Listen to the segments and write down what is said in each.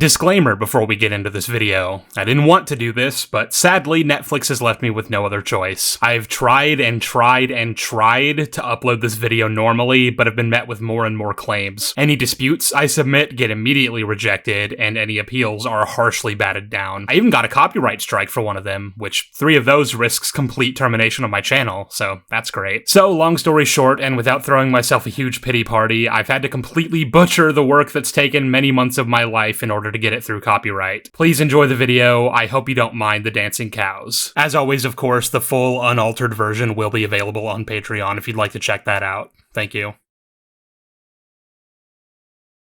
Disclaimer before we get into this video. I didn't want to do this, but sadly Netflix has left me with no other choice. I've tried and tried and tried to upload this video normally, but have been met with more and more claims. Any disputes I submit get immediately rejected, and any appeals are harshly batted down. I even got a copyright strike for one of them, which 3 of those risks complete termination of my channel, so that's great. So long story short, and without throwing myself a huge pity party, I've had to completely butcher the work that's taken many months of my life in order to get it through copyright. Please enjoy the video. I hope you don't mind the dancing cows. As always, of course, the full unaltered version will be available on Patreon if you'd like to check that out. Thank you.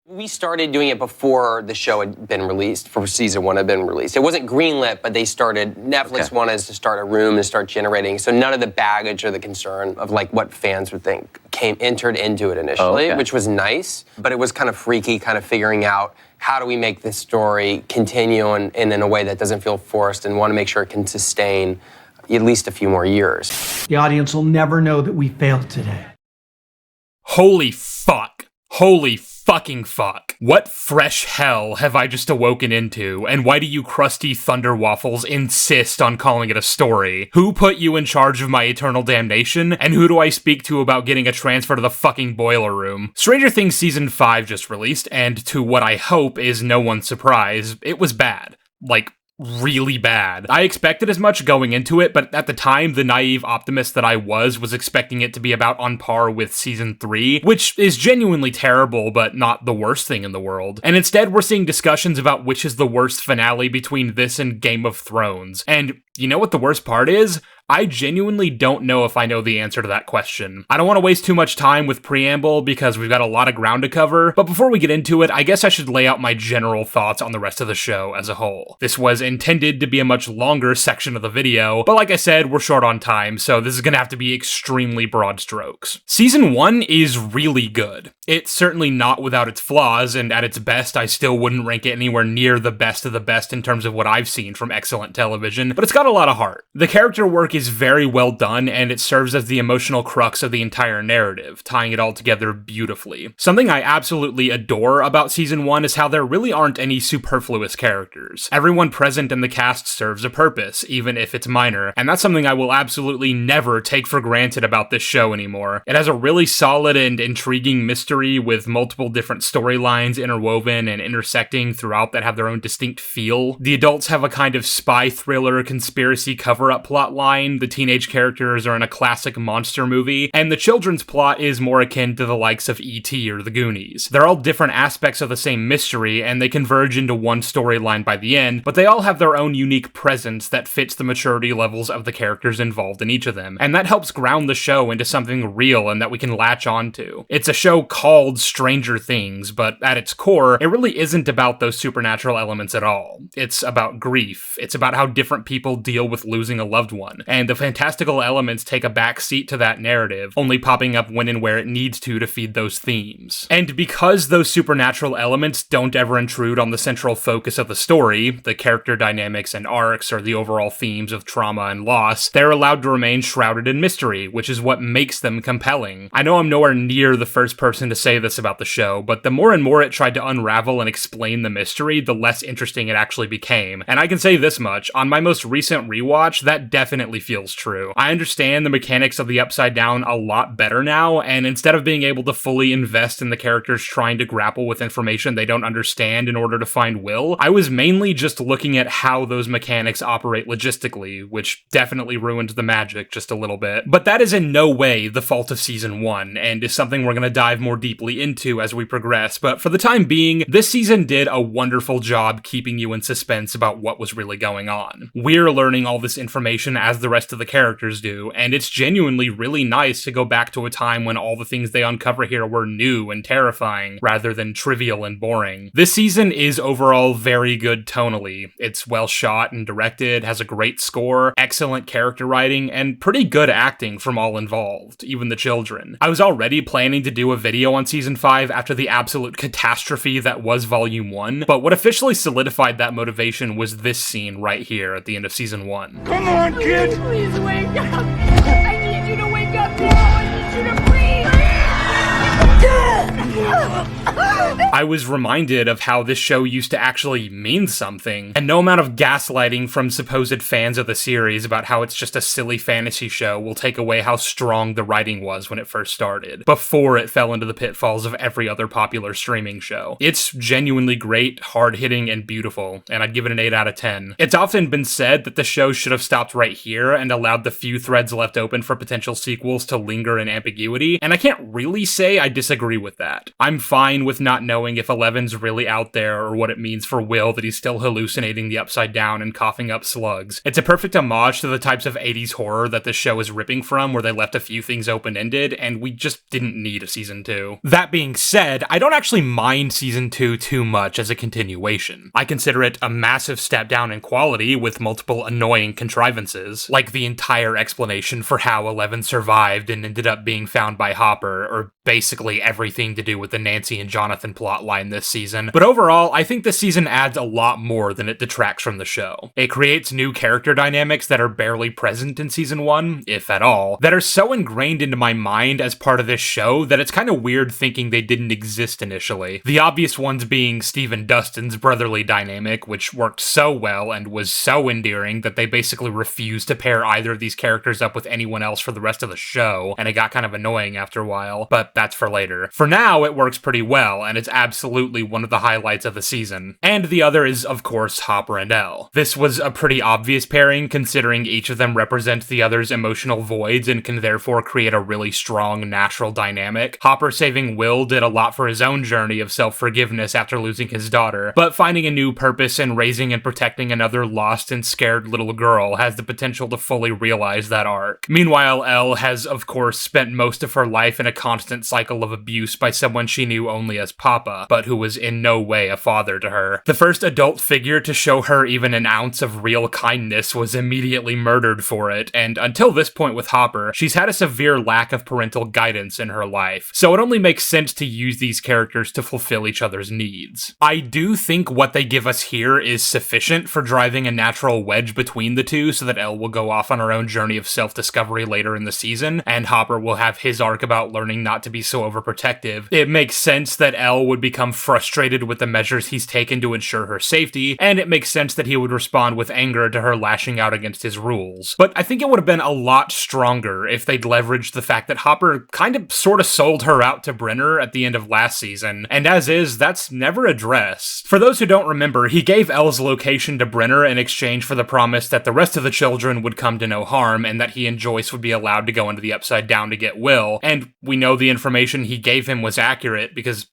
We started doing it before the show had been released, before season 1 had been released. It wasn't greenlit, but they started, Netflix wanted us to start a room and start generating, so none of the baggage or the concern of like what fans would think entered into it initially, which was nice, but it was kind of freaky, kind of figuring out how do we make this story continue and in a way that doesn't feel forced, and want to make sure it can sustain at least a few more years. The audience will never know that we failed today. Holy fuck. Holy fucking fuck. What fresh hell have I just awoken into, and why do you crusty thunder waffles insist on calling it a story? Who put you in charge of my eternal damnation, and who do I speak to about getting a transfer to the fucking boiler room? Stranger Things Season 5 just released, and to what I hope is no one's surprise, it was bad. Like, really bad. I expected as much going into it, but at the time, the naive optimist that I was expecting it to be about on par with Season 3, which is genuinely terrible, but not the worst thing in the world. And instead, we're seeing discussions about which is the worst finale between this and Game of Thrones. And you know what the worst part is? I genuinely don't know if I know the answer to that question. I don't want to waste too much time with preamble because we've got a lot of ground to cover, but before we get into it, I guess I should lay out my general thoughts on the rest of the show as a whole. This was intended to be a much longer section of the video, but like I said, we're short on time, so this is gonna have to be extremely broad strokes. Season 1 is really good. It's certainly not without its flaws, and at its best, I still wouldn't rank it anywhere near the best of the best in terms of what I've seen from excellent television, but it's got a lot of heart. The character work is very well done, and it serves as the emotional crux of the entire narrative, tying it all together beautifully. Something I absolutely adore about Season 1 is how there really aren't any superfluous characters. Everyone present in the cast serves a purpose, even if it's minor, and that's something I will absolutely never take for granted about this show anymore. It has a really solid and intriguing mystery with multiple different storylines interwoven and intersecting throughout that have their own distinct feel. The adults have a kind of spy thriller conspiracy cover-up plot line, the teenage characters are in a classic monster movie, and the children's plot is more akin to the likes of E.T. or The Goonies. They're all different aspects of the same mystery, and they converge into one storyline by the end, but they all have their own unique presence that fits the maturity levels of the characters involved in each of them, and that helps ground the show into something real and that we can latch onto. It's a show called Stranger Things, but at its core, it really isn't about those supernatural elements at all. It's about grief. It's about how different people deal with losing a loved one, and the fantastical elements take a back seat to that narrative, only popping up when and where it needs to feed those themes. And because those supernatural elements don't ever intrude on the central focus of the story, the character dynamics and arcs or the overall themes of trauma and loss, they're allowed to remain shrouded in mystery, which is what makes them compelling. I know I'm nowhere near the first person to say this about the show, but the more and more it tried to unravel and explain the mystery, the less interesting it actually became. And I can say this much, on my most recent rewatch, that definitely feels true. I understand the mechanics of the Upside Down a lot better now, and instead of being able to fully invest in the characters trying to grapple with information they don't understand in order to find Will, I was mainly just looking at how those mechanics operate logistically, which definitely ruined the magic just a little bit. But that is in no way the fault of Season 1, and is something we're going to dive more deeply into as we progress, but for the time being, this season did a wonderful job keeping you in suspense about what was really going on. We're learning all this information as the rest of the characters do, and it's genuinely really nice to go back to a time when all the things they uncover here were new and terrifying, rather than trivial and boring. This season is overall very good tonally. It's well shot and directed, has a great score, excellent character writing, and pretty good acting from all involved, even the children. I was already planning to do a video on Season 5 after the absolute catastrophe that was Volume 1, but what officially solidified that motivation was this scene right here at the end of Season 1. Come on, kid! Please wake up! I need you to wake up now! I need you to breathe! I was reminded of how this show used to actually mean something, and no amount of gaslighting from supposed fans of the series about how it's just a silly fantasy show will take away how strong the writing was when it first started, before it fell into the pitfalls of every other popular streaming show. It's genuinely great, hard-hitting, and beautiful, and I'd give it an 8 out of 10. It's often been said that the show should have stopped right here and allowed the few threads left open for potential sequels to linger in ambiguity, and I can't really say I disagree with that. I'm fine with not knowing if Eleven's really out there or what it means for Will that he's still hallucinating the Upside Down and coughing up slugs. It's a perfect homage to the types of 80s horror that this show is ripping from, where they left a few things open-ended, and we just didn't need a season 2. That being said, I don't actually mind season 2 too much as a continuation. I consider it a massive step down in quality with multiple annoying contrivances, like the entire explanation for how Eleven survived and ended up being found by Hopper, or basically everything to do with the Nancy and Jonathan plotline this season. But overall, I think this season adds a lot more than it detracts from the show. It creates new character dynamics that are barely present in season 1, if at all, that are so ingrained into my mind as part of this show that it's kind of weird thinking they didn't exist initially. The obvious ones being Steve and Dustin's brotherly dynamic, which worked so well and was so endearing that they basically refused to pair either of these characters up with anyone else for the rest of the show, and it got kind of annoying after a while, but that's for later. For now, it works pretty well, and it's absolutely one of the highlights of the season. And the other is, of course, Hopper and Elle. This was a pretty obvious pairing, considering each of them represent the other's emotional voids and can therefore create a really strong, natural dynamic. Hopper saving Will did a lot for his own journey of self-forgiveness after losing his daughter, but finding a new purpose in raising and protecting another lost and scared little girl has the potential to fully realize that arc. Meanwhile, Elle has, of course, spent most of her life in a constant cycle of abuse by someone she knew only as Papa, but who was in no way a father to her. The first adult figure to show her even an ounce of real kindness was immediately murdered for it, and until this point with Hopper, she's had a severe lack of parental guidance in her life, so it only makes sense to use these characters to fulfill each other's needs. I do think what they give us here is sufficient for driving a natural wedge between the two so that Elle will go off on her own journey of self-discovery later in the season, and Hopper will have his arc about learning not to be so overprotective. It makes sense that Elle would become frustrated with the measures he's taken to ensure her safety, and it makes sense that he would respond with anger to her lashing out against his rules. But I think it would have been a lot stronger if they'd leveraged the fact that Hopper kind of sort of sold her out to Brenner at the end of last season, and as is, that's never addressed. For those who don't remember, he gave Elle's location to Brenner in exchange for the promise that the rest of the children would come to no harm, and that he and Joyce would be allowed to go into the Upside Down to get Will, and we know the information he gave him was accurate because,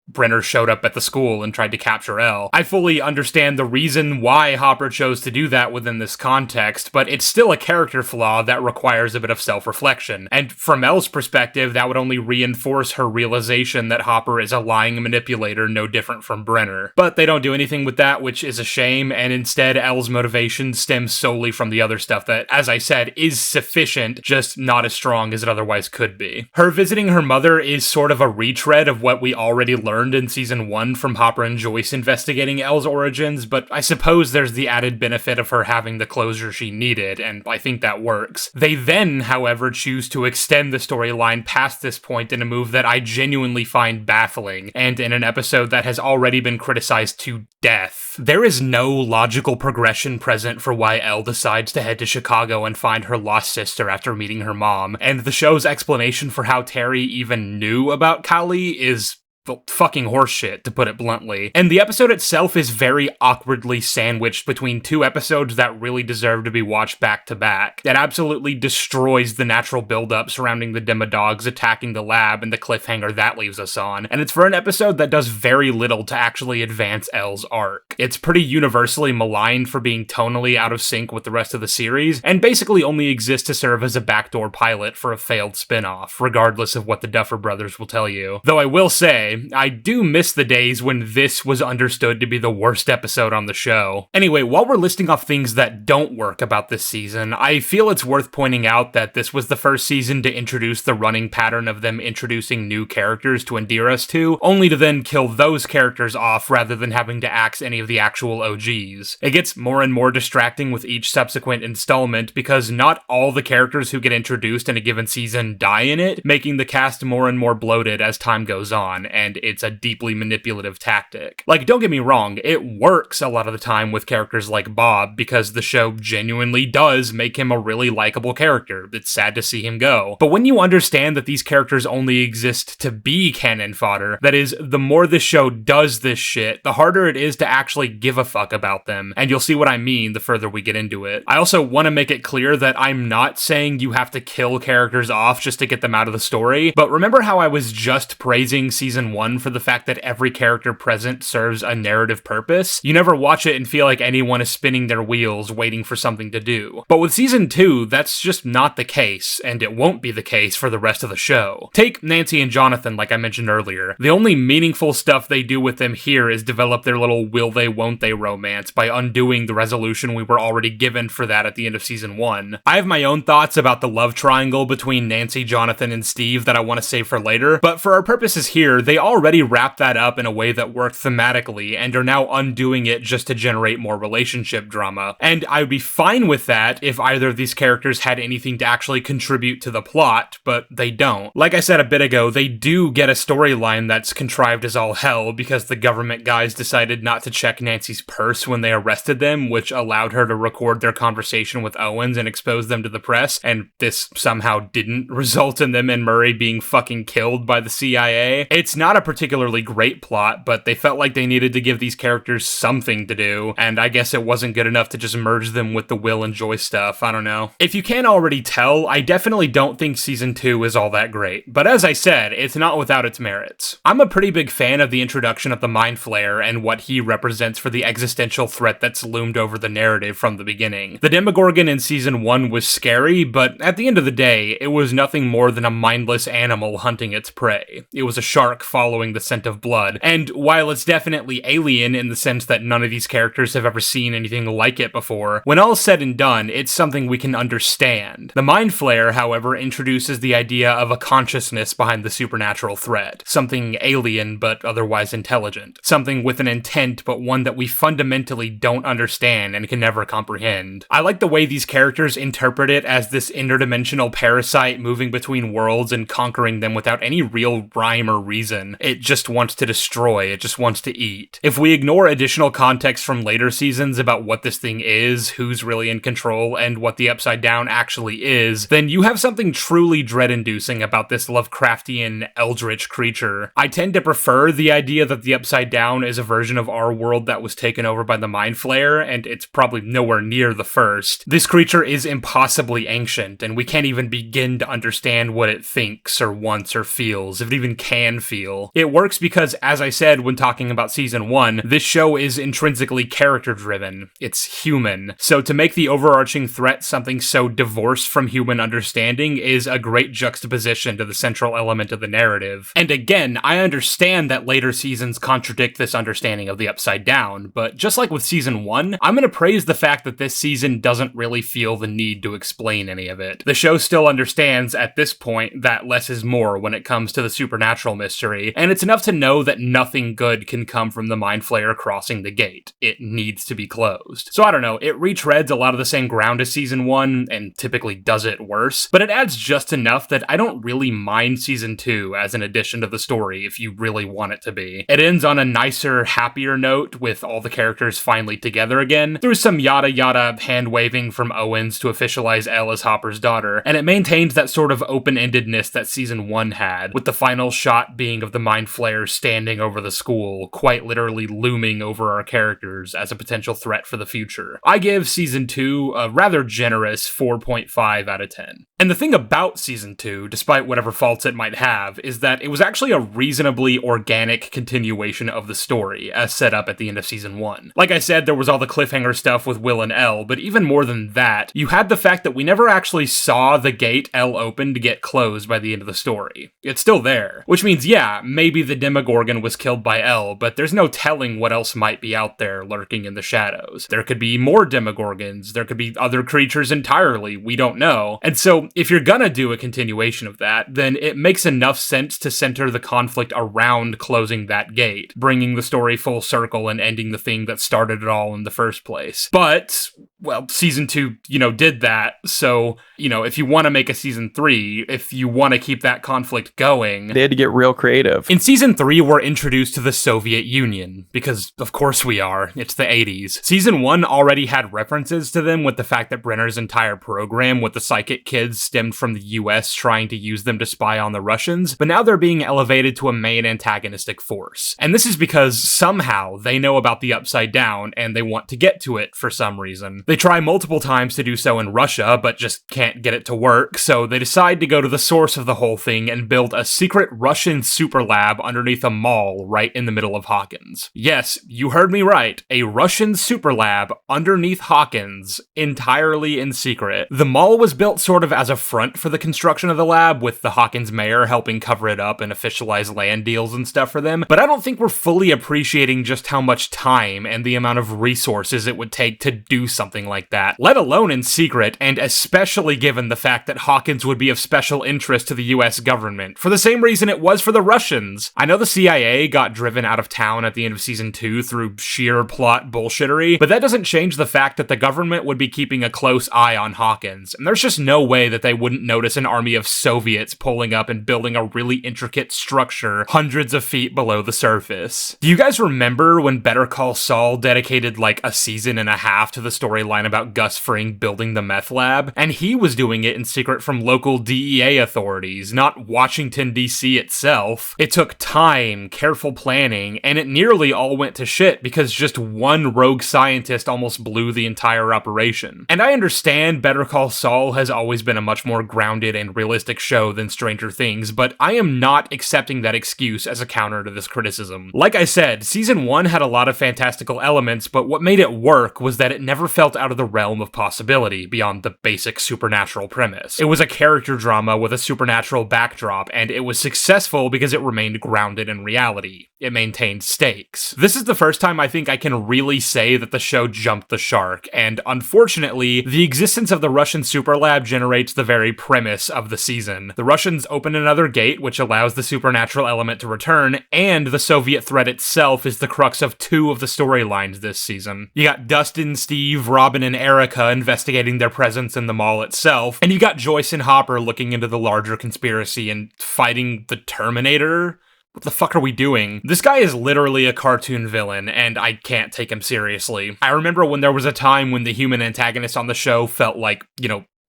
Brenner showed up at the school and tried to capture Elle. I fully understand the reason why Hopper chose to do that within this context, but it's still a character flaw that requires a bit of self-reflection. And from Elle's perspective, that would only reinforce her realization that Hopper is a lying manipulator no different from Brenner. But they don't do anything with that, which is a shame, and instead Elle's motivation stems solely from the other stuff that, as I said, is sufficient, just not as strong as it otherwise could be. Her visiting her mother is sort of a retread of what we already learned in season 1 from Hopper and Joyce investigating Elle's origins, but I suppose there's the added benefit of her having the closure she needed, and I think that works. They then, however, choose to extend the storyline past this point in a move that I genuinely find baffling, and in an episode that has already been criticized to death. There is no logical progression present for why Elle decides to head to Chicago and find her lost sister after meeting her mom, and the show's explanation for how Terry even knew about Kali is fucking horseshit, to put it bluntly. And the episode itself is very awkwardly sandwiched between two episodes that really deserve to be watched back to back. It absolutely destroys the natural build-up surrounding the Demodogs attacking the lab and the cliffhanger that leaves us on. And it's for an episode that does very little to actually advance Elle's arc. It's pretty universally maligned for being tonally out of sync with the rest of the series, and basically only exists to serve as a backdoor pilot for a failed spin-off, regardless of what the Duffer Brothers will tell you. Though I will say, I do miss the days when this was understood to be the worst episode on the show. Anyway, while we're listing off things that don't work about this season, I feel it's worth pointing out that this was the first season to introduce the running pattern of them introducing new characters to endear us to, only to then kill those characters off rather than having to axe any of the actual OGs. It gets more and more distracting with each subsequent installment because not all the characters who get introduced in a given season die in it, making the cast more and more bloated as time goes on, and it's a deeply manipulative tactic. Like, don't get me wrong, it works a lot of the time with characters like Bob, because the show genuinely does make him a really likable character. It's sad to see him go. But when you understand that these characters only exist to be cannon fodder, that is, the more this show does this shit, the harder it is to actually give a fuck about them. And you'll see what I mean the further we get into it. I also want to make it clear that I'm not saying you have to kill characters off just to get them out of the story, but remember how I was just praising season 1 for the fact that every character present serves a narrative purpose? You never watch it and feel like anyone is spinning their wheels waiting for something to do. But with season 2, that's just not the case, and it won't be the case for the rest of the show. Take Nancy and Jonathan, like I mentioned earlier. The only meaningful stuff they do with them here is develop their little will they won't they romance by undoing the resolution we were already given for that at the end of season 1. I have my own thoughts about the love triangle between Nancy, Jonathan, and Steve that I want to save for later, but for our purposes here, they already wrapped that up in a way that worked thematically and are now undoing it just to generate more relationship drama. And I would be fine with that if either of these characters had anything to actually contribute to the plot, but they don't. Like I said a bit ago, they do get a storyline that's contrived as all hell because the government guys decided not to check Nancy's purse when they arrested them, which allowed her to record their conversation with Owens and expose them to the press, and this somehow didn't result in them and Murray being fucking killed by the CIA. It's not a particularly great plot, but they felt like they needed to give these characters something to do, and I guess it wasn't good enough to just merge them with the Will and Joy stuff, I don't know. If you can't already tell, I definitely don't think season 2 is all that great, but as I said, it's not without its merits. I'm a pretty big fan of the introduction of the Mind Flayer and what he represents for the existential threat that's loomed over the narrative from the beginning. The Demogorgon in season 1 was scary, but at the end of the day, it was nothing more than a mindless animal hunting its prey. It was a shark following the scent of blood, and while it's definitely alien in the sense that none of these characters have ever seen anything like it before, when all's said and done, it's something we can understand. The Mind Flayer, however, introduces the idea of a consciousness behind the supernatural threat. Something alien but otherwise intelligent. Something with an intent but one that we fundamentally don't understand and can never comprehend. I like the way these characters interpret it as this interdimensional parasite moving between worlds and conquering them without any real rhyme or reason. It just wants to destroy, it just wants to eat. If we ignore additional context from later seasons about what this thing is, who's really in control, and what the Upside Down actually is, then you have something truly dread-inducing about this Lovecraftian eldritch creature. I tend to prefer the idea that the Upside Down is a version of our world that was taken over by the Mind Flayer, and it's probably nowhere near the first. This creature is impossibly ancient, and we can't even begin to understand what it thinks or wants or feels, if it even can feel. It works because, as I said when talking about season 1, this show is intrinsically character-driven. It's human. So to make the overarching threat something so divorced from human understanding is a great juxtaposition to the central element of the narrative. And again, I understand that later seasons contradict this understanding of the Upside Down, but just like with season 1, I'm gonna praise the fact that this season doesn't really feel the need to explain any of it. The show still understands at this point that less is more when it comes to the supernatural mystery, and it's enough to know that nothing good can come from the Mind Flayer crossing the gate. It needs to be closed. So I don't know, it retreads a lot of the same ground as season 1, and typically does it worse, but it adds just enough that I don't really mind season 2 as an addition to the story if you really want it to be. It ends on a nicer, happier note with all the characters finally together again. There's some yada yada hand-waving from Owens to officialize Elle as Hopper's daughter, and it maintains that sort of open-endedness that season 1 had, with the final shot being of the Mind Flayer standing over the school, quite literally looming over our characters as a potential threat for the future. I give season 2 a rather generous 4.5 out of 10. And the thing about season 2, despite whatever faults it might have, is that it was actually a reasonably organic continuation of the story, as set up at the end of season 1. Like I said, there was all the cliffhanger stuff with Will and Elle, but even more than that, you had the fact that we never actually saw the gate Elle opened to get closed by the end of the story. It's still there. Which means, yeah, maybe the Demogorgon was killed by Elle, but there's no telling what else might be out there lurking in the shadows. There could be more Demogorgons, there could be other creatures entirely, we don't know. And so, if you're gonna do a continuation of that, then it makes enough sense to center the conflict around closing that gate, bringing the story full circle and ending the thing that started it all in the first place. But well, season 2, did that. So, if you want to make a season 3, if you want to keep that conflict going, they had to get real creative. In season 3, we're introduced to the Soviet Union, because of course we are. It's the 80s. Season 1 already had references to them with the fact that Brenner's entire program with the psychic kids stemmed from the US trying to use them to spy on the Russians, but now they're being elevated to a main antagonistic force. And this is because somehow they know about the Upside Down and they want to get to it for some reason. They try multiple times to do so in Russia, but just can't get it to work, so they decide to go to the source of the whole thing and build a secret Russian super lab underneath a mall right in the middle of Hawkins. Yes, you heard me right. A Russian super lab underneath Hawkins, entirely in secret. The mall was built sort of as a front for the construction of the lab, with the Hawkins mayor helping cover it up and officialize land deals and stuff for them, but I don't think we're fully appreciating just how much time and the amount of resources it would take to do something like that, let alone in secret, and especially given the fact that Hawkins would be of special interest to the US government, for the same reason it was for the Russians. I know the CIA got driven out of town at the end of season 2 through sheer plot bullshittery, but that doesn't change the fact that the government would be keeping a close eye on Hawkins, and there's just no way that they wouldn't notice an army of Soviets pulling up and building a really intricate structure hundreds of feet below the surface. Do you guys remember when Better Call Saul dedicated like a season and a half to the storyline about Gus Fring building the meth lab? And he was doing it in secret from local DEA authorities, not Washington, D.C. itself. It took time, careful planning, and it nearly all went to shit because just one rogue scientist almost blew the entire operation. And I understand Better Call Saul has always been a much more grounded and realistic show than Stranger Things, but I am not accepting that excuse as a counter to this criticism. Like I said, season 1 had a lot of fantastical elements, but what made it work was that it never felt out of the realm of possibility beyond the basic supernatural premise. It was a character drama with a supernatural backdrop, and it was successful because it remained grounded in reality. It maintained stakes. This is the first time I think I can really say that the show jumped the shark, and unfortunately, the existence of the Russian super lab generates the very premise of the season. The Russians open another gate, which allows the supernatural element to return, and the Soviet threat itself is the crux of 2 of the storylines this season. You got Dustin, Steve, Robin, and Erica investigating their presence in the mall itself, and you got Joyce and Hopper looking into the larger conspiracy and fighting the Terminator? What the fuck are we doing? This guy is literally a cartoon villain, and I can't take him seriously. I remember when there was a time when the human antagonists on the show felt like,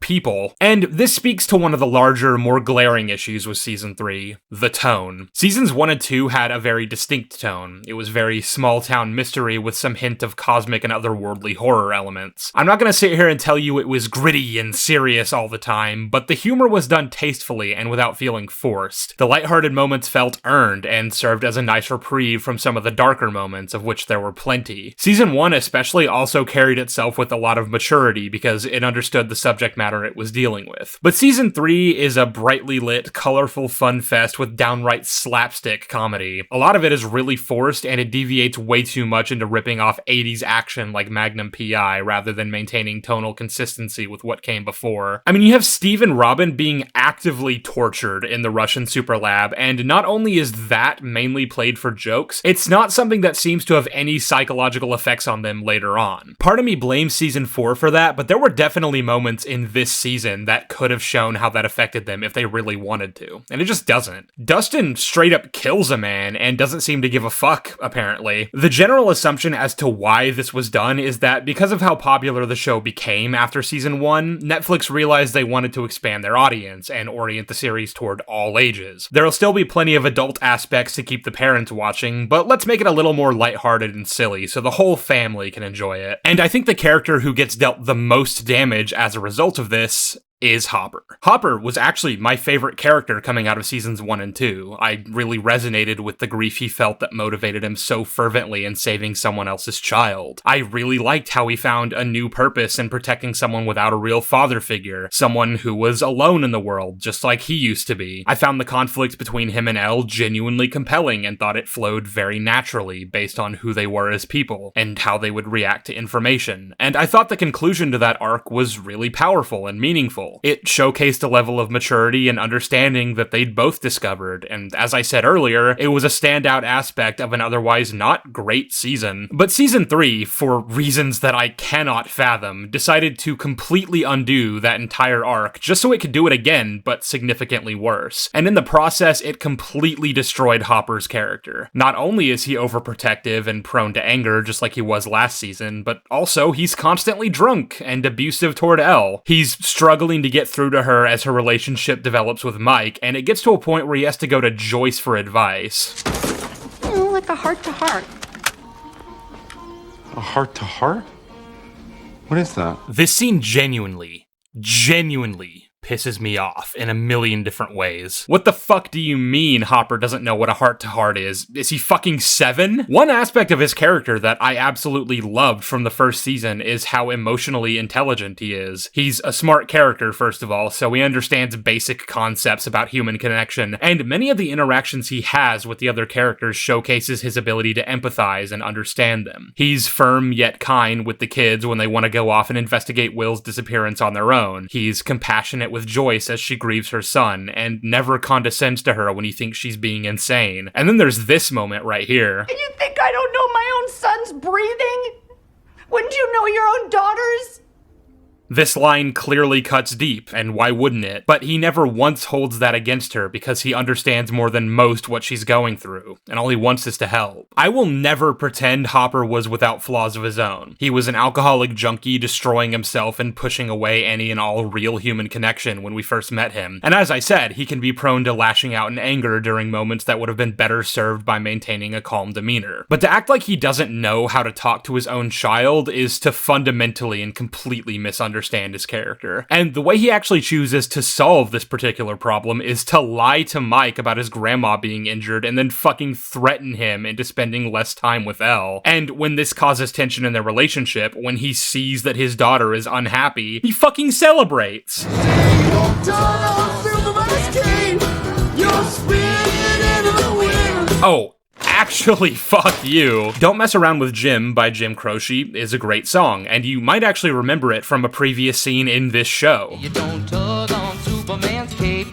people. And this speaks to one of the larger, more glaring issues with Season 3, the tone. Seasons 1 and 2 had a very distinct tone. It was very small-town mystery with some hint of cosmic and otherworldly horror elements. I'm not gonna sit here and tell you it was gritty and serious all the time, but the humor was done tastefully and without feeling forced. The lighthearted moments felt earned and served as a nice reprieve from some of the darker moments, of which there were plenty. Season 1 especially also carried itself with a lot of maturity because it understood the subject matter it was dealing with. But season 3 is a brightly lit, colorful fun fest with downright slapstick comedy. A lot of it is really forced, and it deviates way too much into ripping off 80s action like Magnum P.I. rather than maintaining tonal consistency with what came before. I mean, you have Steve and Robin being actively tortured in the Russian super lab, and not only is that mainly played for jokes, it's not something that seems to have any psychological effects on them later on. Part of me blames season 4 for that, but there were definitely moments in this season that could have shown how that affected them if they really wanted to, and it just doesn't. Dustin straight up kills a man and doesn't seem to give a fuck, apparently. The general assumption as to why this was done is that because of how popular the show became after season 1, Netflix realized they wanted to expand their audience and orient the series toward all ages. There'll still be plenty of adult aspects to keep the parents watching, but let's make it a little more lighthearted and silly so the whole family can enjoy it. And I think the character who gets dealt the most damage as a result of this is Hopper. Hopper was actually my favorite character coming out of seasons 1 and 2. I really resonated with the grief he felt that motivated him so fervently in saving someone else's child. I really liked how he found a new purpose in protecting someone without a real father figure, someone who was alone in the world, just like he used to be. I found the conflict between him and Elle genuinely compelling and thought it flowed very naturally based on who they were as people and how they would react to information. And I thought the conclusion to that arc was really powerful and meaningful. real. It showcased a level of maturity and understanding that they'd both discovered, and as I said earlier, it was a standout aspect of an otherwise not great season. But season 3, for reasons that I cannot fathom, decided to completely undo that entire arc just so it could do it again, but significantly worse. And in the process, it completely destroyed Hopper's character. Not only is he overprotective and prone to anger just like he was last season, but also he's constantly drunk and abusive toward Elle. He's struggling to get through to her as her relationship develops with Mike, and it gets to a point where he has to go to Joyce for advice. Like a heart-to-heart. A heart-to-heart? What is that? This scene genuinely pisses me off in a million different ways. What the fuck do you mean Hopper doesn't know what a heart-to-heart is? Is he fucking 7? One aspect of his character that I absolutely loved from the first season is how emotionally intelligent he is. He's a smart character, first of all, so he understands basic concepts about human connection, and many of the interactions he has with the other characters showcases his ability to empathize and understand them. He's firm yet kind with the kids when they want to go off and investigate Will's disappearance on their own. He's compassionate with Joyce as she grieves her son, and never condescends to her when he thinks she's being insane. And then there's this moment right here. And you think I don't know my own son's breathing? Wouldn't you know your own daughter's? This line clearly cuts deep, and why wouldn't it? But he never once holds that against her because he understands more than most what she's going through, and all he wants is to help. I will never pretend Hopper was without flaws of his own. He was an alcoholic junkie destroying himself and pushing away any and all real human connection when we first met him. And as I said, he can be prone to lashing out in anger during moments that would have been better served by maintaining a calm demeanor. But to act like he doesn't know how to talk to his own child is to fundamentally and completely misunderstand his character. And the way he actually chooses to solve this particular problem is to lie to Mike about his grandma being injured and then fucking threaten him into spending less time with Elle. And when this causes tension in their relationship, when he sees that his daughter is unhappy, he fucking celebrates. Oh, actually, fuck you. Don't Mess Around with Jim by Jim Croce is a great song, and you might actually remember it from a previous scene in this show. You don't tug on Superman's cape.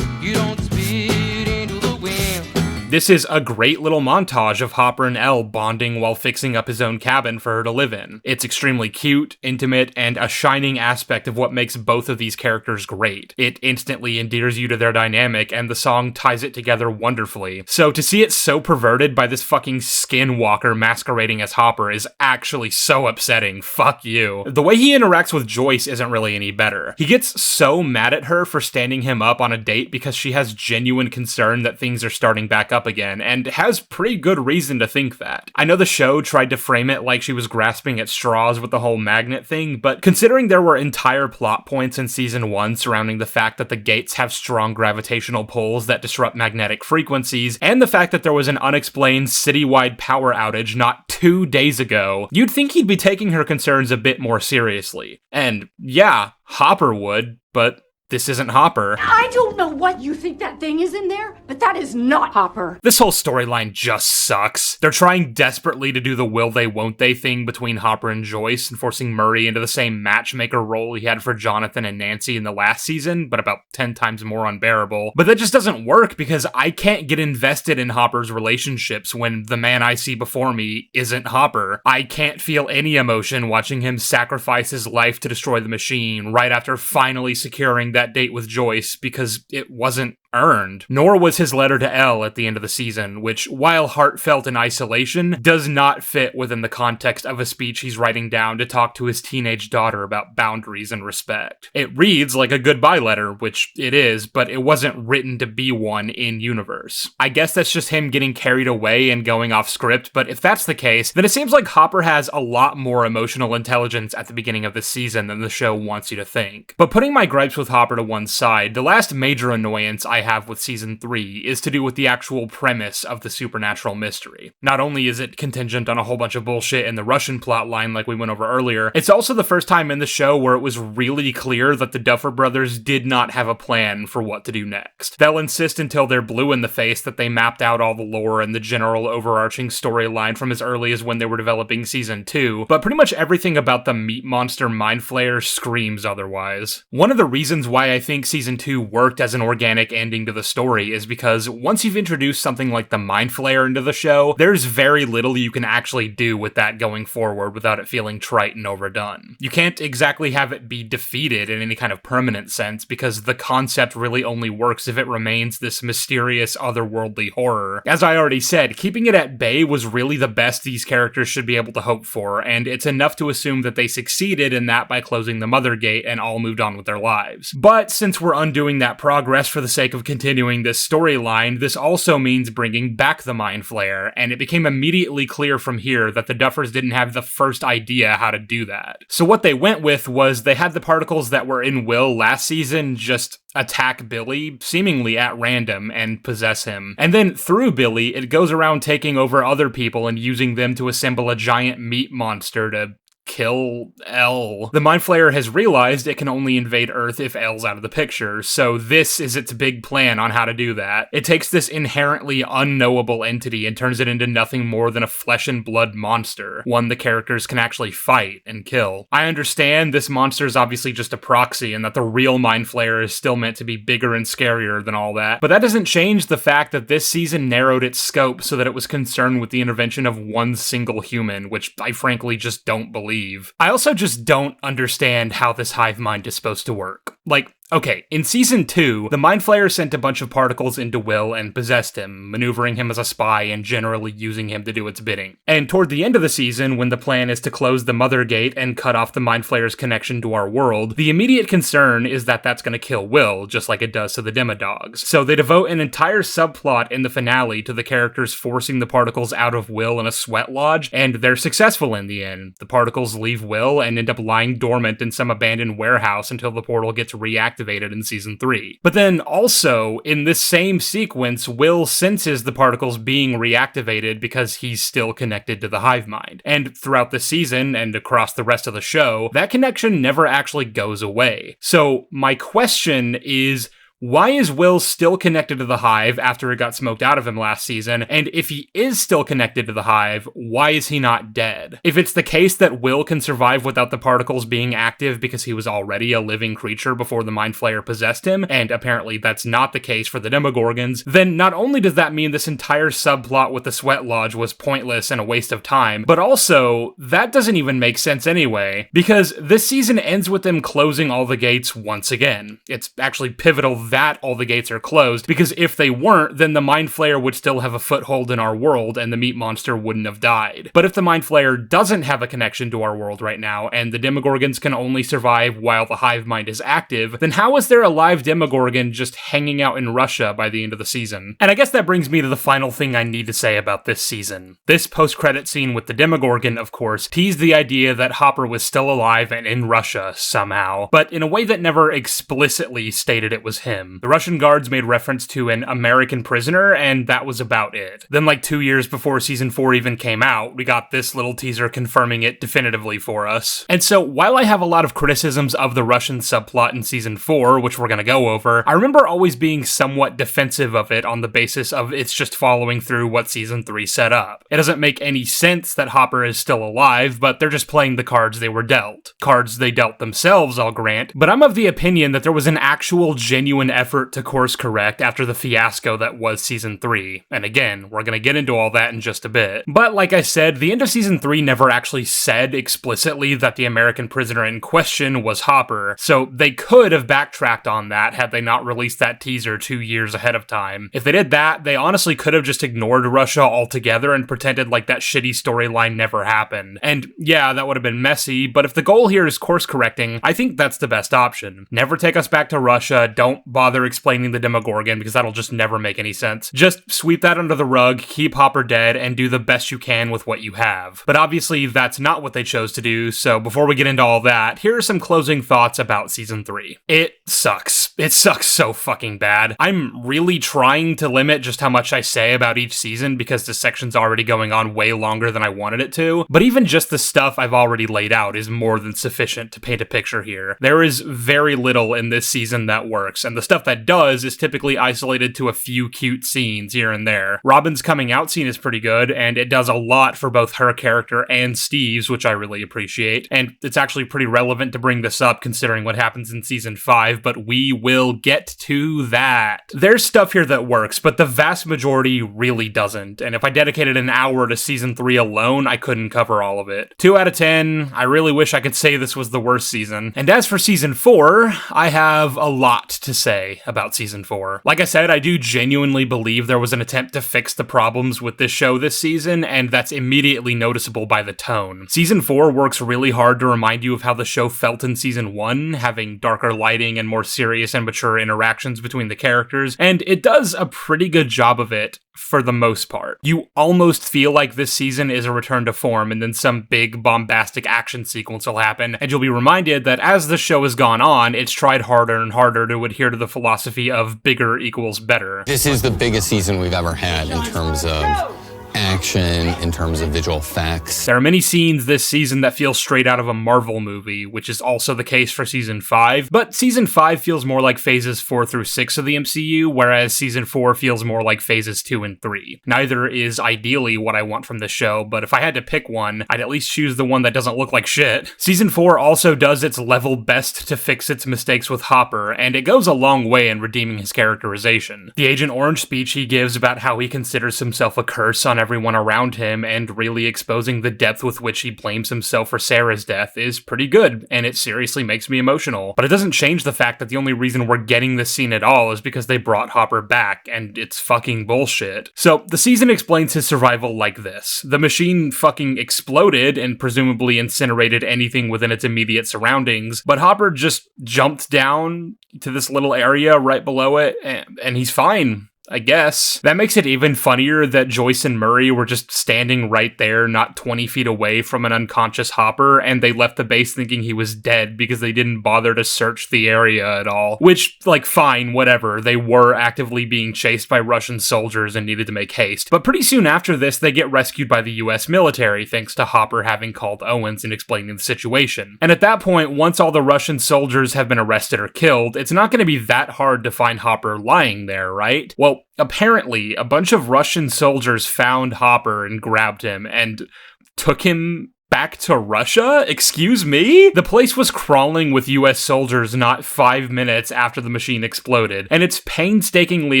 You don't spit into the wind. This is a great little montage of Hopper and Elle bonding while fixing up his own cabin for her to live in. It's extremely cute, intimate, and a shining aspect of what makes both of these characters great. It instantly endears you to their dynamic, and the song ties it together wonderfully. So to see it so perverted by this fucking skinwalker masquerading as Hopper is actually so upsetting. Fuck you. The way he interacts with Joyce isn't really any better. He gets so mad at her for standing him up on a date because she has genuine concern that things are starting back up again, and has pretty good reason to think that. I know the show tried to frame it like she was grasping at straws with the whole magnet thing, but considering there were entire plot points in season 1 surrounding the fact that the gates have strong gravitational pulls that disrupt magnetic frequencies, and the fact that there was an unexplained citywide power outage not 2 days ago, you'd think he'd be taking her concerns a bit more seriously. And yeah, Hopper would, but this isn't Hopper. I don't know what you think that thing is in there, but that is not Hopper. This whole storyline just sucks. They're trying desperately to do the will they won't they thing between Hopper and Joyce and forcing Murray into the same matchmaker role he had for Jonathan and Nancy in the last season, but about 10 times more unbearable. But that just doesn't work because I can't get invested in Hopper's relationships when the man I see before me isn't Hopper. I can't feel any emotion watching him sacrifice his life to destroy the machine right after finally securing that date with Joyce because it wasn't earned. Nor was his letter to Elle at the end of the season, which, while heartfelt in isolation, does not fit within the context of a speech he's writing down to talk to his teenage daughter about boundaries and respect. It reads like a goodbye letter, which it is, but it wasn't written to be one in universe. I guess that's just him getting carried away and going off script, but if that's the case, then it seems like Hopper has a lot more emotional intelligence at the beginning of the season than the show wants you to think. But putting my gripes with Hopper to one side, the last major annoyance I have with season 3 is to do with the actual premise of the supernatural mystery. Not only is it contingent on a whole bunch of bullshit in the Russian plotline like we went over earlier, it's also the first time in the show where it was really clear that the Duffer Brothers did not have a plan for what to do next. They'll insist until they're blue in the face that they mapped out all the lore and the general overarching storyline from as early as when they were developing season 2, but pretty much everything about the meat monster Mind Flayer screams otherwise. One of the reasons why I think season 2 worked as an organic ending to the story is because once you've introduced something like the Mind Flayer into the show, there's very little you can actually do with that going forward without it feeling trite and overdone. You can't exactly have it be defeated in any kind of permanent sense, because the concept really only works if it remains this mysterious otherworldly horror. As I already said, keeping it at bay was really the best these characters should be able to hope for, and it's enough to assume that they succeeded in that by closing the Mother Gate and all moved on with their lives. But since we're undoing that progress for the sake of continuing this storyline, this also means bringing back the Mind Flayer, and it became immediately clear from here that the Duffers didn't have the first idea how to do that. So what they went with was they had the particles that were in Will last season just attack Billy, seemingly at random, and possess him. And then through Billy, it goes around taking over other people and using them to assemble a giant meat monster to kill L. The Mind Flayer has realized it can only invade Earth if L's out of the picture, so this is its big plan on how to do that. It takes this inherently unknowable entity and turns it into nothing more than a flesh and blood monster, one the characters can actually fight and kill. I understand this monster is obviously just a proxy and that the real Mind Flayer is still meant to be bigger and scarier than all that, but that doesn't change the fact that this season narrowed its scope so that it was concerned with the intervention of one single human, which I frankly just don't believe. I also just don't understand how this hive mind is supposed to work. Like, okay, in season 2, the Mind Flayer sent a bunch of particles into Will and possessed him, maneuvering him as a spy and generally using him to do its bidding. And toward the end of the season, when the plan is to close the Mother Gate and cut off the Mind Flayer's connection to our world, the immediate concern is that that's going to kill Will, just like it does to the Demodogs. So they devote an entire subplot in the finale to the characters forcing the particles out of Will in a sweat lodge, and they're successful in the end. The particles leave Will and end up lying dormant in some abandoned warehouse until the portal gets reactivated in season 3. But then also, in this same sequence, Will senses the particles being reactivated because he's still connected to the hive mind. And throughout the season, and across the rest of the show, that connection never actually goes away. So my question is, why is Will still connected to the hive after it got smoked out of him last season? And if he is still connected to the hive, why is he not dead? If it's the case that Will can survive without the particles being active because he was already a living creature before the Mind Flayer possessed him, and apparently that's not the case for the Demogorgons, then not only does that mean this entire subplot with the Sweat Lodge was pointless and a waste of time, but also, that doesn't even make sense anyway, because this season ends with them closing all the gates once again. It's actually pivotal that all the gates are closed, because if they weren't, then the Mind Flayer would still have a foothold in our world and the meat monster wouldn't have died. But if the Mind Flayer doesn't have a connection to our world right now, and the Demogorgons can only survive while the hive mind is active, then how is there a live Demogorgon just hanging out in Russia by the end of the season? And I guess that brings me to the final thing I need to say about this season. This post-credit scene with the Demogorgon, of course, teased the idea that Hopper was still alive and in Russia somehow, but in a way that never explicitly stated it was him. The Russian guards made reference to an American prisoner, and that was about it. Then, like 2 years before season 4 even came out, we got this little teaser confirming it definitively for us. And so, while I have a lot of criticisms of the Russian subplot in season 4, which we're gonna go over, I remember always being somewhat defensive of it on the basis of it's just following through what season 3 set up. It doesn't make any sense that Hopper is still alive, but they're just playing the cards they were dealt. Cards they dealt themselves, I'll grant, but I'm of the opinion that there was an actual genuine effort to course correct after the fiasco that was season 3. And again, we're gonna get into all that in just a bit. But like I said, the end of season 3 never actually said explicitly that the American prisoner in question was Hopper, so they could have backtracked on that had they not released that teaser 2 years ahead of time. If they did that, they honestly could have just ignored Russia altogether and pretended like that shitty storyline never happened. And yeah, that would have been messy, but if the goal here is course correcting, I think that's the best option. Never take us back to Russia, don't bother explaining the Demogorgon because that'll just never make any sense. Just sweep that under the rug, keep Hopper dead, and do the best you can with what you have. But obviously that's not what they chose to do, so before we get into all that, here are some closing thoughts about season 3. It sucks. It sucks so fucking bad. I'm really trying to limit just how much I say about each season because this section's already going on way longer than I wanted it to, but even just the stuff I've already laid out is more than sufficient to paint a picture here. There is very little in this season that works, and the stuff that does is typically isolated to a few cute scenes here and there. Robin's coming out scene is pretty good, and it does a lot for both her character and Steve's, which I really appreciate, and it's actually pretty relevant to bring this up considering what happens in season 5, but we will get to that. There's stuff here that works, but the vast majority really doesn't, and if I dedicated an hour to season 3 alone, I couldn't cover all of it. 2 out of 10, I really wish I could say this was the worst season. And as for season 4, I have a lot to say about season 4. Like I said, I do genuinely believe there was an attempt to fix the problems with this show this season, and that's immediately noticeable by the tone. Season 4 works really hard to remind you of how the show felt in season 1, having darker lighting and more serious and mature interactions between the characters, and it does a pretty good job of it for the most part. You almost feel like this season is a return to form, and then some big bombastic action sequence will happen, and you'll be reminded that as the show has gone on, it's tried harder and harder to adhere to the philosophy of bigger equals better. This is the biggest season we've ever had in terms of action, in terms of visual effects. There are many scenes this season that feel straight out of a Marvel movie, which is also the case for season 5, but season 5 feels more like phases 4 through 6 of the MCU, whereas season 4 feels more like phases 2 and 3. Neither is ideally what I want from the show, but if I had to pick one, I'd at least choose the one that doesn't look like shit. Season 4 also does its level best to fix its mistakes with Hopper, and it goes a long way in redeeming his characterization. The Agent Orange speech he gives about how he considers himself a curse on everyone around him and really exposing the depth with which he blames himself for Sarah's death is pretty good, and it seriously makes me emotional. But it doesn't change the fact that the only reason we're getting this scene at all is because they brought Hopper back, and it's fucking bullshit. So, the season explains his survival like this. The machine fucking exploded and presumably incinerated anything within its immediate surroundings, but Hopper just jumped down to this little area right below it, and he's fine, I guess. That makes it even funnier that Joyce and Murray were just standing right there, not 20 feet away from an unconscious Hopper, and they left the base thinking he was dead because they didn't bother to search the area at all. Which, like, fine, whatever. They were actively being chased by Russian soldiers and needed to make haste. But pretty soon after this, they get rescued by the US military, thanks to Hopper having called Owens and explaining the situation. And at that point, once all the Russian soldiers have been arrested or killed, it's not going to be that hard to find Hopper lying there, right? Well, apparently, a bunch of Russian soldiers found Hopper and grabbed him and took him back to Russia? Excuse me? The place was crawling with US soldiers not 5 minutes after the machine exploded, and it's painstakingly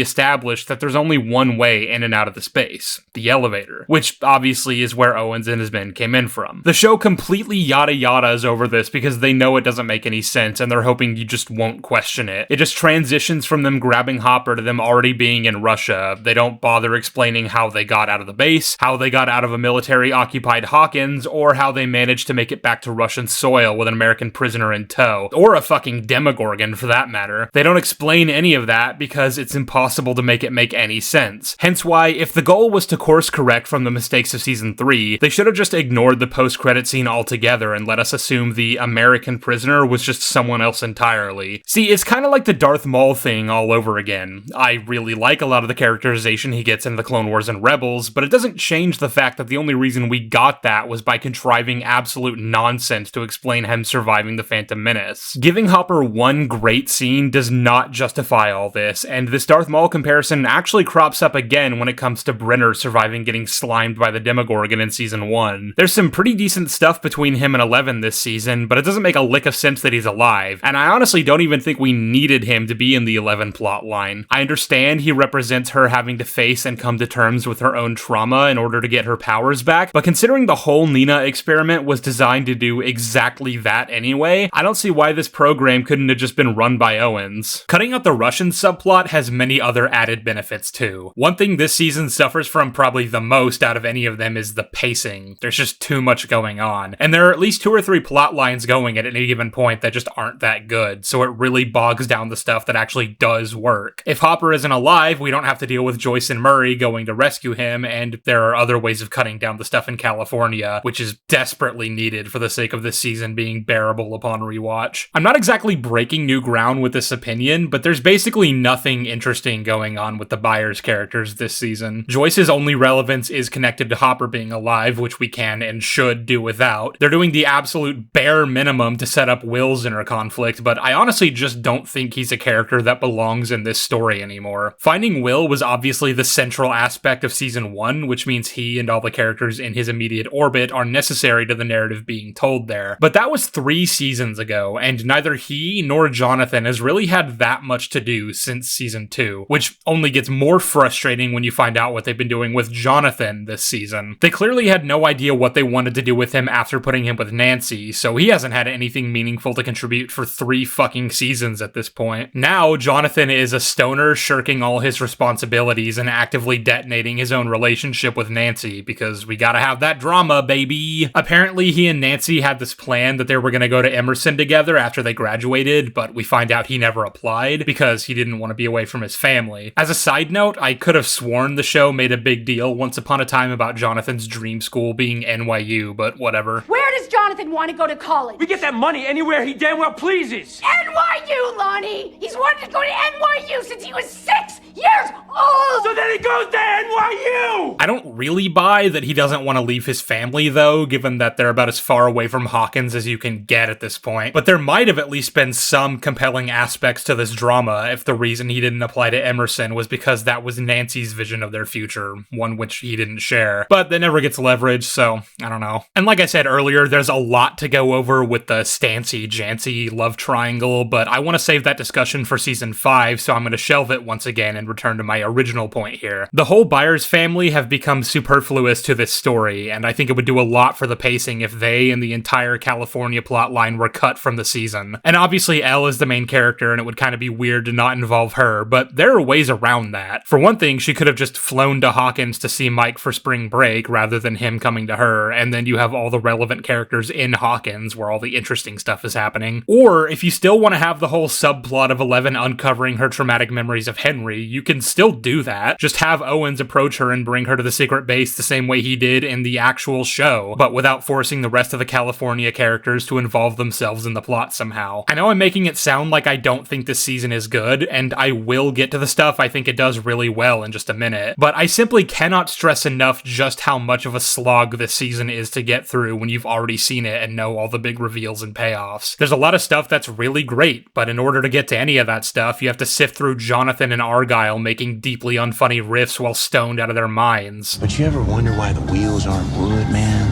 established that there's only one way in and out of the space, the elevator, which obviously is where Owens and his men came in from. The show completely yada-yadas over this because they know it doesn't make any sense, and they're hoping you just won't question it. It just transitions from them grabbing Hopper to them already being in Russia. They don't bother explaining how they got out of the base, how they got out of a military-occupied Hawkins, or how they managed to make it back to Russian soil with an American prisoner in tow, or a fucking Demogorgon for that matter. They don't explain any of that because it's impossible to make it make any sense. Hence why, if the goal was to course correct from the mistakes of season 3, they should have just ignored the post-credit scene altogether and let us assume the American prisoner was just someone else entirely. See, it's kind of like the Darth Maul thing all over again. I really like a lot of the characterization he gets in the Clone Wars and Rebels, but it doesn't change the fact that the only reason we got that was by contriving absolute nonsense to explain him surviving the Phantom Menace. Giving Hopper one great scene does not justify all this, and this Darth Maul comparison actually crops up again when it comes to Brenner surviving getting slimed by the Demogorgon in season 1. There's some pretty decent stuff between him and Eleven this season, but it doesn't make a lick of sense that he's alive, and I honestly don't even think we needed him to be in the 11 plotline. I understand he represents her having to face and come to terms with her own trauma in order to get her powers back, but considering the whole Nina experiment was designed to do exactly that anyway, I don't see why this program couldn't have just been run by Owens. Cutting out the Russian subplot has many other added benefits too. One thing this season suffers from probably the most out of any of them is the pacing. There's just too much going on, and there are at least 2 or 3 plot lines going at any given point that just aren't that good, so it really bogs down the stuff that actually does work. If Hopper isn't alive, we don't have to deal with Joyce and Murray going to rescue him, and there are other ways of cutting down the stuff in California, which is desperately needed for the sake of this season being bearable upon rewatch. I'm not exactly breaking new ground with this opinion, but there's basically nothing interesting going on with the Byers characters this season. Joyce's only relevance is connected to Hopper being alive, which we can and should do without. They're doing the absolute bare minimum to set up Will's inner conflict, but I honestly just don't think he's a character that belongs in this story anymore. Finding Will was obviously the central aspect of season 1, which means he and all the characters in his immediate orbit are necessary to the narrative being told there. But that was 3 seasons ago, and neither he nor Jonathan has really had that much to do since season 2, which only gets more frustrating when you find out what they've been doing with Jonathan this season. They clearly had no idea what they wanted to do with him after putting him with Nancy, so he hasn't had anything meaningful to contribute for 3 fucking seasons at this point. Now, Jonathan is a stoner shirking all his responsibilities and actively detonating his own relationship with Nancy, because we gotta have that drama, baby. Apparently, he and Nancy had this plan that they were gonna go to Emerson together after they graduated, but we find out he never applied because he didn't want to be away from his family. As a side note, I could have sworn the show made a big deal once upon a time about Jonathan's dream school being NYU, but whatever. Where does Jonathan want to go to college? We get that money anywhere he damn well pleases. NYU, Lonnie! He's wanted to go to NYU since he was 6 years old! So then he goes to NYU! I don't really buy that he doesn't want to leave his family, though, given that they're about as far away from Hawkins as you can get at this point. But there might have at least been some compelling aspects to this drama if the reason he didn't apply to Emerson was because that was Nancy's vision of their future, one which he didn't share. But that never gets leveraged, so I don't know. And like I said earlier, there's a lot to go over with the Stancy-Jancy love triangle, but I want to save that discussion for season 5, so I'm going to shelve it once again and return to my original point here. The whole Byers family have become superfluous to this story, and I think it would do a lot for the pacing if they and the entire California plotline were cut from the season. And obviously Elle is the main character, and it would kind of be weird to not involve her, but there are ways around that. For one thing, she could have just flown to Hawkins to see Mike for spring break rather than him coming to her, and then you have all the relevant characters in Hawkins where all the interesting stuff is happening. Or if you still want to have the whole subplot of Eleven uncovering her traumatic memories of Henry, you can still do that. Just have Owens approach her and bring her to the secret base the same way he did in the actual show, but without forcing the rest of the California characters to involve themselves in the plot somehow. I know I'm making it sound like I don't think this season is good, and I will get to the stuff I think it does really well in just a minute, but I simply cannot stress enough just how much of a slog this season is to get through when you've already seen it and know all the big reveals and payoffs. There's a lot of stuff that's really great, but in order to get to any of that stuff, you have to sift through Jonathan and Argyle making deeply unfunny riffs while stoned out of their minds. But you ever wonder why the wheels aren't wood, man?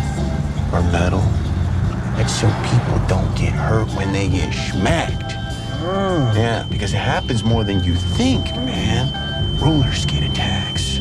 Or metal? That's so people don't get hurt when they get schmacked. Yeah, because it happens more than you think, man. Roller skate attacks.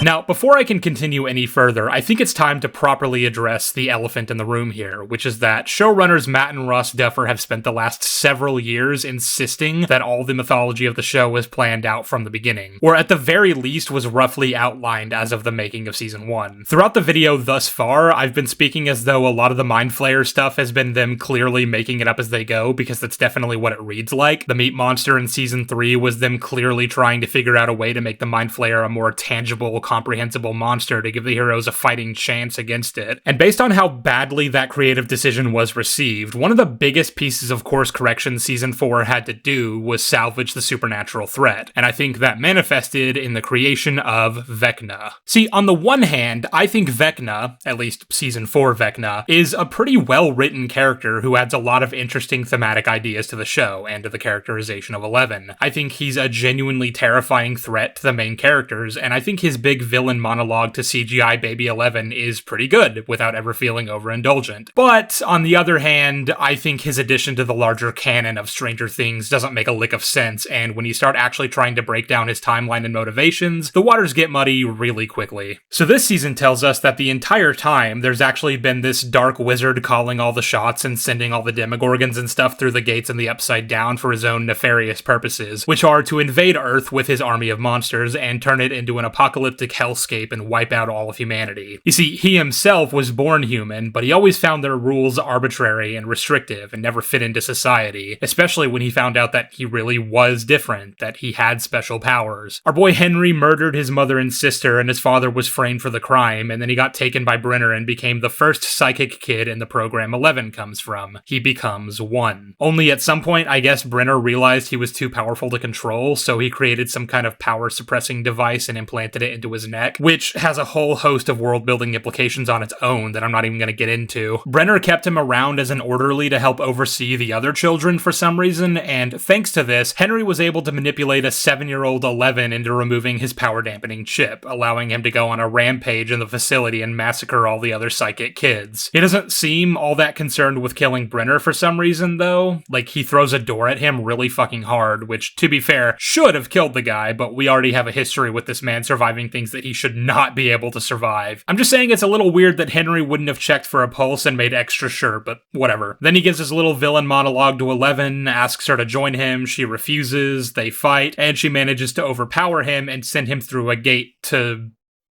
Now, before I can continue any further, I think it's time to properly address the elephant in the room here, which is that showrunners Matt and Ross Duffer have spent the last several years insisting that all the mythology of the show was planned out from the beginning, or at the very least was roughly outlined as of the making of season 1. Throughout the video thus far, I've been speaking as though a lot of the Mind Flayer stuff has been them clearly making it up as they go, because that's definitely what it reads like. The meat monster in season 3 was them clearly trying to figure out a way to make the Mind Flayer a more tangible, comprehensible monster to give the heroes a fighting chance against it. And based on how badly that creative decision was received, one of the biggest pieces of course correction season 4 had to do was salvage the supernatural threat, and I think that manifested in the creation of Vecna. See, on the one hand, I think Vecna, at least season 4 Vecna, is a pretty well-written character who adds a lot of interesting thematic ideas to the show and to the characterization of Eleven. I think he's a genuinely terrifying threat to the main characters, and I think his big villain monologue to CGI Baby 11 is pretty good, without ever feeling overindulgent. But, on the other hand, I think his addition to the larger canon of Stranger Things doesn't make a lick of sense, and when you start actually trying to break down his timeline and motivations, the waters get muddy really quickly. So this season tells us that the entire time, there's actually been this dark wizard calling all the shots and sending all the Demogorgons and stuff through the gates and the Upside Down for his own nefarious purposes, which are to invade Earth with his army of monsters and turn it into an apocalyptic apocalyptic hellscape and wipe out all of humanity. You see, he himself was born human, but he always found their rules arbitrary and restrictive and never fit into society, especially when he found out that he really was different, that he had special powers. Our boy Henry murdered his mother and sister, and his father was framed for the crime, and then he got taken by Brenner and became the first psychic kid in the program 11 comes from. He becomes 1. Only at some point, I guess Brenner realized he was too powerful to control, so he created some kind of power-suppressing device and implanted it into his neck, which has a whole host of world-building implications on its own that I'm not even going to get into. Brenner kept him around as an orderly to help oversee the other children for some reason, and thanks to this, Henry was able to manipulate a 7-year-old 11 into removing his power-dampening chip, allowing him to go on a rampage in the facility and massacre all the other psychic kids. He doesn't seem all that concerned with killing Brenner for some reason, though. Like, he throws a door at him really fucking hard, which, to be fair, should have killed the guy, but we already have a history with this man surviving things that he should not be able to survive. I'm just saying it's a little weird that Henry wouldn't have checked for a pulse and made extra sure, but whatever. Then he gives his little villain monologue to 11, asks her to join him, she refuses, they fight, and she manages to overpower him and send him through a gate to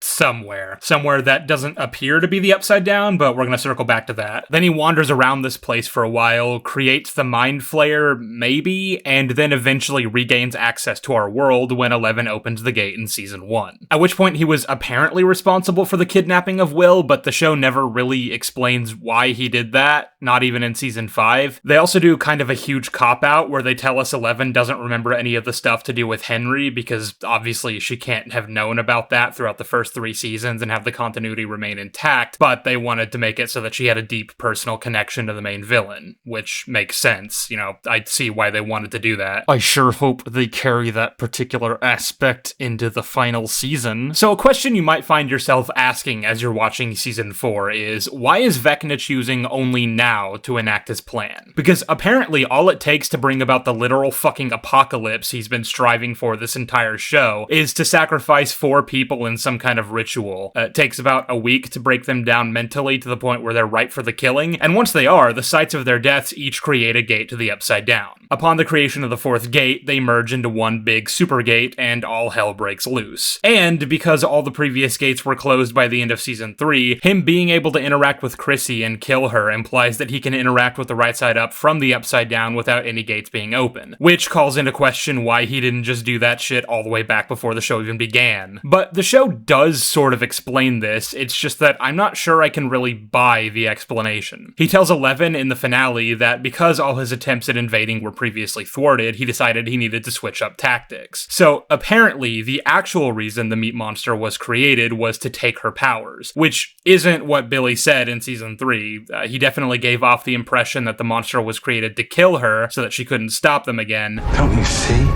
somewhere that doesn't appear to be the Upside Down, but we're going to circle back to that. Then he wanders around this place for a while, creates the Mind Flayer, maybe, and then eventually regains access to our world when 11 opens the gate in season 1. At which point he was apparently responsible for the kidnapping of Will, but the show never really explains why he did that, not even in season 5. They also do kind of a huge cop-out where they tell us 11 doesn't remember any of the stuff to do with Henry, because obviously she can't have known about that throughout the first 3 seasons and have the continuity remain intact, but they wanted to make it so that she had a deep personal connection to the main villain, which makes sense. You know, I see why they wanted to do that. I sure hope they carry that particular aspect into the final season. So a question you might find yourself asking as you're watching season 4 is, why is Vecna choosing only now to enact his plan? Because apparently all it takes to bring about the literal fucking apocalypse he's been striving for this entire show is to sacrifice 4 people in some kind of ritual. It takes about a week to break them down mentally to the point where they're ripe for the killing, and once they are, the sites of their deaths each create a gate to the Upside Down. Upon the creation of the 4th gate, they merge into one big super gate, and all hell breaks loose. And because all the previous gates were closed by the end of season 3, him being able to interact with Chrissy and kill her implies that he can interact with the right side up from the Upside Down without any gates being open, which calls into question why he didn't just do that shit all the way back before the show even began. But the show does sort of explain this, it's just that I'm not sure I can really buy the explanation. He tells 11 in the finale that because all his attempts at invading were previously thwarted, he decided he needed to switch up tactics. So apparently, the actual reason the meat monster was created was to take her powers, which isn't what Billy said in season 3. He definitely gave off the impression that the monster was created to kill her so that she couldn't stop them again. Don't you see?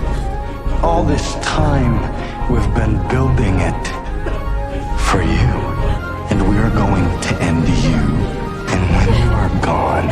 All this time we've been building it for you, and we're going to end you. And when you are gone,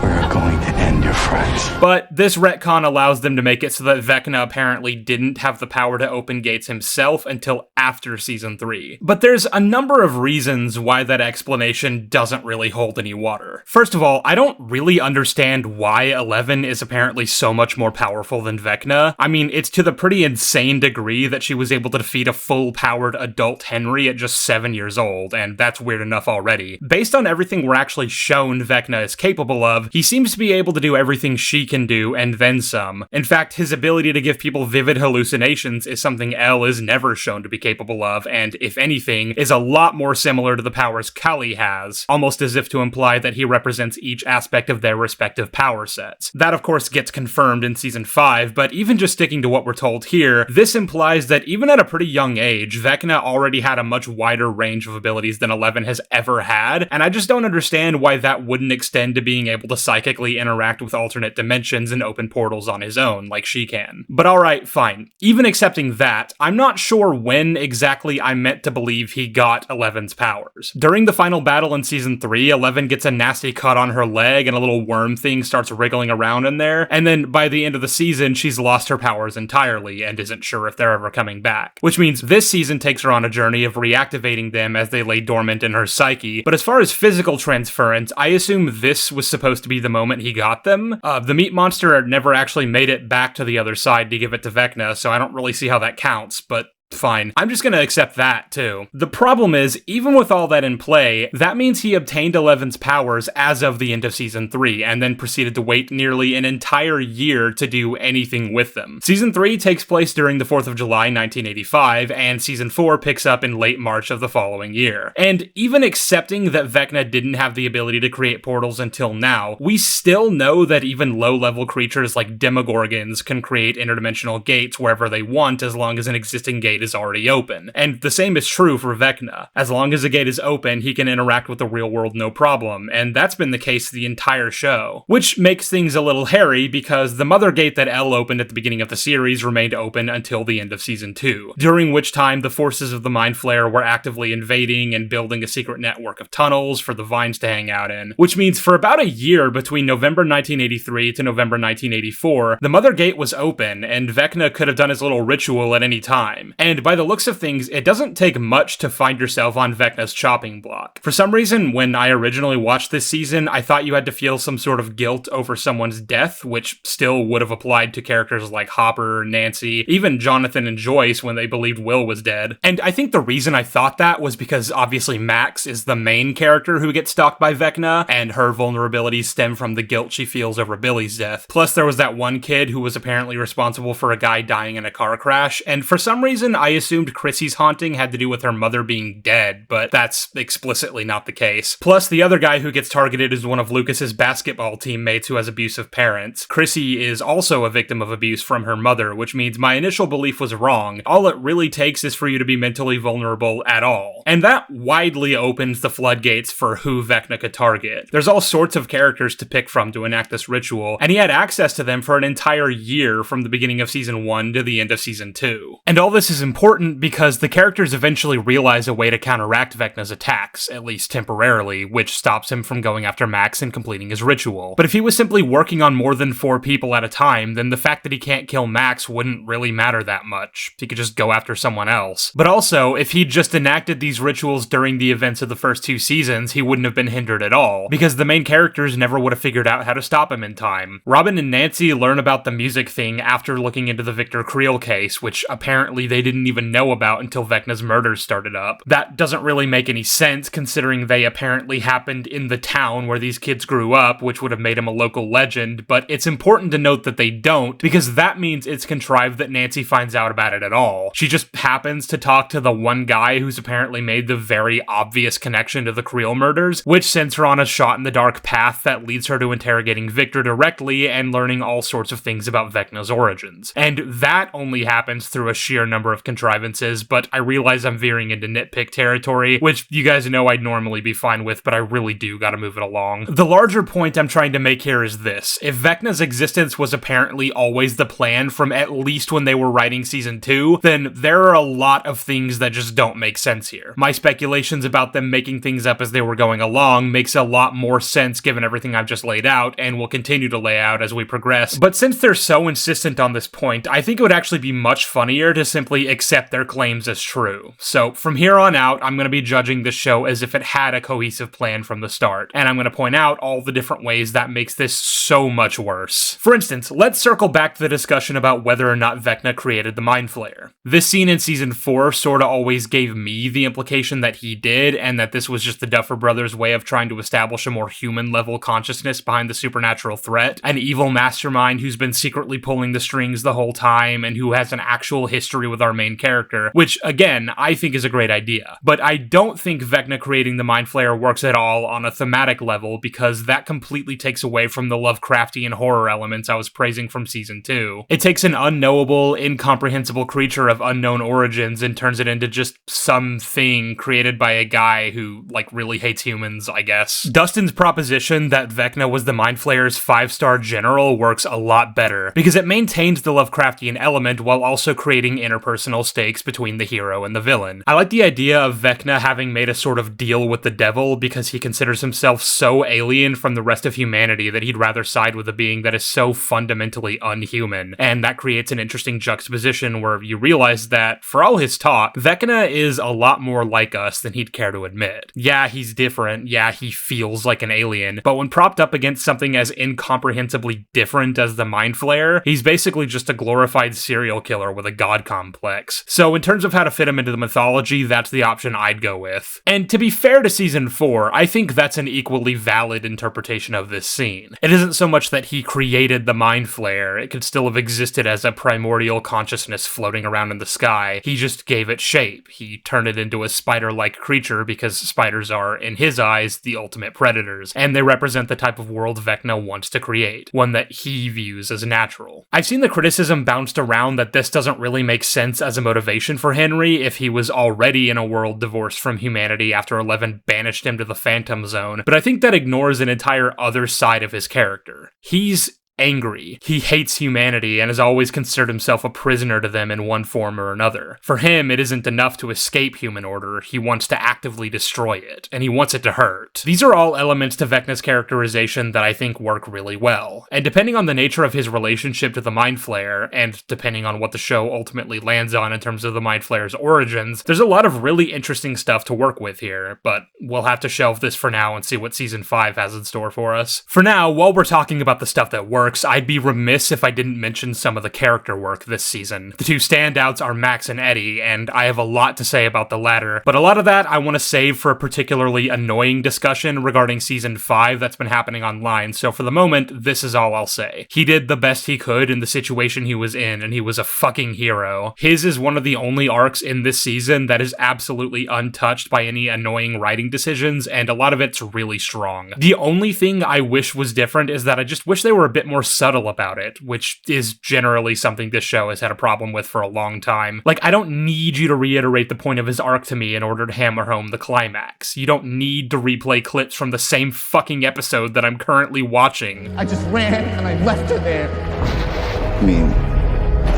we're going to end your friends. But this retcon allows them to make it so that Vecna apparently didn't have the power to open gates himself until after season 3. But there's a number of reasons why that explanation doesn't really hold any water. First of all, I don't really understand why 11 is apparently so much more powerful than Vecna. I mean, it's to the pretty insane degree that she was able to defeat a full-powered adult Henry at just 7 years old, and that's weird enough already. Based on everything we're actually shown Vecna is capable of, he seems to be able to do everything she can do, and then some. In fact, his ability to give people vivid hallucinations is something Elle is never shown to be capable of, and if anything, is a lot more similar to the powers Cully has, almost as if to imply that he represents each aspect of their respective power sets. That, of course, gets confirmed in season 5, but even just sticking to what we're told here, this implies that even at a pretty young age, Vecna already had a much wider range of abilities than 11 has ever had, and I just don't understand why that wouldn't extend to being able to psychically interact with alternate dimensions and open portals on his own, like she can. But alright, fine. Even accepting that, I'm not sure when exactly I'm meant to believe he got 11's powers. During the final battle in season 3, 11 gets a nasty cut on her leg and a little worm thing starts wriggling around in there, and then by the end of the season, she's lost her powers entirely and isn't sure if they're ever coming back. Which means this season takes her on a journey of reactivating them as they lay dormant in her psyche, but as far as physical transference, I assume this was supposed to be the moment he got them. The meat monster never actually made it back to the other side to give it to Vecna, so I don't really see how that counts, but Fine. I'm just gonna accept that, too. The problem is, even with all that in play, that means he obtained Eleven's powers as of the end of Season 3, and then proceeded to wait nearly an entire year to do anything with them. Season 3 takes place during the 4th of July, 1985, and Season 4 picks up in late March of the following year. And even accepting that Vecna didn't have the ability to create portals until now, we still know that even low-level creatures like Demogorgons can create interdimensional gates wherever they want as long as an existing gate is already open. And the same is true for Vecna. As long as a gate is open, he can interact with the real world no problem, and that's been the case the entire show. Which makes things a little hairy because the mother gate that Elle opened at the beginning of the series remained open until the end of Season 2, during which time the forces of the Mind Flayer were actively invading and building a secret network of tunnels for the Vines to hang out in, which means for about a year between November 1983 to November 1984, the mother gate was open, and Vecna could have done his little ritual at any time. And by the looks of things, it doesn't take much to find yourself on Vecna's chopping block. For some reason, when I originally watched this season, I thought you had to feel some sort of guilt over someone's death, which still would have applied to characters like Hopper, Nancy, even Jonathan and Joyce when they believed Will was dead. And I think the reason I thought that was because obviously Max is the main character who gets stalked by Vecna, and her vulnerabilities stem from the guilt she feels over Billy's death. Plus, there was that one kid who was apparently responsible for a guy dying in a car crash, and for some reason, I assumed Chrissy's haunting had to do with her mother being dead, but that's explicitly not the case. Plus, the other guy who gets targeted is one of Lucas's basketball teammates who has abusive parents. Chrissy is also a victim of abuse from her mother, which means my initial belief was wrong. All it really takes is for you to be mentally vulnerable at all. And that widely opens the floodgates for who Vecna could target. There's all sorts of characters to pick from to enact this ritual, and he had access to them for an entire year from the beginning of Season 1 to the end of Season 2. And all this is important because the characters eventually realize a way to counteract Vecna's attacks, at least temporarily, which stops him from going after Max and completing his ritual. But if he was simply working on more than 4 people at a time, then the fact that he can't kill Max wouldn't really matter that much. He could just go after someone else. But also, if he'd just enacted these rituals during the events of the first 2 seasons, he wouldn't have been hindered at all, because the main characters never would have figured out how to stop him in time. Robin and Nancy learn about the music thing after looking into the Victor Creel case, which apparently they didn't even know about until Vecna's murders started up. That doesn't really make any sense considering they apparently happened in the town where these kids grew up, which would have made him a local legend, but it's important to note that they don't, because that means it's contrived that Nancy finds out about it at all. She just happens to talk to the one guy who's apparently made the very obvious connection to the Creel murders, which sends her on a shot-in-the-dark path that leads her to interrogating Victor directly and learning all sorts of things about Vecna's origins. And that only happens through a sheer number of contrivances, but I realize I'm veering into nitpick territory, which you guys know I'd normally be fine with, but I really do gotta move it along. The larger point I'm trying to make here is this. If Vecna's existence was apparently always the plan from at least when they were writing Season 2, then there are a lot of things that just don't make sense here. My speculations about them making things up as they were going along makes a lot more sense given everything I've just laid out, and will continue to lay out as we progress, but since they're so insistent on this point, I think it would actually be much funnier to simply accept their claims as true. So from here on out, I'm going to be judging this show as if it had a cohesive plan from the start, and I'm going to point out all the different ways that makes this so much worse. For instance, let's circle back to the discussion about whether or not Vecna created the Mind Flayer. This scene in Season 4 sorta always gave me the implication that he did, and that this was just the Duffer Brothers' way of trying to establish a more human-level consciousness behind the supernatural threat, an evil mastermind who's been secretly pulling the strings the whole time, and who has an actual history with our main character, which, again, I think is a great idea. But I don't think Vecna creating the Mind Flayer works at all on a thematic level, because that completely takes away from the Lovecraftian horror elements I was praising from Season 2. It takes an unknowable, incomprehensible creature of unknown origins and turns it into just something created by a guy who, really hates humans, I guess. Dustin's proposition that Vecna was the Mind Flayer's 5-star general works a lot better, because it maintains the Lovecraftian element while also creating interpersonal stakes between the hero and the villain. I like the idea of Vecna having made a sort of deal with the devil because he considers himself so alien from the rest of humanity that he'd rather side with a being that is so fundamentally unhuman, and that creates an interesting juxtaposition where you realize that, for all his talk, Vecna is a lot more like us than he'd care to admit. Yeah, he's different, yeah, he feels like an alien, but when propped up against something as incomprehensibly different as the Mind Flayer, he's basically just a glorified serial killer with a god complex. complex. So in terms of how to fit him into the mythology, that's the option I'd go with. And to be fair to season 4, I think that's an equally valid interpretation of this scene. It isn't so much that he created the Mind Flayer, it could still have existed as a primordial consciousness floating around in the sky. He just gave it shape. He turned it into a spider-like creature because spiders are, in his eyes, the ultimate predators, and they represent the type of world Vecna wants to create, one that he views as natural. I've seen the criticism bounced around that this doesn't really make sense as a motivation for Henry if he was already in a world divorced from humanity after Eleven banished him to the Phantom Zone, but I think that ignores an entire other side of his character. He's angry. He hates humanity and has always considered himself a prisoner to them in one form or another. For him, it isn't enough to escape human order, he wants to actively destroy it, and he wants it to hurt. These are all elements to Vecna's characterization that I think work really well, and depending on the nature of his relationship to the Mind Flayer, and depending on what the show ultimately lands on in terms of the Mind Flayer's origins, there's a lot of really interesting stuff to work with here, but we'll have to shelve this for now and see what Season 5 has in store for us. For now, while we're talking about the stuff that works, I'd be remiss if I didn't mention some of the character work this season. The two standouts are Max and Eddie, and I have a lot to say about the latter, but a lot of that I want to save for a particularly annoying discussion regarding Season 5 that's been happening online, so for the moment, this is all I'll say. He did the best he could in the situation he was in, and he was a fucking hero. His is one of the only arcs in this season that is absolutely untouched by any annoying writing decisions, and a lot of it's really strong. The only thing I wish was different is that I just wish they were a bit more subtle about it, which is generally something this show has had a problem with for a long time. Like, I don't need you to reiterate the point of his arc to me in order to hammer home the climax. You don't need to replay clips from the same fucking episode that I'm currently watching. I just ran and I left her there. I mean,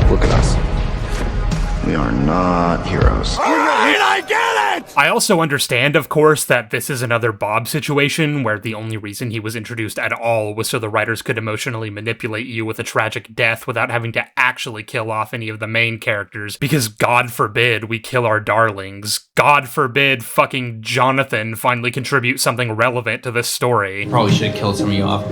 look at us. We are not heroes. I also understand, of course, that this is another Bob situation where the only reason he was introduced at all was so the writers could emotionally manipulate you with a tragic death without having to actually kill off any of the main characters, because God forbid we kill our darlings. God forbid fucking Jonathan finally contribute something relevant to this story. Probably should have killed some of you off.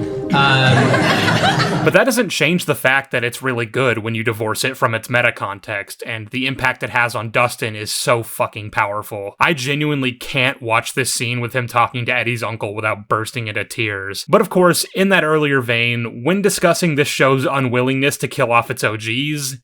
But that doesn't change the fact that it's really good when you divorce it from its meta context, and the impact it has on Dustin is so fucking powerful. I genuinely can't watch this scene with him talking to Eddie's uncle without bursting into tears. But of course, in that earlier vein, when discussing this show's unwillingness to kill off its OGs,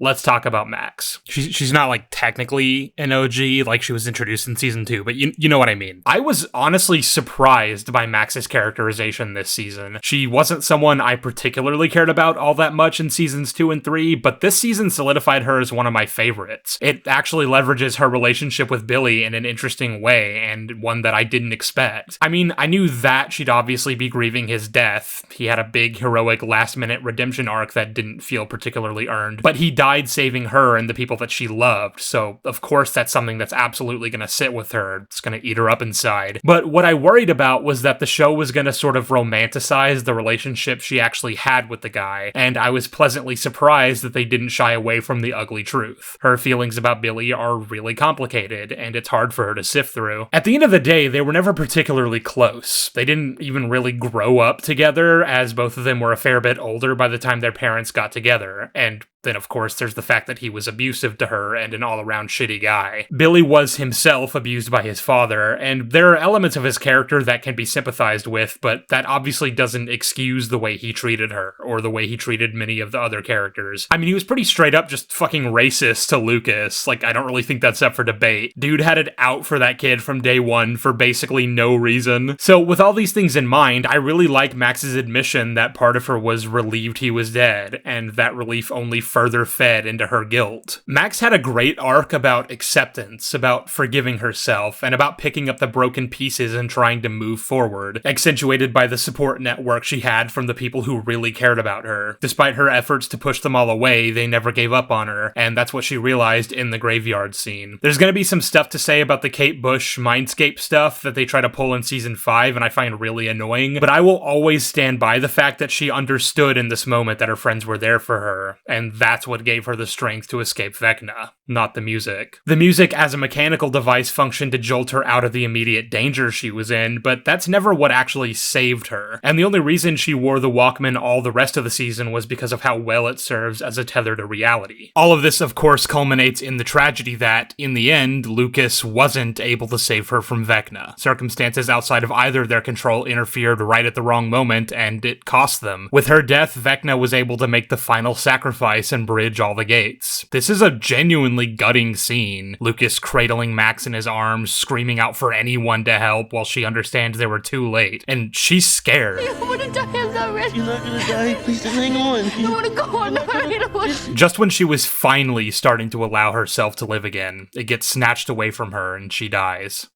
let's talk about Max. She's not like technically an OG like she was introduced in season 2, but you know what I mean. I was honestly surprised by Max's characterization this season. She wasn't someone I particularly cared about all that much in seasons 2 and 3, but this season solidified her as one of my favorites. It actually leverages her relationship with Billy in an interesting way, and one that I didn't expect. I mean, I knew that she'd obviously be grieving his death. He had a big, heroic, last-minute redemption arc that didn't feel particularly earned, but he died saving her and the people that she loved, so of course that's something that's absolutely going to sit with her. It's going to eat her up inside. But what I worried about was that the show was going to sort of romanticize the relationship she actually had with the guy, and I was pleasantly surprised that they didn't shy away from the ugly truth. Her feelings about Billy are really complicated, and it's hard for her to sift through. At the end of the day, they were never particularly close. They didn't even really grow up together, as both of them were a fair bit older by the time their parents got together, and then, of course, there's the fact that he was abusive to her and an all-around shitty guy. Billy was himself abused by his father, and there are elements of his character that can be sympathized with, but that obviously doesn't excuse the way he treated her, or the way he treated many of the other characters. I mean, he was pretty straight up just fucking racist to Lucas. Like, I don't really think that's up for debate. Dude had it out for that kid from day one for basically no reason. So, with all these things in mind, I really like Max's admission that part of her was relieved he was dead, and that relief only further fed into her guilt. Max had a great arc about acceptance, about forgiving herself, and about picking up the broken pieces and trying to move forward, accentuated by the support network she had from the people who really cared about her. Despite her efforts to push them all away, they never gave up on her, and that's what she realized in the graveyard scene. There's gonna be some stuff to say about the Kate Bush Mindscape stuff that they try to pull in season 5, and I find really annoying, but I will always stand by the fact that she understood in this moment that her friends were there for her, and that's what gave her the strength to escape Vecna, not the music. The music as a mechanical device functioned to jolt her out of the immediate danger she was in, but that's never what actually saved her. And the only reason she wore the Walkman all the rest of the season was because of how well it serves as a tether to reality. All of this, of course, culminates in the tragedy that, in the end, Lucas wasn't able to save her from Vecna. Circumstances outside of either their control interfered right at the wrong moment, and it cost them. With her death, Vecna was able to make the final sacrifice and bridge all the gates. This is a genuinely gutting scene. Lucas cradling Max in his arms, screaming out for anyone to help while she understands they were too late. And she's scared. I want to die. I'm not ready. You're not gonna die. Please just hang on. I want to go on. I don't want. Just when she was finally starting to allow herself to live again, it gets snatched away from her and she dies.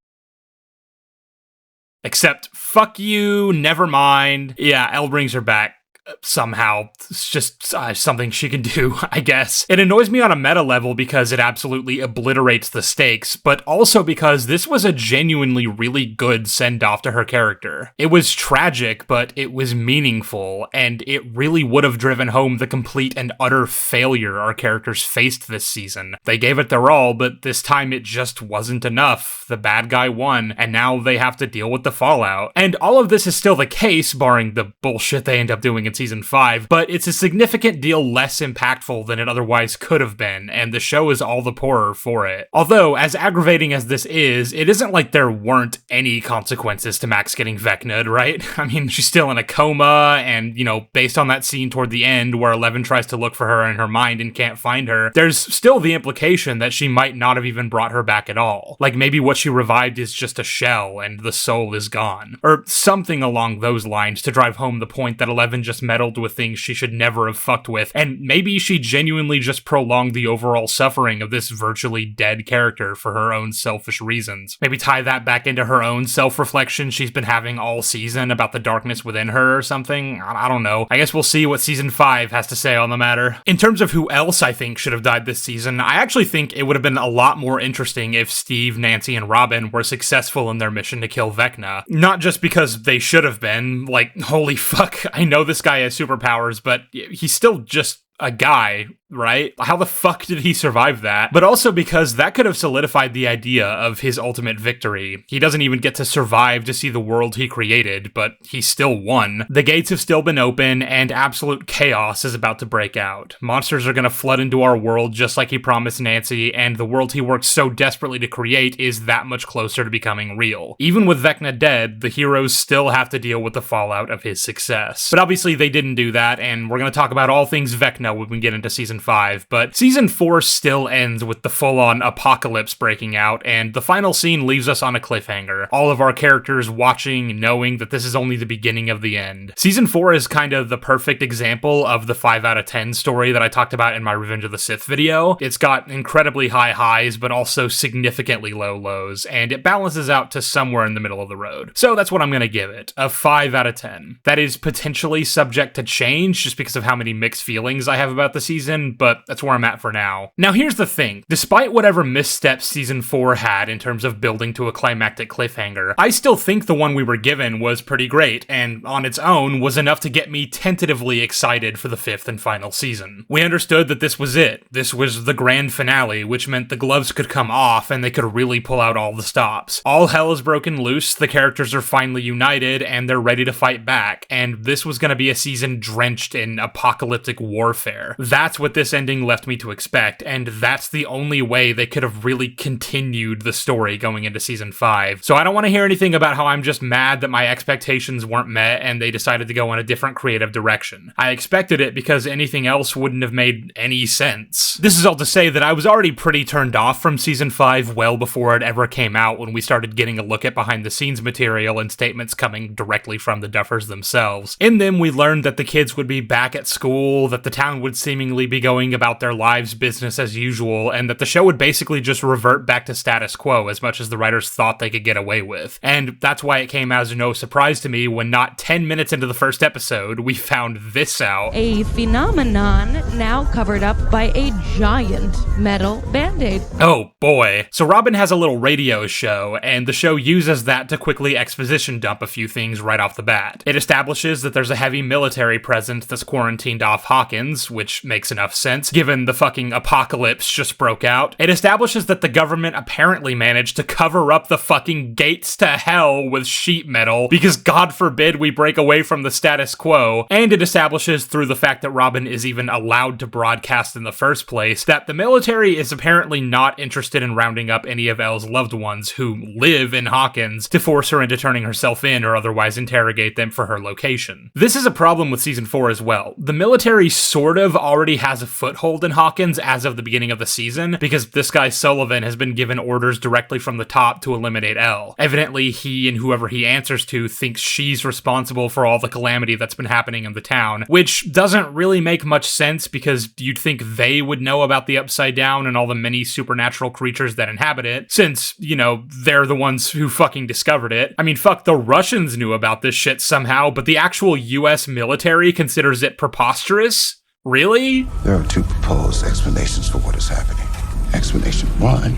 Except, fuck you, never mind. Yeah, Elle brings her back. Somehow. It's just something she can do, I guess. It annoys me on a meta level because it absolutely obliterates the stakes, but also because this was a genuinely really good send-off to her character. It was tragic, but it was meaningful, and it really would have driven home the complete and utter failure our characters faced this season. They gave it their all, but this time it just wasn't enough. The bad guy won, and now they have to deal with the fallout. And all of this is still the case, barring the bullshit they end up doing in season 5, but it's a significant deal less impactful than it otherwise could have been, and the show is all the poorer for it. Although, as aggravating as this is, it isn't like there weren't any consequences to Max getting Vecna'd, right? I mean, she's still in a coma, and, based on that scene toward the end where Eleven tries to look for her in her mind and can't find her, there's still the implication that she might not have even brought her back at all. Like, maybe what she revived is just a shell, and the soul is gone. Or something along those lines to drive home the point that Eleven just meddled with things she should never have fucked with, and maybe she genuinely just prolonged the overall suffering of this virtually dead character for her own selfish reasons. Maybe tie that back into her own self-reflection she's been having all season about the darkness within her or something. I don't know. I guess we'll see what season 5 has to say on the matter. In terms of who else I think should have died this season, I actually think it would have been a lot more interesting if Steve, Nancy, and Robin were successful in their mission to kill Vecna. Not just because they should have been, like, holy fuck, I know this guy has superpowers, but he's still just a guy, right? How the fuck did he survive that? But also because that could have solidified the idea of his ultimate victory. He doesn't even get to survive to see the world he created, but he still won. The gates have still been open, and absolute chaos is about to break out. Monsters are gonna flood into our world just like he promised Nancy, and the world he worked so desperately to create is that much closer to becoming real. Even with Vecna dead, the heroes still have to deal with the fallout of his success. But obviously they didn't do that, and we're gonna talk about all things Vecna when we get into season 5, but season 4 still ends with the full-on apocalypse breaking out, and the final scene leaves us on a cliffhanger. All of our characters watching, knowing that this is only the beginning of the end. Season 4 is kind of the perfect example of the 5 out of 10 story that I talked about in my Revenge of the Sith video. It's got incredibly high highs, but also significantly low lows, and it balances out to somewhere in the middle of the road. So that's what I'm gonna give it, a 5 out of 10. That is potentially subject to change just because of how many mixed feelings I have about the season, but that's where I'm at for now. Now here's the thing, despite whatever missteps season 4 had in terms of building to a climactic cliffhanger, I still think the one we were given was pretty great, and on its own was enough to get me tentatively excited for the 5th and final season. We understood that this was it. This was the grand finale, which meant the gloves could come off and they could really pull out all the stops. All hell is broken loose, the characters are finally united, and they're ready to fight back, and this was gonna be a season drenched in apocalyptic warfare. That's what this ending left me to expect, and that's the only way they could have really continued the story going into season 5. So I don't want to hear anything about how I'm just mad that my expectations weren't met and they decided to go in a different creative direction. I expected it because anything else wouldn't have made any sense. This is all to say that I was already pretty turned off from season 5 well before it ever came out, when we started getting a look at behind the scenes material and statements coming directly from the Duffers themselves. In them, we learned that the kids would be back at school, that the town would seemingly be going about their lives business as usual, and that the show would basically just revert back to status quo as much as the writers thought they could get away with. And that's why it came as no surprise to me when not 10 minutes into the first episode, we found this out. A phenomenon now covered up by a giant metal band-aid. Oh boy. So Robin has a little radio show, and the show uses that to quickly exposition dump a few things right off the bat. It establishes that there's a heavy military presence that's quarantined off Hawkins, Hawkins, which makes enough sense, given the fucking apocalypse just broke out. It establishes that the government apparently managed to cover up the fucking gates to hell with sheet metal, because God forbid we break away from the status quo, and it establishes through the fact that Robin is even allowed to broadcast in the first place, that the military is apparently not interested in rounding up any of Elle's loved ones who live in Hawkins to force her into turning herself in or otherwise interrogate them for her location. This is a problem with season 4 as well. The military sort of already has a foothold in Hawkins as of the beginning of the season, because this guy Sullivan has been given orders directly from the top to eliminate Elle. Evidently, he and whoever he answers to thinks she's responsible for all the calamity that's been happening in the town, which doesn't really make much sense because you'd think they would know about the Upside Down and all the many supernatural creatures that inhabit it, since, you know, they're the ones who fucking discovered it. I mean, fuck, the Russians knew about this shit somehow, but the actual US military considers it preposterous? Really? There are two proposed explanations for what is happening. Explanation 1,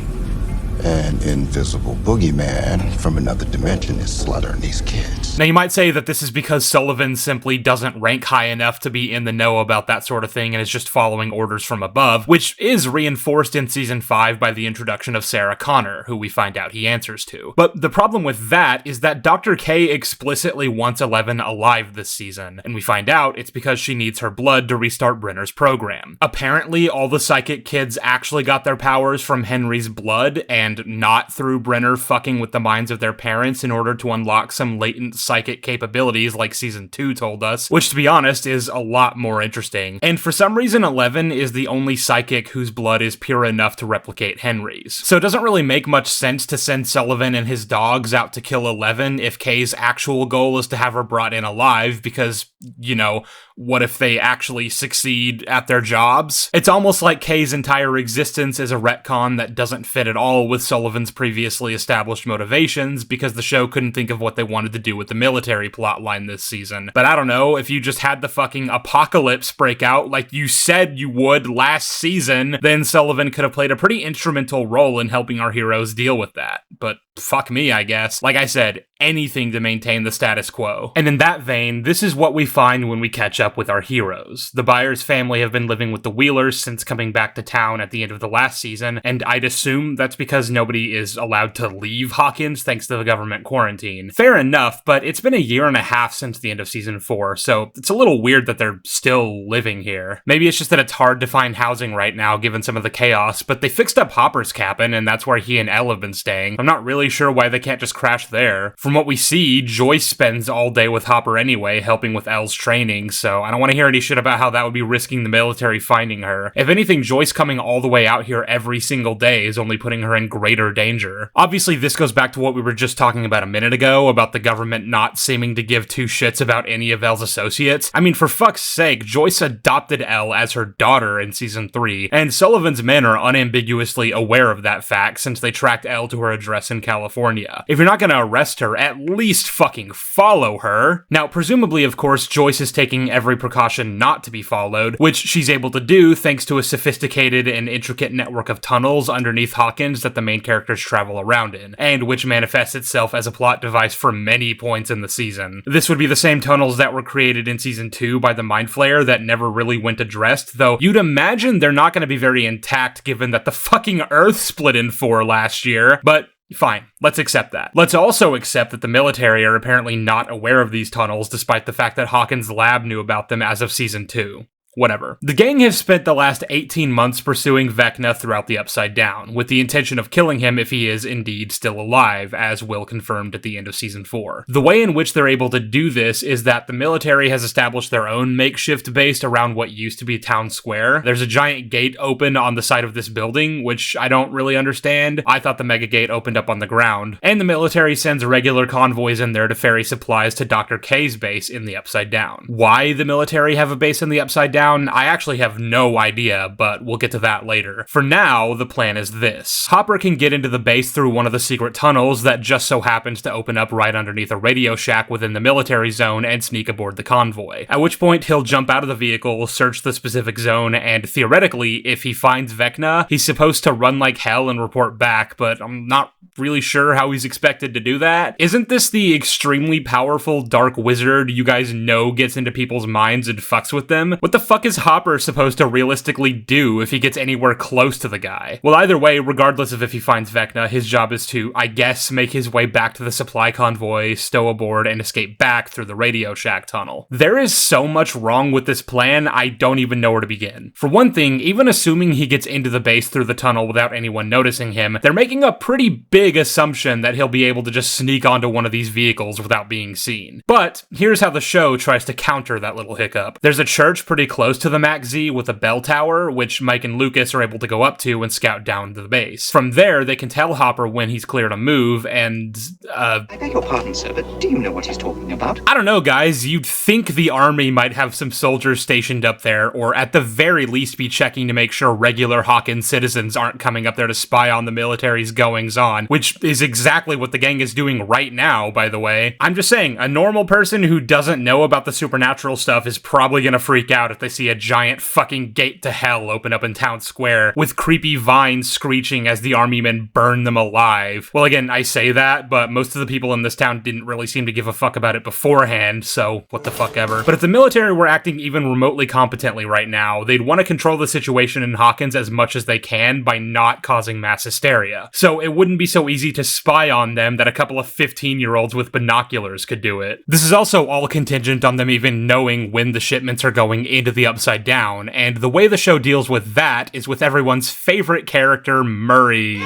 an invisible boogeyman from another dimension is slaughtering these kids. Now, you might say that this is because Sullivan simply doesn't rank high enough to be in the know about that sort of thing and is just following orders from above, which is reinforced in season 5 by the introduction of Sarah Connor, who we find out he answers to. But the problem with that is that Dr. K explicitly wants Eleven alive this season, and we find out it's because she needs her blood to restart Brenner's program. Apparently, all the psychic kids actually got their powers from Henry's blood, and not through Brenner fucking with the minds of their parents in order to unlock some latent psychic capabilities like season 2 told us, which to be honest is a lot more interesting. And for some reason, Eleven is the only psychic whose blood is pure enough to replicate Henry's. So it doesn't really make much sense to send Sullivan and his dogs out to kill Eleven if Kay's actual goal is to have her brought in alive, because, you know, what if they actually succeed at their jobs? It's almost like Kay's entire existence is a retcon that doesn't fit at all with Sullivan's previously established motivations, because the show couldn't think of what they wanted to do with the military plotline this season. But I don't know, if you just had the fucking apocalypse break out like you said you would last season, then Sullivan could have played a pretty instrumental role in helping our heroes deal with that. But fuck me, I guess. Like I said, anything to maintain the status quo. And in that vein, this is what we find when we catch up with our heroes. The Byers family have been living with the Wheelers since coming back to town at the end of the last season, and I'd assume that's because nobody is allowed to leave Hawkins thanks to the government quarantine. Fair enough, but it's been a year and a half since the end of season 4, so it's a little weird that they're still living here. Maybe it's just that it's hard to find housing right now given some of the chaos, but they fixed up Hopper's cabin, and that's where he and Elle have been staying. I'm not really sure why they can't just crash there. From what we see, Joyce spends all day with Hopper anyway, helping with Elle's training, so I don't want to hear any shit about how that would be risking the military finding her. If anything, Joyce coming all the way out here every single day is only putting her in greater danger. Obviously, this goes back to what we were just talking about a minute ago, about the government not seeming to give two shits about any of Elle's associates. I mean, for fuck's sake, Joyce adopted Elle as her daughter in season 3, and Sullivan's men are unambiguously aware of that fact since they tracked Elle to her address in California. If you're not gonna arrest her, at least fucking follow her. Now, presumably, of course, Joyce is taking every precaution not to be followed, which she's able to do thanks to a sophisticated and intricate network of tunnels underneath Hawkins that the main characters travel around in, and which manifests itself as a plot device for many points in the season. This would be the same tunnels that were created in season 2 by the Mind Flayer that never really went addressed, though you'd imagine they're not going to be very intact given that the fucking Earth split in 4 last year, but fine, let's accept that. Let's also accept that the military are apparently not aware of these tunnels, despite the fact that Hawkins' lab knew about them as of season 2. Whatever. The gang have spent the last 18 months pursuing Vecna throughout the Upside Down, with the intention of killing him if he is indeed still alive, as Will confirmed at the end of season 4. The way in which they're able to do this is that the military has established their own makeshift base around what used to be town square. There's a giant gate open on the side of this building, which I don't really understand. I thought the mega gate opened up on the ground. And the military sends regular convoys in there to ferry supplies to Dr. K's base in the Upside Down. Why the military have a base in the Upside Down? I actually have no idea, but we'll get to that later. For now, the plan is this. Hopper can get into the base through one of the secret tunnels that just so happens to open up right underneath a radio shack within the military zone and sneak aboard the convoy. At which point, he'll jump out of the vehicle, search the specific zone, and theoretically, if he finds Vecna, he's supposed to run like hell and report back, but I'm not really sure how he's expected to do that. Isn't this the extremely powerful dark wizard you guys know gets into people's minds and fucks with them? What the fuck fuck is Hopper supposed to realistically do if he gets anywhere close to the guy? Well, either way, regardless of if he finds Vecna, his job is to, I guess, make his way back to the supply convoy, stow aboard, and escape back through the Radio Shack tunnel. There is so much wrong with this plan, I don't even know where to begin. For one thing, even assuming he gets into the base through the tunnel without anyone noticing him, they're making a pretty big assumption that he'll be able to just sneak onto one of these vehicles without being seen. But here's how the show tries to counter that little hiccup. There's a church pretty close to the Max Z with a bell tower, which Mike and Lucas are able to go up to and scout down to the base. From there, they can tell Hopper when he's clear to move, and, I beg your pardon, sir, but do you know what he's talking about? I don't know, guys. You'd think the army might have some soldiers stationed up there, or at the very least be checking to make sure regular Hawkins citizens aren't coming up there to spy on the military's goings-on, which is exactly what the gang is doing right now, by the way. I'm just saying, a normal person who doesn't know about the supernatural stuff is probably gonna freak out if they see a giant fucking gate to hell open up in town square, with creepy vines screeching as the army men burn them alive. Well, again, I say that, but most of the people in this town didn't really seem to give a fuck about it beforehand, so what the fuck ever. But if the military were acting even remotely competently right now, they'd want to control the situation in Hawkins as much as they can by not causing mass hysteria. So it wouldn't be so easy to spy on them that a couple of 15-year-olds with binoculars could do it. This is also all contingent on them even knowing when the shipments are going into the Upside Down, and the way the show deals with that is with everyone's favorite character, Murray.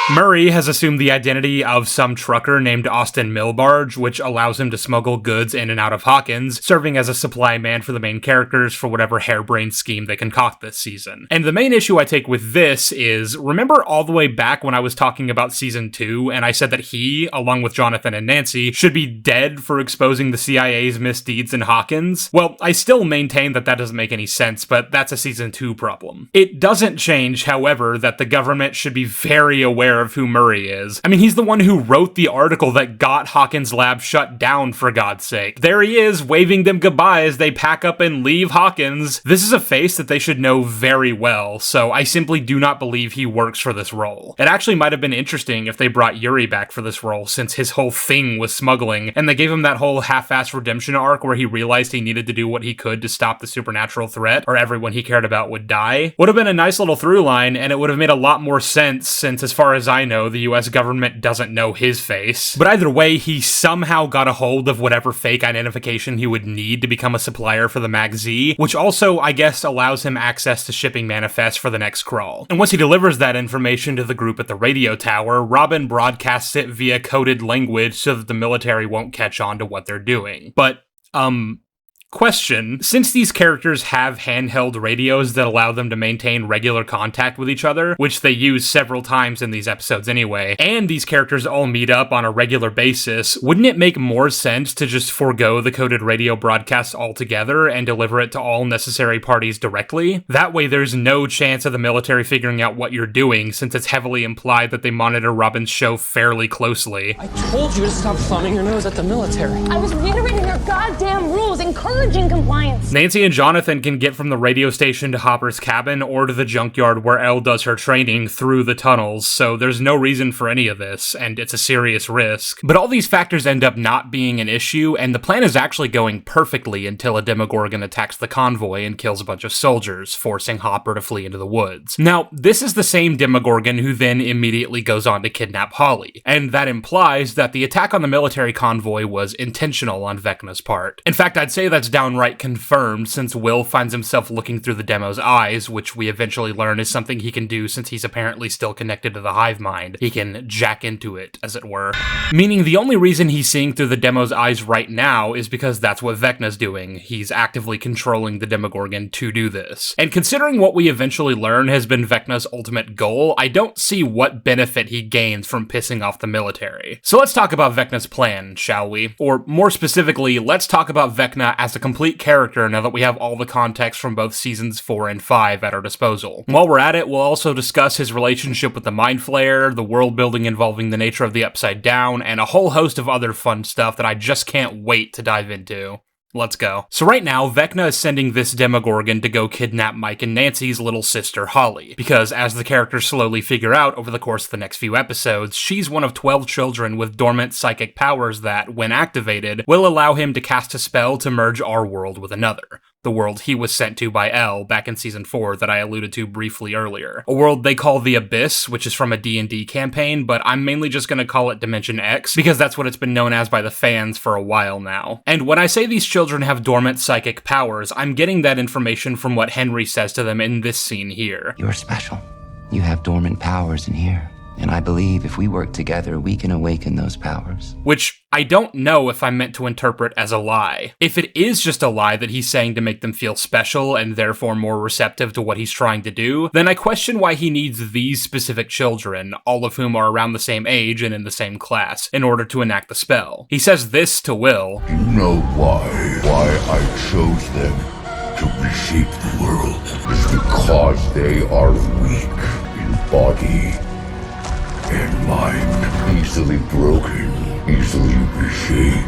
Murray has assumed the identity of some trucker named Austin Milbarge, which allows him to smuggle goods in and out of Hawkins, serving as a supply man for the main characters for whatever harebrained scheme they concoct this season. And the main issue I take with this is, remember all the way back when I was talking about season 2, and I said that he, along with Jonathan and Nancy, should be dead for exposing the CIA's misdeeds in Hawkins? Well, I still maintain that that doesn't make any sense, but that's a season 2 problem. It doesn't change, however, that the government should be very aware of who Murray is. I mean, he's the one who wrote the article that got Hawkins' lab shut down, for God's sake. There he is, waving them goodbye as they pack up and leave Hawkins. This is a face that they should know very well, so I simply do not believe he works for this role. It actually might have been interesting if they brought Yuri back for this role, since his whole thing was smuggling, and they gave him that whole half-assed redemption arc where he realized he needed to do what he could to stop the supernatural threat, or everyone he cared about would die. Would have been a nice little through line, and it would have made a lot more sense, since as far as I know, the US government doesn't know his face. But either way, he somehow got a hold of whatever fake identification he would need to become a supplier for the Mag Z, which also, I guess, allows him access to shipping manifests for the next crawl. And once he delivers that information to the group at the radio tower, Robin broadcasts it via coded language so that the military won't catch on to what they're doing. But, question, since these characters have handheld radios that allow them to maintain regular contact with each other, which they use several times in these episodes anyway, and these characters all meet up on a regular basis, wouldn't it make more sense to just forego the coded radio broadcast altogether and deliver it to all necessary parties directly? That way there's no chance of the military figuring out what you're doing, since it's heavily implied that they monitor Robin's show fairly closely. I told you to stop thumbing your nose at the military. I was reiterating their goddamn rules, encouraging compliance. Nancy and Jonathan can get from the radio station to Hopper's cabin or to the junkyard where Elle does her training through the tunnels, so there's no reason for any of this, and it's a serious risk. But all these factors end up not being an issue, and the plan is actually going perfectly until a Demogorgon attacks the convoy and kills a bunch of soldiers, forcing Hopper to flee into the woods. Now, this is the same Demogorgon who then immediately goes on to kidnap Holly, and that implies that the attack on the military convoy was intentional on Vecna's part. In fact, I'd say that's downright confirmed, since Will finds himself looking through the Demo's eyes, which we eventually learn is something he can do since he's apparently still connected to the hive mind. He can jack into it, as it were. Meaning the only reason he's seeing through the Demo's eyes right now is because that's what Vecna's doing. He's actively controlling the Demogorgon to do this. And considering what we eventually learn has been Vecna's ultimate goal, I don't see what benefit he gains from pissing off the military. So let's talk about Vecna's plan, shall we? Or more specifically, let's talk about Vecna as a complete character now that we have all the context from both seasons 4 and 5 at our disposal. While we're at it, we'll also discuss his relationship with the Mind Flayer, the world building involving the nature of the Upside Down, and a whole host of other fun stuff that I just can't wait to dive into. Let's go. So right now, Vecna is sending this Demogorgon to go kidnap Mike and Nancy's little sister, Holly, because as the characters slowly figure out over the course of the next few episodes, she's one of 12 children with dormant psychic powers that, when activated, will allow him to cast a spell to merge our world with another. The world he was sent to by Elle back in Season 4 that I alluded to briefly earlier. A world they call the Abyss, which is from a D&D campaign, but I'm mainly just going to call it Dimension X, because that's what it's been known as by the fans for a while now. And when I say these children have dormant psychic powers, I'm getting that information from what Henry says to them in this scene here. You're special. You have dormant powers in here. And I believe if we work together, we can awaken those powers. Which I don't know if I'm meant to interpret as a lie. If it is just a lie that he's saying to make them feel special and therefore more receptive to what he's trying to do, then I question why he needs these specific children, all of whom are around the same age and in the same class, in order to enact the spell. He says this to Will. You know why I chose them to reshape the world? It's because they are weak in body and mind, easily broken, easily reshaped,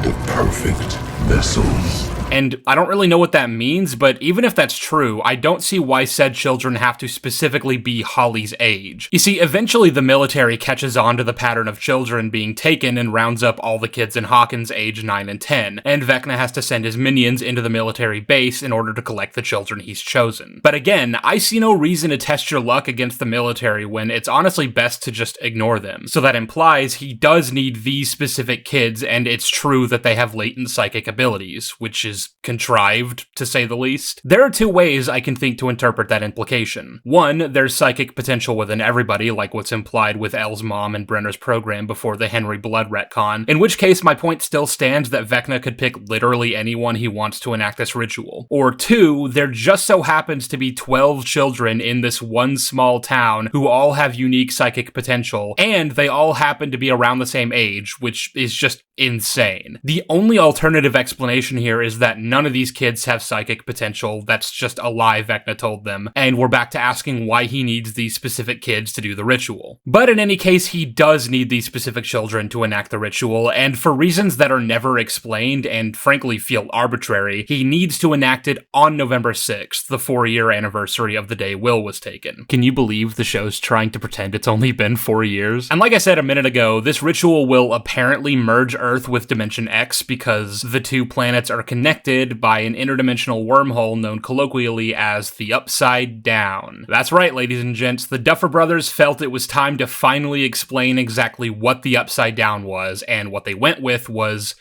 the perfect vessels. And I don't really know what that means, but even if that's true, I don't see why said children have to specifically be Holly's age. You see, eventually the military catches on to the pattern of children being taken and rounds up all the kids in Hawkins age 9 and 10, and Vecna has to send his minions into the military base in order to collect the children he's chosen. But again, I see no reason to test your luck against the military when it's honestly best to just ignore them. So that implies he does need these specific kids, and it's true that they have latent psychic abilities, which is contrived, to say the least. There are two ways I can think to interpret that implication. One, there's psychic potential within everybody, like what's implied with Elle's mom and Brenner's program before the Henry Blood retcon, in which case my point still stands that Vecna could pick literally anyone he wants to enact this ritual. Or two, there just so happens to be 12 children in this one small town who all have unique psychic potential, and they all happen to be around the same age, which is just insane. The only alternative explanation here is that none of these kids have psychic potential. That's just a lie Vecna told them, and we're back to asking why he needs these specific kids to do the ritual. But in any case, he does need these specific children to enact the ritual, and for reasons that are never explained and frankly feel arbitrary, he needs to enact it on November 6th, the 4-year anniversary of the day Will was taken. Can you believe the show's trying to pretend it's only been 4 years? And like I said a minute ago, this ritual will apparently merge Earth with Dimension X because the two planets are connected by an interdimensional wormhole known colloquially as the Upside Down. That's right, ladies and gents, the Duffer Brothers felt it was time to finally explain exactly what the Upside Down was, and what they went with was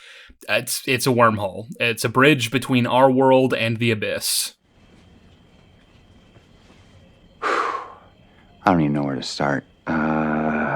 it's a wormhole. It's a bridge between our world and the Abyss. I don't even know where to start.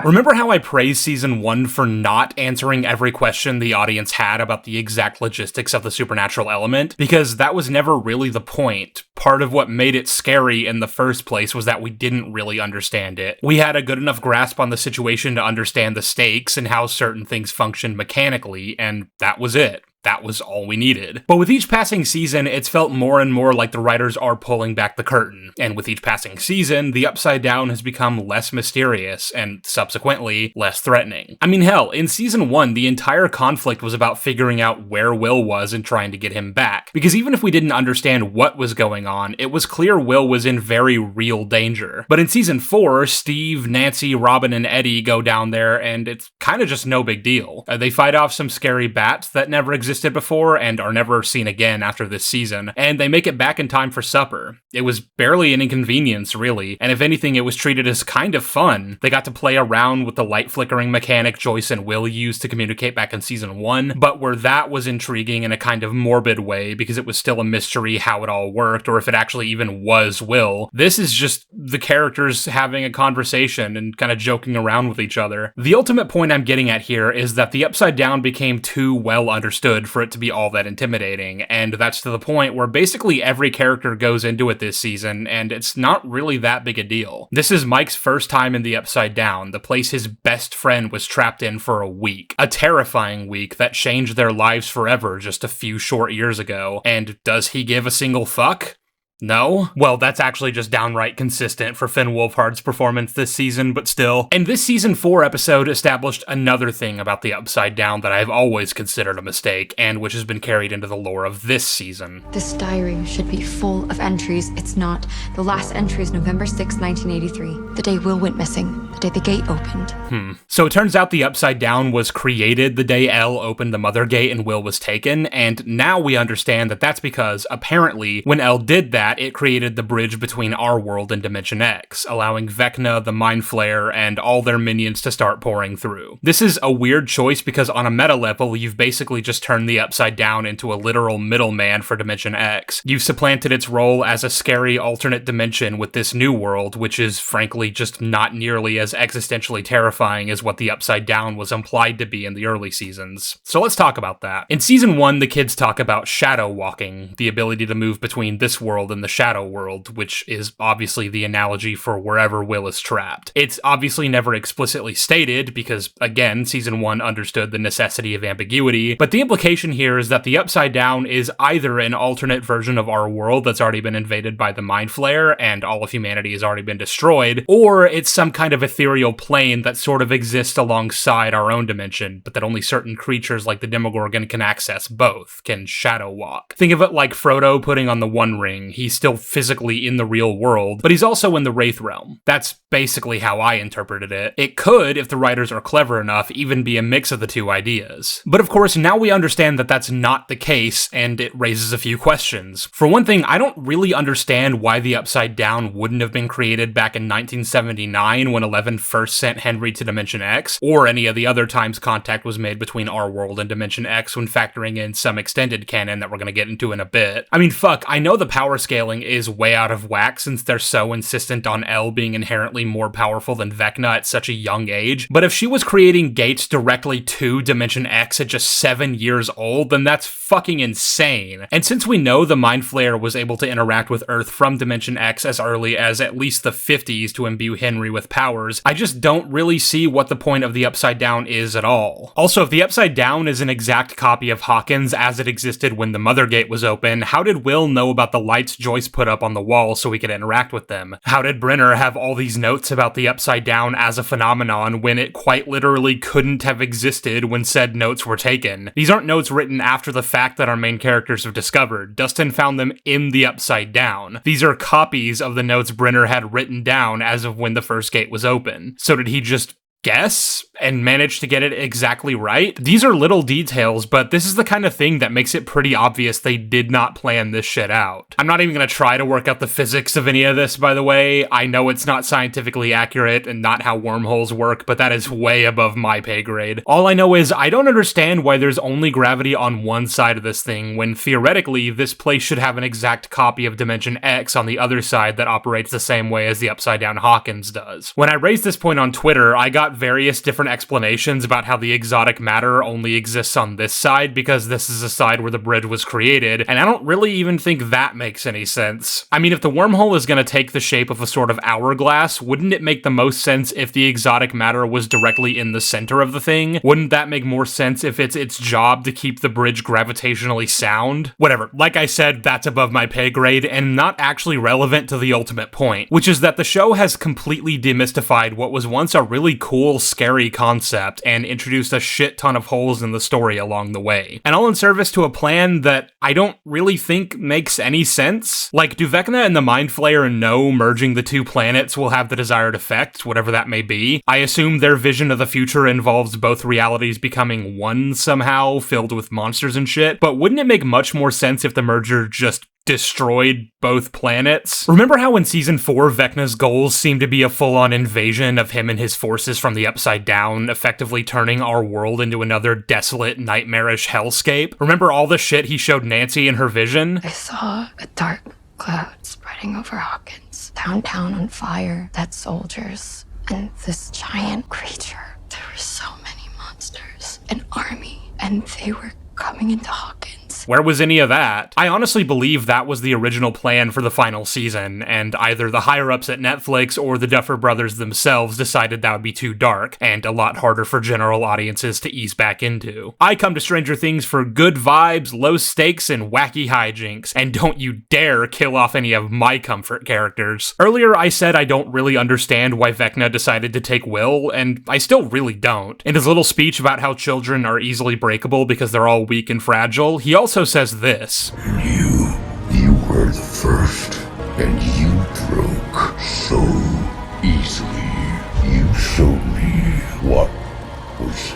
Remember how I praised Season 1 for not answering every question the audience had about the exact logistics of the supernatural element? Because that was never really the point. Part of what made it scary in the first place was that we didn't really understand it. We had a good enough grasp on the situation to understand the stakes and how certain things functioned mechanically, and that was it. That was all we needed. But with each passing season, it's felt more and more like the writers are pulling back the curtain. And with each passing season, the Upside Down has become less mysterious and subsequently less threatening. I mean, hell, in Season 1, the entire conflict was about figuring out where Will was and trying to get him back. Because even if we didn't understand what was going on, it was clear Will was in very real danger. But in Season 4, Steve, Nancy, Robin, and Eddie go down there, and it's kind of just no big deal. They fight off some scary bats that never existed before and are never seen again after this season, and they make it back in time for supper. It was barely an inconvenience, really, and if anything, it was treated as kind of fun. They got to play around with the light flickering mechanic Joyce and Will used to communicate back in Season 1, but where that was intriguing in a kind of morbid way because it was still a mystery how it all worked, or if it actually even was Will. This is just the characters having a conversation and kind of joking around with each other. The ultimate point I'm getting at here is that the Upside Down became too well understood for it to be all that intimidating, and that's to the point where basically every character goes into it this season, and it's not really that big a deal. This is Mike's first time in the Upside Down, the place his best friend was trapped in for a week. A terrifying week that changed their lives forever just a few short years ago, and does he give a single fuck? No? Well, that's actually just downright consistent for Finn Wolfhard's performance this season, but still. And this season 4 episode established another thing about the Upside Down that I've always considered a mistake, and which has been carried into the lore of this season. This diary should be full of entries. It's not. The last entry is November 6, 1983. The day Will went missing. The day the gate opened. So it turns out the Upside Down was created the day Elle opened the Mother Gate and Will was taken, and now we understand that that's because, apparently, when Elle did that, it created the bridge between our world and Dimension X, allowing Vecna, the Mind Flayer, and all their minions to start pouring through. This is a weird choice because on a meta level, you've basically just turned the Upside Down into a literal middleman for Dimension X. You've supplanted its role as a scary alternate dimension with this new world, which is frankly just not nearly as existentially terrifying as what the Upside Down was implied to be in the early seasons. So let's talk about that. In season 1, the kids talk about shadow walking, the ability to move between this world and the shadow world, which is obviously the analogy for wherever Will is trapped. It's obviously never explicitly stated because, again, season 1 understood the necessity of ambiguity, but the implication here is that the Upside Down is either an alternate version of our world that's already been invaded by the Mind Flayer and all of humanity has already been destroyed, or it's some kind of ethereal plane that sort of exists alongside our own dimension, but that only certain creatures like the Demogorgon can access both, can shadow walk. Think of it like Frodo putting on the One Ring. He's still physically in the real world, but he's also in the Wraith realm. That's basically how I interpreted it. It could, if the writers are clever enough, even be a mix of the two ideas. But of course, now we understand that that's not the case, and it raises a few questions. For one thing, I don't really understand why the Upside Down wouldn't have been created back in 1979 when Eleven first sent Henry to Dimension X, or any of the other times contact was made between our world and Dimension X when factoring in some extended canon that we're going to get into in a bit. I mean, fuck, I know the power scaling is way out of whack since they're so insistent on Elle being inherently more powerful than Vecna at such a young age, but if she was creating gates directly to Dimension X at just 7 years old, then that's fucking insane. And since we know the Mind Flayer was able to interact with Earth from Dimension X as early as at least the 50s to imbue Henry with powers, I just don't really see what the point of the Upside Down is at all. Also, if the Upside Down is an exact copy of Hawkins as it existed when the Mother Gate was open, how did Will know about the lights Joyce put up on the wall so he could interact with them? How did Brenner have all these notes about the Upside Down as a phenomenon when it quite literally couldn't have existed when said notes were taken? These aren't notes written after the fact that our main characters have discovered. Dustin found them in the Upside Down. These are copies of the notes Brenner had written down as of when the first gate was open. So did he just guess and manage to get it exactly right? These are little details, but this is the kind of thing that makes it pretty obvious they did not plan this shit out. I'm not even going to try to work out the physics of any of this, by the way. I know it's not scientifically accurate and not how wormholes work, but that is way above my pay grade. All I know is I don't understand why there's only gravity on one side of this thing when theoretically this place should have an exact copy of Dimension X on the other side that operates the same way as the Upside Down Hawkins does. When I raised this point on Twitter, I got various different explanations about how the exotic matter only exists on this side because this is a side where the bridge was created, and I don't really even think that makes any sense. I mean, if the wormhole is going to take the shape of a sort of hourglass, wouldn't it make the most sense if the exotic matter was directly in the center of the thing? Wouldn't that make more sense if it's its job to keep the bridge gravitationally sound? Whatever, like I said, that's above my pay grade and not actually relevant to the ultimate point, which is that the show has completely demystified what was once a really cool, scary concept and introduced a shit ton of holes in the story along the way. And all in service to a plan that I don't really think makes any sense. Like, do Vecna and the Mind Flayer know merging the two planets will have the desired effect, whatever that may be? I assume their vision of the future involves both realities becoming one somehow, filled with monsters and shit, but wouldn't it make much more sense if the merger just destroyed both planets? Remember how in season 4, Vecna's goals seemed to be a full-on invasion of him and his forces from the Upside Down, effectively turning our world into another desolate, nightmarish hellscape? Remember all the shit he showed Nancy in her vision? I saw a dark cloud spreading over Hawkins, downtown on fire, dead soldiers, and this giant creature. There were so many monsters, an army, and they were coming into Hawkins. Yes. Where was any of that? I honestly believe that was the original plan for the final season, and either the higher-ups at Netflix or the Duffer Brothers themselves decided that would be too dark, and a lot harder for general audiences to ease back into. I come to Stranger Things for good vibes, low stakes, and wacky hijinks, and don't you dare kill off any of my comfort characters. Earlier I said I don't really understand why Vecna decided to take Will, and I still really don't. In his little speech about how children are easily breakable because they're all weak and fragile, he also says this. You were the first, and you broke so easily. You showed me what was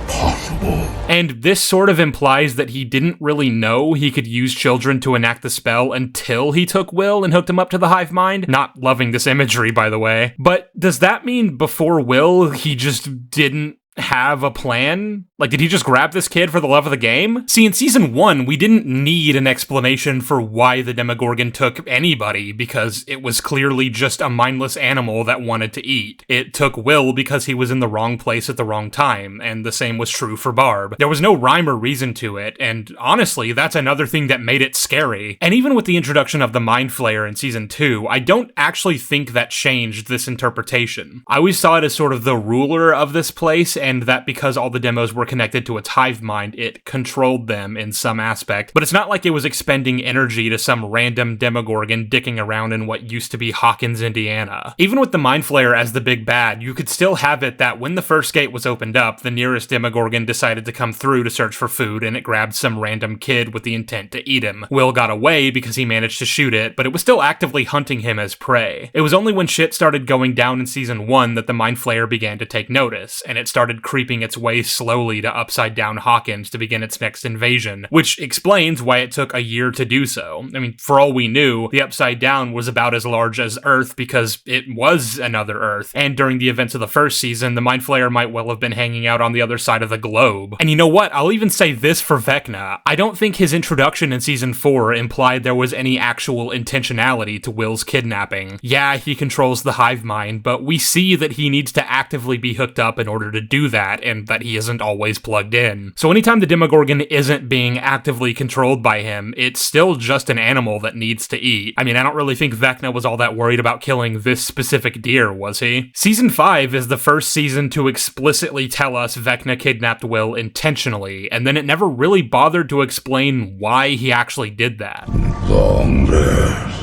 possible. And this sort of implies that he didn't really know he could use children to enact the spell until he took Will and hooked him up to the hive mind. Not loving this imagery, by the way. But does that mean before Will, he just didn't have a plan? Like, did he just grab this kid for the love of the game? See, in season 1, we didn't need an explanation for why the Demogorgon took anybody, because it was clearly just a mindless animal that wanted to eat. It took Will because he was in the wrong place at the wrong time, and the same was true for Barb. There was no rhyme or reason to it, and honestly, that's another thing that made it scary. And even with the introduction of the Mind Flayer in season 2, I don't actually think that changed this interpretation. I always saw it as sort of the ruler of this place, and that because all the demos were connected to its hive mind, it controlled them in some aspect. But it's not like it was expending energy to some random Demogorgon dicking around in what used to be Hawkins, Indiana. Even with the Mind Flayer as the big bad, you could still have it that when the first gate was opened up, the nearest Demogorgon decided to come through to search for food, and it grabbed some random kid with the intent to eat him. Will got away because he managed to shoot it, but it was still actively hunting him as prey. It was only when shit started going down in season 1 that the Mind Flayer began to take notice, and it started creeping its way slowly to upside down Hawkins to begin its next invasion, which explains why it took a year to do so. I mean, for all we knew, the upside down was about as large as Earth because it was another Earth, and during the events of the first season, the Mind Flayer might well have been hanging out on the other side of the globe. And you know what? I'll even say this for Vecna. I don't think his introduction in season 4 implied there was any actual intentionality to Will's kidnapping. Yeah, he controls the hive mind, but we see that he needs to actively be hooked up in order to do that, and that he isn't always plugged in. So anytime the Demogorgon isn't being actively controlled by him, it's still just an animal that needs to eat. I mean, I don't really think Vecna was all that worried about killing this specific deer, was he? Season 5 is the first season to explicitly tell us Vecna kidnapped Will intentionally, and then it never really bothered to explain why he actually did that. Long rest.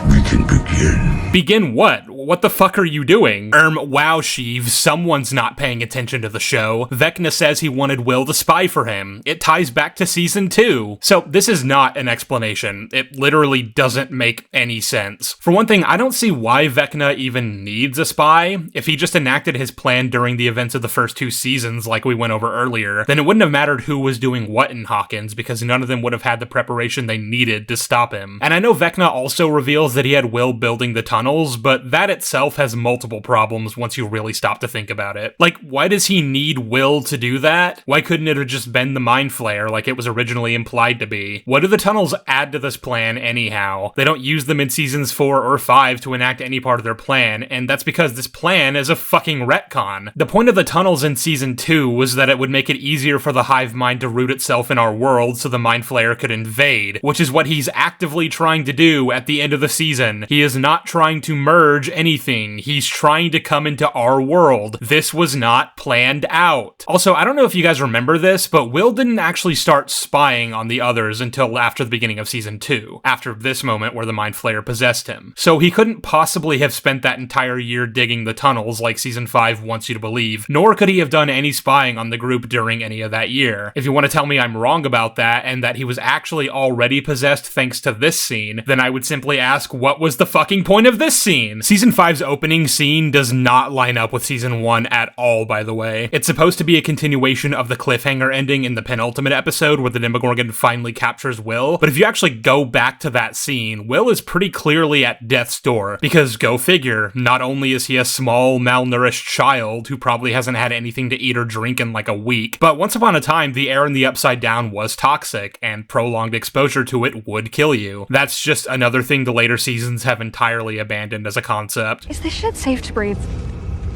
We can begin. Begin what? What the fuck are you doing? Wow, Sheev, someone's not paying attention to the show. Vecna says he wanted Will to spy for him. It ties back to season 2. So this is not an explanation. It literally doesn't make any sense. For one thing, I don't see why Vecna even needs a spy. If he just enacted his plan during the events of the first 2 seasons like we went over earlier, then it wouldn't have mattered who was doing what in Hawkins because none of them would have had the preparation they needed to stop him. And I know Vecna also reveals that he had Will building the tunnels, but that itself has multiple problems once you really stop to think about it. Like, why does he need Will to do that? Why couldn't it have just been the Mind Flayer like it was originally implied to be? What do the tunnels add to this plan anyhow? They don't use them in seasons 4 or 5 to enact any part of their plan, and that's because this plan is a fucking retcon. The point of the tunnels in season 2 was that it would make it easier for the hive mind to root itself in our world so the Mind Flayer could invade, which is what he's actively trying to do at the end of the season. He is not trying to merge anything. He's trying to come into our world. This was not planned out. Also, I don't know if you guys remember this, but Will didn't actually start spying on the others until after the beginning of season 2, after this moment where the Mind Flayer possessed him. So he couldn't possibly have spent that entire year digging the tunnels like season 5 wants you to believe, nor could he have done any spying on the group during any of that year. If you want to tell me I'm wrong about that and that he was actually already possessed thanks to this scene, then I would simply ask, what was the fucking point of this scene? Season 5's opening scene does not line up with season 1 at all, by the way. It's supposed to be a continuation of the cliffhanger ending in the penultimate episode where the Demogorgon finally captures Will, but if you actually go back to that scene, Will is pretty clearly at death's door, because go figure, not only is he a small, malnourished child who probably hasn't had anything to eat or drink in like a week, but once upon a time, the air in the Upside Down was toxic, and prolonged exposure to it would kill you. That's just another thing the later seasons have entirely abandoned as a concept. Is this shit safe to breathe?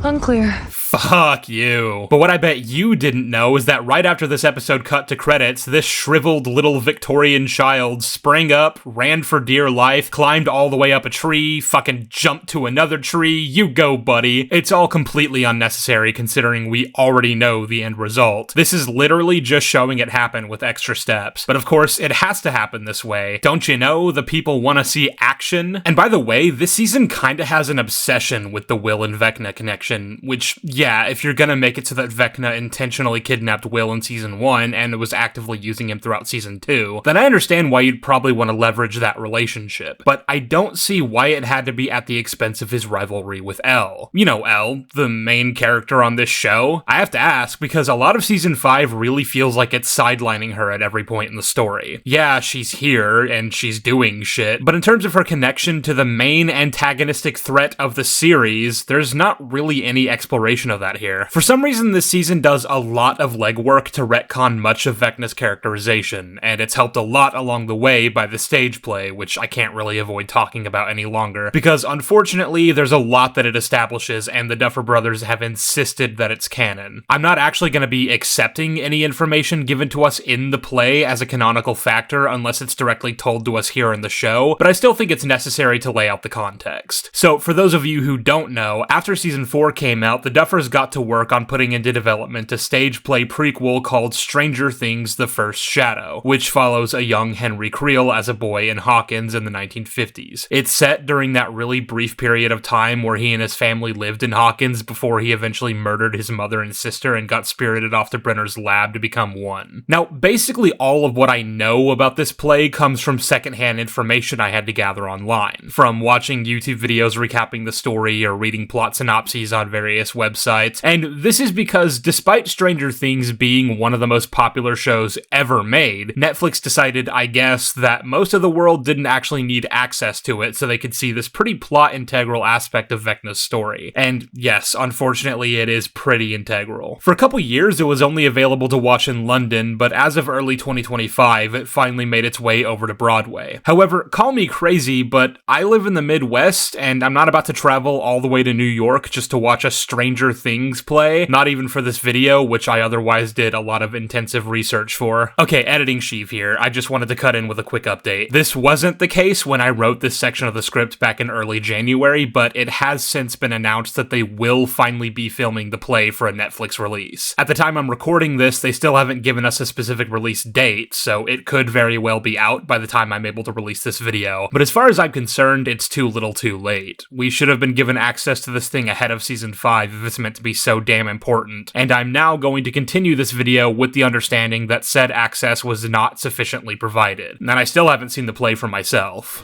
Unclear. Fuck you. But what I bet you didn't know is that right after this episode cut to credits, this shriveled little Victorian child sprang up, ran for dear life, climbed all the way up a tree, fucking jumped to another tree. You go, buddy. It's all completely unnecessary considering we already know the end result. This is literally just showing it happen with extra steps. But of course, it has to happen this way. Don't you know? The people want to see action. And by the way, this season kinda has an obsession with the Will and Vecna connection, which, yeah, if you're gonna make it so that Vecna intentionally kidnapped Will in season 1 and was actively using him throughout season 2, then I understand why you'd probably want to leverage that relationship. But I don't see why it had to be at the expense of his rivalry with Elle. You know Elle, the main character on this show. I have to ask, because a lot of season 5 really feels like it's sidelining her at every point in the story. Yeah, she's here, and she's doing shit, but in terms of her connection to the main antagonistic threat of the series, there's not really any exploration of that here. For some reason, this season does a lot of legwork to retcon much of Vecna's characterization, and it's helped a lot along the way by the stage play, which I can't really avoid talking about any longer, because unfortunately, there's a lot that it establishes, and the Duffer Brothers have insisted that it's canon. I'm not actually going to be accepting any information given to us in the play as a canonical factor unless it's directly told to us here in the show, but I still think it's necessary to lay out the context. So, for those of you who don't know, after season 4 came out, the Duffers got to work on putting into development a stage play prequel called Stranger Things: The First Shadow, which follows a young Henry Creel as a boy in Hawkins in the 1950s. It's set during that really brief period of time where he and his family lived in Hawkins before he eventually murdered his mother and sister and got spirited off to Brenner's lab to become one. Now, basically all of what I know about this play comes from secondhand information I had to gather online, from watching YouTube videos recapping the story or reading plot synopses on various websites, and this is because despite Stranger Things being one of the most popular shows ever made, Netflix decided, I guess, that most of the world didn't actually need access to it so they could see this pretty plot-integral aspect of Vecna's story. And yes, unfortunately, it is pretty integral. For a couple years, it was only available to watch in London, but as of early 2025, it finally made its way over to Broadway. However, call me crazy, but I live in the Midwest, and I'm not about to travel all the way to New York just to watch a Stranger Things play, not even for this video, which I otherwise did a lot of intensive research for. Okay, editing sheave here, I just wanted to cut in with a quick update. This wasn't the case when I wrote this section of the script back in early January, but it has since been announced that they will finally be filming the play for a Netflix release. At the time I'm recording this, they still haven't given us a specific release date, so it could very well be out by the time I'm able to release this video. But as far as I'm concerned, it's too little too late. We should have been given access to this thing ahead of season 5 if it's meant to be so damn important, and I'm now going to continue this video with the understanding that said access was not sufficiently provided. And I still haven't seen the play for myself.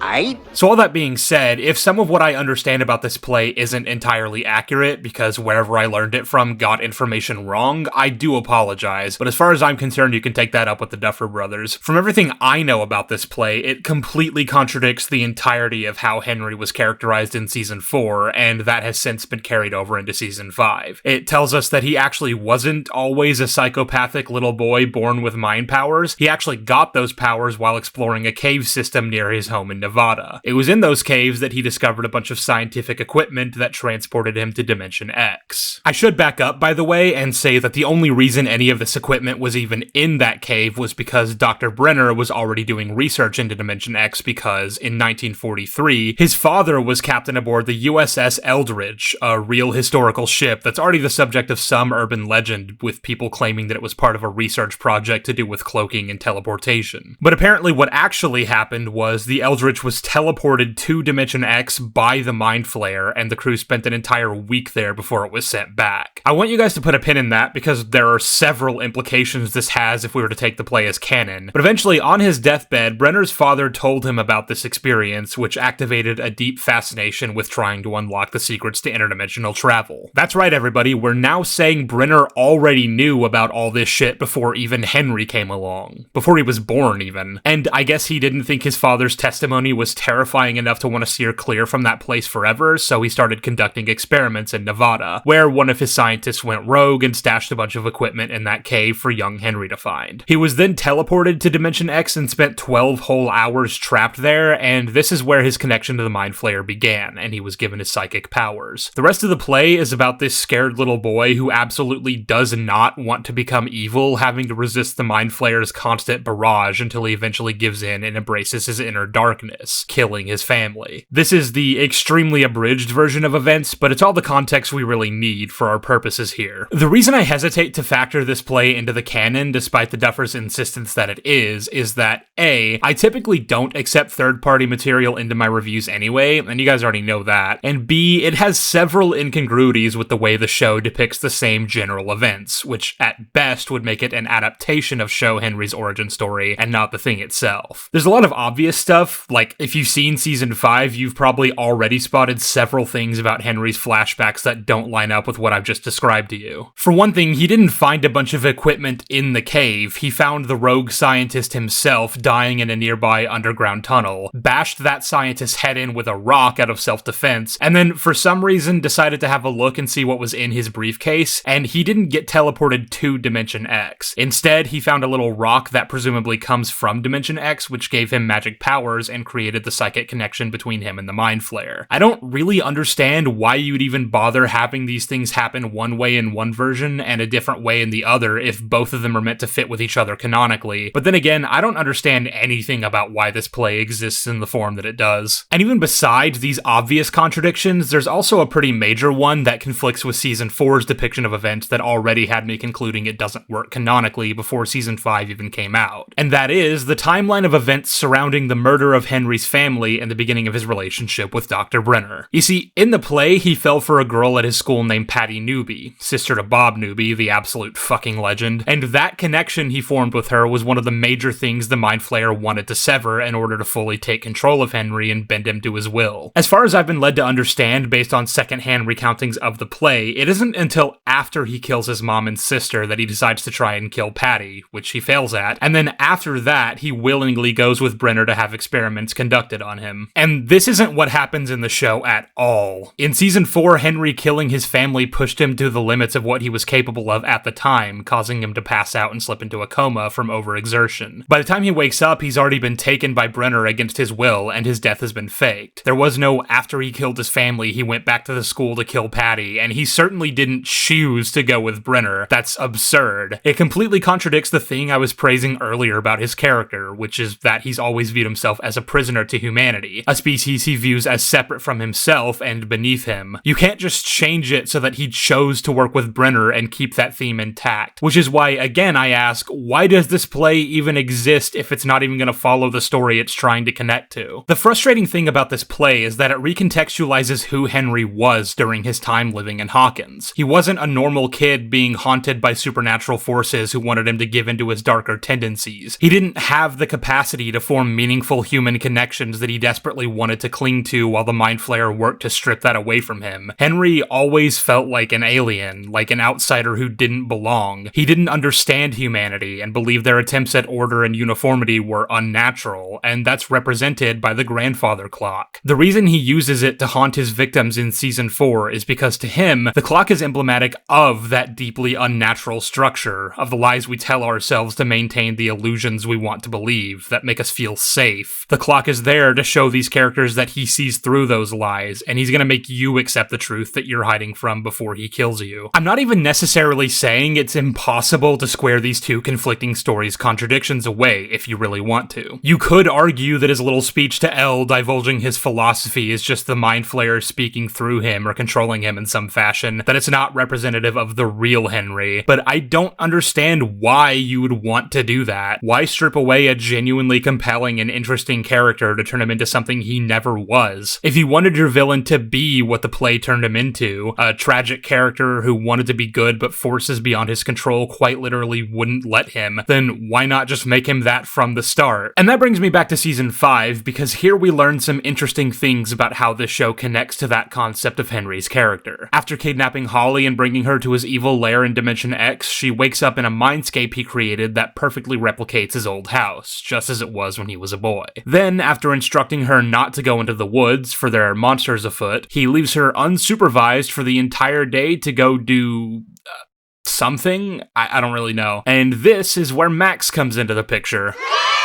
So all that being said, if some of what I understand about this play isn't entirely accurate because wherever I learned it from got information wrong, I do apologize, but as far as I'm concerned, you can take that up with the Duffer Brothers. From everything I know about this play, it completely contradicts the entirety of how Henry was characterized in season 4, and that has since been carried over into season 5. It tells us that he actually wasn't always a psychopathic little boy born with mind powers. He actually got those powers while exploring a cave system near his home in Nevada. It was in those caves that he discovered a bunch of scientific equipment that transported him to Dimension X. I should back up, by the way, and say that the only reason any of this equipment was even in that cave was because Dr. Brenner was already doing research into Dimension X because, in 1943, his father was captain aboard the USS Eldridge, a real historical ship that's already the subject of some urban legend, with people claiming that it was part of a research project to do with cloaking and teleportation. But apparently what actually happened was the Eldridge was teleported to Dimension X by the Mind Flayer, and the crew spent an entire week there before it was sent back. I want you guys to put a pin in that because there are several implications this has if we were to take the play as canon. But eventually, on his deathbed, Brenner's father told him about this experience, which activated a deep fascination with trying to unlock the secrets to interdimensional travel. That's right, everybody, we're now saying Brenner already knew about all this shit before even Henry came along. Before he was born, even. And I guess he didn't think his father's testimony was terrifying enough to want to steer clear from that place forever, so he started conducting experiments in Nevada, where one of his scientists went rogue and stashed a bunch of equipment in that cave for young Henry to find. He was then teleported to Dimension X and spent 12 whole hours trapped there, and this is where his connection to the Mind Flayer began, and he was given his psychic powers. The rest of the play is about this scared little boy who absolutely does not want to become evil, having to resist the Mind Flayer's constant barrage until he eventually gives in and embraces his inner darkness, killing his family. This is the extremely abridged version of events, but it's all the context we really need for our purposes here. The reason I hesitate to factor this play into the canon, despite the Duffers' insistence that it is that A, I typically don't accept third-party material into my reviews anyway, and you guys already know that, and B, it has several incongruities with the way the show depicts the same general events, which at best would make it an adaptation of Show Henry's origin story and not the thing itself. There's a lot of obvious stuff, like if you've seen season 5, you've probably already spotted several things about Henry's flashbacks that don't line up with what I've just described to you. For one thing, he didn't find a bunch of equipment in the cave, he found the rogue scientist himself dying in a nearby underground tunnel, bashed that scientist's head in with a rock out of self-defense, and then for some reason decided to have a look and see what was in his briefcase, and he didn't get teleported to Dimension X. Instead, he found a little rock that presumably comes from Dimension X, which gave him magic powers and created the psychic connection between him and the Mind Flayer. I don't really understand why you'd even bother having these things happen one way in one version and a different way in the other if both of them are meant to fit with each other canonically, but then again, I don't understand anything about why this play exists in the form that it does. And even besides these obvious contradictions, there's also a pretty major one that conflicts with Season 4's depiction of events that already had me concluding it doesn't work canonically before Season 5 even came out. And that is the timeline of events surrounding the murder of Henry's family and the beginning of his relationship with Dr. Brenner. You see, in the play, he fell for a girl at his school named Patty Newby, sister to Bob Newby, the absolute fucking legend, and that connection he formed with her was one of the major things the Mind Flayer wanted to sever in order to fully take control of Henry and bend him to his will. As far as I've been led to understand based on secondhand recountings of the play, it isn't until after he kills his mom and sister that he decides to try and kill Patty, which he fails at, and then after that, he willingly goes with Brenner to have experiments conducted on him. And this isn't what happens in the show at all. In Season 4, Henry killing his family pushed him to the limits of what he was capable of at the time, causing him to pass out and slip into a coma from overexertion. By the time he wakes up, he's already been taken by Brenner against his will, and his death has been faked. There was no after he killed his family, he went back to the school to kill Patty, and he certainly didn't choose to go with Brenner. That's absurd. It completely contradicts the thing I was praising earlier about his character, which is that he's always viewed himself as a prisoner to humanity, a species he views as separate from himself and beneath him. You can't just change it so that he chose to work with Brenner and keep that theme intact, which is why, again, I ask, why does this play even exist if it's not even going to follow the story it's trying to connect to? The frustrating thing about this play is that it recontextualizes who Henry was during his time living in Hawkins. He wasn't a normal kid being haunted by supernatural forces who wanted him to give into his darker tendencies. He didn't have the capacity to form meaningful human connections that he desperately wanted to cling to while the Mind Flayer worked to strip that away from him. Henry always felt like an alien, like an outsider who didn't belong. He didn't understand humanity and believed their attempts at order and uniformity were unnatural, and that's represented by the grandfather clock. The reason he uses it to haunt his victims in Season 4 is because to him, the clock is emblematic of that deeply unnatural structure, of the lies we tell ourselves to maintain the illusions we want to believe, that make us feel safe. The clock is there to show these characters that he sees through those lies, and he's gonna make you accept the truth that you're hiding from before he kills you. I'm not even necessarily saying it's impossible to square these two conflicting stories' contradictions away if you really want to. You could argue that his little speech to Elle divulging his philosophy is just the Mind Flayer speaking through him or controlling him in some fashion, that it's not representative of the real Henry, but I don't understand why you would want to do that. Why strip away a genuinely compelling and interesting character to turn him into something he never was? If you wanted your villain to be what the play turned him into, a tragic character who wanted to be good but forces beyond his control quite literally wouldn't let him, then why not just make him that from the start? And that brings me back to Season 5, because here we learn some interesting things about how this show connects to that concept of Henry's character. After kidnapping Holly and bringing her to his evil lair in Dimension X, she wakes up in a mindscape he created that perfectly replicates his old house, just as it was when he was a boy. Then, after instructing her not to go into the woods, for there are monsters afoot, he leaves her unsupervised for the entire day to go do something? I don't really know. And this is where Max comes into the picture.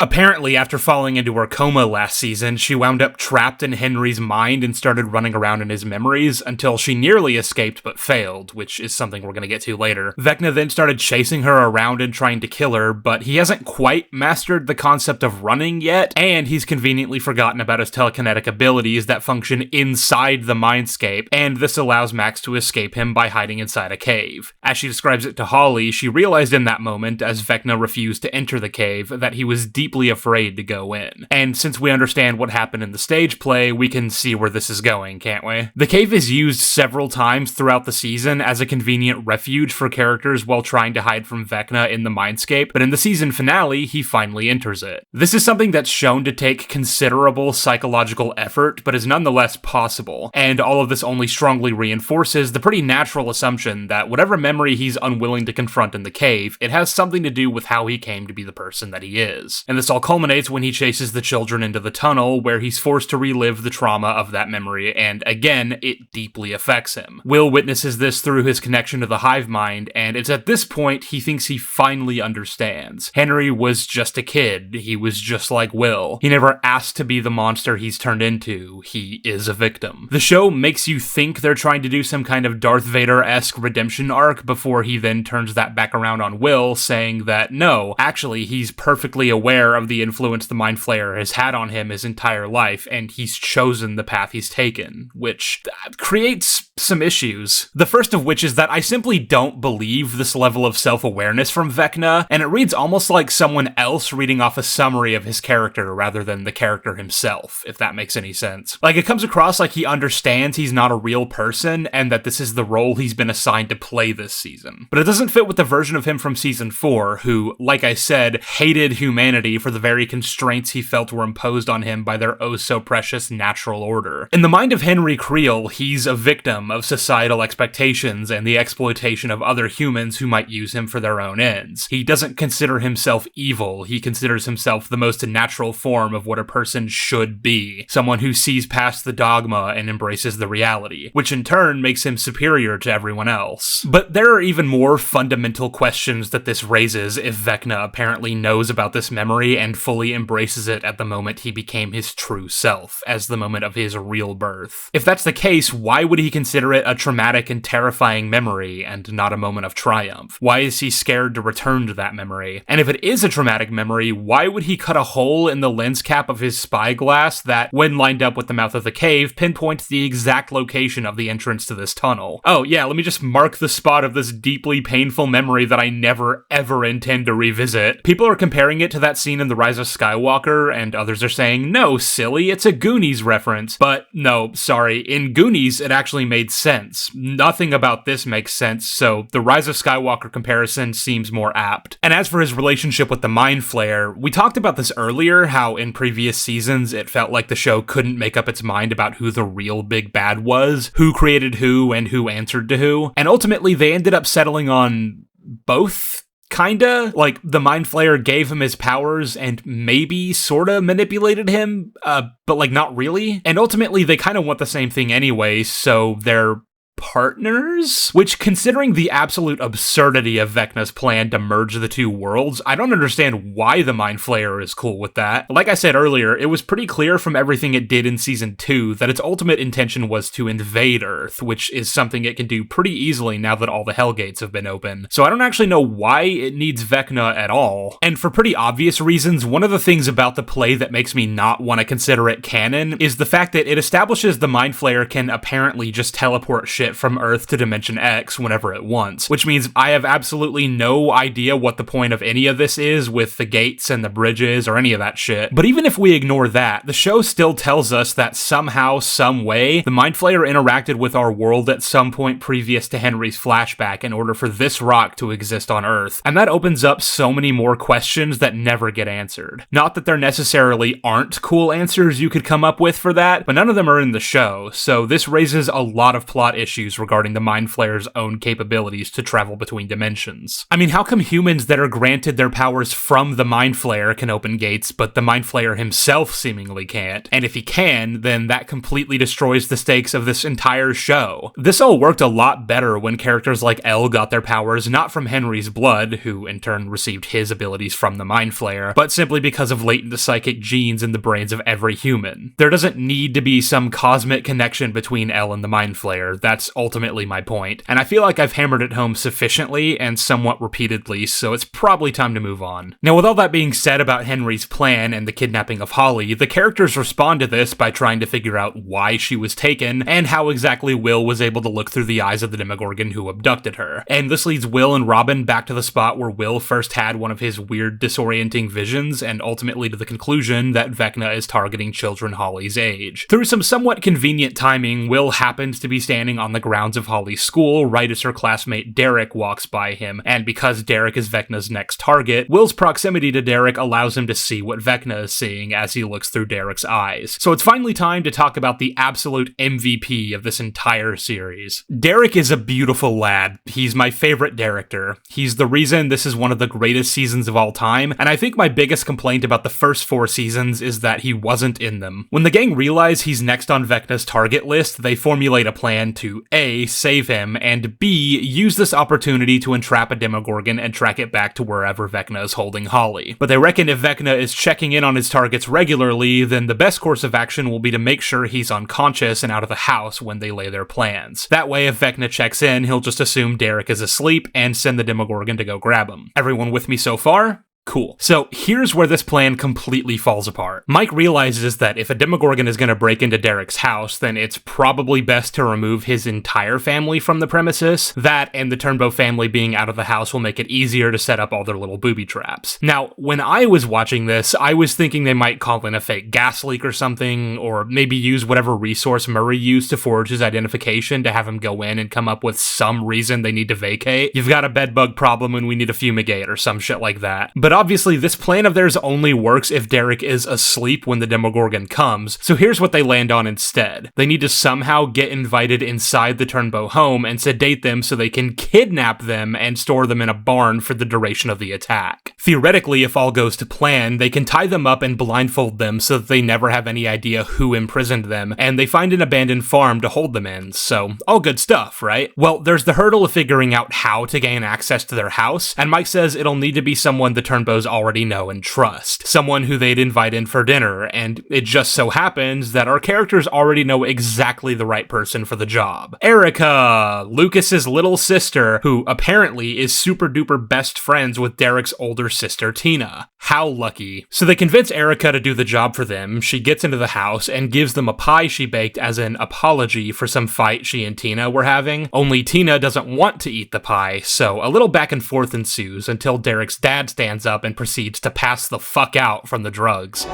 Apparently, after falling into her coma last season, she wound up trapped in Henry's mind and started running around in his memories until she nearly escaped but failed, which is something we're gonna get to later. Vecna then started chasing her around and trying to kill her, but he hasn't quite mastered the concept of running yet, and he's conveniently forgotten about his telekinetic abilities that function inside the mindscape, and this allows Max to escape him by hiding inside a cave. As she describes it to Holly, she realized in that moment, as Vecna refused to enter the cave, that he was deeply afraid to go in. And since we understand what happened in the stage play, we can see where this is going, can't we? The cave is used several times throughout the season as a convenient refuge for characters while trying to hide from Vecna in the mindscape, but in the season finale, he finally enters it. This is something that's shown to take considerable psychological effort, but is nonetheless possible, and all of this only strongly reinforces the pretty natural assumption that whatever memory he's unwilling to confront in the cave, it has something to do with how he came to be the person that he is. And this all culminates when he chases the children into the tunnel, where he's forced to relive the trauma of that memory, and again, it deeply affects him. Will witnesses this through his connection to the hive mind, and it's at this point he thinks he finally understands. Henry was just a kid. He was just like Will. He never asked to be the monster he's turned into. He is a victim. The show makes you think they're trying to do some kind of Darth Vader-esque redemption arc before he then turns that back around on Will, saying that no, actually he's perfectly aware of the influence the Mind Flayer has had on him his entire life, and he's chosen the path he's taken, which creates some issues. The first of which is that I simply don't believe this level of self-awareness from Vecna, and it reads almost like someone else reading off a summary of his character rather than the character himself, if that makes any sense. Like, it comes across like he understands he's not a real person, and that this is the role he's been assigned to play this season. But it doesn't fit with the version of him from season 4, who, like I said, hated humanity for the very constraints he felt were imposed on him by their oh-so-precious natural order. In the mind of Henry Creel, he's a victim of societal expectations and the exploitation of other humans who might use him for their own ends. He doesn't consider himself evil, he considers himself the most natural form of what a person should be, someone who sees past the dogma and embraces the reality, which in turn makes him superior to everyone else. But there are even more fundamental questions that this raises if Vecna apparently knows about this memory and fully embraces it at the moment he became his true self, as the moment of his real birth. If that's the case, why would he consider it a traumatic and terrifying memory and not a moment of triumph? Why is he scared to return to that memory? And if it is a traumatic memory, why would he cut a hole in the lens cap of his spyglass that, when lined up with the mouth of the cave, pinpoints the exact location of the entrance to this tunnel? Oh yeah, let me just mark the spot of this deeply painful memory that I never ever intend to revisit. People are comparing it to that scene in The Rise of Skywalker, and others are saying, no, silly, it's a Goonies reference. But no, sorry, in Goonies it actually made sense. Nothing about this makes sense, so the Rise of Skywalker comparison seems more apt. And as for his relationship with the Mind Flayer, we talked about this earlier, how in previous seasons it felt like the show couldn't make up its mind about who the real big bad was, who created who, and who answered to who. And ultimately they ended up settling on both. Kinda. Like, the Mind Flayer gave him his powers and maybe sorta manipulated him, but like not really. And ultimately they kinda want the same thing anyway, so they're partners? Which, considering the absolute absurdity of Vecna's plan to merge the two worlds, I don't understand why the Mind Flayer is cool with that. Like I said earlier, it was pretty clear from everything it did in Season 2 that its ultimate intention was to invade Earth, which is something it can do pretty easily now that all the Hellgates have been open. So I don't actually know why it needs Vecna at all. And for pretty obvious reasons, one of the things about the play that makes me not want to consider it canon is the fact that it establishes the Mind Flayer can apparently just teleport shit from Earth to Dimension X whenever it wants, which means I have absolutely no idea what the point of any of this is with the gates and the bridges or any of that shit. But even if we ignore that, the show still tells us that somehow, some way, the Mind Flayer interacted with our world at some point previous to Henry's flashback in order for this rock to exist on Earth. And that opens up so many more questions that never get answered. Not that there necessarily aren't cool answers you could come up with for that, but none of them are in the show, so this raises a lot of plot issues issues regarding the Mind Flayer's own capabilities to travel between dimensions. I mean, how come humans that are granted their powers from the Mind Flayer can open gates, but the Mind Flayer himself seemingly can't? And if he can, then that completely destroys the stakes of this entire show. This all worked a lot better when characters like Elle got their powers not from Henry's blood, who in turn received his abilities from the Mind Flayer, but simply because of latent psychic genes in the brains of every human. There doesn't need to be some cosmic connection between Elle and the Mind Flayer. That's ultimately my point. And I feel like I've hammered it home sufficiently and somewhat repeatedly, so it's probably time to move on. Now, with all that being said about Henry's plan and the kidnapping of Holly, the characters respond to this by trying to figure out why she was taken and how exactly Will was able to look through the eyes of the Demogorgon who abducted her. And this leads Will and Robin back to the spot where Will first had one of his weird disorienting visions, and ultimately to the conclusion that Vecna is targeting children Holly's age. Through some somewhat convenient timing, Will happens to be standing on the grounds of Holly's school right as her classmate Derek walks by him, and because Derek is Vecna's next target, Will's proximity to Derek allows him to see what Vecna is seeing as he looks through Derek's eyes. So it's finally time to talk about the absolute MVP of this entire series. Derek is a beautiful lad. He's my favorite character. He's the reason this is one of the greatest seasons of all time, and I think my biggest complaint about the first 4 seasons is that he wasn't in them. When the gang realize he's next on Vecna's target list, they formulate a plan to A, save him, and B, use this opportunity to entrap a Demogorgon and track it back to wherever Vecna is holding Holly. But they reckon if Vecna is checking in on his targets regularly, then the best course of action will be to make sure he's unconscious and out of the house when they lay their plans. That way, if Vecna checks in, he'll just assume Derek is asleep and send the Demogorgon to go grab him. Everyone with me so far? Cool. So here's where this plan completely falls apart. Mike realizes that if a Demogorgon is going to break into Derek's house, then it's probably best to remove his entire family from the premises. That and the Turnbow family being out of the house will make it easier to set up all their little booby traps. Now, when I was watching this, I was thinking they might call in a fake gas leak or something, or maybe use whatever resource Murray used to forge his identification to have him go in and come up with some reason they need to vacate. You've got a bedbug problem and we need to fumigate or some shit like that. But obviously, this plan of theirs only works if Derek is asleep when the Demogorgon comes, so here's what they land on instead. They need to somehow get invited inside the Turnbow home and sedate them so they can kidnap them and store them in a barn for the duration of the attack. Theoretically, if all goes to plan, they can tie them up and blindfold them so that they never have any idea who imprisoned them, and they find an abandoned farm to hold them in, so all good stuff, right? Well, there's the hurdle of figuring out how to gain access to their house, and Mike says it'll need to be someone the Turnbows already know and trust. Someone who they'd invite in for dinner, and it just so happens that our characters already know exactly the right person for the job. Erica, Lucas's little sister, who apparently is super duper best friends with Derek's older sister Tina. How lucky. So they convince Erica to do the job for them. She gets into the house and gives them a pie she baked as an apology for some fight she and Tina were having. Only Tina doesn't want to eat the pie, so a little back and forth ensues until Derek's dad stands up and proceeds to pass the fuck out from the drugs.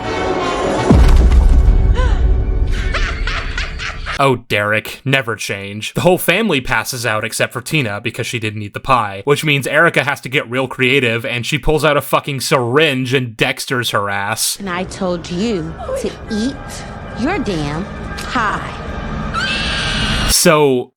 Oh, Derek, never change. The whole family passes out except for Tina because she didn't eat the pie, which means Erica has to get real creative and she pulls out a fucking syringe and Dexters her ass. And I told you to eat your damn pie. So,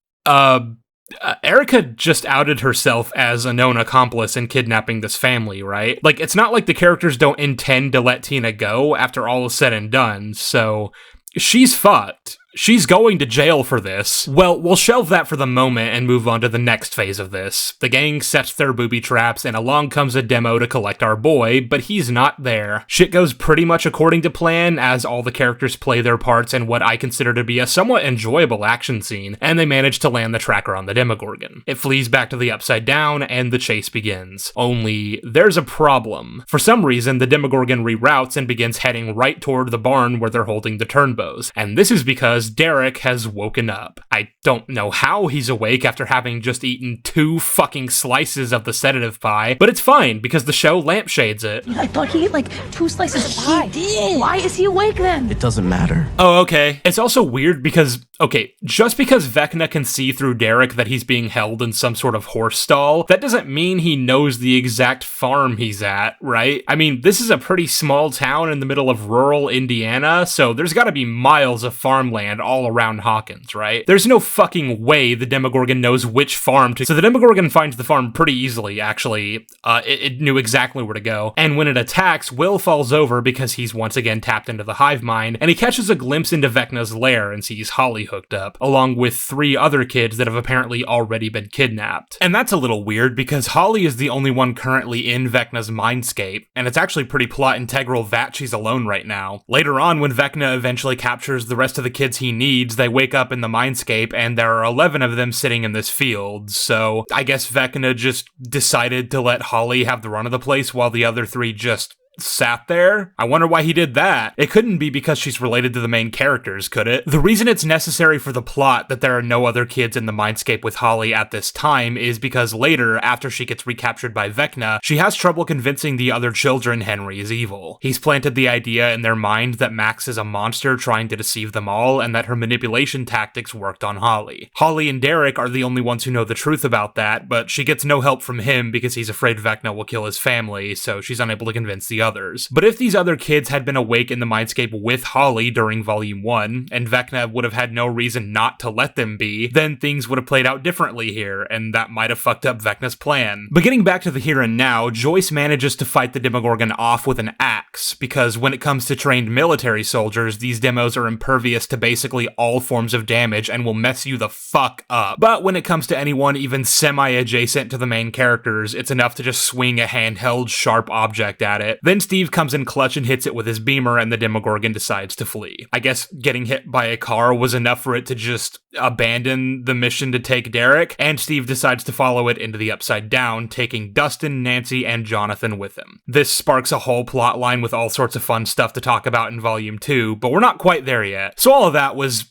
Erica just outed herself as a known accomplice in kidnapping this family, right? Like, it's not like the characters don't intend to let Tina go after all is said and done, so she's fucked. She's going to jail for this. Well, we'll shelve that for the moment and move on to the next phase of this. The gang sets their booby traps and along comes a demo to collect our boy, but he's not there. Shit goes pretty much according to plan as all the characters play their parts in what I consider to be a somewhat enjoyable action scene, and they manage to land the tracker on the Demogorgon. It flees back to the Upside Down and the chase begins. Only, there's a problem. For some reason, the Demogorgon reroutes and begins heading right toward the barn where they're holding the Turnbows, and this is because Derek has woken up. I don't know how he's awake after having just eaten 2 fucking slices of the sedative pie, but it's fine because the show lampshades it. I thought he ate like 2 slices of pie. He did. Why is he awake then? It doesn't matter. Oh, okay. It's also weird because Okay, just because Vecna can see through Derek that he's being held in some sort of horse stall, that doesn't mean he knows the exact farm he's at, right? I mean, this is a pretty small town in the middle of rural Indiana, so there's gotta be miles of farmland all around Hawkins, right? There's no fucking way the Demogorgon knows which farm to... So the Demogorgon finds the farm pretty easily, actually. It knew exactly where to go. And when it attacks, Will falls over because he's once again tapped into the hive mind, and he catches a glimpse into Vecna's lair and sees Holly hooked up, along with 3 other kids that have apparently already been kidnapped. And that's a little weird because Holly is the only one currently in Vecna's mindscape, and it's actually pretty plot integral that she's alone right now. Later on, when Vecna eventually captures the rest of the kids he needs, they wake up in the mindscape and there are 11 of them sitting in this field, so I guess Vecna just decided to let Holly have the run of the place while the other 3 just sat there? I wonder why he did that. It couldn't be because she's related to the main characters, could it? The reason it's necessary for the plot that there are no other kids in the mindscape with Holly at this time is because later, after she gets recaptured by Vecna, she has trouble convincing the other children Henry is evil. He's planted the idea in their mind that Max is a monster trying to deceive them all, and that her manipulation tactics worked on Holly. Holly and Derek are the only ones who know the truth about that, but she gets no help from him because he's afraid Vecna will kill his family, so she's unable to convince the others. But if these other kids had been awake in the mindscape with Holly during Volume 1, and Vecna would have had no reason not to let them be, then things would have played out differently here, and that might have fucked up Vecna's plan. But getting back to the here and now, Joyce manages to fight the Demogorgon off with an axe, because when it comes to trained military soldiers, these demos are impervious to basically all forms of damage and will mess you the fuck up. But when it comes to anyone even semi-adjacent to the main characters, it's enough to just swing a handheld sharp object at it. Then Steve comes in clutch and hits it with his beamer, and the Demogorgon decides to flee. I guess getting hit by a car was enough for it to just abandon the mission to take Derek, and Steve decides to follow it into the Upside Down, taking Dustin, Nancy, and Jonathan with him. This sparks a whole plot line with all sorts of fun stuff to talk about in Volume 2, but we're not quite there yet. So all of that was,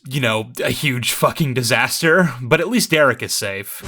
a huge fucking disaster, but at least Derek is safe.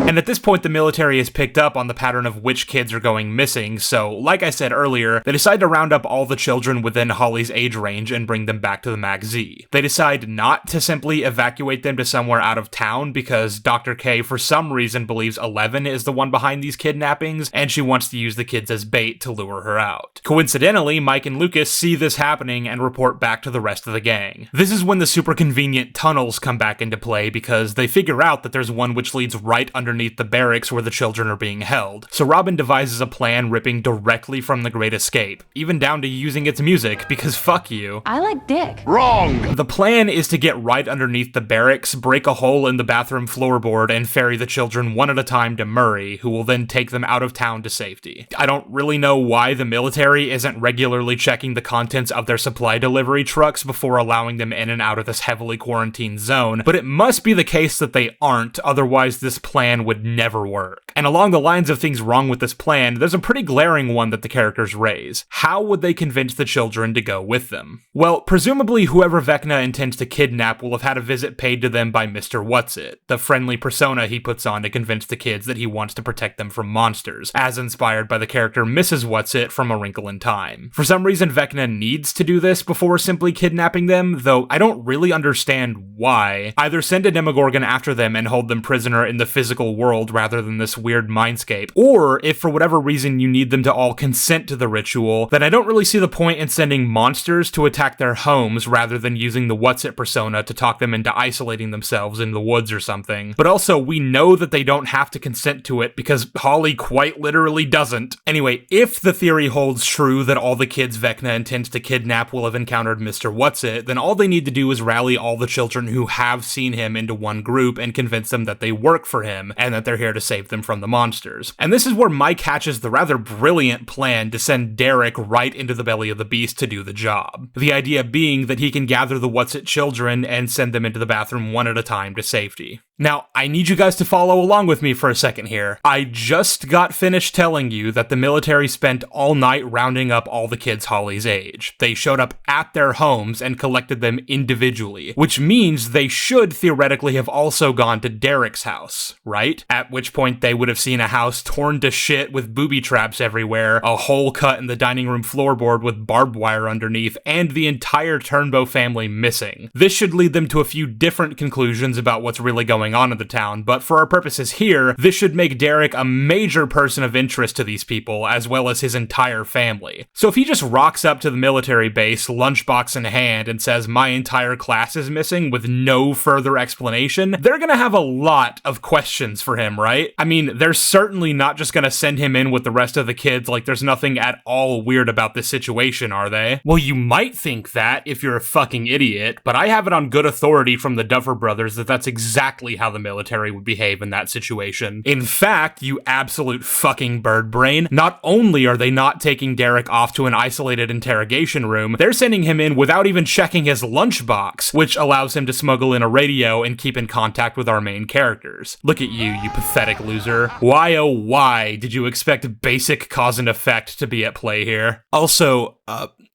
And at this point, the military has picked up on the pattern of which kids are going missing, so, like I said earlier, they decide to round up all the children within Holly's age range and bring them back to the Mag Z. They decide not to simply evacuate them to somewhere out of town because Dr. K, for some reason, believes 11 is the one behind these kidnappings, and she wants to use the kids as bait to lure her out. Coincidentally, Mike and Lucas see this happening and report back to the rest of the gang. This is when the super convenient tunnels come back into play because they figure out that there's one which leads right underneath the barracks where the children are being held. So Robin devises a plan ripping directly from The Great Escape, even down to using its music, because fuck you. I like dick. Wrong! The plan is to get right underneath the barracks, break a hole in the bathroom floorboard, and ferry the children one at a time to Murray, who will then take them out of town to safety. I don't really know why the military isn't regularly checking the contents of their supply delivery trucks before allowing them in and out of this heavily quarantined zone, but it must be the case that they aren't, otherwise this plan would never work. And along the lines of things wrong with this plan, there's a pretty glaring one that the characters raise. How would they convince the children to go with them? Well, presumably whoever Vecna intends to kidnap will have had a visit paid to them by Mr. Whatsit, the friendly persona he puts on to convince the kids that he wants to protect them from monsters, as inspired by the character Mrs. Whatsit from A Wrinkle in Time. For some reason, Vecna needs to do this before simply kidnapping them, though I don't really understand why. Either send a Demogorgon after them and hold them prisoner in the physical world rather than this weird mindscape, or if for whatever reason you need them to all consent to the ritual, then I don't really see the point in sending monsters to attack their homes rather than using the Whatsit persona to talk them into isolating themselves in the woods or something. But also, we know that they don't have to consent to it because Holly quite literally doesn't. Anyway, if the theory holds true that all the kids Vecna intends to kidnap will have encountered Mr. Whatsit, then all they need to do is rally all the children who have seen him into one group and convince them that they work for him and that they're here to save them from the monsters. And this is where Mike hatches the rather brilliant plan to send Derek right into the belly of the beast to do the job. The idea being that he can gather the Whatsit children and send them into the bathroom one at a time to safety. Now, I need you guys to follow along with me for a second here. I just got finished telling you that the military spent all night rounding up all the kids Holly's age. They showed up at their homes and collected them individually, which means they should theoretically have also gone to Derek's house, right? At which point they would have seen a house torn to shit with booby traps everywhere, a hole cut in the dining room floorboard with barbed wire underneath, and the entire Turnbow family missing. This should lead them to a few different conclusions about what's really going on in the town, but for our purposes here, this should make Derek a major person of interest to these people, as well as his entire family. So if he just rocks up to the military base, lunchbox in hand, and says, "My entire class is missing," with no further explanation, they're gonna have a lot of questions for him, right? I mean, they're certainly not just gonna send him in with the rest of the kids like there's nothing at all weird about this situation, are they? Well, you might think that if you're a fucking idiot, but I have it on good authority from the Duffer brothers that that's exactly how the military would behave in that situation. In fact, you absolute fucking bird brain, not only are they not taking Derek off to an isolated interrogation room, they're sending him in without even checking his lunchbox, which allows him to smuggle in a radio and keep in contact with our main characters. Look at you, you pathetic loser. Why oh why did you expect basic cause and effect to be at play here? Also,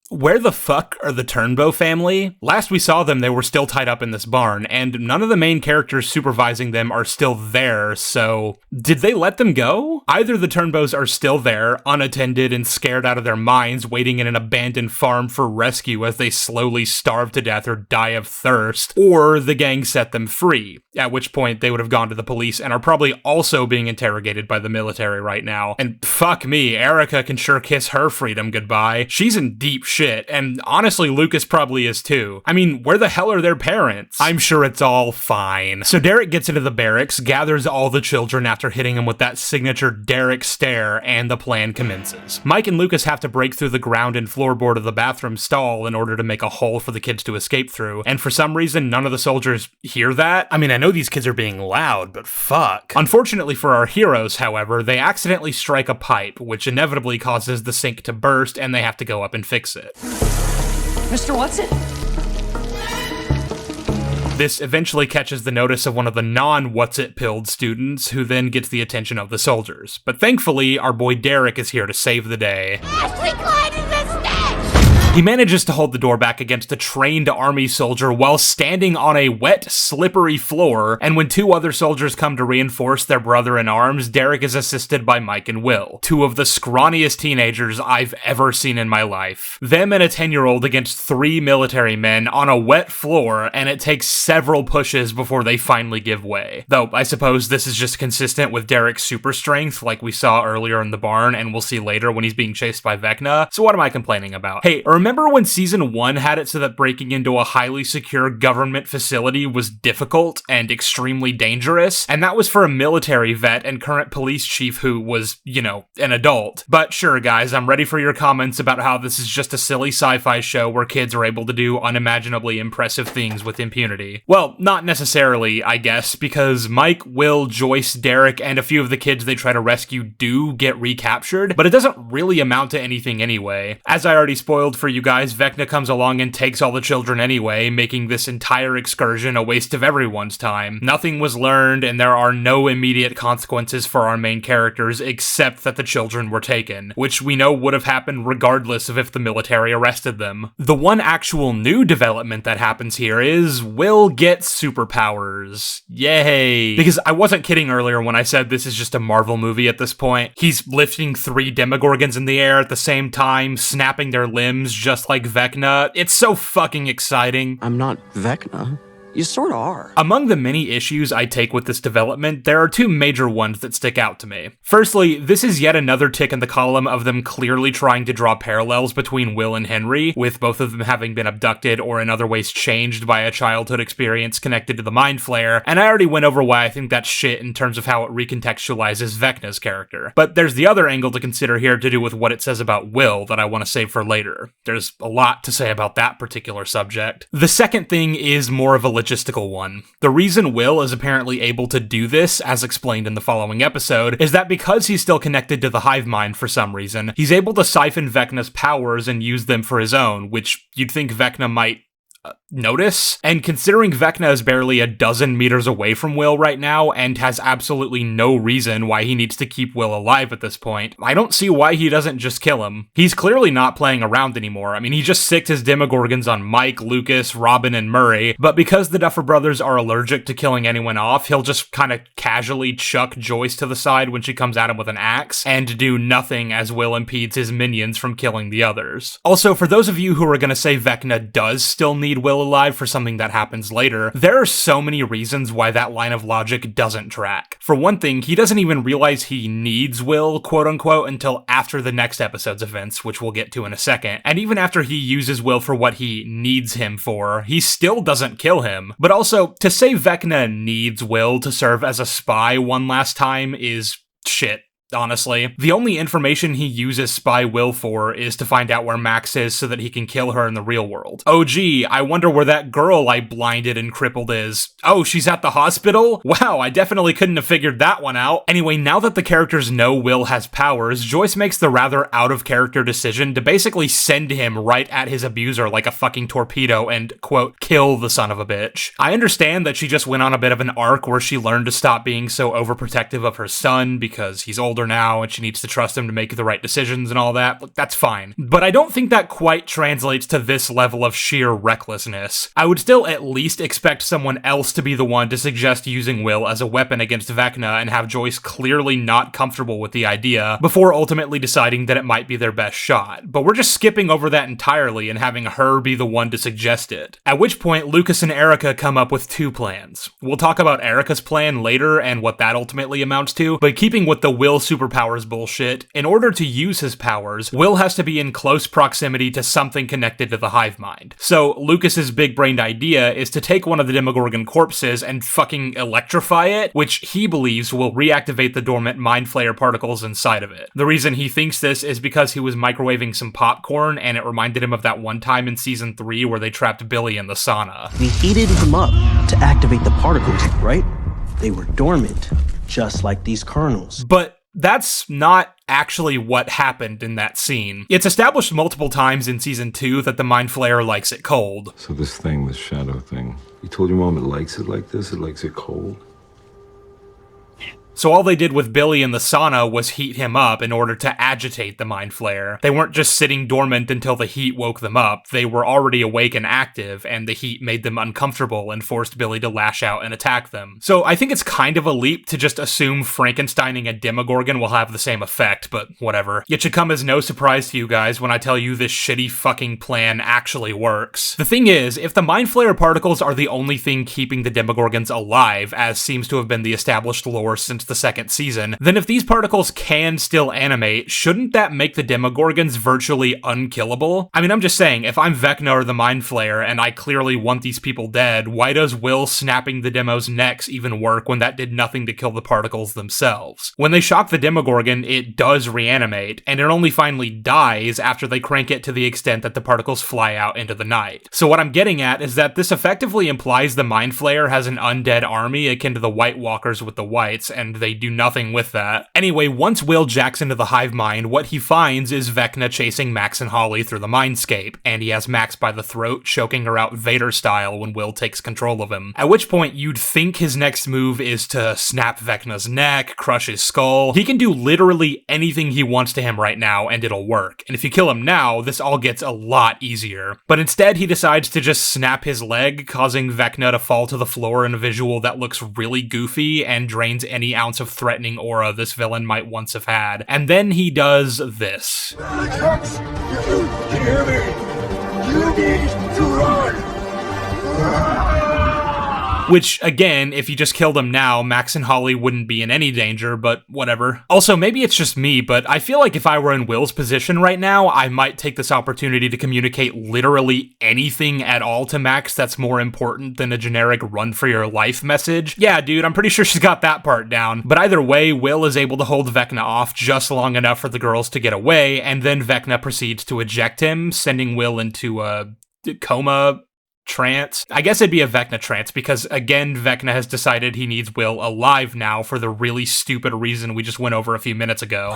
where the fuck are the Turnbow family? Last we saw them, they were still tied up in this barn, and none of the main characters supervising them are still there, so did they let them go? Either the Turnbows are still there, unattended and scared out of their minds, waiting in an abandoned farm for rescue as they slowly starve to death or die of thirst, or the gang set them free, at which point they would have gone to the police and are probably also being interrogated by the military right now. And fuck me, Erica can sure kiss her freedom goodbye. She's in deep shit, and honestly, Lucas probably is too. I mean, where the hell are their parents? I'm sure it's all fine. So Derek gets into the barracks, gathers all the children after hitting him with that signature Derek stare, and the plan commences. Mike and Lucas have to break through the ground and floorboard of the bathroom stall in order to make a hole for the kids to escape through, and for some reason, none of the soldiers hear that. I mean, I know these kids are being loud, but fuck. Unfortunately for our heroes, however, they accidentally strike a pipe, which inevitably causes the sink to burst, and they have to go up and fix it. Mr. Watson? This eventually catches the notice of one of the non-what's-it-pilled students, who then gets the attention of the soldiers. But thankfully, our boy Derek is here to save the day. Ashley Clyde is a snitch! He manages to hold the door back against a trained army soldier while standing on a wet, slippery floor, and when two other soldiers come to reinforce their brother-in-arms, Derek is assisted by Mike and Will, two of the scrawniest teenagers I've ever seen in my life. Them and a 10-year-old against 3 military men on a wet floor, and it takes several pushes before they finally give way. Though, I suppose this is just consistent with Derek's super strength, like we saw earlier in the barn, and we'll see later when he's being chased by Vecna, so what am I complaining about? Hey, remember when Season 1 had it so that breaking into a highly secure government facility was difficult and extremely dangerous? And that was for a military vet and current police chief who was, you know, an adult. But sure, guys, I'm ready for your comments about how this is just a silly sci-fi show where kids are able to do unimaginably impressive things with impunity. Well, not necessarily, I guess, because Mike, Will, Joyce, Derek, and a few of the kids they try to rescue do get recaptured, but it doesn't really amount to anything anyway. As I already spoiled for you guys, Vecna comes along and takes all the children anyway, making this entire excursion a waste of everyone's time. Nothing was learned, and there are no immediate consequences for our main characters except that the children were taken, which we know would have happened regardless of if the military arrested them. The one actual new development that happens here is Will gets superpowers. Yay! Because I wasn't kidding earlier when I said this is just a Marvel movie at this point. He's lifting 3 Demogorgons in the air at the same time, snapping their limbs just like Vecna. It's so fucking exciting. I'm not Vecna. You sort of are. Among the many issues I take with this development, there are 2 major ones that stick out to me. Firstly, this is yet another tick in the column of them clearly trying to draw parallels between Will and Henry, with both of them having been abducted or in other ways changed by a childhood experience connected to the Mind Flayer, and I already went over why I think that's shit in terms of how it recontextualizes Vecna's character. But there's the other angle to consider here to do with what it says about Will that I want to save for later. There's a lot to say about that particular subject. The second thing is more of a logistical one. The reason Will is apparently able to do this, as explained in the following episode, is that because he's still connected to the hive mind for some reason, he's able to siphon Vecna's powers and use them for his own, which you'd think Vecna might notice. And considering Vecna is barely a dozen meters away from Will right now and has absolutely no reason why he needs to keep Will alive at this point, I don't see why he doesn't just kill him. He's clearly not playing around anymore. I mean, he just sicked his Demogorgons on Mike, Lucas, Robin, and Murray, but because the Duffer Brothers are allergic to killing anyone off, he'll just kind of casually chuck Joyce to the side when she comes at him with an axe and do nothing as Will impedes his minions from killing the others. Also, for those of you who are going to say Vecna does still need Will alive for something that happens later, there are so many reasons why that line of logic doesn't track. For one thing, he doesn't even realize he needs Will, quote-unquote, until after the next episode's events, which we'll get to in a second. And even after he uses Will for what he needs him for, he still doesn't kill him. But also, to say Vecna needs Will to serve as a spy one last time is shit. Honestly, the only information he uses Spy Will for is to find out where Max is so that he can kill her in the real world. Oh gee, I wonder where that girl I blinded and crippled is. Oh, she's at the hospital? Wow, I definitely couldn't have figured that one out. Anyway, now that the characters know Will has powers, Joyce makes the rather out-of-character decision to basically send him right at his abuser like a fucking torpedo and, quote, kill the son of a bitch. I understand that she just went on a bit of an arc where she learned to stop being so overprotective of her son because he's older now and she needs to trust him to make the right decisions and all that. That's fine. But I don't think that quite translates to this level of sheer recklessness. I would still at least expect someone else to be the one to suggest using Will as a weapon against Vecna and have Joyce clearly not comfortable with the idea before ultimately deciding that it might be their best shot. But we're just skipping over that entirely and having her be the one to suggest it. At which point, Lucas and Erica come up with two plans. We'll talk about Erica's plan later and what that ultimately amounts to, but keeping with the Will superpowers bullshit, in order to use his powers, Will has to be in close proximity to something connected to the hive mind. So Lucas's big-brained idea is to take one of the Demogorgon corpses and fucking electrify it, which he believes will reactivate the dormant Mind Flayer particles inside of it. The reason he thinks this is because he was microwaving some popcorn and it reminded him of that one time in season 3 where they trapped Billy in the sauna. We heated him up to activate the particles, right? They were dormant, just like these kernels. But that's not actually what happened in that scene. It's established multiple times in season 2 that the Mind Flayer likes it cold. So this thing, this shadow thing, you told your mom it likes it like this? It likes it cold? So all they did with Billy in the sauna was heat him up in order to agitate the Mind Flayer. They weren't just sitting dormant until the heat woke them up. They were already awake and active, and the heat made them uncomfortable and forced Billy to lash out and attack them. So I think it's kind of a leap to just assume Frankensteining a Demogorgon will have the same effect, but whatever. It should come as no surprise to you guys when I tell you this shitty fucking plan actually works. The thing is, if the Mind Flayer particles are the only thing keeping the Demogorgons alive, as seems to have been the established lore since the second season, then if these particles can still animate, shouldn't that make the Demogorgons virtually unkillable? I mean, I'm just saying, if I'm Vecna or the Mind Flayer and I clearly want these people dead, why does Will snapping the Demos' necks even work when that did nothing to kill the particles themselves? When they shock the Demogorgon, it does reanimate, and it only finally dies after they crank it to the extent that the particles fly out into the night. So what I'm getting at is that this effectively implies the Mind Flayer has an undead army akin to the White Walkers with the Whites, and they do nothing with that. Anyway, once Will jacks into the hive mind, what he finds is Vecna chasing Max and Holly through the mindscape, and he has Max by the throat, choking her out Vader style when Will takes control of him. At which point, you'd think his next move is to snap Vecna's neck, crush his skull. He can do literally anything he wants to him right now, and it'll work. And if you kill him now, this all gets a lot easier. But instead, he decides to just snap his leg, causing Vecna to fall to the floor in a visual that looks really goofy and drains any ounce of threatening aura this villain might once have had. And then he does this. Max, you hear me? You need to run! Which, again, if you just killed him now, Max and Holly wouldn't be in any danger, but whatever. Also, maybe it's just me, but I feel like if I were in Will's position right now, I might take this opportunity to communicate literally anything at all to Max that's more important than a generic run for your life message. Yeah, dude, I'm pretty sure she's got that part down. But either way, Will is able to hold Vecna off just long enough for the girls to get away, and then Vecna proceeds to eject him, sending Will into a coma trance. I guess it'd be a Vecna trance because, again, Vecna has decided he needs Will alive now for the really stupid reason we just went over a few minutes ago.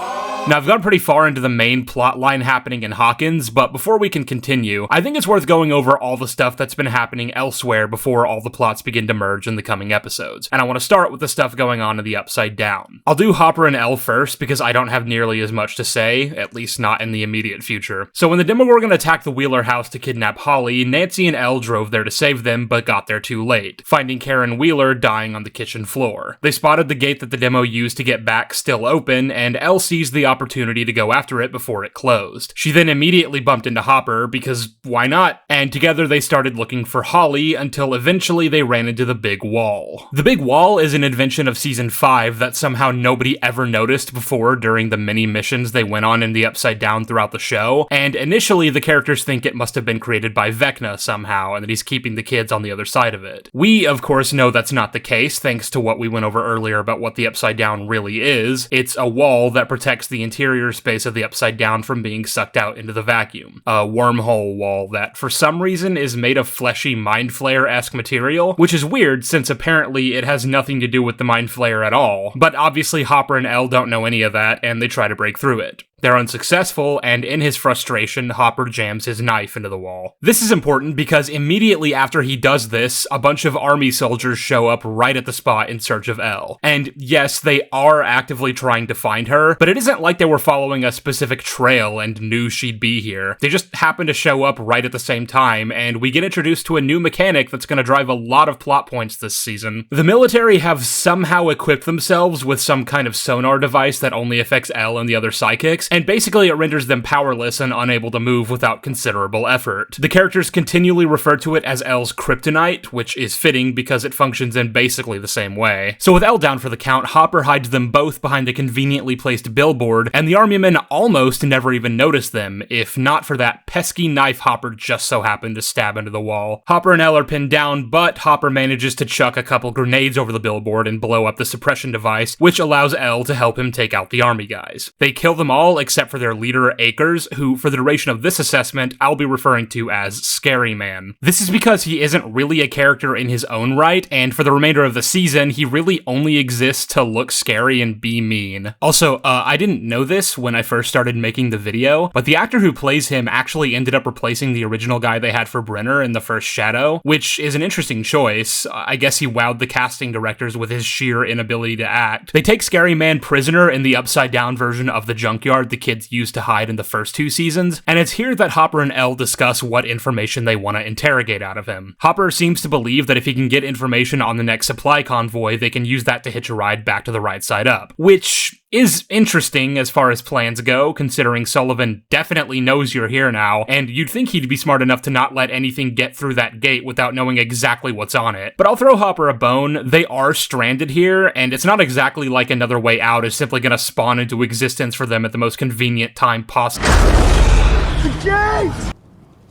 Now, I've gone pretty far into the main plot line happening in Hawkins, but before we can continue, I think it's worth going over all the stuff that's been happening elsewhere before all the plots begin to merge in the coming episodes. And I want to start with the stuff going on in the Upside Down. I'll do Hopper and Elle first because I don't have nearly as much to say, at least not in the immediate future. So when the Demogorgon attacked the Wheeler house to kidnap Holly, Nancy and Elle drove there to save them, but got there too late, finding Karen Wheeler dying on the kitchen floor. They spotted the gate that the demo used to get back still open, and Elle seized the opportunity to go after it before it closed. She then immediately bumped into Hopper, because why not? And together they started looking for Holly, until eventually they ran into the Big Wall. The Big Wall is an invention of Season 5 that somehow nobody ever noticed before during the many missions they went on in the Upside Down throughout the show, and initially the characters think it must have been created by Vecna somehow, and that he's keeping the kids on the other side of it. We, of course, know that's not the case, thanks to what we went over earlier about what the Upside Down really is. It's a wall that protects the interior space of the Upside Down from being sucked out into the vacuum. A wormhole wall that, for some reason, is made of fleshy Mind Flayer-esque material, which is weird since apparently it has nothing to do with the Mind Flayer at all. But obviously Hopper and Elle don't know any of that, and they try to break through it. They're unsuccessful, and in his frustration, Hopper jams his knife into the wall. This is important because immediately after he does this, a bunch of army soldiers show up right at the spot in search of Elle. And yes, they are actively trying to find her, but it isn't like they were following a specific trail and knew she'd be here. They just happen to show up right at the same time, and we get introduced to a new mechanic that's going to drive a lot of plot points this season. The military have somehow equipped themselves with some kind of sonar device that only affects Elle and the other psychics, and basically it renders them powerless and unable to move without considerable effort. The characters continually refer to it as Elle's kryptonite, which is fitting because it functions in basically the same way. So with Elle down for the count, Hopper hides them both behind a conveniently placed billboard, and the army men almost never even notice them, if not for that pesky knife Hopper just so happened to stab into the wall. Hopper and Elle are pinned down, but Hopper manages to chuck a couple grenades over the billboard and blow up the suppression device, which allows Elle to help him take out the army guys. They kill them all except for their leader, Akers, who, for the duration of this assessment, I'll be referring to as Scary Man. This is because he isn't really a character in his own right, and for the remainder of the season, he really only exists to look scary and be mean. Also, I didn't know this when I first started making the video, but the actor who plays him actually ended up replacing the original guy they had for Brenner in the first Shadow, which is an interesting choice. I guess he wowed the casting directors with his sheer inability to act. They take Scary Man prisoner in the Upside Down version of the junkyard the kids used to hide in the first 2 seasons, and it's here that Hopper and Elle discuss what information they want to interrogate out of him. Hopper seems to believe that if he can get information on the next supply convoy, they can use that to hitch a ride back to the right side up, which is interesting as far as plans go, considering Sullivan definitely knows you're here now, and you'd think he'd be smart enough to not let anything get through that gate without knowing exactly what's on it. But I'll throw Hopper a bone. They are stranded here, and it's not exactly like Another Way Out is simply gonna spawn into existence for them at the most convenient time possible. The gate!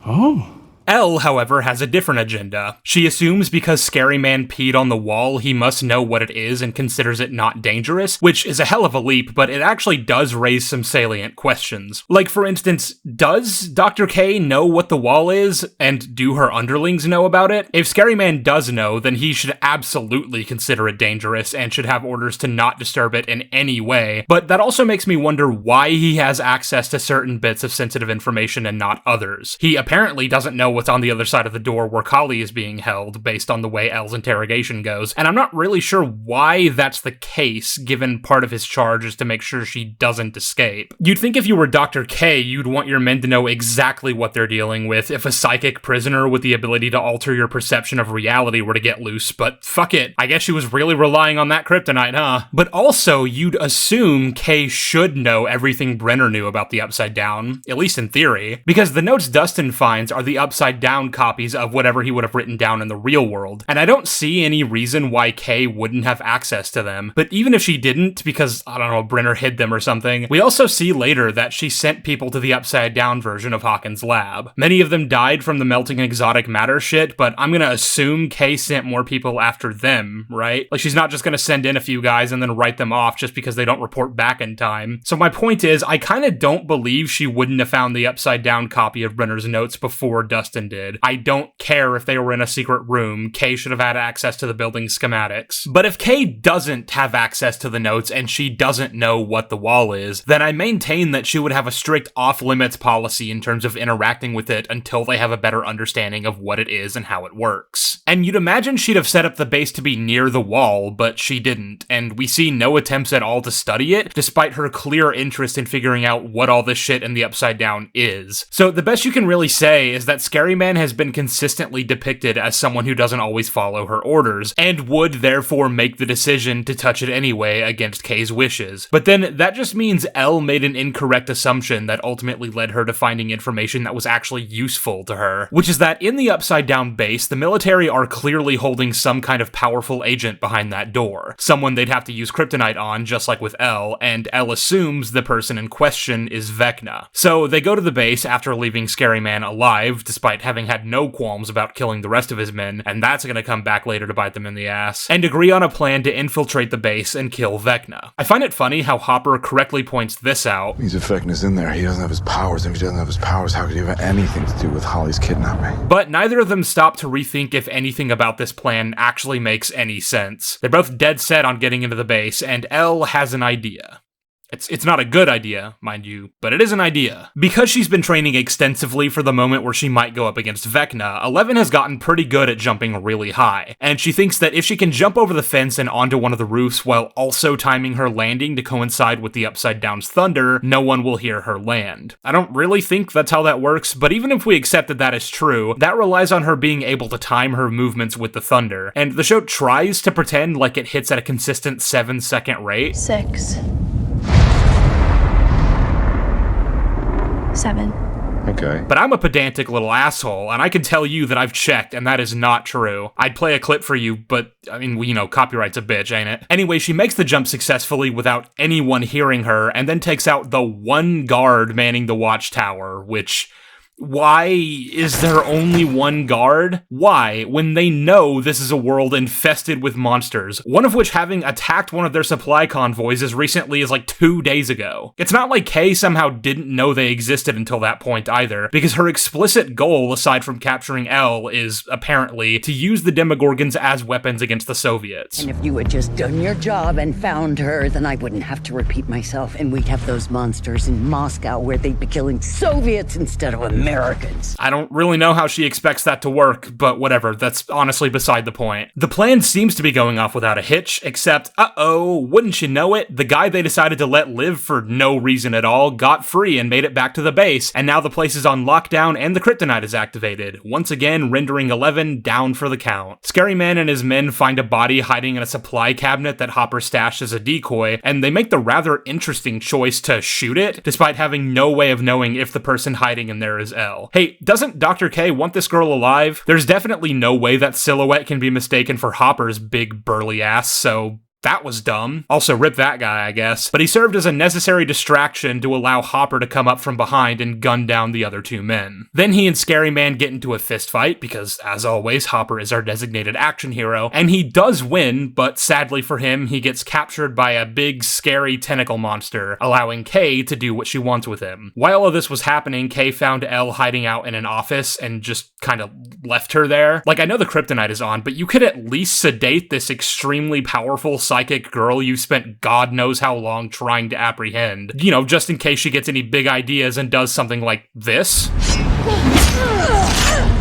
Oh. Elle, however, has a different agenda. She assumes because Scary Man peed on the wall, he must know what it is and considers it not dangerous, which is a hell of a leap, but it actually does raise some salient questions. Like, for instance, does Dr. K know what the wall is, and do her underlings know about it? If Scary Man does know, then he should absolutely consider it dangerous and should have orders to not disturb it in any way, but that also makes me wonder why he has access to certain bits of sensitive information and not others. He apparently doesn't know what's on the other side of the door where Kali is being held, based on the way Elle's interrogation goes, and I'm not really sure why that's the case, given part of his charge is to make sure she doesn't escape. You'd think if you were Dr. K, you'd want your men to know exactly what they're dealing with if a psychic prisoner with the ability to alter your perception of reality were to get loose, but fuck it, I guess she was really relying on that kryptonite, huh? But also, you'd assume K should know everything Brenner knew about the Upside Down, at least in theory, because the notes Dustin finds are the Upside Down copies of whatever he would have written down in the real world, and I don't see any reason why Kay wouldn't have access to them. But even if she didn't, because, I don't know, Brenner hid them or something, we also see later that she sent people to the Upside Down version of Hawkins' lab. Many of them died from the melting exotic matter shit, but I'm gonna assume Kay sent more people after them, right? Like, she's not just gonna send in a few guys and then write them off just because they don't report back in time. So my point is, I kinda don't believe she wouldn't have found the Upside Down copy of Brenner's notes before Dustin Dustin did. I don't care if they were in a secret room. Kay should have had access to the building schematics. But if Kay doesn't have access to the notes and she doesn't know what the wall is, then I maintain that she would have a strict off-limits policy in terms of interacting with it until they have a better understanding of what it is and how it works. And you'd imagine she'd have set up the base to be near the wall, but she didn't, and we see no attempts at all to study it, despite her clear interest in figuring out what all this shit in the Upside Down is. So the best you can really say is that Scary Man has been consistently depicted as someone who doesn't always follow her orders, and would therefore make the decision to touch it anyway against Kay's wishes. But then that just means Elle made an incorrect assumption that ultimately led her to finding information that was actually useful to her, which is that in the Upside Down base, the military are clearly holding some kind of powerful agent behind that door. Someone they'd have to use kryptonite on, just like with Elle, and Elle assumes the person in question is Vecna. So they go to the base after leaving Scary Man alive, despite having had no qualms about killing the rest of his men, and that's gonna come back later to bite them in the ass, and agree on a plan to infiltrate the base and kill Vecna. I find it funny how Hopper correctly points this out. He's if Vecna's in there, he doesn't have his powers. If he doesn't have his powers, how could he have anything to do with Holly's kidnapping? But neither of them stop to rethink if anything about this plan actually makes any sense. They're both dead set on getting into the base, and Elle has an idea. It's not a good idea, mind you, but it is an idea. Because she's been training extensively for the moment where she might go up against Vecna, Eleven has gotten pretty good at jumping really high, and she thinks that if she can jump over the fence and onto one of the roofs while also timing her landing to coincide with the Upside Down's thunder, no one will hear her land. I don't really think that's how that works, but even if we accept that that is true, that relies on her being able to time her movements with the thunder, and the show tries to pretend like it hits at a consistent 7-second rate. 6, 7. Okay. But I'm a pedantic little asshole, and I can tell you that I've checked, and that is not true. I'd play a clip for you, but, I mean, you know, copyright's a bitch, ain't it? Anyway, she makes the jump successfully without anyone hearing her, and then takes out the one guard manning the watchtower, which... Why is there only one guard? Why, when they know this is a world infested with monsters, one of which having attacked one of their supply convoys as recently as like 2 days ago? It's not like Kay somehow didn't know they existed until that point either, because her explicit goal, aside from capturing Elle, is apparently to use the Demogorgons as weapons against the Soviets. And if you had just done your job and found her, then I wouldn't have to repeat myself, and we'd have those monsters in Moscow where they'd be killing Soviets instead of Americans. I don't really know how she expects that to work, but whatever, that's honestly beside the point. The plan seems to be going off without a hitch, except, wouldn't you know it, the guy they decided to let live for no reason at all got free and made it back to the base, and now the place is on lockdown and the kryptonite is activated, once again rendering 11 down for the count. Scary Man and his men find a body hiding in a supply cabinet that Hopper stashed as a decoy, and they make the rather interesting choice to shoot it, despite having no way of knowing if the person hiding in there is Elle. Hey, doesn't Dr. K want this girl alive? There's definitely no way that silhouette can be mistaken for Hopper's big burly ass, so... that was dumb. Also, rip that guy, I guess. But he served as a necessary distraction to allow Hopper to come up from behind and gun down the other two men. Then he and Scary Man get into a fistfight, because, as always, Hopper is our designated action hero, and he does win, but sadly for him, he gets captured by a big, scary tentacle monster, allowing Kay to do what she wants with him. While all this was happening, Kay found Elle hiding out in an office and just kind of left her there. Like, I know the kryptonite is on, but you could at least sedate this extremely powerful psychic girl you spent God knows how long trying to apprehend. You know, just in case she gets any big ideas and does something like this.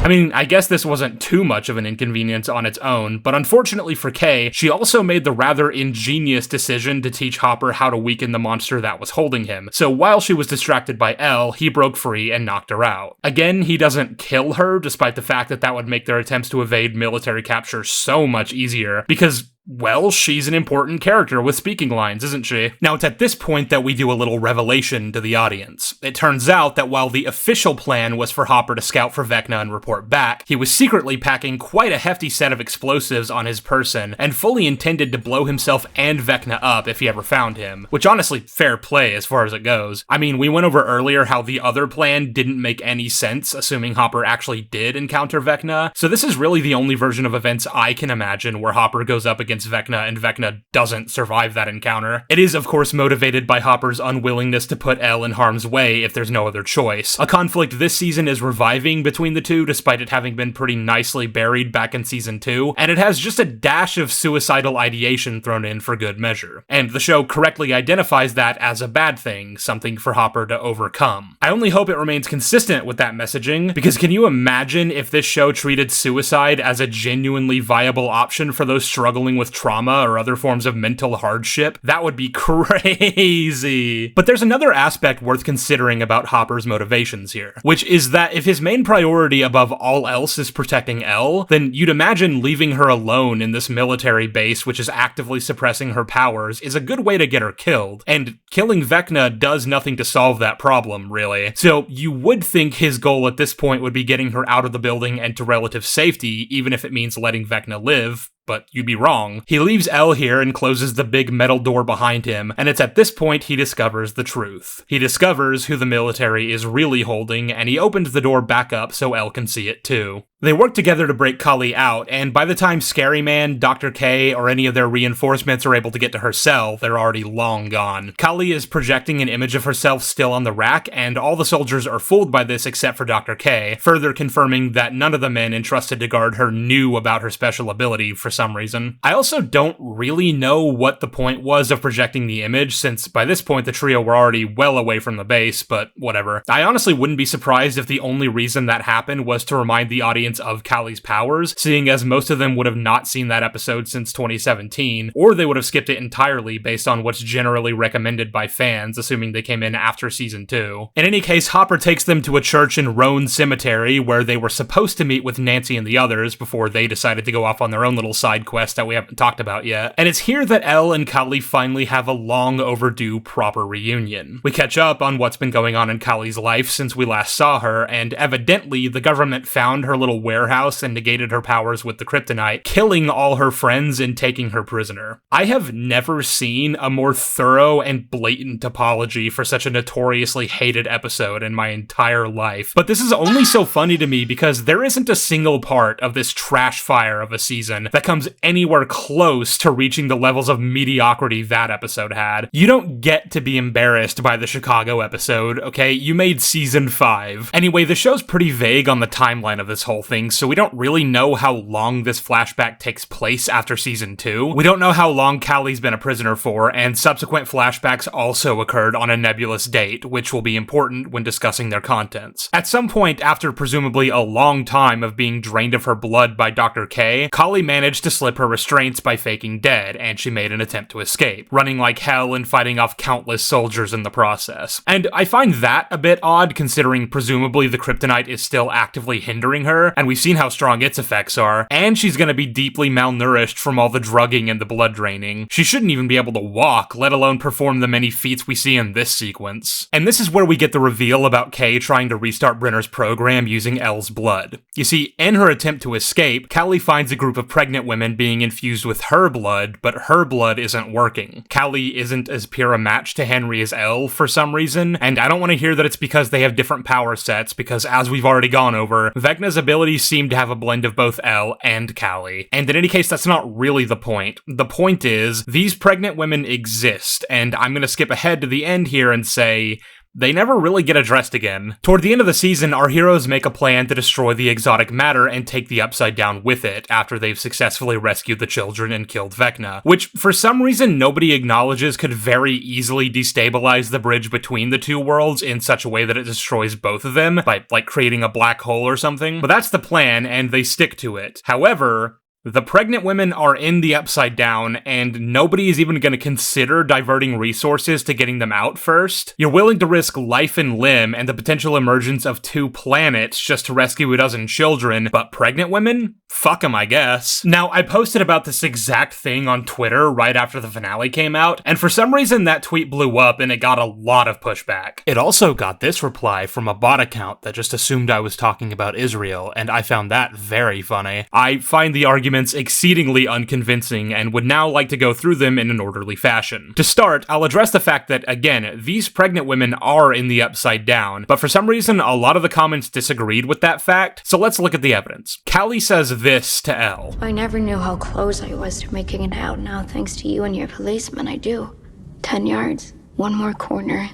I mean, I guess this wasn't too much of an inconvenience on its own, but unfortunately for Kay, she also made the rather ingenious decision to teach Hopper how to weaken the monster that was holding him. So while she was distracted by Elle, he broke free and knocked her out. Again, he doesn't kill her, despite the fact that that would make their attempts to evade military capture so much easier, because well, she's an important character with speaking lines, isn't she? Now, it's at this point that we do a little revelation to the audience. It turns out that while the official plan was for Hopper to scout for Vecna and report back, he was secretly packing quite a hefty set of explosives on his person, and fully intended to blow himself and Vecna up if he ever found him, which honestly, fair play as far as it goes. I mean, we went over earlier how the other plan didn't make any sense, assuming Hopper actually did encounter Vecna, so this is really the only version of events I can imagine where Hopper goes up against against Vecna, and Vecna doesn't survive that encounter. It is, of course, motivated by Hopper's unwillingness to put Elle in harm's way if there's no other choice. A conflict this season is reviving between the two, despite it having been pretty nicely buried back in season 2, and it has just a dash of suicidal ideation thrown in for good measure. And the show correctly identifies that as a bad thing, something for Hopper to overcome. I only hope it remains consistent with that messaging, because can you imagine if this show treated suicide as a genuinely viable option for those struggling with trauma or other forms of mental hardship? That would be crazy. But there's another aspect worth considering about Hopper's motivations here, which is that if his main priority above all else is protecting Elle, then you'd imagine leaving her alone in this military base which is actively suppressing her powers is a good way to get her killed, and killing Vecna does nothing to solve that problem, really. So you would think his goal at this point would be getting her out of the building and to relative safety, even if it means letting Vecna live. But you'd be wrong. He leaves Elle here and closes the big metal door behind him, and it's at this point he discovers the truth. He discovers who the military is really holding, and he opens the door back up so Elle can see it too. They work together to break Kali out, and by the time Scary Man, Dr. K, or any of their reinforcements are able to get to her cell, they're already long gone. Kali is projecting an image of herself still on the rack, and all the soldiers are fooled by this except for Dr. K, further confirming that none of the men entrusted to guard her knew about her special ability for some reason. I also don't really know what the point was of projecting the image, since by this point the trio were already well away from the base, but whatever. I honestly wouldn't be surprised if the only reason that happened was to remind the audience of Kali's powers, seeing as most of them would have not seen that episode since 2017, or they would have skipped it entirely based on what's generally recommended by fans, assuming they came in after season 2. In any case, Hopper takes them to a church in Roan Cemetery, where they were supposed to meet with Nancy and the others before they decided to go off on their own little side quest that we haven't talked about yet. And it's here that Elle and Kali finally have a long overdue proper reunion. We catch up on what's been going on in Kali's life since we last saw her, and evidently the government found her little warehouse and negated her powers with the kryptonite, killing all her friends and taking her prisoner. I have never seen a more thorough and blatant apology for such a notoriously hated episode in my entire life. But this is only so funny to me because there isn't a single part of this trash fire of a season that comes anywhere close to reaching the levels of mediocrity that episode had. You don't get to be embarrassed by the Chicago episode, okay? You made season 5. Anyway, the show's pretty vague on the timeline of this whole thing, so we don't really know how long this flashback takes place after season 2. We don't know how long Kali's been a prisoner for, and subsequent flashbacks also occurred on a nebulous date, which will be important when discussing their contents. At some point after presumably a long time of being drained of her blood by Dr. K, Kali managed to slip her restraints by faking dead, and she made an attempt to escape, running like hell and fighting off countless soldiers in the process. And I find that a bit odd considering presumably the kryptonite is still actively hindering her, and we've seen how strong its effects are, and she's gonna be deeply malnourished from all the drugging and the blood draining. She shouldn't even be able to walk, let alone perform the many feats we see in this sequence. And this is where we get the reveal about Kay trying to restart Brenner's program using Elle's blood. You see, in her attempt to escape, Kali finds a group of pregnant women being infused with her blood, but her blood isn't working. Kali isn't as pure a match to Henry as Elle for some reason, and I don't want to hear that it's because they have different power sets, because as we've already gone over, Vecna's abilities seem to have a blend of both Elle and Kali. And in any case, that's not really the point. The point is, these pregnant women exist, and I'm going to skip ahead to the end here and say, they never really get addressed again. Toward the end of the season, our heroes make a plan to destroy the exotic matter and take the Upside Down with it, after they've successfully rescued the children and killed Vecna, which for some reason nobody acknowledges could very easily destabilize the bridge between the two worlds in such a way that it destroys both of them, by like creating a black hole or something. But that's the plan, and they stick to it. However, the pregnant women are in the Upside Down, and nobody is even going to consider diverting resources to getting them out first. You're willing to risk life and limb and the potential emergence of 2 planets just to rescue a dozen children, but pregnant women? Fuck them, I guess. Now, I posted about this exact thing on Twitter right after the finale came out, and for some reason that tweet blew up and it got a lot of pushback. It also got this reply from a bot account that just assumed I was talking about Israel, and I found that very funny. I find the arguments exceedingly unconvincing and would now like to go through them in an orderly fashion. To start, I'll address the fact that, again, these pregnant women are in the Upside Down, but for some reason a lot of the comments disagreed with that fact, so let's look at the evidence. Kali says this to Elle. I never knew how close I was to making it out. Now, thanks to you and your policeman, I do. 10 yards, one more corner,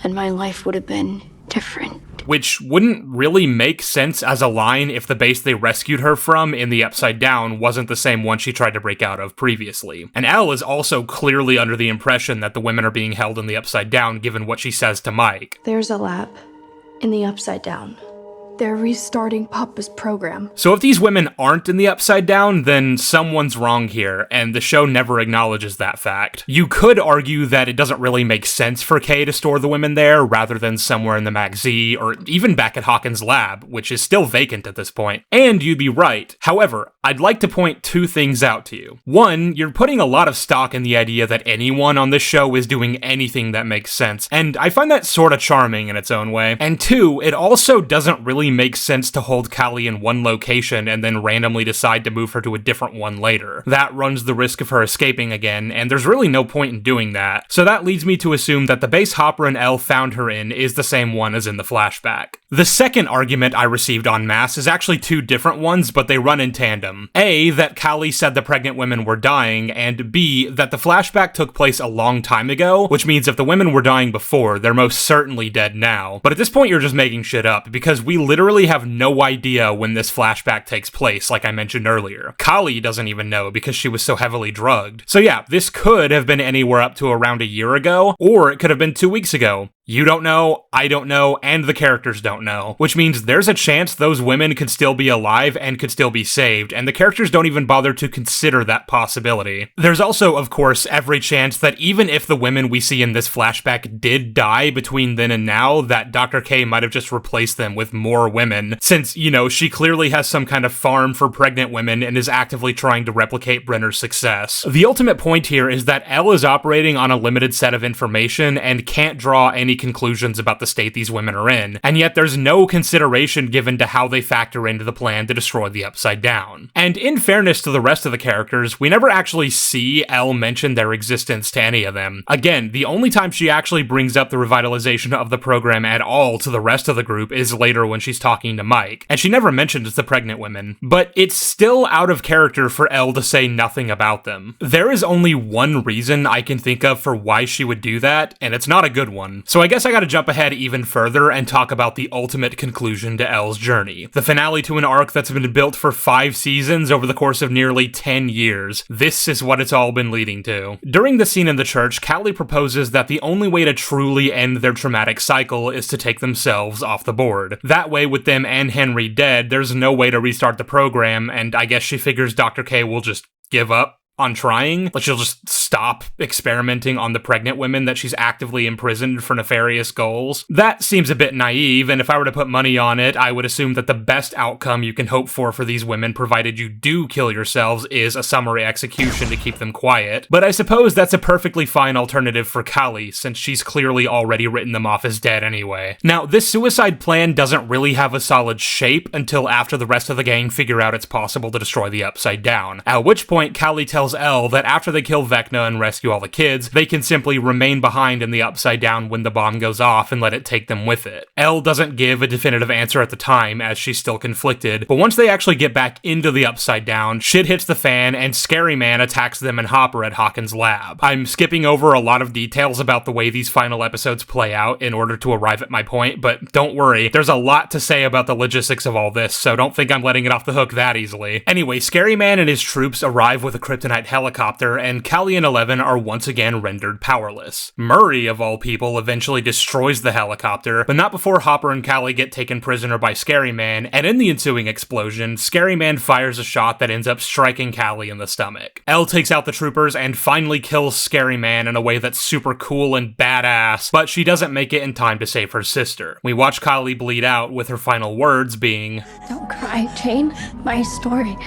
and my life would have been different. Which wouldn't really make sense as a line if the base they rescued her from in the Upside Down wasn't the same one she tried to break out of previously. And Elle is also clearly under the impression that the women are being held in the Upside Down given what she says to Mike. There's a lab in the Upside Down. They're restarting Papa's program. So if these women aren't in the Upside Down, then someone's wrong here, and the show never acknowledges that fact. You could argue that it doesn't really make sense for Kay to store the women there, rather than somewhere in the Mag Z, or even back at Hawkins' lab, which is still vacant at this point. And you'd be right. However, I'd like to point two things out to you. One, you're putting a lot of stock in the idea that anyone on this show is doing anything that makes sense, and I find that sorta charming in its own way. And two, it also doesn't really make sense to hold Callie in one location and then randomly decide to move her to a different one later. That runs the risk of her escaping again, and there's really no point in doing that. So that leads me to assume that the base Hopper and Elle found her in is the same one as in the flashback. The second argument I received en masse is actually two different ones, but they run in tandem. A, that Callie said the pregnant women were dying, and B, that the flashback took place a long time ago, which means if the women were dying before, they're most certainly dead now. But at this point you're just making shit up, because we literally have no idea when this flashback takes place, like I mentioned earlier. Callie doesn't even know because she was so heavily drugged. So yeah, this could have been anywhere up to around a year ago, or it could have been 2 weeks ago. You don't know, I don't know, and the characters don't know. Which means there's a chance those women could still be alive and could still be saved, and the characters don't even bother to consider that possibility. There's also, of course, every chance that even if the women we see in this flashback did die between then and now, that Dr. K might have just replaced them with more women, since, you know, she clearly has some kind of farm for pregnant women and is actively trying to replicate Brenner's success. The ultimate point here is that Elle is operating on a limited set of information and can't draw any conclusions about the state these women are in, and yet there's no consideration given to how they factor into the plan to destroy the Upside Down. And in fairness to the rest of the characters, we never actually see Elle mention their existence to any of them. Again, the only time she actually brings up the revitalization of the program at all to the rest of the group is later when she's talking to Mike, and she never mentions the pregnant women. But it's still out of character for Elle to say nothing about them. There is only one reason I can think of for why she would do that, and it's not a good one. So I guess I gotta jump ahead even further and talk about the ultimate conclusion to Elle's journey. The finale to an arc that's been built for 5 seasons over the course of nearly 10 years. This is what it's all been leading to. During the scene in the church, Callie proposes that the only way to truly end their traumatic cycle is to take themselves off the board. That way, with them and Henry dead, there's no way to restart the program, and I guess she figures Dr. K will just give up on trying. Like, she'll just stop experimenting on the pregnant women that she's actively imprisoned for nefarious goals. That seems a bit naive, and if I were to put money on it, I would assume that the best outcome you can hope for these women, provided you do kill yourselves, is a summary execution to keep them quiet. But I suppose that's a perfectly fine alternative for Callie, since she's clearly already written them off as dead anyway. Now, this suicide plan doesn't really have a solid shape until after the rest of the gang figure out it's possible to destroy the Upside Down, at which point Callie tells Elle that after they kill Vecna and rescue all the kids, they can simply remain behind in the Upside Down when the bomb goes off and let it take them with it. Elle doesn't give a definitive answer at the time, as she's still conflicted, but once they actually get back into the Upside Down, shit hits the fan and Scary Man attacks them and Hopper at Hawkins' lab. I'm skipping over a lot of details about the way these final episodes play out in order to arrive at my point, but don't worry, there's a lot to say about the logistics of all this, so don't think I'm letting it off the hook that easily. Anyway, Scary Man and his troops arrive with a kryptonite helicopter, and Callie and Eleven are once again rendered powerless. Murray, of all people, eventually destroys the helicopter, but not before Hopper and Callie get taken prisoner by Scary Man, and in the ensuing explosion, Scary Man fires a shot that ends up striking Callie in the stomach. Elle takes out the troopers and finally kills Scary Man in a way that's super cool and badass, but she doesn't make it in time to save her sister. We watch Callie bleed out, with her final words being, "Don't cry, Jane. My story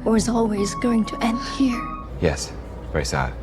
was always going to end here." Yes, very sad.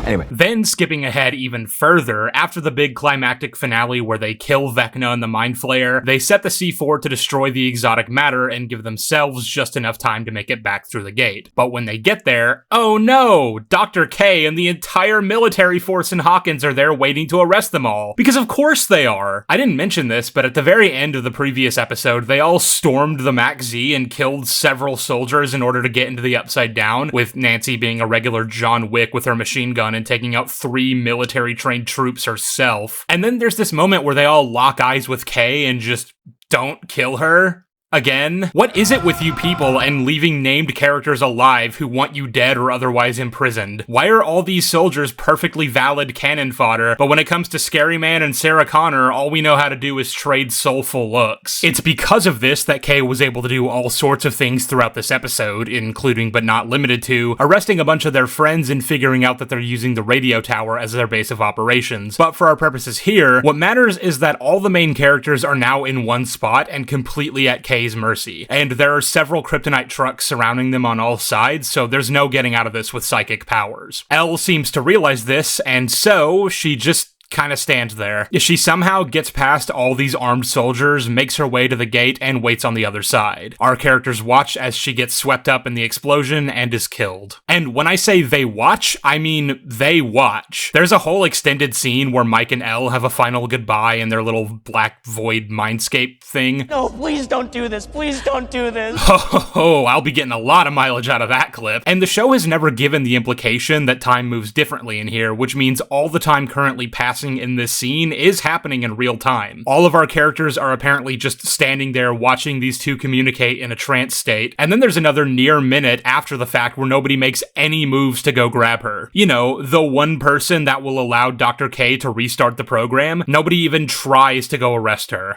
Anyway. Then skipping ahead even further, after the big climactic finale where they kill Vecna and the Mind Flayer, they set the C4 to destroy the exotic matter and give themselves just enough time to make it back through the gate. But when they get there, oh no! Dr. K and the entire military force in Hawkins are there waiting to arrest them all. Because of course they are! I didn't mention this, but at the very end of the previous episode, they all stormed the Mac Z and killed several soldiers in order to get into the Upside Down, with Nancy being a regular John Wick with her machine gun and taking out 3 military-trained troops herself. And then there's this moment where they all lock eyes with Kay and just don't kill her. Again? What is it with you people and leaving named characters alive who want you dead or otherwise imprisoned? Why are all these soldiers perfectly valid cannon fodder, but when it comes to Scary Man and Sarah Connor, all we know how to do is trade soulful looks? It's because of this that Kay was able to do all sorts of things throughout this episode, including but not limited to arresting a bunch of their friends and figuring out that they're using the radio tower as their base of operations. But for our purposes here, what matters is that all the main characters are now in one spot and completely at Kay's mercy, and there are several kryptonite trucks surrounding them on all sides, so there's no getting out of this with psychic powers. Elle seems to realize this, and so she just kind of stands there. She somehow gets past all these armed soldiers, makes her way to the gate, and waits on the other side. Our characters watch as she gets swept up in the explosion and is killed. And when I say they watch, I mean they watch. There's a whole extended scene where Mike and Elle have a final goodbye in their little black void mindscape thing. No, please don't do this. Please don't do this. Oh, I'll be getting a lot of mileage out of that clip. And the show has never given the implication that time moves differently in here, which means all the time currently passing in this scene is happening in real time. All of our characters are apparently just standing there watching these two communicate in a trance state, and then there's another near minute after the fact where nobody makes any moves to go grab her. You know, the one person that will allow Dr. K to restart the program, nobody even tries to go arrest her.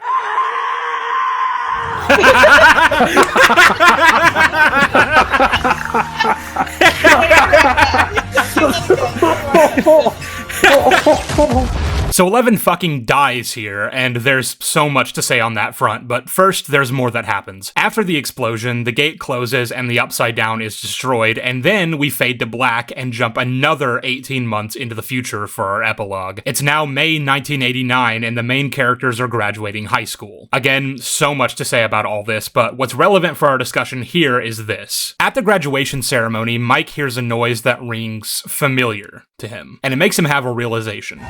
So 11 fucking dies here, and there's so much to say on that front, but first there's more that happens. After the explosion, the gate closes and the Upside Down is destroyed, and then we fade to black and jump another 18 months into the future for our epilogue. It's now May 1989, and the main characters are graduating high school. Again, so much to say about all this, but what's relevant for our discussion here is this. At the graduation ceremony, Mike hears a noise that rings familiar to him, and it makes him have a realization.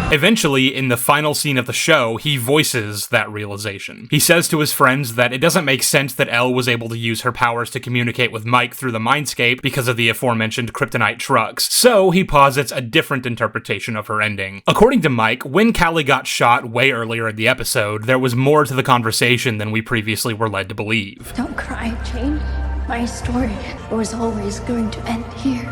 Eventually, in the final scene of the show, he voices that realization. He says to his friends that it doesn't make sense that Elle was able to use her powers to communicate with Mike through the mindscape because of the aforementioned kryptonite trucks, so he posits a different interpretation of her ending. According to Mike, when Callie got shot way earlier in the episode, there was more to the conversation than we previously were led to believe. Don't cry, Jane. My story was always going to end here,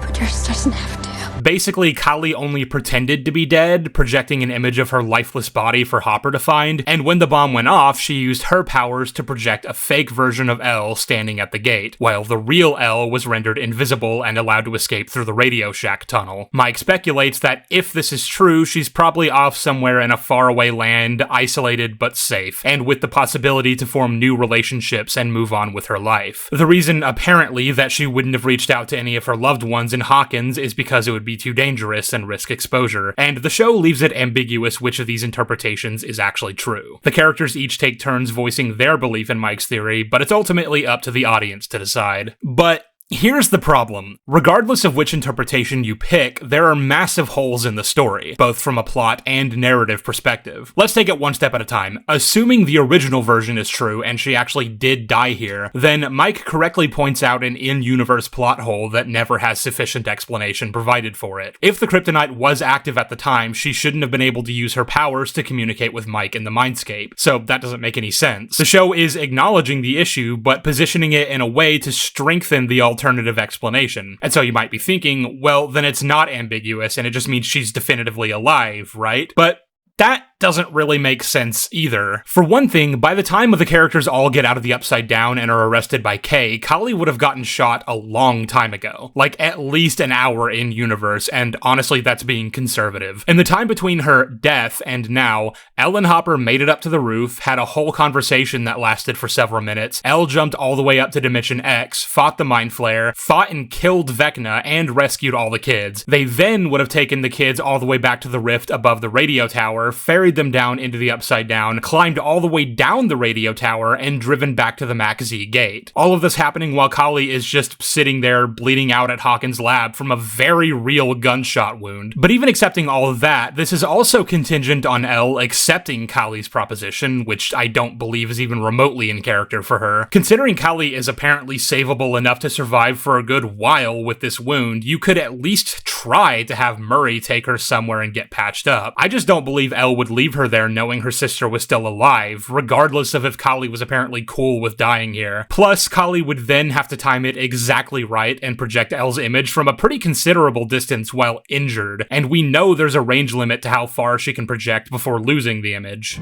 but yours doesn't have to. Basically, Callie only pretended to be dead, projecting an image of her lifeless body for Hopper to find, and when the bomb went off, she used her powers to project a fake version of Elle standing at the gate, while the real Elle was rendered invisible and allowed to escape through the Radio Shack tunnel. Mike speculates that if this is true, she's probably off somewhere in a faraway land, isolated but safe, and with the possibility to form new relationships and move on with her life. The reason, apparently, that she wouldn't have reached out to any of her loved ones in Hawkins is because it would be too dangerous and risk exposure, and the show leaves it ambiguous which of these interpretations is actually true. The characters each take turns voicing their belief in Mike's theory, but it's ultimately up to the audience to decide. But here's the problem. Regardless of which interpretation you pick, there are massive holes in the story, both from a plot and narrative perspective. Let's take it one step at a time. Assuming the original version is true and she actually did die here, then Mike correctly points out an in-universe plot hole that never has sufficient explanation provided for it. If the kryptonite was active at the time, she shouldn't have been able to use her powers to communicate with Mike in the mindscape, so that doesn't make any sense. The show is acknowledging the issue, but positioning it in a way to strengthen the alternative explanation. And so you might be thinking, well, then it's not ambiguous and it just means she's definitively alive, right? But that doesn't really make sense either. For one thing, by the time the characters all get out of the Upside Down and are arrested by Kay, Kali would have gotten shot a long time ago. Like, at least an hour in universe, and honestly, that's being conservative. In the time between her death and now, Elle and Hopper made it up to the roof, had a whole conversation that lasted for several minutes. Elle jumped all the way up to Dimension X, fought the Mind Flayer, fought and killed Vecna, and rescued all the kids. They then would have taken the kids all the way back to the rift above the radio tower, ferried them down into the Upside Down, climbed all the way down the radio tower, and driven back to the Mac-Z gate. All of this happening while Kali is just sitting there bleeding out at Hawkins' lab from a very real gunshot wound. But even accepting all of that, this is also contingent on Elle accepting Kali's proposition, which I don't believe is even remotely in character for her. Considering Kali is apparently savable enough to survive for a good while with this wound, you could at least try to have Murray take her somewhere and get patched up. I just don't believe Elle would leave her there knowing her sister was still alive, regardless of if Kali was apparently cool with dying here. Plus, Kali would then have to time it exactly right and project Elle's image from a pretty considerable distance while injured, and we know there's a range limit to how far she can project before losing the image.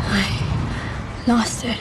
I lost it.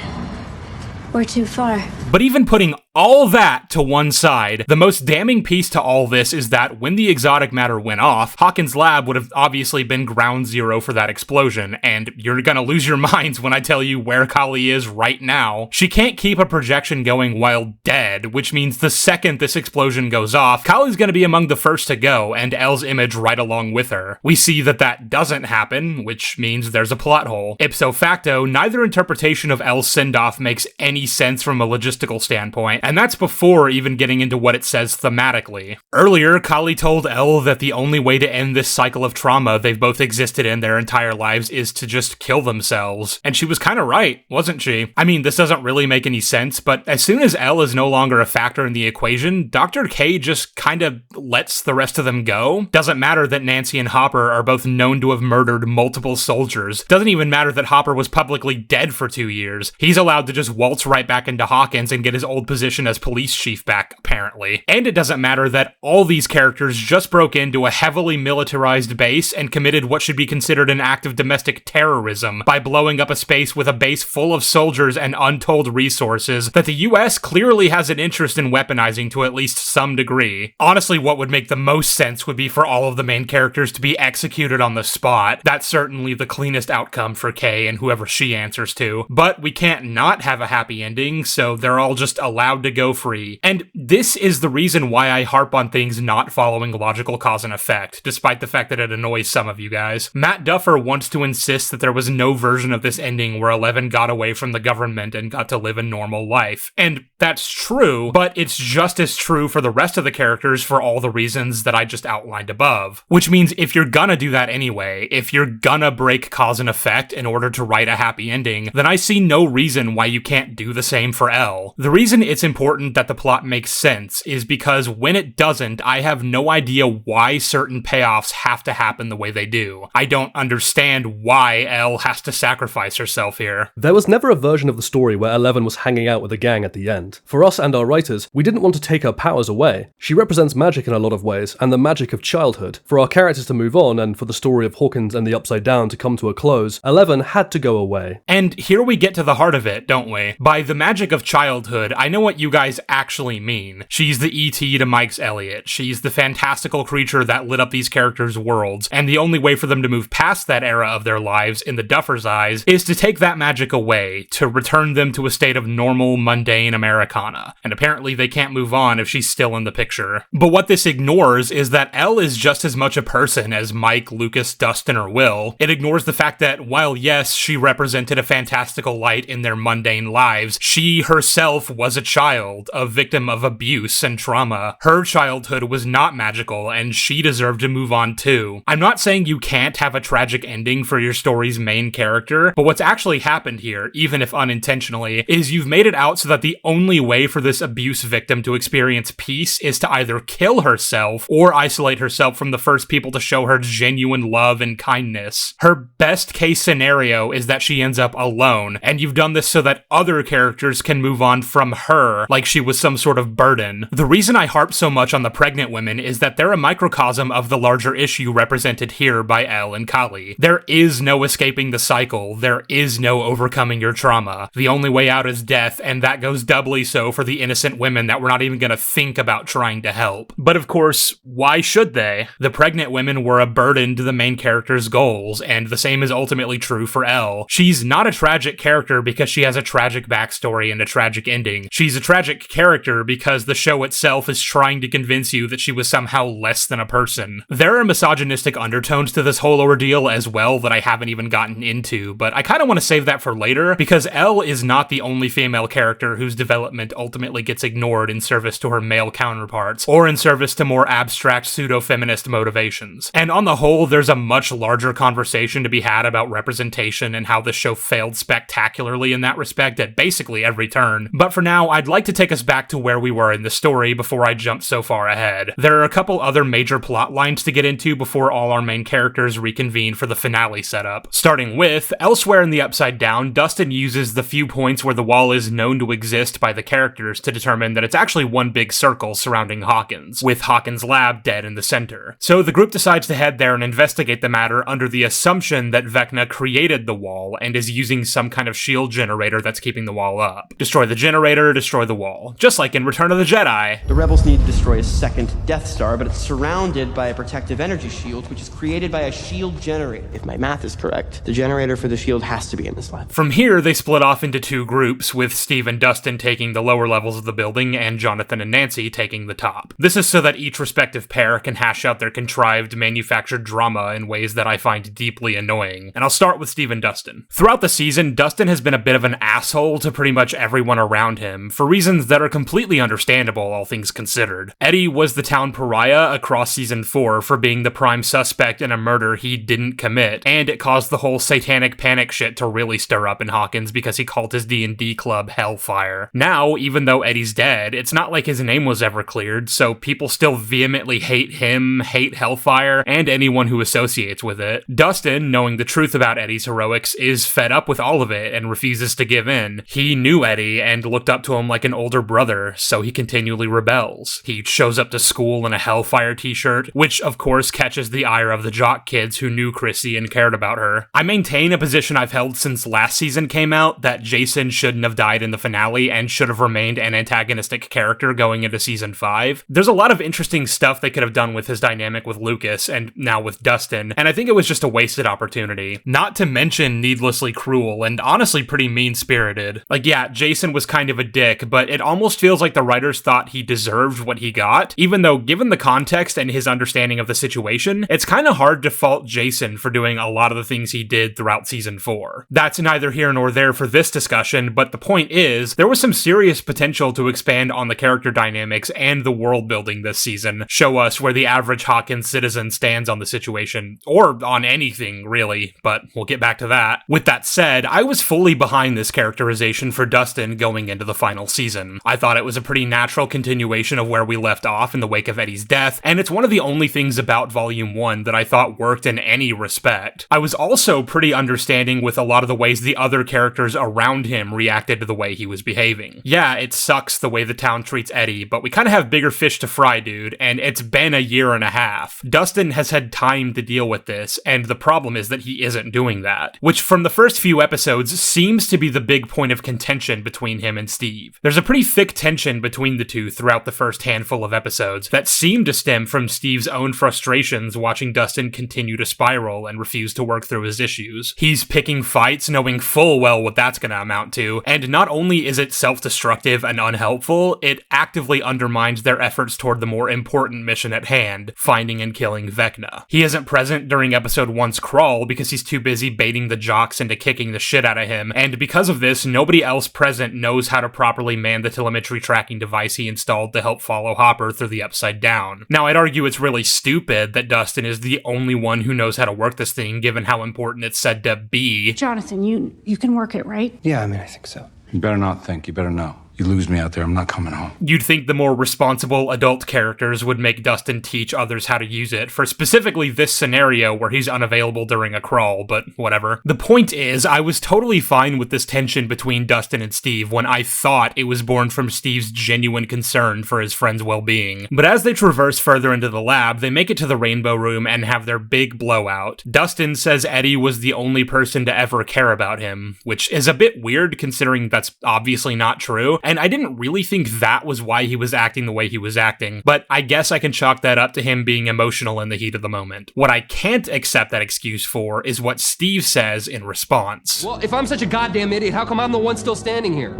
We're too far. But even putting all that to one side, the most damning piece to all this is that when the exotic matter went off, Hawkins' lab would have obviously been ground zero for that explosion, and you're gonna lose your minds when I tell you where Kali is right now. She can't keep a projection going while dead, which means the second this explosion goes off, Kali's gonna be among the first to go, and Elle's image right along with her. We see that that doesn't happen, which means there's a plot hole. Ipso facto, neither interpretation of Elle's send-off makes any sense from a logistical standpoint, and that's before even getting into what it says thematically. Earlier, Kali told Elle that the only way to end this cycle of trauma they've both existed in their entire lives is to just kill themselves. And she was kinda right, wasn't she? I mean, this doesn't really make any sense, but as soon as Elle is no longer a factor in the equation, Dr. K just kinda lets the rest of them go. Doesn't matter that Nancy and Hopper are both known to have murdered multiple soldiers. Doesn't even matter that Hopper was publicly dead for 2 years. He's allowed to just waltz right back into Hawkins and get his old position as police chief back, apparently. And it doesn't matter that all these characters just broke into a heavily militarized base and committed what should be considered an act of domestic terrorism by blowing up a space with a base full of soldiers and untold resources that the US clearly has an interest in weaponizing to at least some degree. Honestly, what would make the most sense would be for all of the main characters to be executed on the spot. That's certainly the cleanest outcome for Kay and whoever she answers to. But we can't not have a happy ending, so they're all just allowed to go free. And this is the reason why I harp on things not following logical cause and effect, despite the fact that it annoys some of you guys. Matt Duffer wants to insist that there was no version of this ending where Eleven got away from the government and got to live a normal life. And that's true, but it's just as true for the rest of the characters for all the reasons that I just outlined above. Which means if you're gonna do that anyway, if you're gonna break cause and effect in order to write a happy ending, then I see no reason why you can't do the same for Elle. The reason it's important that the plot makes sense is because when it doesn't, I have no idea why certain payoffs have to happen the way they do. I don't understand why Elle has to sacrifice herself here. There was never a version of the story where Eleven was hanging out with a gang at the end. For us and our writers, we didn't want to take her powers away. She represents magic in a lot of ways, and the magic of childhood. For our characters to move on, and for the story of Hawkins and the Upside Down to come to a close, Eleven had to go away. And here we get to the heart of it, don't we? By the magic of childhood, I know what you guys actually mean. She's the E.T. to Mike's Elliot. She's the fantastical creature that lit up these characters' worlds, and the only way for them to move past that era of their lives, in the Duffer's eyes, is to take that magic away, to return them to a state of normal, mundane Americana. And apparently they can't move on if she's still in the picture. But what this ignores is that Elle is just as much a person as Mike, Lucas, Dustin, or Will. It ignores the fact that while yes, she represented a fantastical light in their mundane lives, she herself was a child, a victim of abuse and trauma. Her childhood was not magical, and she deserved to move on too. I'm not saying you can't have a tragic ending for your story's main character, but what's actually happened here, even if unintentionally, is you've made it out so that the only way for this abuse victim to experience peace is to either kill herself or isolate herself from the first people to show her genuine love and kindness. Her best case scenario is that she ends up alone, and you've done this so that other characters can move on from her her like she was some sort of burden. The reason I harp so much on the pregnant women is that they're a microcosm of the larger issue represented here by Elle and Kali. There is no escaping the cycle. There is no overcoming your trauma. The only way out is death, and that goes doubly so for the innocent women that we're not even gonna think about trying to help. But of course, why should they? The pregnant women were a burden to the main character's goals, and the same is ultimately true for Elle. She's not a tragic character because she has a tragic backstory and a tragic ending. She's a tragic character because the show itself is trying to convince you that she was somehow less than a person. There are misogynistic undertones to this whole ordeal as well that I haven't even gotten into, but I kind of want to save that for later because Elle is not the only female character whose development ultimately gets ignored in service to her male counterparts, or in service to more abstract pseudo-feminist motivations. And on the whole, there's a much larger conversation to be had about representation and how the show failed spectacularly in that respect at basically every turn. But for now, I'd like to take us back to where we were in the story before I jump so far ahead. There are a couple other major plot lines to get into before all our main characters reconvene for the finale setup. Starting with, elsewhere in the Upside Down, Dustin uses the few points where the wall is known to exist by the characters to determine that it's actually one big circle surrounding Hawkins, with Hawkins' lab dead in the center. So the group decides to head there and investigate the matter under the assumption that Vecna created the wall and is using some kind of shield generator that's keeping the wall up. Destroy the generator, destroy the wall. Just like in Return of the Jedi. The rebels need to destroy a second Death Star, but it's surrounded by a protective energy shield, which is created by a shield generator. If my math is correct, the generator for the shield has to be in this lab. From here, they split off into two groups, with Steve and Dustin taking the lower levels of the building and Jonathan and Nancy taking the top. This is so that each respective pair can hash out their contrived, manufactured drama in ways that I find deeply annoying. And I'll start with Steve and Dustin. Throughout the season, Dustin has been a bit of an asshole to pretty much everyone around him, for reasons that are completely understandable, all things considered. Eddie was the town pariah across season 4 for being the prime suspect in a murder he didn't commit, and it caused the whole satanic panic shit to really stir up in Hawkins because he called his D&D club Hellfire. Now, even though Eddie's dead, it's not like his name was ever cleared, so people still vehemently hate him, hate Hellfire, and anyone who associates with it. Dustin, knowing the truth about Eddie's heroics, is fed up with all of it and refuses to give in. He knew Eddie and looked up to him like an older brother, so he continually rebels. He shows up to school in a Hellfire t-shirt, which of course catches the ire of the jock kids who knew Chrissy and cared about her. I maintain a position I've held since last season came out, that Jason shouldn't have died in the finale and should have remained an antagonistic character going into season 5. There's a lot of interesting stuff they could have done with his dynamic with Lucas and now with Dustin, and I think it was just a wasted opportunity. Not to mention needlessly cruel and honestly pretty mean-spirited. Like, yeah, Jason was kind of a dick, but it almost feels like the writers thought he deserved what he got, even though given the context and his understanding of the situation, it's kind of hard to fault Jason for doing a lot of the things he did throughout season 4. That's neither here nor there for this discussion, but the point is, there was some serious potential to expand on the character dynamics and the world building this season, show us where the average Hawkins citizen stands on the situation, or on anything really, but we'll get back to that. With that said, I was fully behind this characterization for Dustin going into the final season. I thought it was a pretty natural continuation of where we left off in the wake of Eddie's death, and it's one of the only things about Volume 1 that I thought worked in any respect. I was also pretty understanding with a lot of the ways the other characters around him reacted to the way he was behaving. Yeah, it sucks the way the town treats Eddie, but we kind of have bigger fish to fry, dude, and it's been a year and a half. Dustin has had time to deal with this, and the problem is that he isn't doing that, which from the first few episodes seems to be the big point of contention between him and Steve. There's a pretty thick tension between the two throughout the first handful of episodes that seem to stem from Steve's own frustrations watching Dustin continue to spiral and refuse to work through his issues. He's picking fights knowing full well what that's gonna amount to, and not only is it self-destructive and unhelpful, it actively undermines their efforts toward the more important mission at hand, finding and killing Vecna. He isn't present during episode 1's crawl because he's too busy baiting the jocks into kicking the shit out of him, and because of this, nobody else present knows how to properly man the telemetry tracking device he installed to help follow Hopper through the Upside Down. Now, I'd argue it's really stupid that Dustin is the only one who knows how to work this thing, given how important it's said to be. Jonathan, you can work it, right? Yeah, I think so. You better not think, you better know. You lose me out there, I'm not coming home. You'd think the more responsible adult characters would make Dustin teach others how to use it, for specifically this scenario where he's unavailable during a crawl, but whatever. The point is, I was totally fine with this tension between Dustin and Steve when I thought it was born from Steve's genuine concern for his friend's well-being. But as they traverse further into the lab, they make it to the Rainbow Room and have their big blowout. Dustin says Eddie was the only person to ever care about him, which is a bit weird considering that's obviously not true. And I didn't really think that was why he was acting the way he was acting, but I guess I can chalk that up to him being emotional in the heat of the moment. What I can't accept that excuse for is what Steve says in response. Well, if I'm such a goddamn idiot, how come I'm the one still standing here?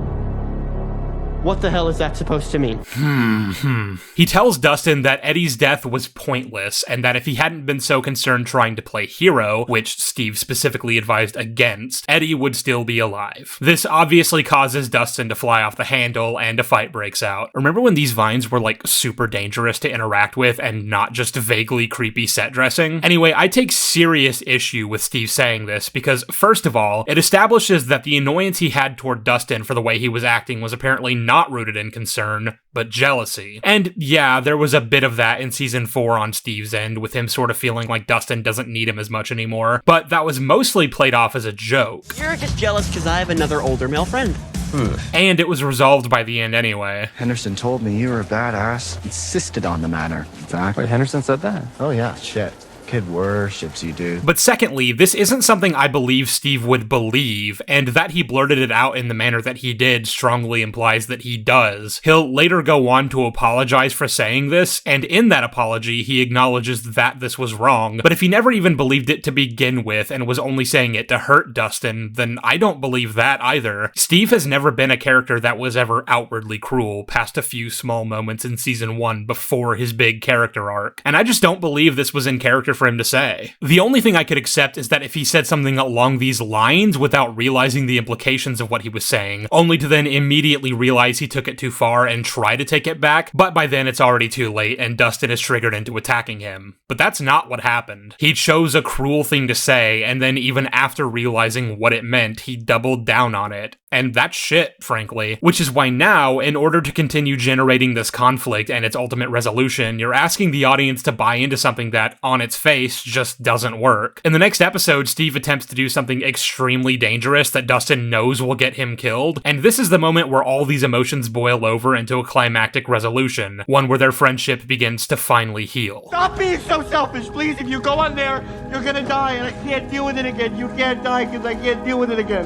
What the hell is that supposed to mean? He tells Dustin that Eddie's death was pointless, and that if he hadn't been so concerned trying to play hero, which Steve specifically advised against, Eddie would still be alive. This obviously causes Dustin to fly off the handle, and a fight breaks out. Remember when these vines were like super dangerous to interact with and not just vaguely creepy set dressing? Anyway, I take serious issue with Steve saying this because, first of all, it establishes that the annoyance he had toward Dustin for the way he was acting was apparently not rooted in concern, but jealousy. And yeah, there was a bit of that in season 4 on Steve's end, with him sort of feeling like Dustin doesn't need him as much anymore, but that was mostly played off as a joke. You're just jealous because I have another older male friend. And it was resolved by the end anyway. Henderson told me you were a badass. Insisted on the matter. In fact, wait, Henderson said that? Oh yeah, shit. Kid worships you, dude. But secondly, this isn't something I believe Steve would believe, and that he blurted it out in the manner that he did strongly implies that he does. He'll later go on to apologize for saying this, and in that apology, he acknowledges that this was wrong, but if he never even believed it to begin with and was only saying it to hurt Dustin, then I don't believe that either. Steve has never been a character that was ever outwardly cruel, past a few small moments in season 1 before his big character arc, and I just don't believe this was in character for him to say. The only thing I could accept is that if he said something along these lines without realizing the implications of what he was saying, only to then immediately realize he took it too far and try to take it back, but by then it's already too late and Dustin is triggered into attacking him. But that's not what happened. He chose a cruel thing to say, and then even after realizing what it meant, he doubled down on it. And that's shit, frankly. Which is why now, in order to continue generating this conflict and its ultimate resolution, you're asking the audience to buy into something that, on its face, just doesn't work. In the next episode, Steve attempts to do something extremely dangerous that Dustin knows will get him killed, and this is the moment where all these emotions boil over into a climactic resolution, one where their friendship begins to finally heal. Stop being so selfish, please. If you go on there, you're gonna die, and I can't deal with it again. You can't die because I can't deal with it again.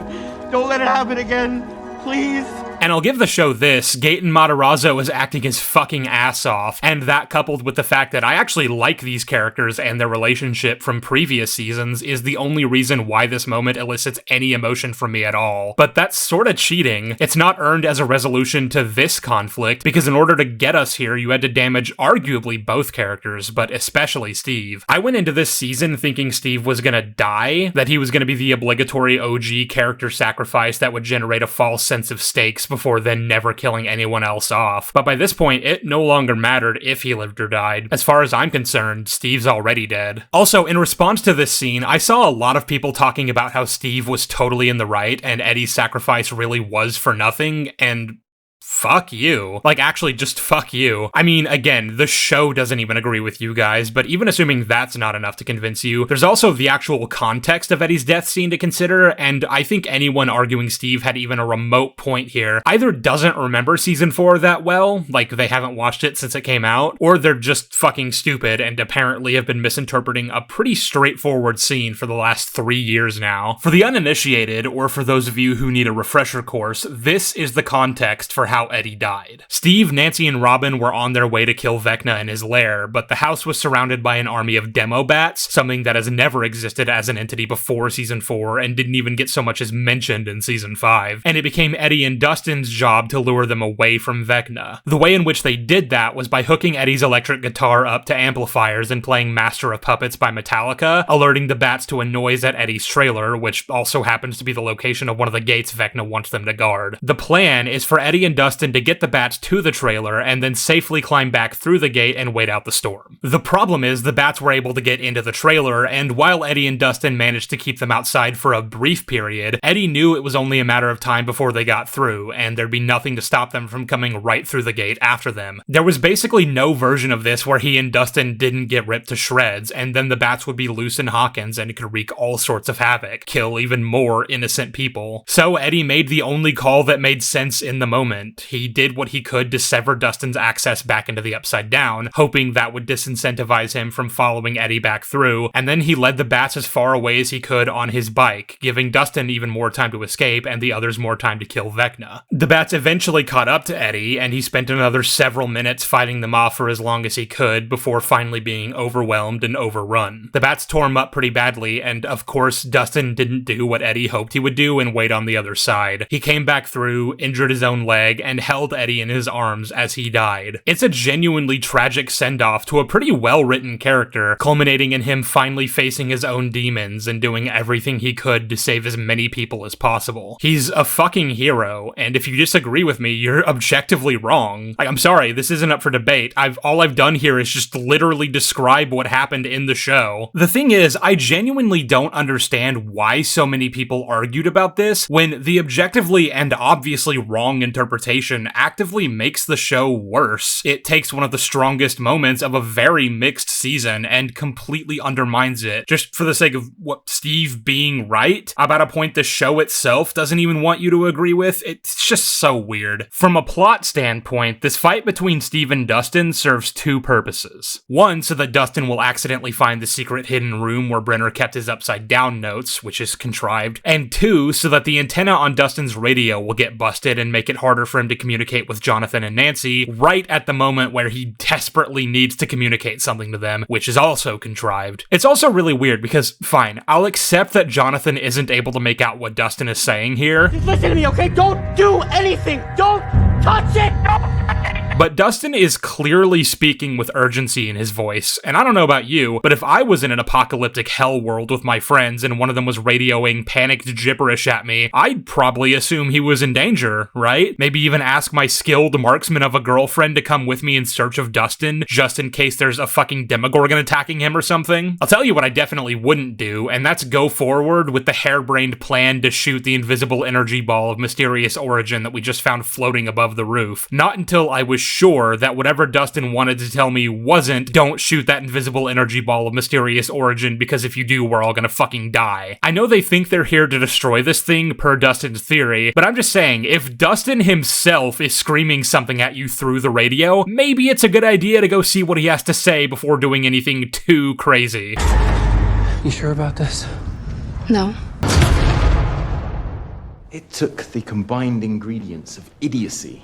Don't let it happen again, please. And I'll give the show this, Gaten Matarazzo is acting his fucking ass off, and that coupled with the fact that I actually like these characters and their relationship from previous seasons is the only reason why this moment elicits any emotion from me at all. But that's sorta cheating. It's not earned as a resolution to this conflict, because in order to get us here, you had to damage arguably both characters, but especially Steve. I went into this season thinking Steve was gonna die, that he was gonna be the obligatory OG character sacrifice that would generate a false sense of stakes before then never killing anyone else off. But by this point, it no longer mattered if he lived or died. As far as I'm concerned, Steve's already dead. Also, in response to this scene, I saw a lot of people talking about how Steve was totally in the right and Eddie's sacrifice really was for nothing, and fuck you. Like, actually, just fuck you. I mean, again, the show doesn't even agree with you guys, but even assuming that's not enough to convince you, there's also the actual context of Eddie's death scene to consider, and I think anyone arguing Steve had even a remote point here either doesn't remember season 4 that well, like they haven't watched it since it came out, or they're just fucking stupid and apparently have been misinterpreting a pretty straightforward scene for the last 3 years now. For the uninitiated, or for those of you who need a refresher course, this is the context for how Eddie died. Steve, Nancy, and Robin were on their way to kill Vecna in his lair, but the house was surrounded by an army of demo bats, something that has never existed as an entity before season 4 and didn't even get so much as mentioned in season 5, and it became Eddie and Dustin's job to lure them away from Vecna. The way in which they did that was by hooking Eddie's electric guitar up to amplifiers and playing Master of Puppets by Metallica, alerting the bats to a noise at Eddie's trailer, which also happens to be the location of one of the gates Vecna wants them to guard. The plan is for Eddie and Dustin to get the bats to the trailer and then safely climb back through the gate and wait out the storm. The problem is the bats were able to get into the trailer, and while Eddie and Dustin managed to keep them outside for a brief period, Eddie knew it was only a matter of time before they got through, and there'd be nothing to stop them from coming right through the gate after them. There was basically no version of this where he and Dustin didn't get ripped to shreds, and then the bats would be loose in Hawkins and could wreak all sorts of havoc, kill even more innocent people. So Eddie made the only call that made sense in the moment. He did what he could to sever Dustin's access back into the Upside Down, hoping that would disincentivize him from following Eddie back through, and then he led the bats as far away as he could on his bike, giving Dustin even more time to escape and the others more time to kill Vecna. The bats eventually caught up to Eddie, and he spent another several minutes fighting them off for as long as he could before finally being overwhelmed and overrun. The bats tore him up pretty badly, and of course Dustin didn't do what Eddie hoped he would do and wait on the other side. He came back through, injured his own leg, and held Eddie in his arms as he died. It's a genuinely tragic send-off to a pretty well-written character, culminating in him finally facing his own demons and doing everything he could to save as many people as possible. He's a fucking hero, and if you disagree with me, you're objectively wrong. Like, I'm sorry, this isn't up for debate. All I've done here is just literally describe what happened in the show. The thing is, I genuinely don't understand why so many people argued about this when the objectively and obviously wrong interpretation actively makes the show worse. It takes one of the strongest moments of a very mixed season and completely undermines it, just for the sake of what Steve being right about a point the show itself doesn't even want you to agree with. It's just so weird. From a plot standpoint, this fight between Steve and Dustin serves two purposes. One, so that Dustin will accidentally find the secret hidden room where Brenner kept his upside down notes, which is contrived, and two, so that the antenna on Dustin's radio will get busted and make it harder for him to communicate with Jonathan and Nancy right at the moment where he desperately needs to communicate something to them, which is also contrived. It's also really weird because, fine, I'll accept that Jonathan isn't able to make out what Dustin is saying here. Just listen to me, okay? Don't do anything! Don't touch it! But Dustin is clearly speaking with urgency in his voice, and I don't know about you, but if I was in an apocalyptic hell world with my friends and one of them was radioing panicked gibberish at me, I'd probably assume he was in danger, right? Maybe even ask my skilled marksman of a girlfriend to come with me in search of Dustin, just in case there's a fucking Demogorgon attacking him or something. I'll tell you what I definitely wouldn't do, and that's go forward with the harebrained plan to shoot the invisible energy ball of mysterious origin that we just found floating above the roof. Not until I was sure that whatever Dustin wanted to tell me wasn't, don't shoot that invisible energy ball of mysterious origin, because if you do, we're all gonna fucking die. I know they think they're here to destroy this thing per Dustin's theory, but I'm just saying, if Dustin himself is screaming something at you through the radio, maybe it's a good idea to go see what he has to say before doing anything too crazy. You sure about this? No. It took the combined ingredients of idiocy,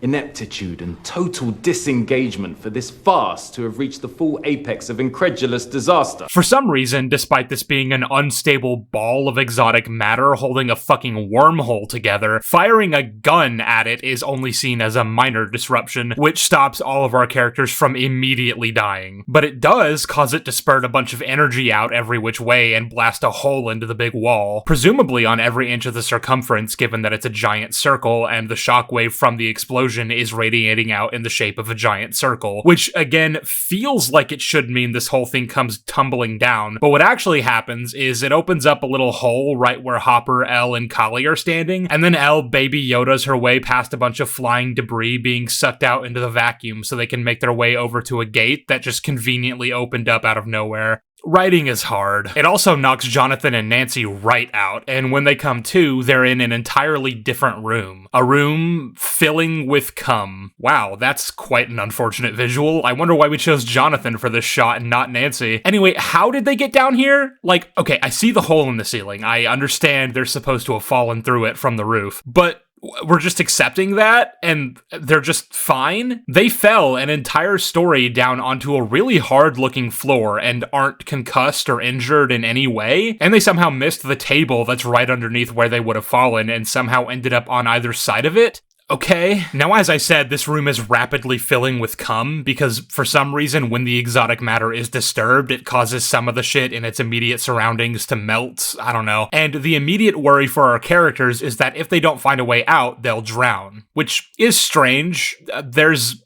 ineptitude, and total disengagement for this farce to have reached the full apex of incredulous disaster. For some reason, despite this being an unstable ball of exotic matter holding a fucking wormhole together, firing a gun at it is only seen as a minor disruption, which stops all of our characters from immediately dying. But it does cause it to spurt a bunch of energy out every which way and blast a hole into the big wall, presumably on every inch of the circumference, given that it's a giant circle and the shockwave from the explosion is radiating out in the shape of a giant circle, which again feels like it should mean this whole thing comes tumbling down. But what actually happens is it opens up a little hole right where Hopper, Elle, and Kali are standing, and then Elle baby Yoda's her way past a bunch of flying debris being sucked out into the vacuum so they can make their way over to a gate that just conveniently opened up out of nowhere. Writing is hard. It also knocks Jonathan and Nancy right out, and when they come to, they're in an entirely different room. A room filling with cum. Wow, that's quite an unfortunate visual. I wonder why we chose Jonathan for this shot and not Nancy. Anyway, how did they get down here? Like, okay, I see the hole in the ceiling. I understand they're supposed to have fallen through it from the roof, but we're just accepting that, and they're just fine? They fell an entire story down onto a really hard-looking floor and aren't concussed or injured in any way, and they somehow missed the table that's right underneath where they would have fallen and somehow ended up on either side of it? Okay. Now, as I said, this room is rapidly filling with cum, because for some reason, when the exotic matter is disturbed, it causes some of the shit in its immediate surroundings to melt. I don't know. And the immediate worry for our characters is that if they don't find a way out, they'll drown, which is strange. There's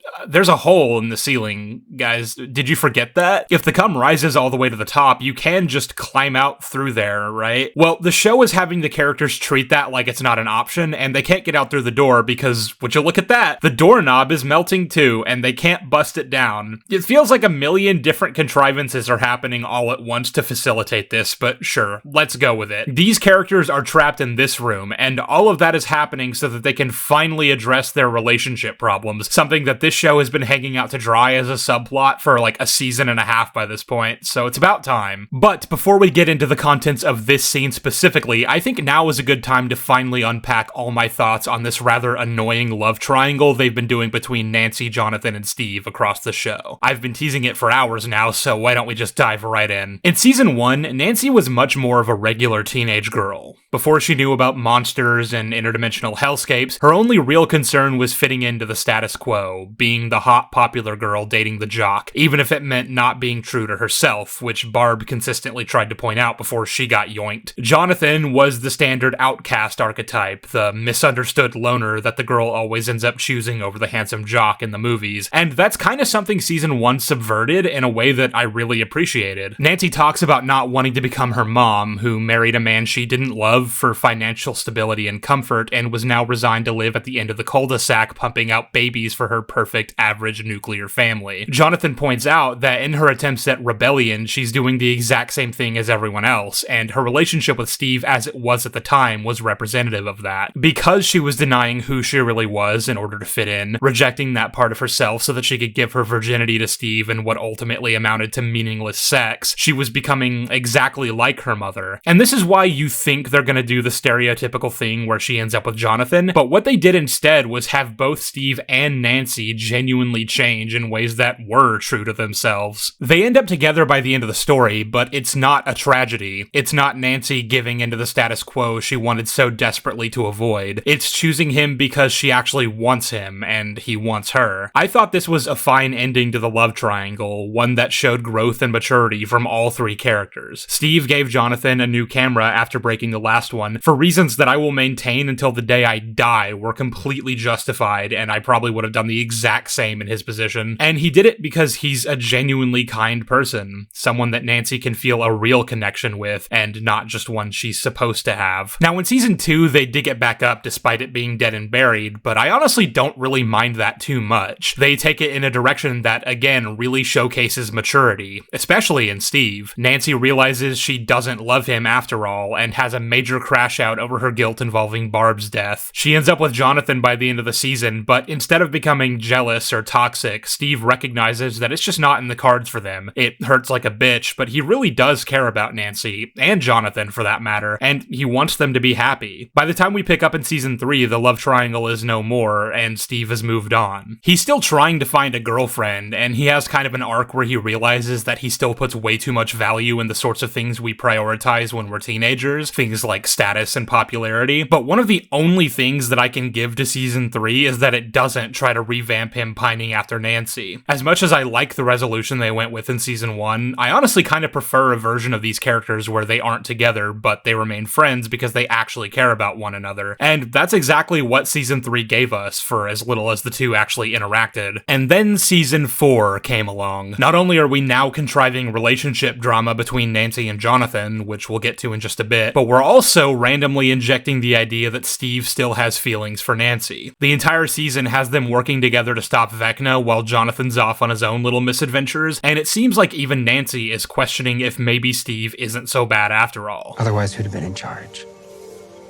a hole in the ceiling, guys. Did you forget that? If the cum rises all the way to the top, you can just climb out through there, right? Well, the show is having the characters treat that like it's not an option, and they can't get out through the door because, would you look at that? The doorknob is melting too, and they can't bust it down. It feels like a million different contrivances are happening all at once to facilitate this, but sure, let's go with it. These characters are trapped in this room, and all of that is happening so that they can finally address their relationship problems, something that this show has been hanging out to dry as a subplot for like a season and a half by this point, so it's about time. But before we get into the contents of this scene specifically, I think now is a good time to finally unpack all my thoughts on this rather annoying love triangle they've been doing between Nancy, Jonathan, and Steve across the show. I've been teasing it for hours now, so why don't we just dive right in? In season 1, Nancy was much more of a regular teenage girl. Before she knew about monsters and interdimensional hellscapes, her only real concern was fitting into the status quo, being the hot, popular girl dating the jock, even if it meant not being true to herself, which Barb consistently tried to point out before she got yoinked. Jonathan was the standard outcast archetype, the misunderstood loner that the girl always ends up choosing over the handsome jock in the movies, and that's kind of something season 1 subverted in a way that I really appreciated. Nancy talks about not wanting to become her mom, who married a man she didn't love for financial stability and comfort, and was now resigned to live at the end of the cul-de-sac pumping out babies for her perfect average nuclear family. Jonathan points out that in her attempts at rebellion, she's doing the exact same thing as everyone else, and her relationship with Steve as it was at the time was representative of that. Because she was denying who she really was in order to fit in, rejecting that part of herself so that she could give her virginity to Steve in what ultimately amounted to meaningless sex, she was becoming exactly like her mother. And this is why you think they're gonna do the stereotypical thing where she ends up with Jonathan, but what they did instead was have both Steve and Nancy genuinely change in ways that were true to themselves. They end up together by the end of the story, but it's not a tragedy. It's not Nancy giving into the status quo she wanted so desperately to avoid. It's choosing him because she actually wants him, and he wants her. I thought this was a fine ending to the love triangle, one that showed growth and maturity from all three characters. Steve gave Jonathan a new camera after breaking the last one, for reasons that I will maintain until the day I die were completely justified, and I probably would have done the exact same in his position. And he did it because he's a genuinely kind person, someone that Nancy can feel a real connection with, and not just one she's supposed to have. Now, in season 2, they dig it back up despite it being dead and buried, but I honestly don't really mind that too much. They take it in a direction that, again, really showcases maturity, especially in Steve. Nancy realizes she doesn't love him after all, and has a major crash out over her guilt involving Barb's death. She ends up with Jonathan by the end of the season, but instead of becoming jealous or toxic, Steve recognizes that it's just not in the cards for them. It hurts like a bitch, but he really does care about Nancy, and Jonathan for that matter, and he wants them to be happy. By the time we pick up in season 3, the love triangle is no more, and Steve has moved on. He's still trying to find a girlfriend, and he has kind of an arc where he realizes that he still puts way too much value in the sorts of things we prioritize when we're teenagers, things like status and popularity, but one of the only things that I can give to season 3 is that it doesn't try to revamp him pining after Nancy. As much as I like the resolution they went with in season 1, I honestly kind of prefer a version of these characters where they aren't together, but they remain friends because they actually care about one another, and that's exactly what season 3 gave us for as little as the two actually interacted. And then season 4 came along. Not only are we now contriving relationship drama between Nancy and Jonathan, which we'll get to in just a bit, but we're also randomly injecting the idea that Steve still has feelings for Nancy. The entire season has them working together to stop Vecna while Jonathan's off on his own little misadventures, and it seems like even Nancy is questioning if maybe Steve isn't so bad after all. Otherwise, who'd have been in charge?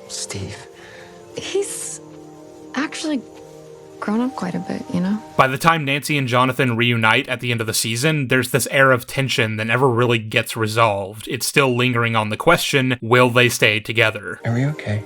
Steve. He's actually grown up quite a bit, you know? By the time Nancy and Jonathan reunite at the end of the season, there's this air of tension that never really gets resolved. It's still lingering on the question, will they stay together? Are we okay?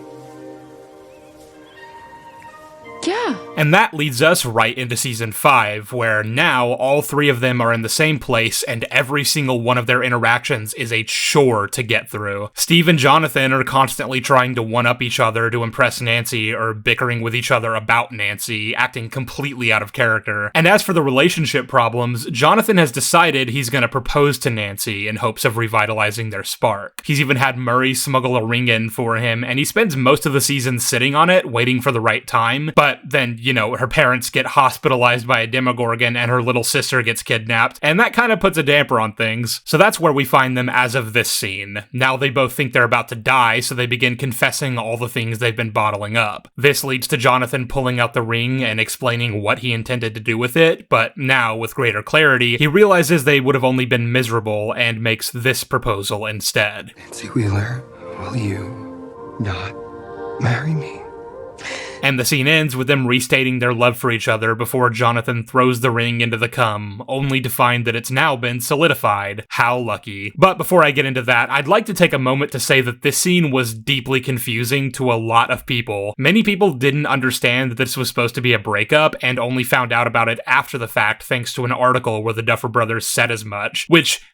Yeah, Yeah. And that leads us right into season 5, where now all 3 of them are in the same place and every single one of their interactions is a chore to get through. Steve and Jonathan are constantly trying to one-up each other to impress Nancy, or bickering with each other about Nancy, acting completely out of character. And as for the relationship problems, Jonathan has decided he's going to propose to Nancy in hopes of revitalizing their spark. He's even had Murray smuggle a ring in for him, and he spends most of the season sitting on it, waiting for the right time, but then, her parents get hospitalized by a Demogorgon and her little sister gets kidnapped, and that kind of puts a damper on things. So that's where we find them as of this scene. Now they both think they're about to die, so they begin confessing all the things they've been bottling up. This leads to Jonathan pulling out the ring and explaining what he intended to do with it, but now, with greater clarity, he realizes they would have only been miserable and makes this proposal instead. Nancy Wheeler, will you not marry me? And the scene ends with them restating their love for each other before Jonathan throws the ring into the cum, only to find that it's now been solidified. How lucky. But before I get into that, I'd like to take a moment to say that this scene was deeply confusing to a lot of people. Many people didn't understand that this was supposed to be a breakup and only found out about it after the fact thanks to an article where the Duffer Brothers said as much, which,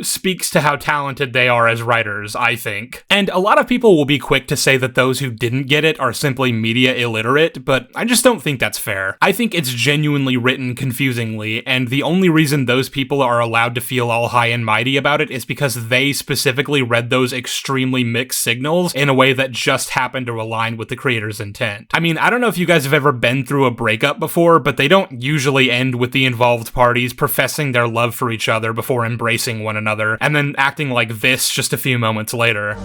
speaks to how talented they are as writers, I think. And a lot of people will be quick to say that those who didn't get it are simply media illiterate, but I just don't think that's fair. I think it's genuinely written confusingly, and the only reason those people are allowed to feel all high and mighty about it is because they specifically read those extremely mixed signals in a way that just happened to align with the creator's intent. I mean, I don't know if you guys have ever been through a breakup before, but they don't usually end with the involved parties professing their love for each other before embracing one another, and then acting like this just a few moments later.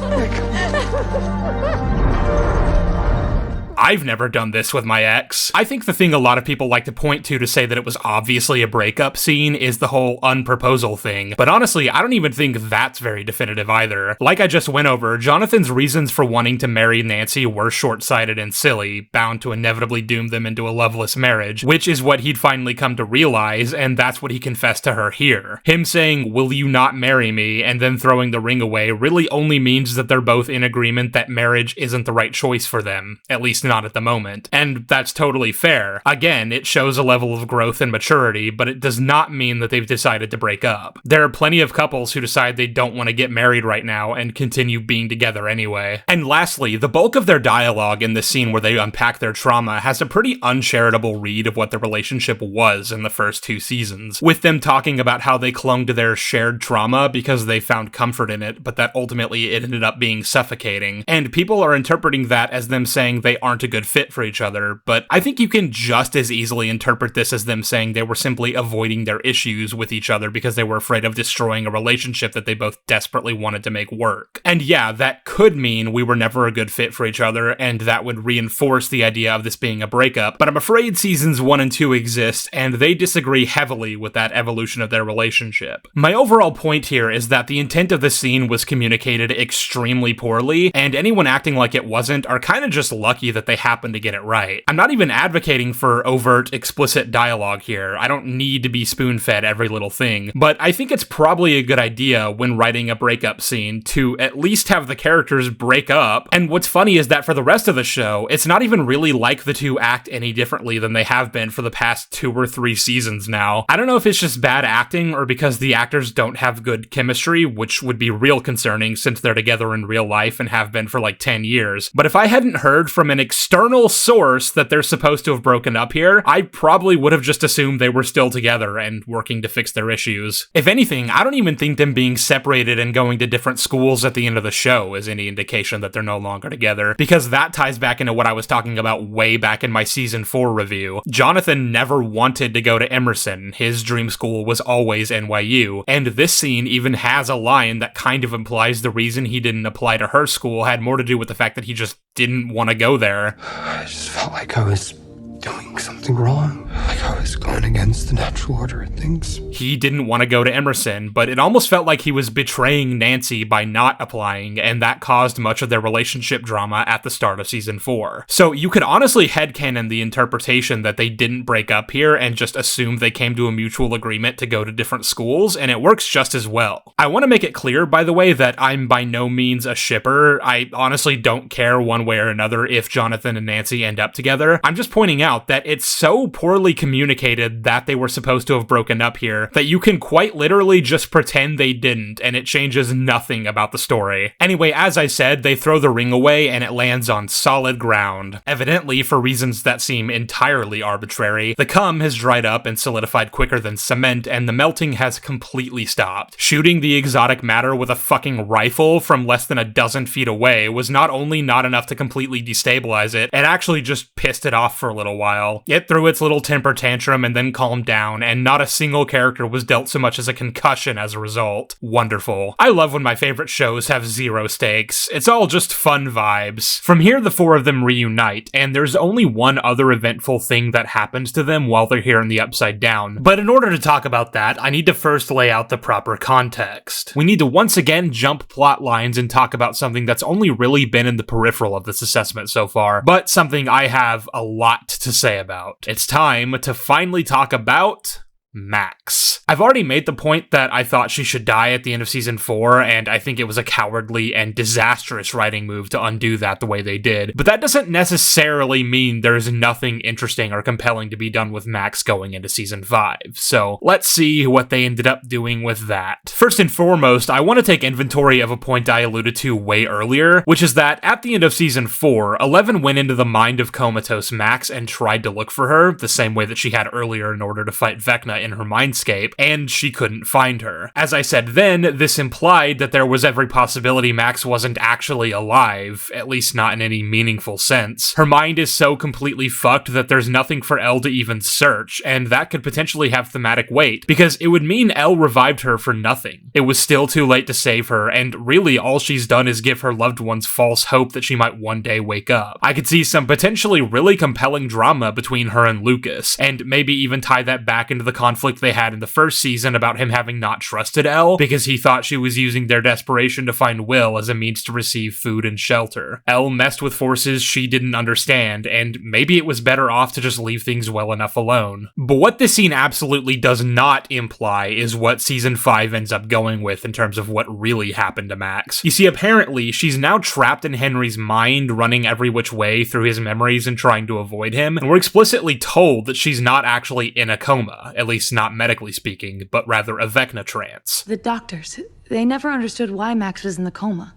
I've never done this with my ex. I think the thing a lot of people like to point to say that it was obviously a breakup scene is the whole unproposal thing, but honestly, I don't even think that's very definitive either. Like I just went over, Jonathan's reasons for wanting to marry Nancy were short-sighted and silly, bound to inevitably doom them into a loveless marriage, which is what he'd finally come to realize, and that's what he confessed to her here. Him saying, "Will you not marry me?" and then throwing the ring away really only means that they're both in agreement that marriage isn't the right choice for them, at least not at the moment. And that's totally fair. Again, it shows a level of growth and maturity, but it does not mean that they've decided to break up. There are plenty of couples who decide they don't want to get married right now and continue being together anyway. And lastly, the bulk of their dialogue in this scene where they unpack their trauma has a pretty uncharitable read of what the relationship was in the first 2 seasons, with them talking about how they clung to their shared trauma because they found comfort in it, but that ultimately it ended up being suffocating. And people are interpreting that as them saying they aren't a good fit for each other, but I think you can just as easily interpret this as them saying they were simply avoiding their issues with each other because they were afraid of destroying a relationship that they both desperately wanted to make work. And yeah, that could mean we were never a good fit for each other, and that would reinforce the idea of this being a breakup, but I'm afraid seasons 1 and 2 exist, and they disagree heavily with that evolution of their relationship. My overall point here is that the intent of the scene was communicated extremely poorly, and anyone acting like it wasn't are kind of just lucky that they happened to get it right. I'm not even advocating for overt, explicit dialogue here. I don't need to be spoon-fed every little thing, but I think it's probably a good idea when writing a breakup scene to at least have the characters break up. And what's funny is that for the rest of the show, it's not even really like the two act any differently than they have been for the past 2 or 3 seasons now. I don't know if it's just bad acting or because the actors don't have good chemistry, which would be real concerning since they're together in real life and have been for like 10 years. But if I hadn't heard from an external source that they're supposed to have broken up here, I probably would have just assumed they were still together and working to fix their issues. If anything, I don't even think them being separated and going to different schools at the end of the show is any indication that they're no longer together, because that ties back into what I was talking about way back in my season 4 review. Jonathan never wanted to go to Emerson. His dream school was always NYU, and this scene even has a line that kind of implies the reason he didn't apply to her school had more to do with the fact that he just didn't want to go there. I just felt like I was doing like something wrong. Like I was going against the natural order of things. He didn't want to go to Emerson, but it almost felt like he was betraying Nancy by not applying, and that caused much of their relationship drama at the start of season 4. So you could honestly headcanon the interpretation that they didn't break up here and just assume they came to a mutual agreement to go to different schools, and it works just as well. I want to make it clear, by the way, that I'm by no means a shipper. I honestly don't care one way or another if Jonathan and Nancy end up together. I'm just pointing out that it's so poorly communicated that they were supposed to have broken up here that you can quite literally just pretend they didn't, and it changes nothing about the story. Anyway, as I said, they throw the ring away and it lands on solid ground. Evidently, for reasons that seem entirely arbitrary, the cum has dried up and solidified quicker than cement, and the melting has completely stopped. Shooting the exotic matter with a fucking rifle from less than a dozen feet away was not only not enough to completely destabilize it, it actually just pissed it off for a little while. It threw its little temper tantrum and then calmed down, and not a single character was dealt so much as a concussion as a result. Wonderful. I love when my favorite shows have zero stakes. It's all just fun vibes. From here, the four of them reunite, and there's only one other eventful thing that happens to them while they're here in the Upside Down. But in order to talk about that, I need to first lay out the proper context. We need to once again jump plot lines and talk about something that's only really been in the peripheral of this assessment so far, but something I have a lot to say about. It's time to finally talk about Max. I've already made the point that I thought she should die at the end of season 4, and I think it was a cowardly and disastrous writing move to undo that the way they did, but that doesn't necessarily mean there's nothing interesting or compelling to be done with Max going into season 5, so let's see what they ended up doing with that. First and foremost, I want to take inventory of a point I alluded to way earlier, which is that at the end of season 4, Eleven went into the mind of comatose Max and tried to look for her, the same way that she had earlier in order to fight Vecna in her mindscape, and she couldn't find her. As I said then, this implied that there was every possibility Max wasn't actually alive, at least not in any meaningful sense. Her mind is so completely fucked that there's nothing for Elle to even search, and that could potentially have thematic weight, because it would mean Elle revived her for nothing. It was still too late to save her, and really all she's done is give her loved ones false hope that she might one day wake up. I could see some potentially really compelling drama between her and Lucas, and maybe even tie that back into the conflict they had in the first season about him having not trusted Elle because he thought she was using their desperation to find Will as a means to receive food and shelter. Elle messed with forces she didn't understand, and maybe it was better off to just leave things well enough alone. But what this scene absolutely does not imply is what season 5 ends up going with in terms of what really happened to Max. You see, apparently, she's now trapped in Henry's mind, running every which way through his memories and trying to avoid him, and we're explicitly told that she's not actually in a coma, at least not medically speaking, but rather a Vecna trance. The doctors, they never understood why Max was in the coma,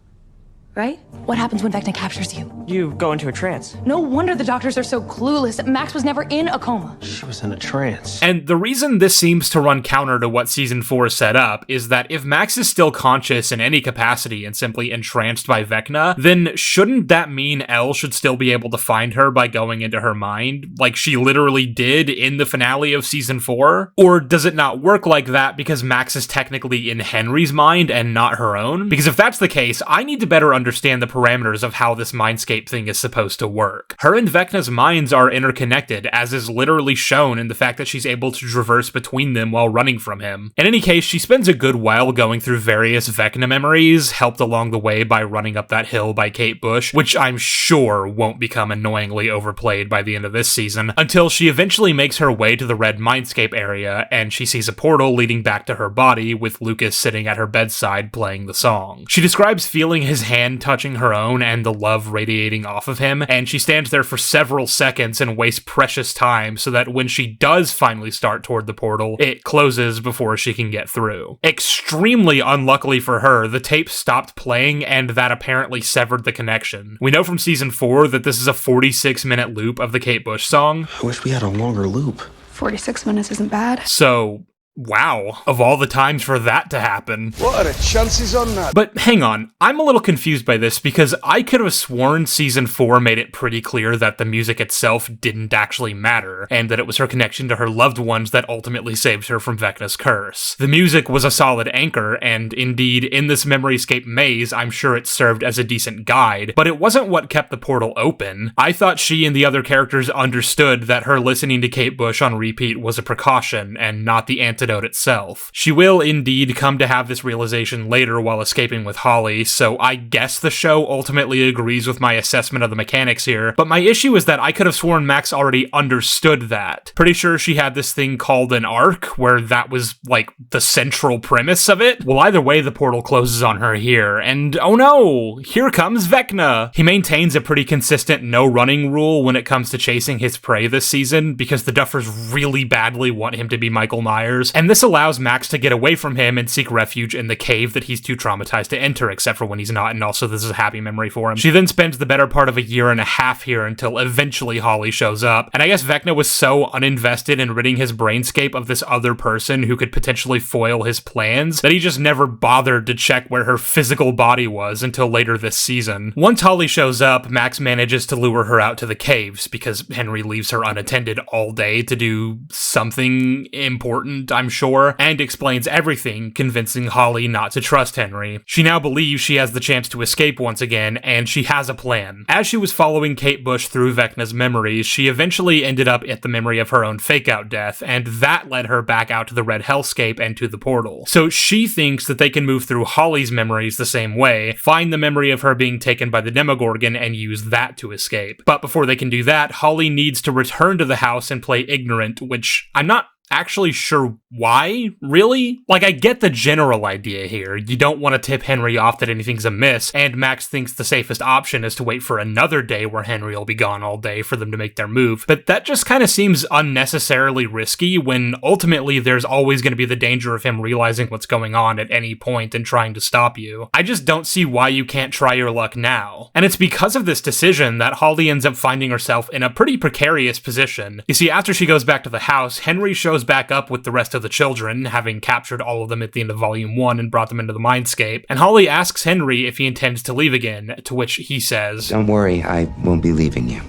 right? What happens when Vecna captures you? You go into a trance. No wonder the doctors are so clueless. Max was never in a coma. She was in a trance. And the reason this seems to run counter to what season 4 set up is that if Max is still conscious in any capacity and simply entranced by Vecna, then shouldn't that mean Elle should still be able to find her by going into her mind, like she literally did in the finale of season 4? Or does it not work like that because Max is technically in Henry's mind and not her own? Because if that's the case, I need to better understand the parameters of how this mindscape thing is supposed to work. Her and Vecna's minds are interconnected, as is literally shown in the fact that she's able to traverse between them while running from him. In any case, she spends a good while going through various Vecna memories, helped along the way by running up that hill by Kate Bush, which I'm sure won't become annoyingly overplayed by the end of this season, until she eventually makes her way to the red mindscape area, and she sees a portal leading back to her body with Lucas sitting at her bedside playing the song. She describes feeling his hand touching her own and the love radiating off of him, and she stands there for several seconds and wastes precious time so that when she does finally start toward the portal, it closes before she can get through. Extremely unluckily for her, the tape stopped playing and that apparently severed the connection. We know from season 4 that this is a 46-minute loop of the Kate Bush song. I wish we had a longer loop. 46 minutes isn't bad. So Wow, of all the times for that to happen. What are the chances on that? But hang on, I'm a little confused by this because I could have sworn season 4 made it pretty clear that the music itself didn't actually matter, and that it was her connection to her loved ones that ultimately saved her from Vecna's curse. The music was a solid anchor, and indeed, in this memoryscape maze, I'm sure it served as a decent guide, but it wasn't what kept the portal open. I thought she and the other characters understood that her listening to Kate Bush on repeat was a precaution, and not the antidote itself. She will indeed come to have this realization later while escaping with Holly, so I guess the show ultimately agrees with my assessment of the mechanics here, but my issue is that I could have sworn Max already understood that. Pretty sure she had this thing called an arc, where that was, like, the central premise of it. Well, either way, the portal closes on her here, and oh no, here comes Vecna! He maintains a pretty consistent no running rule when it comes to chasing his prey this season, because the Duffers really badly want him to be Michael Myers, and this allows Max to get away from him and seek refuge in the cave that he's too traumatized to enter, except for when he's not, and also this is a happy memory for him. She then spends the better part of a year and a half here until eventually Holly shows up, and I guess Vecna was so uninvested in ridding his brainscape of this other person who could potentially foil his plans that he just never bothered to check where her physical body was until later this season. Once Holly shows up, Max manages to lure her out to the caves, because Henry leaves her unattended all day to do something important, I'm sure, and explains everything, convincing Holly not to trust Henry. She now believes she has the chance to escape once again, and she has a plan. As she was following Kate Bush through Vecna's memories, she eventually ended up at the memory of her own fake-out death, and that led her back out to the red hellscape and to the portal. So she thinks that they can move through Holly's memories the same way, find the memory of her being taken by the Demogorgon, and use that to escape. But before they can do that, Holly needs to return to the house and play ignorant, which I'm not actually sure why, really? Like, I get the general idea here. You don't want to tip Henry off that anything's amiss, and Max thinks the safest option is to wait for another day where Henry will be gone all day for them to make their move, but that just kind of seems unnecessarily risky when ultimately there's always going to be the danger of him realizing what's going on at any point and trying to stop you. I just don't see why you can't try your luck now. And it's because of this decision that Holly ends up finding herself in a pretty precarious position. You see, after she goes back to the house, Henry shows back up with the rest of the children, having captured all of them at the end of Volume 1 and brought them into the Mindscape, and Holly asks Henry if he intends to leave again, to which he says, "Don't worry, I won't be leaving you.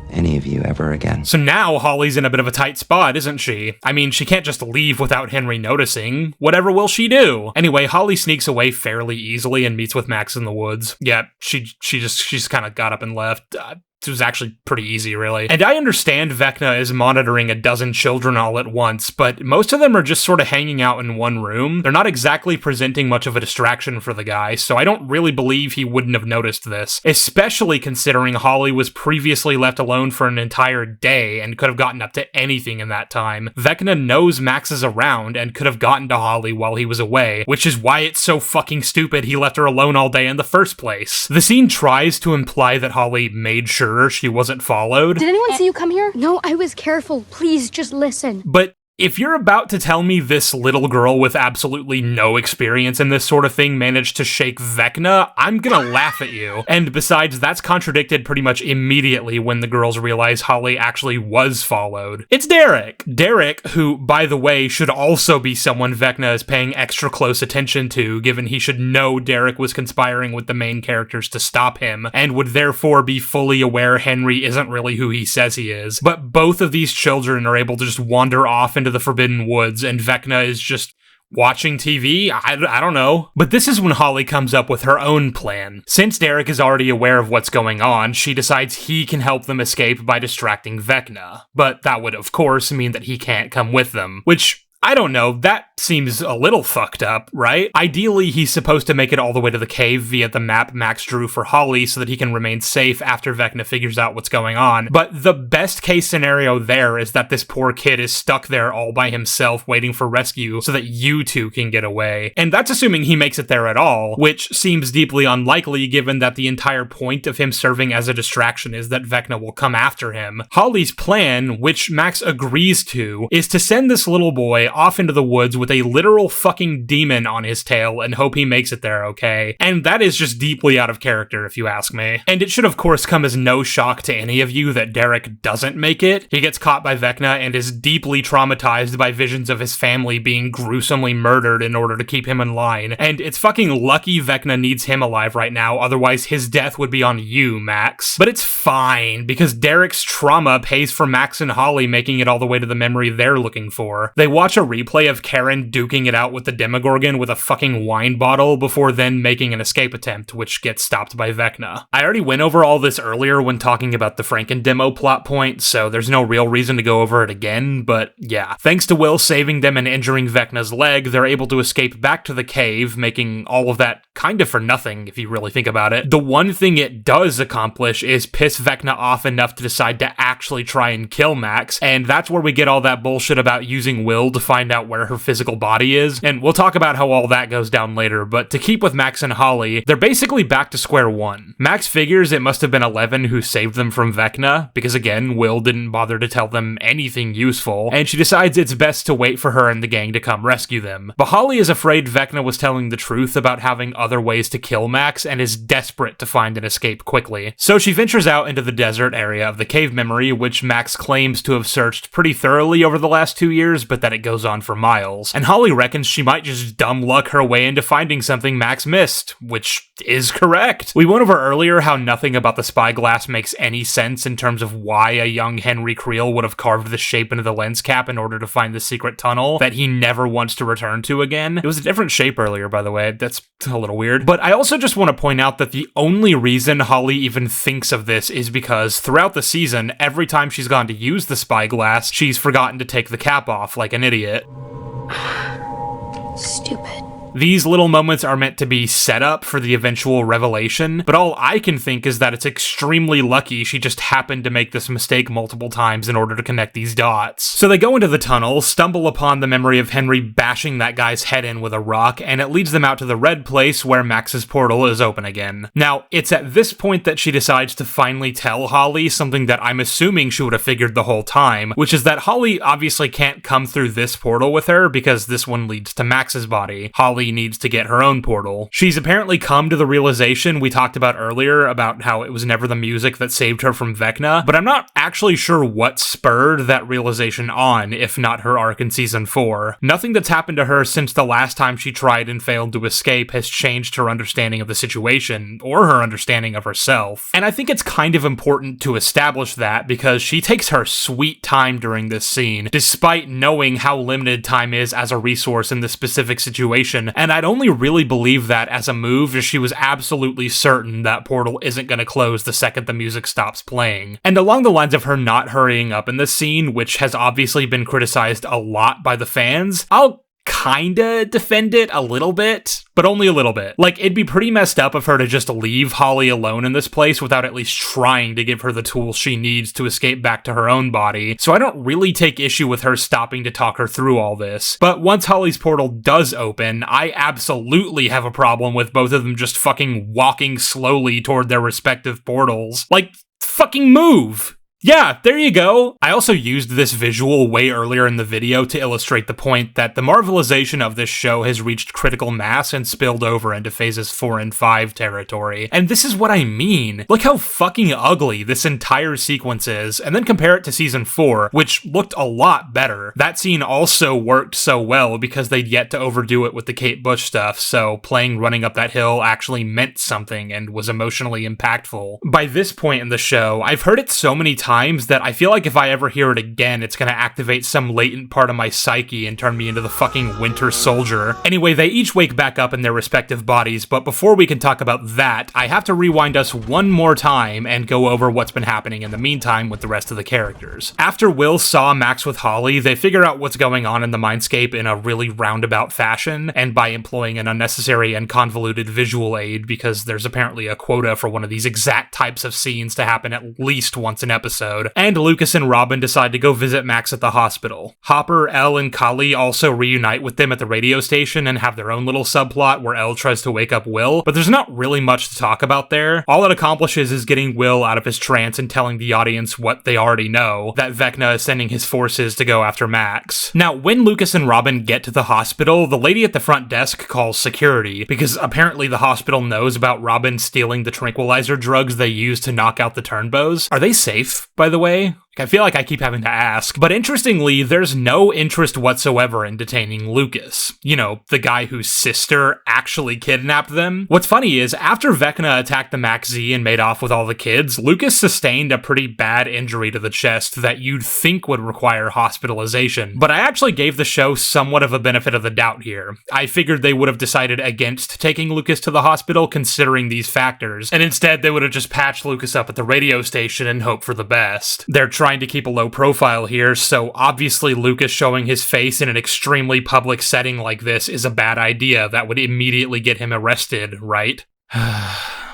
Any of you ever again." So now Holly's in a bit of a tight spot, isn't she? I mean, she can't just leave without Henry noticing. Whatever will she do? Anyway, Holly sneaks away fairly easily and meets with Max in the woods. Yeah, she just kind of got up and left. It was actually pretty easy, really. And I understand Vecna is monitoring a dozen children all at once, but most of them are just sort of hanging out in one room. They're not exactly presenting much of a distraction for the guy, so I don't really believe he wouldn't have noticed this, especially considering Holly was previously left alone for an entire day and could have gotten up to anything in that time. Vecna knows Max is around and could have gotten to Holly while he was away, which is why it's so fucking stupid he left her alone all day in the first place. The scene tries to imply that Holly made sure she wasn't followed. Did anyone see you come here? No, I was careful. Please, just listen. But if you're about to tell me this little girl with absolutely no experience in this sort of thing managed to shake Vecna, I'm gonna laugh at you. And besides, that's contradicted pretty much immediately when the girls realize Holly actually was followed. It's Derek! Derek, who, by the way, should also be someone Vecna is paying extra close attention to, given he should know Derek was conspiring with the main characters to stop him, and would therefore be fully aware Henry isn't really who he says he is. But both of these children are able to just wander off into the Forbidden Woods, and Vecna is just watching TV? I don't know. But this is when Holly comes up with her own plan. Since Derek is already aware of what's going on, she decides he can help them escape by distracting Vecna. But that would, of course, mean that he can't come with them, which, I don't know, that seems a little fucked up, right? Ideally, he's supposed to make it all the way to the cave via the map Max drew for Holly so that he can remain safe after Vecna figures out what's going on. But the best case scenario there is that this poor kid is stuck there all by himself waiting for rescue so that you two can get away. And that's assuming he makes it there at all, which seems deeply unlikely given that the entire point of him serving as a distraction is that Vecna will come after him. Holly's plan, which Max agrees to, is to send this little boy off into the woods with a literal fucking demon on his tail and hope he makes it there okay. And that is just deeply out of character, if you ask me. And it should of course come as no shock to any of you that Derek doesn't make it. He gets caught by Vecna and is deeply traumatized by visions of his family being gruesomely murdered in order to keep him in line. And it's fucking lucky Vecna needs him alive right now, otherwise his death would be on you, Max. But it's fine, because Derek's trauma pays for Max and Holly making it all the way to the memory they're looking for. They watch a replay of Karen duking it out with the Demogorgon with a fucking wine bottle before then making an escape attempt, which gets stopped by Vecna. I already went over all this earlier when talking about the Franken-demo plot point, so there's no real reason to go over it again, but yeah. Thanks to Will saving them and injuring Vecna's leg, they're able to escape back to the cave, making all of that kind of for nothing, if you really think about it. The one thing it does accomplish is piss Vecna off enough to decide to actually try and kill Max, and that's where we get all that bullshit about using Will to find out where her physical body is, and we'll talk about how all that goes down later, but to keep with Max and Holly, they're basically back to square one. Max figures it must have been 11 who saved them from Vecna, because again, Will didn't bother to tell them anything useful, and she decides it's best to wait for her and the gang to come rescue them. But Holly is afraid Vecna was telling the truth about having other ways to kill Max and is desperate to find an escape quickly. So she ventures out into the desert area of the cave memory, which Max claims to have searched pretty thoroughly over the last 2 years, but that it goes on for miles. And Holly reckons she might just dumb luck her way into finding something Max missed, which is correct. We went over earlier how nothing about the spyglass makes any sense in terms of why a young Henry Creel would have carved the shape into the lens cap in order to find the secret tunnel that he never wants to return to again. It was a different shape earlier, by the way. That's a little weird. But I also just want to point out that the only reason Holly even thinks of this is because throughout the season, every time she's gone to use the spyglass, she's forgotten to take the cap off like an idiot. Stupid. These little moments are meant to be set up for the eventual revelation, but all I can think is that it's extremely lucky she just happened to make this mistake multiple times in order to connect these dots. So they go into the tunnel, stumble upon the memory of Henry bashing that guy's head in with a rock, and it leads them out to the red place where Max's portal is open again. Now, it's at this point that she decides to finally tell Holly something that I'm assuming she would have figured the whole time, which is that Holly obviously can't come through this portal with her because this one leads to Max's body. Holly needs to get her own portal. She's apparently come to the realization we talked about earlier about how it was never the music that saved her from Vecna, but I'm not actually sure what spurred that realization on, if not her arc in Season 4. Nothing that's happened to her since the last time she tried and failed to escape has changed her understanding of the situation, or her understanding of herself. And I think it's kind of important to establish that because she takes her sweet time during this scene, despite knowing how limited time is as a resource in this specific situation, and I'd only really believe that as a move if she was absolutely certain that portal isn't going to close the second the music stops playing. And along the lines of her not hurrying up in this scene, which has obviously been criticized a lot by the fans, I'll kinda defend it a little bit, but only a little bit. Like, it'd be pretty messed up of her to just leave Holly alone in this place without at least trying to give her the tools she needs to escape back to her own body, so I don't really take issue with her stopping to talk her through all this. But once Holly's portal does open, I absolutely have a problem with both of them just fucking walking slowly toward their respective portals. Like, fucking move! Yeah, there you go. I also used this visual way earlier in the video to illustrate the point that the Marvelization of this show has reached critical mass and spilled over into phases 4 and 5 territory. And this is what I mean. Look how fucking ugly this entire sequence is, and then compare it to Season 4, which looked a lot better. That scene also worked so well because they'd yet to overdo it with the Kate Bush stuff, so playing Running Up That Hill actually meant something and was emotionally impactful. By this point in the show, I've heard it so many times that I feel like if I ever hear it again, it's gonna activate some latent part of my psyche and turn me into the fucking Winter Soldier. Anyway, they each wake back up in their respective bodies, but before we can talk about that, I have to rewind us one more time and go over what's been happening in the meantime with the rest of the characters. After Will saw Max with Holly, they figure out what's going on in the mindscape in a really roundabout fashion, and by employing an unnecessary and convoluted visual aid, because there's apparently a quota for one of these exact types of scenes to happen at least once an episode. episode, and Lucas and Robin decide to go visit Max at the hospital. Hopper, Elle, and Kali also reunite with them at the radio station and have their own little subplot where Elle tries to wake up Will, but there's not really much to talk about there. All it accomplishes is getting Will out of his trance and telling the audience what they already know, that Vecna is sending his forces to go after Max. Now, when Lucas and Robin get to the hospital, the lady at the front desk calls security, because apparently the hospital knows about Robin stealing the tranquilizer drugs they use to knock out the Turnbows. Are they safe, by the way? I feel like I keep having to ask. But interestingly, there's no interest whatsoever in detaining Lucas. You know, the guy whose sister actually kidnapped them. What's funny is, after Vecna attacked the Max Z and made off with all the kids, Lucas sustained a pretty bad injury to the chest that you'd think would require hospitalization. But I actually gave the show somewhat of a benefit of the doubt here. I figured they would have decided against taking Lucas to the hospital considering these factors, and instead they would have just patched Lucas up at the radio station and hoped for the best. They're trying to keep a low profile here, so obviously Lucas showing his face in an extremely public setting like this is a bad idea that would immediately get him arrested, right?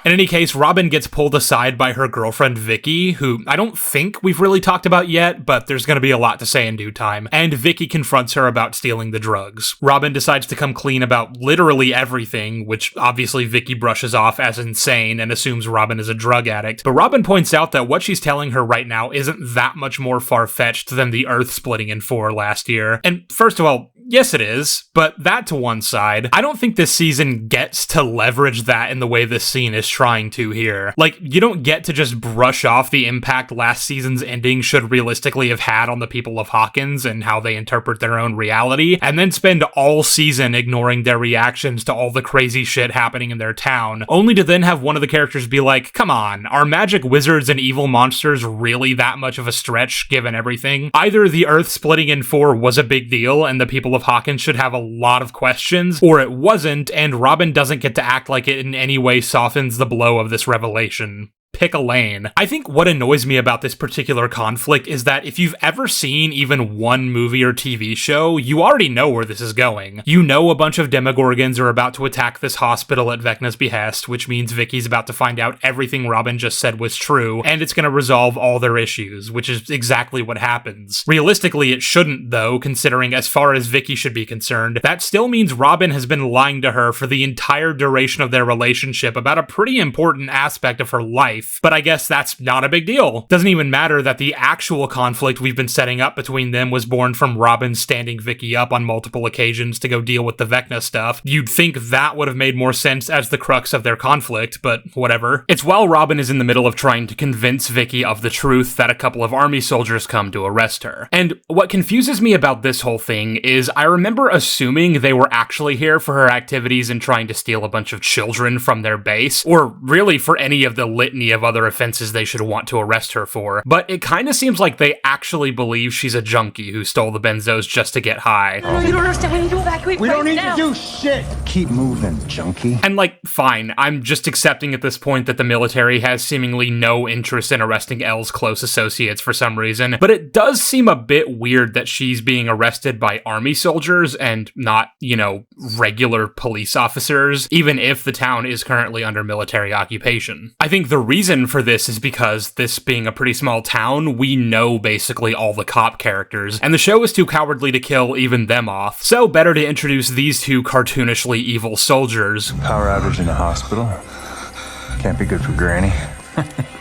In any case, Robin gets pulled aside by her girlfriend Vicky, who I don't think we've really talked about yet, but there's going to be a lot to say in due time, and Vicky confronts her about stealing the drugs. Robin decides to come clean about literally everything, which obviously Vicky brushes off as insane and assumes Robin is a drug addict, but Robin points out that what she's telling her right now isn't that much more far-fetched than the Earth splitting in 4 last year. And first of all, yes, it is, but that to one side, I don't think this season gets to leverage that in the way this scene is trying to here. Like, you don't get to just brush off the impact last season's ending should realistically have had on the people of Hawkins and how they interpret their own reality, and then spend all season ignoring their reactions to all the crazy shit happening in their town, only to then have one of the characters be like, come on, are magic wizards and evil monsters really that much of a stretch given everything? Either the Earth splitting in 4 was a big deal and the people of Hawkins should have a lot of questions, or it wasn't, and Robin doesn't get to act like it in any way softens the blow of this revelation. Pick a lane. I think what annoys me about this particular conflict is that if you've ever seen even one movie or TV show, you already know where this is going. You know a bunch of Demogorgons are about to attack this hospital at Vecna's behest, which means Vicky's about to find out everything Robin just said was true, and it's going to resolve all their issues, which is exactly what happens. Realistically, it shouldn't, though, considering as far as Vicky should be concerned, that still means Robin has been lying to her for the entire duration of their relationship about a pretty important aspect of her life. But I guess that's not a big deal. Doesn't even matter that the actual conflict we've been setting up between them was born from Robin standing Vicky up on multiple occasions to go deal with the Vecna stuff. You'd think that would have made more sense as the crux of their conflict, but whatever. It's while Robin is in the middle of trying to convince Vicky of the truth that a couple of army soldiers come to arrest her. And what confuses me about this whole thing is I remember assuming they were actually here for her activities and trying to steal a bunch of children from their base, or really for any of the litany of other offenses they should want to arrest her for, but it kind of seems like they actually believe she's a junkie who stole the benzos just to get high. No, you don't understand. We need to evacuate. We right don't need now. to do shit. Keep moving, junkie. And like, fine, I'm just accepting at this point that the military has seemingly no interest in arresting Elle's close associates for some reason, but it does seem a bit weird that she's being arrested by army soldiers and not, you know, regular police officers, even if the town is currently under military occupation. I think the reason for this is because, this being a pretty small town, we know basically all the cop characters, and the show is too cowardly to kill even them off, so better to introduce these two cartoonishly evil soldiers. Power outage in the hospital. Can't be good for Granny.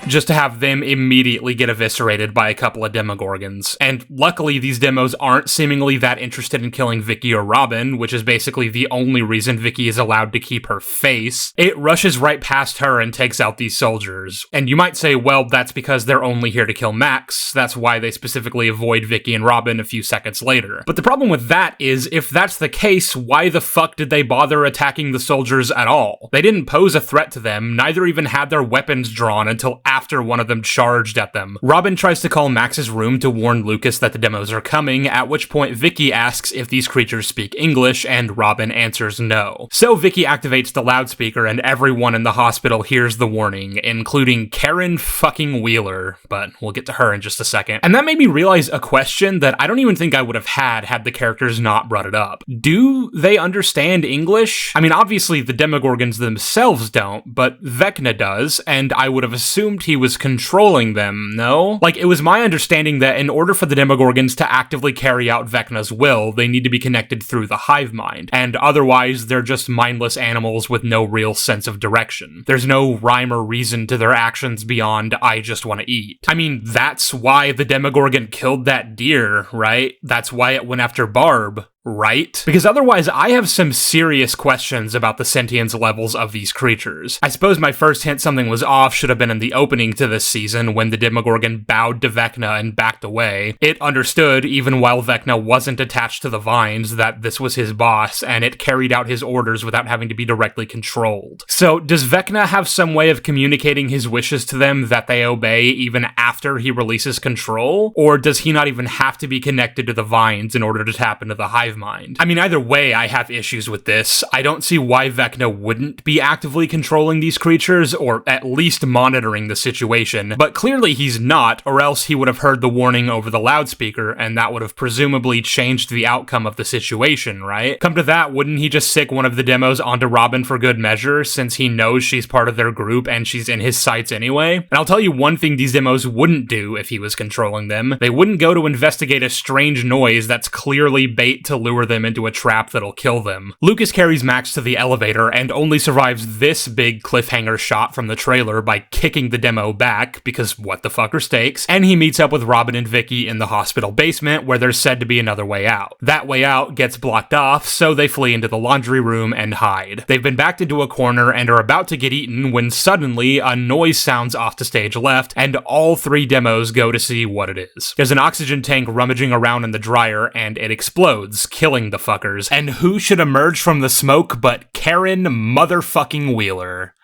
Just to have them immediately get eviscerated by a couple of Demogorgons. And luckily, these demos aren't seemingly that interested in killing Vicky or Robin, which is basically the only reason Vicky is allowed to keep her face. It rushes right past her and takes out these soldiers. And you might say, well, that's because they're only here to kill Max. That's why they specifically avoid Vicky and Robin a few seconds later. But the problem with that is, if that's the case, why the fuck did they bother attacking the soldiers at all? They didn't pose a threat to them, neither even had their weapons drawn until after one of them charged at them. Robin tries to call Max's room to warn Lucas that the demos are coming, at which point Vicky asks if these creatures speak English, and Robin answers no. So Vicky activates the loudspeaker and everyone in the hospital hears the warning, including Karen fucking Wheeler, but we'll get to her in just a second. And that made me realize a question that I don't even think I would have had the characters not brought it up. Do they understand English? I mean, obviously the Demogorgons themselves don't, but Vecna does, and I would have have assumed he was controlling them, no? Like, it was my understanding that in order for the Demogorgons to actively carry out Vecna's will, they need to be connected through the hive mind, and otherwise they're just mindless animals with no real sense of direction. There's no rhyme or reason to their actions beyond, I just want to eat. I mean, that's why the Demogorgon killed that deer, right? That's why it went after Barb, right? Because otherwise, I have some serious questions about the sentience levels of these creatures. I suppose my first hint something was off should have been in the opening to this season when the Demogorgon bowed to Vecna and backed away. It understood, even while Vecna wasn't attached to the vines, that this was his boss, and it carried out his orders without having to be directly controlled. So, does Vecna have some way of communicating his wishes to them that they obey even after he releases control? Or does he not even have to be connected to the vines in order to tap into the hive mind? I mean, either way, I have issues with this. I don't see why Vecna wouldn't be actively controlling these creatures, or at least monitoring the situation, but clearly he's not, or else he would have heard the warning over the loudspeaker, and that would have presumably changed the outcome of the situation, right? Come to that, wouldn't he just sick one of the demos onto Robin for good measure, since he knows she's part of their group and she's in his sights anyway? And I'll tell you one thing these demos wouldn't do if he was controlling them. They wouldn't go to investigate a strange noise that's clearly bait to lure them into a trap that'll kill them. Lucas carries Max to the elevator and only survives this big cliffhanger shot from the trailer by kicking the demo back, because what the fuck are stakes, and he meets up with Robin and Vicky in the hospital basement where there's said to be another way out. That way out gets blocked off, so they flee into the laundry room and hide. They've been backed into a corner and are about to get eaten when suddenly a noise sounds off to stage left, and all three demos go to see what it is. There's an oxygen tank rummaging around in the dryer, and it explodes, killing the fuckers. And who should emerge from the smoke but Karen motherfucking Wheeler?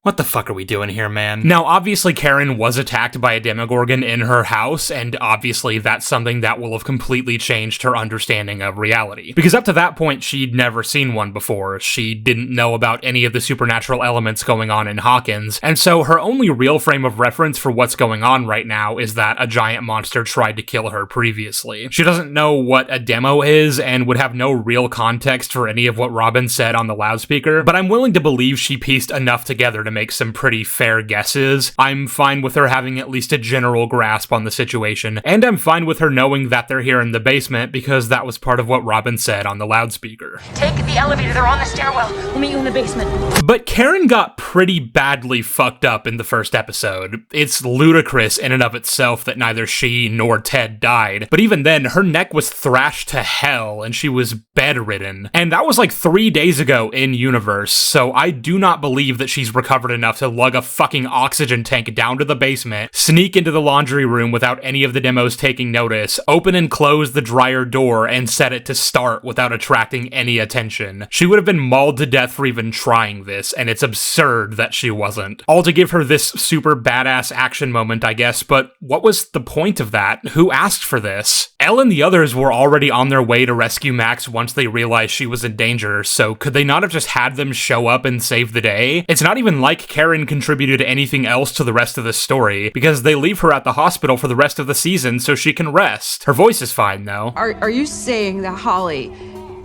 What the fuck are we doing here, man? Now, obviously Karen was attacked by a Demogorgon in her house, and obviously that's something that will have completely changed her understanding of reality. Because up to that point, she'd never seen one before. She didn't know about any of the supernatural elements going on in Hawkins, and so her only real frame of reference for what's going on right now is that a giant monster tried to kill her previously. She doesn't know what a demo is, and would have no real context for any of what Robin said on the loudspeaker, but I'm willing to believe she pieced enough together to make some pretty fair guesses. I'm fine with her having at least a general grasp on the situation, and I'm fine with her knowing that they're here in the basement because that was part of what Robin said on the loudspeaker. Take the elevator, they're on the stairwell. We'll meet you in the basement. But Karen got pretty badly fucked up in the first episode. It's ludicrous in and of itself that neither she nor Ted died, but even then, her neck was thrashed to hell and she was bedridden. And that was like 3 days ago in universe, so I do not believe that she's recovered enough to lug a fucking oxygen tank down to the basement, sneak into the laundry room without any of the demos taking notice, open and close the dryer door, and set it to start without attracting any attention. She would have been mauled to death for even trying this, and it's absurd that she wasn't. All to give her this super badass action moment, I guess, but what was the point of that? Who asked for this? Elle and the others were already on their way to rescue Max once they realized she was in danger, so could they not have just had them show up and save the day? It's not even like Karen contributed anything else to the rest of the story, because they leave her at the hospital for the rest of the season so she can rest. Her voice is fine, though. Are you saying that Holly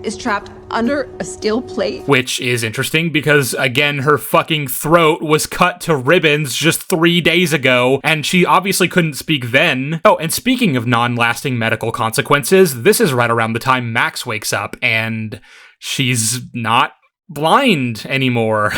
is trapped under a steel plate? Which is interesting because, again, her fucking throat was cut to ribbons just 3 days ago, and she obviously couldn't speak then. Oh, and speaking of non-lasting medical consequences, this is right around the time Max wakes up, and she's not blind anymore.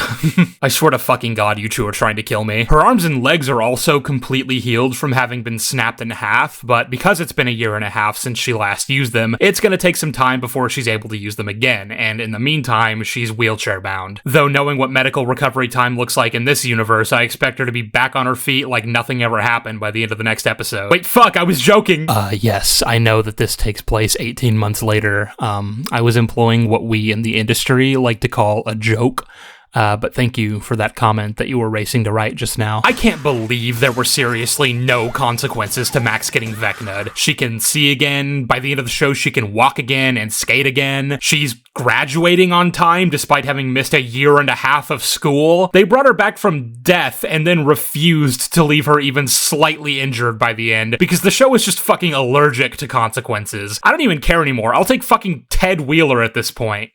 I swear to fucking God, you two are trying to kill me. Her arms and legs are also completely healed from having been snapped in half, but because it's been 1.5 years since she last used them, it's gonna take some time before she's able to use them again, and in the meantime, she's wheelchair bound. Though knowing what medical recovery time looks like in this universe, I expect her to be back on her feet like nothing ever happened by the end of the next episode. Wait, fuck, I was joking! Yes, I know that this takes place 18 months later. I was employing what we in the industry like to call a joke. But thank you for that comment that you were racing to write just now. I can't believe there were seriously no consequences to Max getting Vecna'd. She can see again. By the end of the show, she can walk again and skate again. She's graduating on time despite having missed 1.5 years of school. They brought her back from death and then refused to leave her even slightly injured by the end because the show is just fucking allergic to consequences. I don't even care anymore. I'll take fucking Ted Wheeler at this point.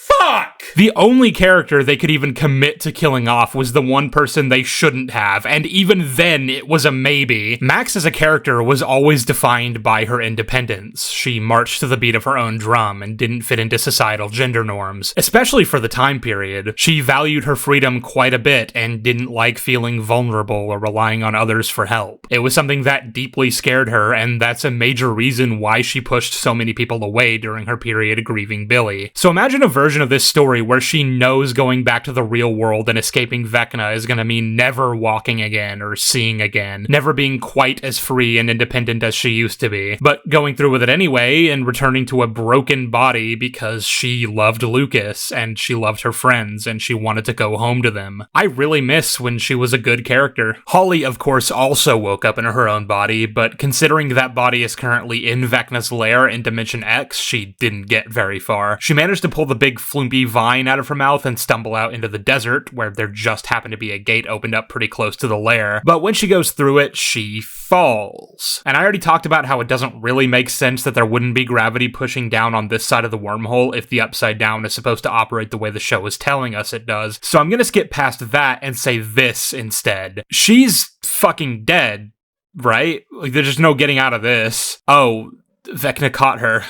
fuck! The only character they could even commit to killing off was the one person they shouldn't have, and even then it was a maybe. Max as a character was always defined by her independence. She marched to the beat of her own drum and didn't fit into societal gender norms, especially for the time period. She valued her freedom quite a bit and didn't like feeling vulnerable or relying on others for help. It was something that deeply scared her, and that's a major reason why she pushed so many people away during her period grieving Billy. So imagine a version of this story where she knows going back to the real world and escaping Vecna is gonna mean never walking again or seeing again, never being quite as free and independent as she used to be, but going through with it anyway and returning to a broken body because she loved Lucas and she loved her friends and she wanted to go home to them. I really miss when she was a good character. Holly, of course, also woke up in her own body, but considering that body is currently in Vecna's lair in Dimension X, she didn't get very far. She managed to pull the big flumpy vine out of her mouth and stumble out into the desert, where there just happened to be a gate opened up pretty close to the lair, but when she goes through it, she falls. And I already talked about how it doesn't really make sense that there wouldn't be gravity pushing down on this side of the wormhole if the Upside Down is supposed to operate the way the show is telling us it does, so I'm gonna skip past that and say this instead. She's fucking dead, right? Like, there's just no getting out of this. Oh, Vecna caught her.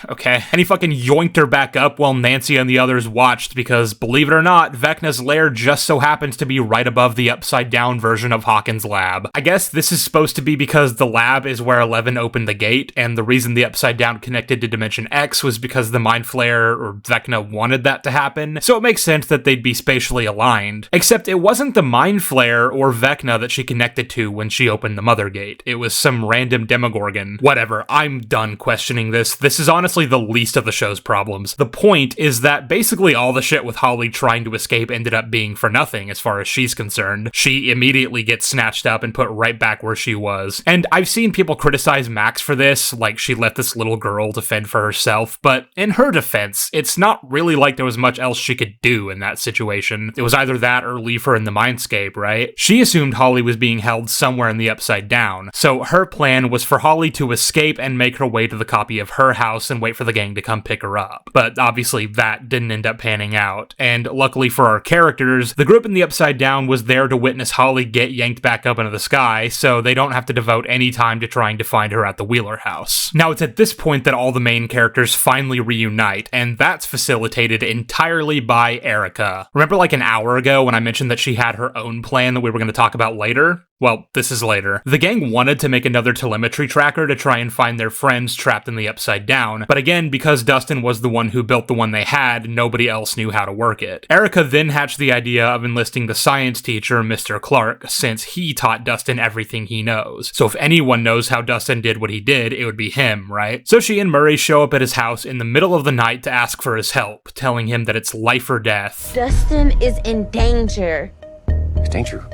Okay. And he fucking yoinked her back up while Nancy and the others watched because, believe it or not, Vecna's lair just so happens to be right above the upside down version of Hawkins' lab. I guess this is supposed to be because the lab is where 11 opened the gate, and the reason the upside down connected to Dimension X was because the Mind Flayer or Vecna wanted that to happen, so it makes sense that they'd be spatially aligned. Except it wasn't the Mind Flayer or Vecna that she connected to when she opened the Mother Gate. It was some random Demogorgon. Whatever, I'm done questioning this. This is honestly the least of the show's problems. The point is that basically all the shit with Holly trying to escape ended up being for nothing as far as she's concerned. She immediately gets snatched up and put right back where she was. And I've seen people criticize Max for this, like she let this little girl defend for herself, but in her defense, it's not really like there was much else she could do in that situation. It was either that or leave her in the mindscape, right? She assumed Holly was being held somewhere in the Upside Down, so her plan was for Holly to escape and make her way to the copy of her house and wait for the gang to come pick her up. But obviously that didn't end up panning out. And luckily for our characters, the group in the Upside Down was there to witness Holly get yanked back up into the sky, so they don't have to devote any time to trying to find her at the Wheeler house. Now it's at this point that all the main characters finally reunite, and that's facilitated entirely by Erica. Remember like an hour ago when I mentioned that she had her own plan that we were going to talk about later? Well, this is later. The gang wanted to make another telemetry tracker to try and find their friends trapped in the Upside Down, but again, because Dustin was the one who built the one they had, nobody else knew how to work it. Erica then hatched the idea of enlisting the science teacher, Mr. Clark, since he taught Dustin everything he knows. So if anyone knows how Dustin did what he did, it would be him, right? So she and Murray show up at his house in the middle of the night to ask for his help, telling him that it's life or death. Dustin is in danger. Danger?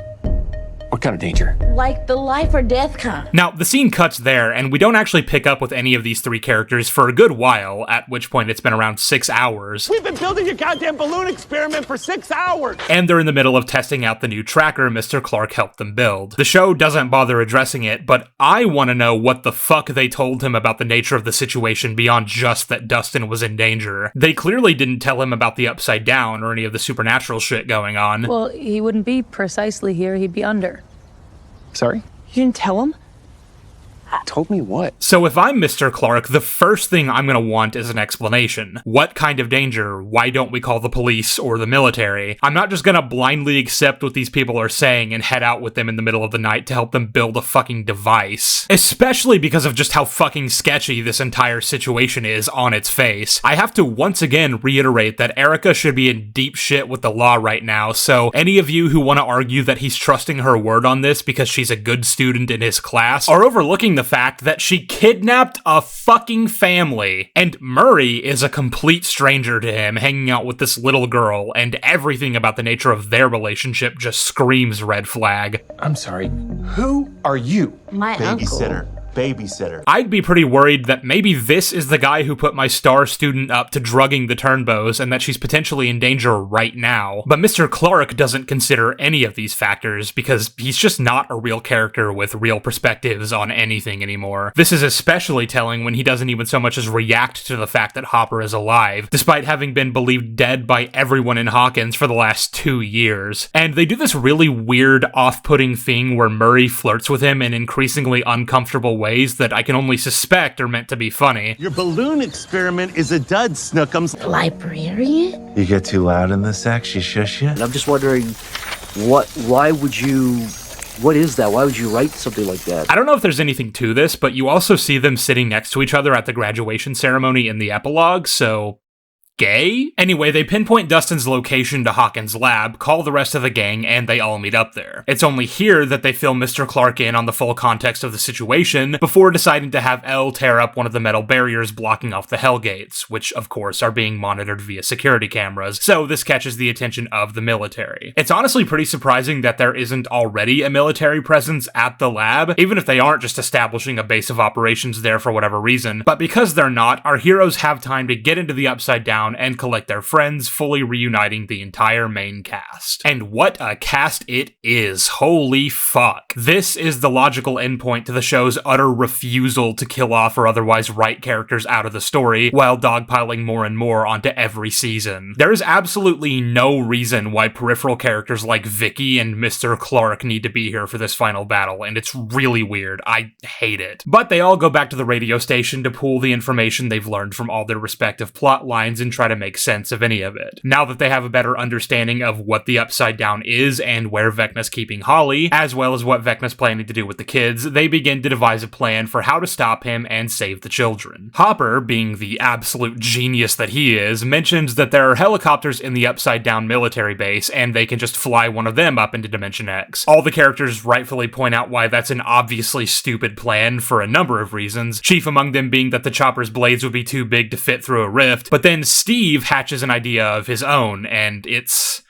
What kind of danger? Like the life or death kind. Now, the scene cuts there, and we don't actually pick up with any of these three characters for a good while, at which point it's been around 6 hours. We've been building a goddamn balloon experiment for 6 hours! And they're in the middle of testing out the new tracker Mr. Clark helped them build. The show doesn't bother addressing it, but I want to know what the fuck they told him about the nature of the situation beyond just that Dustin was in danger. They clearly didn't tell him about the Upside Down or any of the supernatural shit going on. Well, he wouldn't be precisely here, he'd be under. Sorry? You didn't tell him? Told me what? So if I'm Mr. Clark, the first thing I'm gonna want is an explanation. What kind of danger? Why don't we call the police or the military? I'm not just gonna blindly accept what these people are saying and head out with them in the middle of the night to help them build a fucking device. Especially because of just how fucking sketchy this entire situation is on its face. I have to once again reiterate that Erica should be in deep shit with the law right now, so any of you who want to argue that he's trusting her word on this because she's a good student in his class are overlooking the fact that she kidnapped a fucking family, and Murray is a complete stranger to him, hanging out with this little girl, and everything about the nature of their relationship just screams red flag. I'm sorry. Who are you? My uncle. Babysitter. babysitter. I'd be pretty worried that maybe this is the guy who put my star student up to drugging the Turnbows and that she's potentially in danger right now. But Mr. Clark doesn't consider any of these factors because he's just not a real character with real perspectives on anything anymore. This is especially telling when he doesn't even so much as react to the fact that Hopper is alive, despite having been believed dead by everyone in Hawkins for the last 2 years. And they do this really weird, off-putting thing where Murray flirts with him in increasingly uncomfortable ways that I can only suspect are meant to be funny. Your balloon experiment is a dud, Snookums. Librarian? You get too loud in the sack, she shush you? And I'm just wondering, what is that? Why would you write something like that? I don't know if there's anything to this, but you also see them sitting next to each other at the graduation ceremony in the epilogue, so... gay? Anyway, they pinpoint Dustin's location to Hawkins' lab, call the rest of the gang, and they all meet up there. It's only here that they fill Mr. Clark in on the full context of the situation, before deciding to have Elle tear up one of the metal barriers blocking off the Hellgates, which of course are being monitored via security cameras, so this catches the attention of the military. It's honestly pretty surprising that there isn't already a military presence at the lab, even if they aren't just establishing a base of operations there for whatever reason, but because they're not, our heroes have time to get into the Upside Down and collect their friends, fully reuniting the entire main cast. And what a cast it is, holy fuck. This is the logical endpoint to the show's utter refusal to kill off or otherwise write characters out of the story, while dogpiling more and more onto every season. There is absolutely no reason why peripheral characters like Vicky and Mr. Clark need to be here for this final battle, and it's really weird. I hate it. But they all go back to the radio station to pool the information they've learned from all their respective plot lines and try to make sense of any of it. Now that they have a better understanding of what the Upside Down is and where Vecna's keeping Holly, as well as what Vecna's planning to do with the kids, they begin to devise a plan for how to stop him and save the children. Hopper, being the absolute genius that he is, mentions that there are helicopters in the Upside Down military base and they can just fly one of them up into Dimension X. All the characters rightfully point out why that's an obviously stupid plan for a number of reasons, chief among them being that the chopper's blades would be too big to fit through a rift, but then Steve hatches an idea of his own, and it's...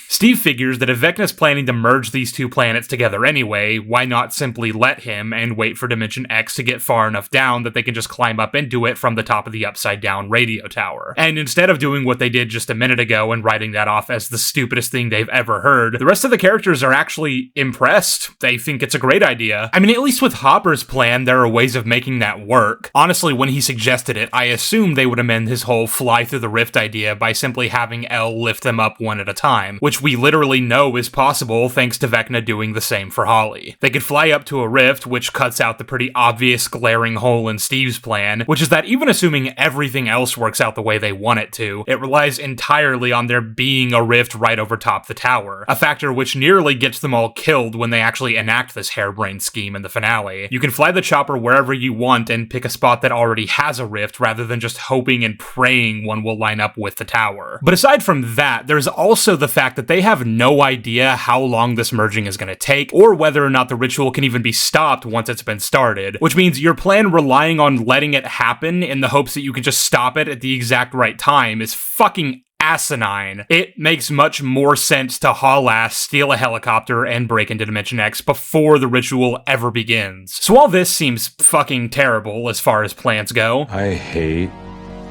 Steve figures that if Vecna's planning to merge these two planets together anyway, why not simply let him and wait for Dimension X to get far enough down that they can just climb up into it from the top of the Upside Down radio tower. And instead of doing what they did just a minute ago and writing that off as the stupidest thing they've ever heard, the rest of the characters are actually impressed. They think it's a great idea. I mean, at least with Hopper's plan, there are ways of making that work. Honestly, when he suggested it, I assumed they would amend his whole fly through the rift idea by simply having Elle lift them up one at a time, which we literally know is possible thanks to Vecna doing the same for Holly. They could fly up to a rift, which cuts out the pretty obvious glaring hole in Steve's plan, which is that even assuming everything else works out the way they want it to, it relies entirely on there being a rift right over top the tower, a factor which nearly gets them all killed when they actually enact this harebrained scheme in the finale. You can fly the chopper wherever you want and pick a spot that already has a rift rather than just hoping and praying one will line up with the tower. But aside from that, there's also the fact that they have no idea how long this merging is going to take, or whether or not the ritual can even be stopped once it's been started, which means your plan relying on letting it happen in the hopes that you can just stop it at the exact right time is fucking asinine. It makes much more sense to haul ass, steal a helicopter, and break into Dimension X before the ritual ever begins. So all this seems fucking terrible as far as plans go. I hate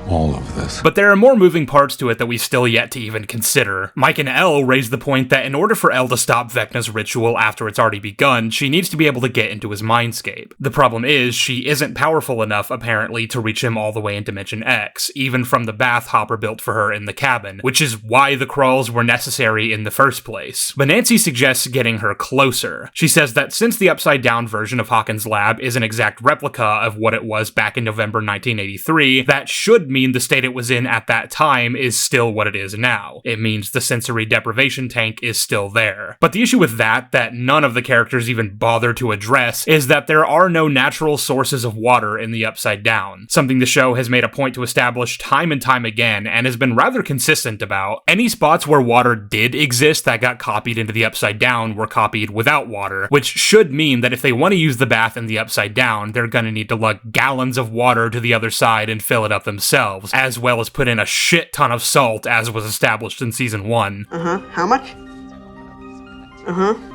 all of this. But there are more moving parts to it that we've still yet to even consider. Mike and Elle raise the point that in order for Elle to stop Vecna's ritual after it's already begun, she needs to be able to get into his mindscape. The problem is, she isn't powerful enough, apparently, to reach him all the way in Dimension X, even from the bath Hopper built for her in the cabin, which is why the crawls were necessary in the first place. But Nancy suggests getting her closer. She says that since the Upside Down version of Hawkins' lab is an exact replica of what it was back in November 1983, that should mean the state it was in at that time is still what it is now. It means the sensory deprivation tank is still there. But the issue with that none of the characters even bother to address is that there are no natural sources of water in the Upside Down, something the show has made a point to establish time and time again and has been rather consistent about. Any spots where water did exist that got copied into the Upside Down were copied without water, which should mean that if they want to use the bath in the Upside Down, they're gonna need to lug gallons of water to the other side and fill it up themselves, as well as put in a shit ton of salt, as was established in Season 1. How much?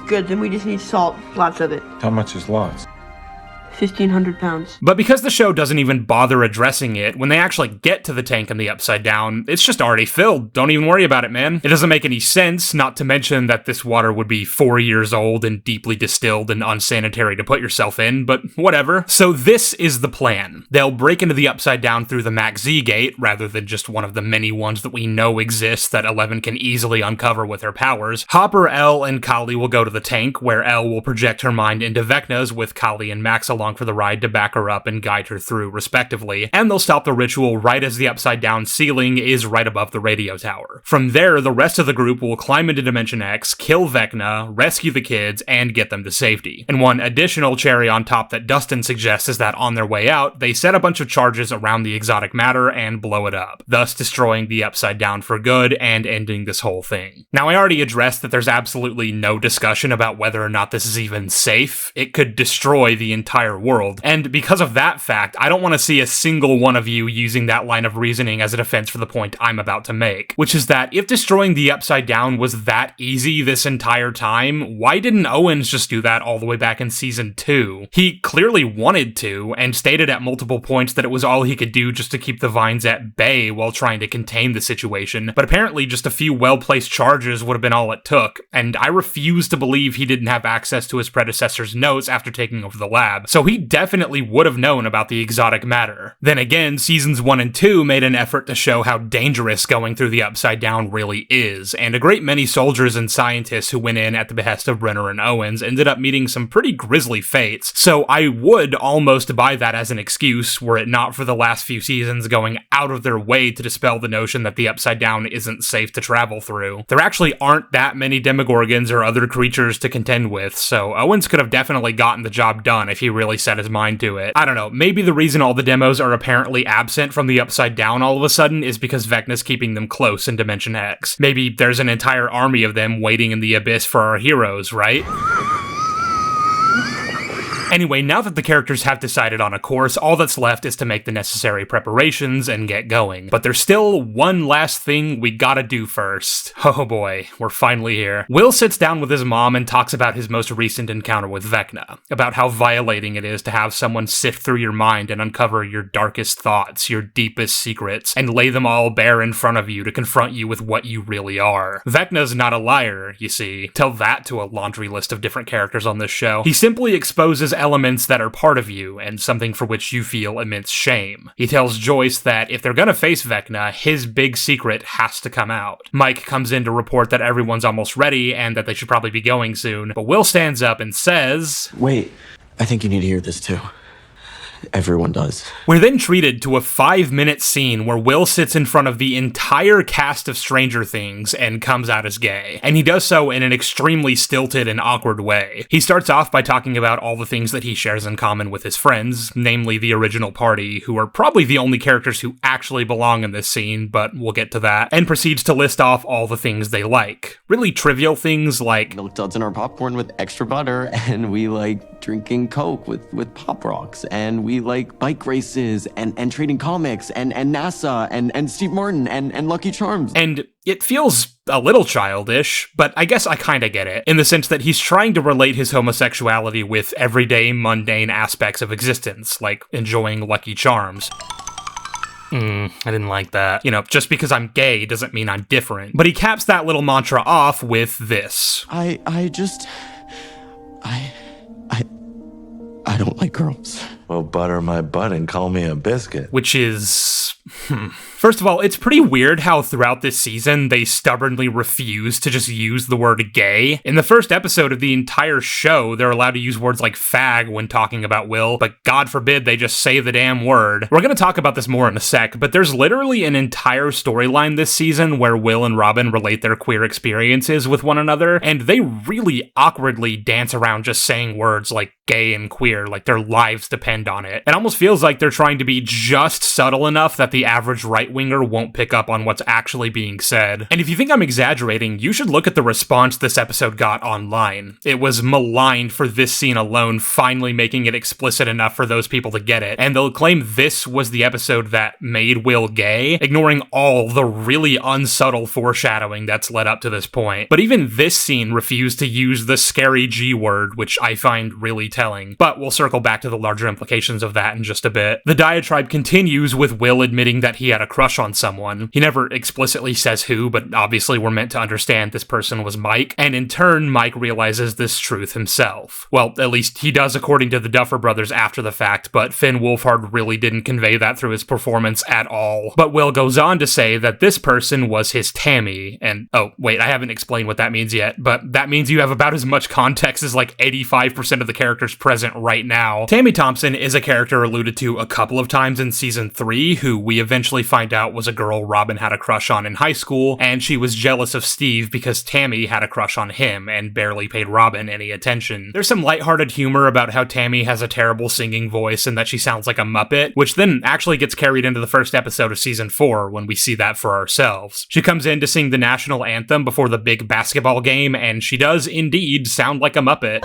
Good, then we just need salt. Lots of it. How much is lots? 1,500 pounds. But because the show doesn't even bother addressing it, when they actually get to the tank in the Upside Down, it's just already filled. Don't even worry about it, man. It doesn't make any sense, not to mention that this water would be 4 years old and deeply distilled and unsanitary to put yourself in, but whatever. So this is the plan. They'll break into the Upside Down through the Max Z gate, rather than just one of the many ones that we know exist that Eleven can easily uncover with her powers. Hopper, Elle, and Kali will go to the tank, where Elle will project her mind into Vecna's with Kali and Max along for the ride to back her up and guide her through, respectively, and they'll stop the ritual right as the Upside Down ceiling is right above the radio tower. From there, the rest of the group will climb into Dimension X, kill Vecna, rescue the kids, and get them to safety. And one additional cherry on top that Dustin suggests is that on their way out, they set a bunch of charges around the exotic matter and blow it up, thus destroying the Upside Down for good and ending this whole thing. Now, I already addressed that there's absolutely no discussion about whether or not this is even safe. It could destroy the entire world, and because of that fact, I don't want to see a single one of you using that line of reasoning as a defense for the point I'm about to make, which is that if destroying the Upside Down was that easy this entire time, why didn't Owens just do that all the way back in season 2? He clearly wanted to, and stated at multiple points that it was all he could do just to keep the Vines at bay while trying to contain the situation, but apparently just a few well-placed charges would have been all it took, and I refuse to believe he didn't have access to his predecessor's notes after taking over the lab, so he definitely would have known about the exotic matter. Then again, seasons 1 and 2 made an effort to show how dangerous going through the Upside Down really is, and a great many soldiers and scientists who went in at the behest of Brenner and Owens ended up meeting some pretty grisly fates, so I would almost buy that as an excuse were it not for the last few seasons going out of their way to dispel the notion that the Upside Down isn't safe to travel through. There actually aren't that many Demogorgons or other creatures to contend with, so Owens could have definitely gotten the job done if he really set his mind to it. I don't know, maybe the reason all the demos are apparently absent from the Upside Down all of a sudden is because Vecna's keeping them close in Dimension X. Maybe there's an entire army of them waiting in the abyss for our heroes, right? Anyway, now that the characters have decided on a course, all that's left is to make the necessary preparations and get going. But there's still one last thing we gotta do first. Oh boy, we're finally here. Will sits down with his mom and talks about his most recent encounter with Vecna, about how violating it is to have someone sift through your mind and uncover your darkest thoughts, your deepest secrets, and lay them all bare in front of you to confront you with what you really are. Vecna's not a liar, you see. Tell that to a laundry list of different characters on this show. He simply exposes elements that are part of you and something for which you feel immense shame. He tells Joyce that if they're gonna face Vecna, his big secret has to come out. Mike comes in to report that everyone's almost ready and that they should probably be going soon, but Will stands up and says, "Wait, I think you need to hear this too. Everyone does." We're then treated to a 5-minute scene where Will sits in front of the entire cast of Stranger Things and comes out as gay. And he does so in an extremely stilted and awkward way. He starts off by talking about all the things that he shares in common with his friends, namely the original party, who are probably the only characters who actually belong in this scene, but we'll get to that, and proceeds to list off all the things they like. Really trivial things like milk duds in our popcorn with extra butter, and we like drinking Coke with Pop Rocks, and we like bike races and trading comics and NASA and Steve Martin and Lucky Charms. And it feels a little childish, but I guess I kinda get it, in the sense that he's trying to relate his homosexuality with everyday mundane aspects of existence, like enjoying Lucky Charms. I didn't like that. You know, just because I'm gay doesn't mean I'm different. But he caps that little mantra off with this. I don't like girls. Well, butter my butt and call me a biscuit. Which is... First of all, it's pretty weird how throughout this season they stubbornly refuse to just use the word gay. In the first episode of the entire show, they're allowed to use words like fag when talking about Will, but God forbid they just say the damn word. We're gonna talk about this more in a sec, but there's literally an entire storyline this season where Will and Robin relate their queer experiences with one another, and they really awkwardly dance around just saying words like gay and queer, like their lives depend on it. It almost feels like they're trying to be just subtle enough that the average right right-winger won't pick up on what's actually being said. And if you think I'm exaggerating, you should look at the response this episode got online. It was maligned for this scene alone finally making it explicit enough for those people to get it, and they'll claim this was the episode that made Will gay, ignoring all the really unsubtle foreshadowing that's led up to this point. But even this scene refused to use the scary G word, which I find really telling. But we'll circle back to the larger implications of that in just a bit. The diatribe continues with Will admitting that he had a crush on someone. He never explicitly says who, but obviously we're meant to understand this person was Mike, and in turn, Mike realizes this truth himself. Well, at least he does according to the Duffer Brothers after the fact, but Finn Wolfhard really didn't convey that through his performance at all. But Will goes on to say that this person was his Tammy, and oh, wait, I haven't explained what that means yet, but that means you have about as much context as like 85% of the characters present right now. Tammy Thompson is a character alluded to a couple of times in season 3, who we eventually find out was a girl Robin had a crush on in high school, and she was jealous of Steve because Tammy had a crush on him and barely paid Robin any attention. There's some lighthearted humor about how Tammy has a terrible singing voice and that she sounds like a Muppet, which then actually gets carried into the first episode of season 4 when we see that for ourselves. She comes in to sing the national anthem before the big basketball game, and she does indeed sound like a Muppet.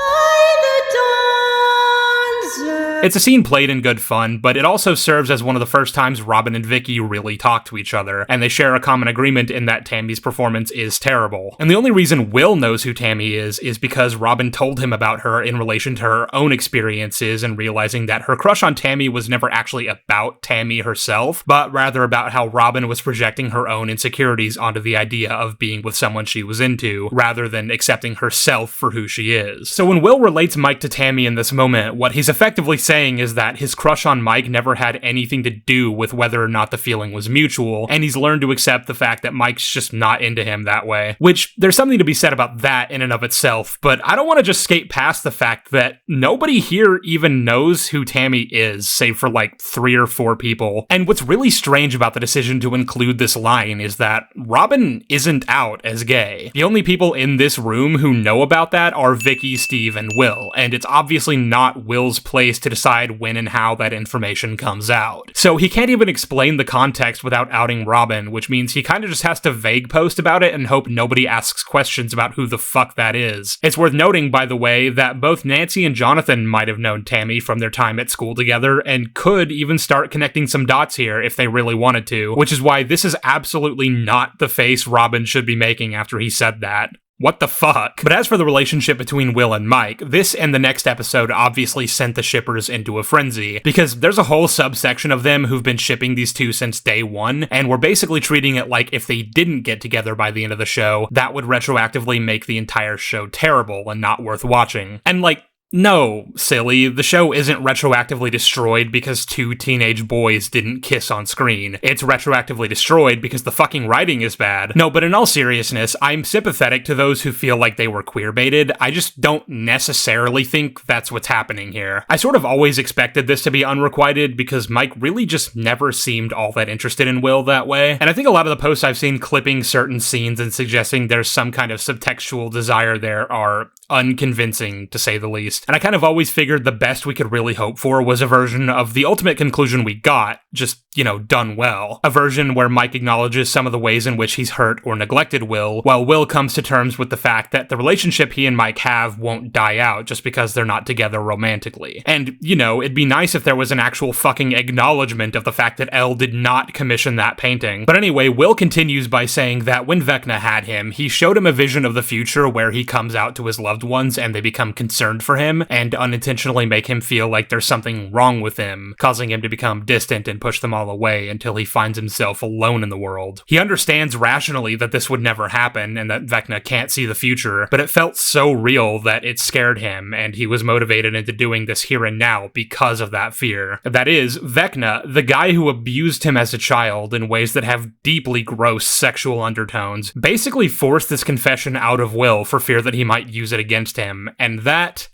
It's a scene played in good fun, but it also serves as one of the first times Robin and Vicky really talk to each other, and they share a common agreement in that Tammy's performance is terrible. And the only reason Will knows who Tammy is because Robin told him about her in relation to her own experiences and realizing that her crush on Tammy was never actually about Tammy herself, but rather about how Robin was projecting her own insecurities onto the idea of being with someone she was into, rather than accepting herself for who she is. So when Will relates Mike to Tammy in this moment, what he's effectively saying is that his crush on Mike never had anything to do with whether or not the feeling was mutual, and he's learned to accept the fact that Mike's just not into him that way. Which, there's something to be said about that in and of itself, but I don't want to just skate past the fact that nobody here even knows who Tammy is, save for like 3 or 4 people. And what's really strange about the decision to include this line is that Robin isn't out as gay. The only people in this room who know about that are Vicky, Steve, and Will, and it's obviously not Will's place to decide when and how that information comes out. So he can't even explain the context without outing Robin, which means he kind of just has to vague post about it and hope nobody asks questions about who the fuck that is. It's worth noting, by the way, that both Nancy and Jonathan might have known Tammy from their time at school together and could even start connecting some dots here if they really wanted to, which is why this is absolutely not the face Robin should be making after he said that. What the fuck? But as for the relationship between Will and Mike, this and the next episode obviously sent the shippers into a frenzy, because there's a whole subsection of them who've been shipping these two since day 1, and we're basically treating it like if they didn't get together by the end of the show, that would retroactively make the entire show terrible and not worth watching. And like, no, silly, the show isn't retroactively destroyed because 2 teenage boys didn't kiss on screen. It's retroactively destroyed because the fucking writing is bad. No, but in all seriousness, I'm sympathetic to those who feel like they were queer-baited. I just don't necessarily think that's what's happening here. I sort of always expected this to be unrequited because Mike really just never seemed all that interested in Will that way. And I think a lot of the posts I've seen clipping certain scenes and suggesting there's some kind of subtextual desire there are unconvincing, to say the least. And I kind of always figured the best we could really hope for was a version of the ultimate conclusion we got, just, you know, done well. A version where Mike acknowledges some of the ways in which he's hurt or neglected Will, while Will comes to terms with the fact that the relationship he and Mike have won't die out just because they're not together romantically. And, you know, it'd be nice if there was an actual fucking acknowledgement of the fact that Elle did not commission that painting. But anyway, Will continues by saying that when Vecna had him, he showed him a vision of the future where he comes out to his loved ones and they become concerned for him and unintentionally make him feel like there's something wrong with him, causing him to become distant and push them all away until he finds himself alone in the world. He understands rationally that this would never happen and that Vecna can't see the future, but it felt so real that it scared him, and he was motivated into doing this here and now because of that fear. That is, Vecna, the guy who abused him as a child in ways that have deeply gross sexual undertones, basically forced this confession out of Will for fear that he might use it against him, and that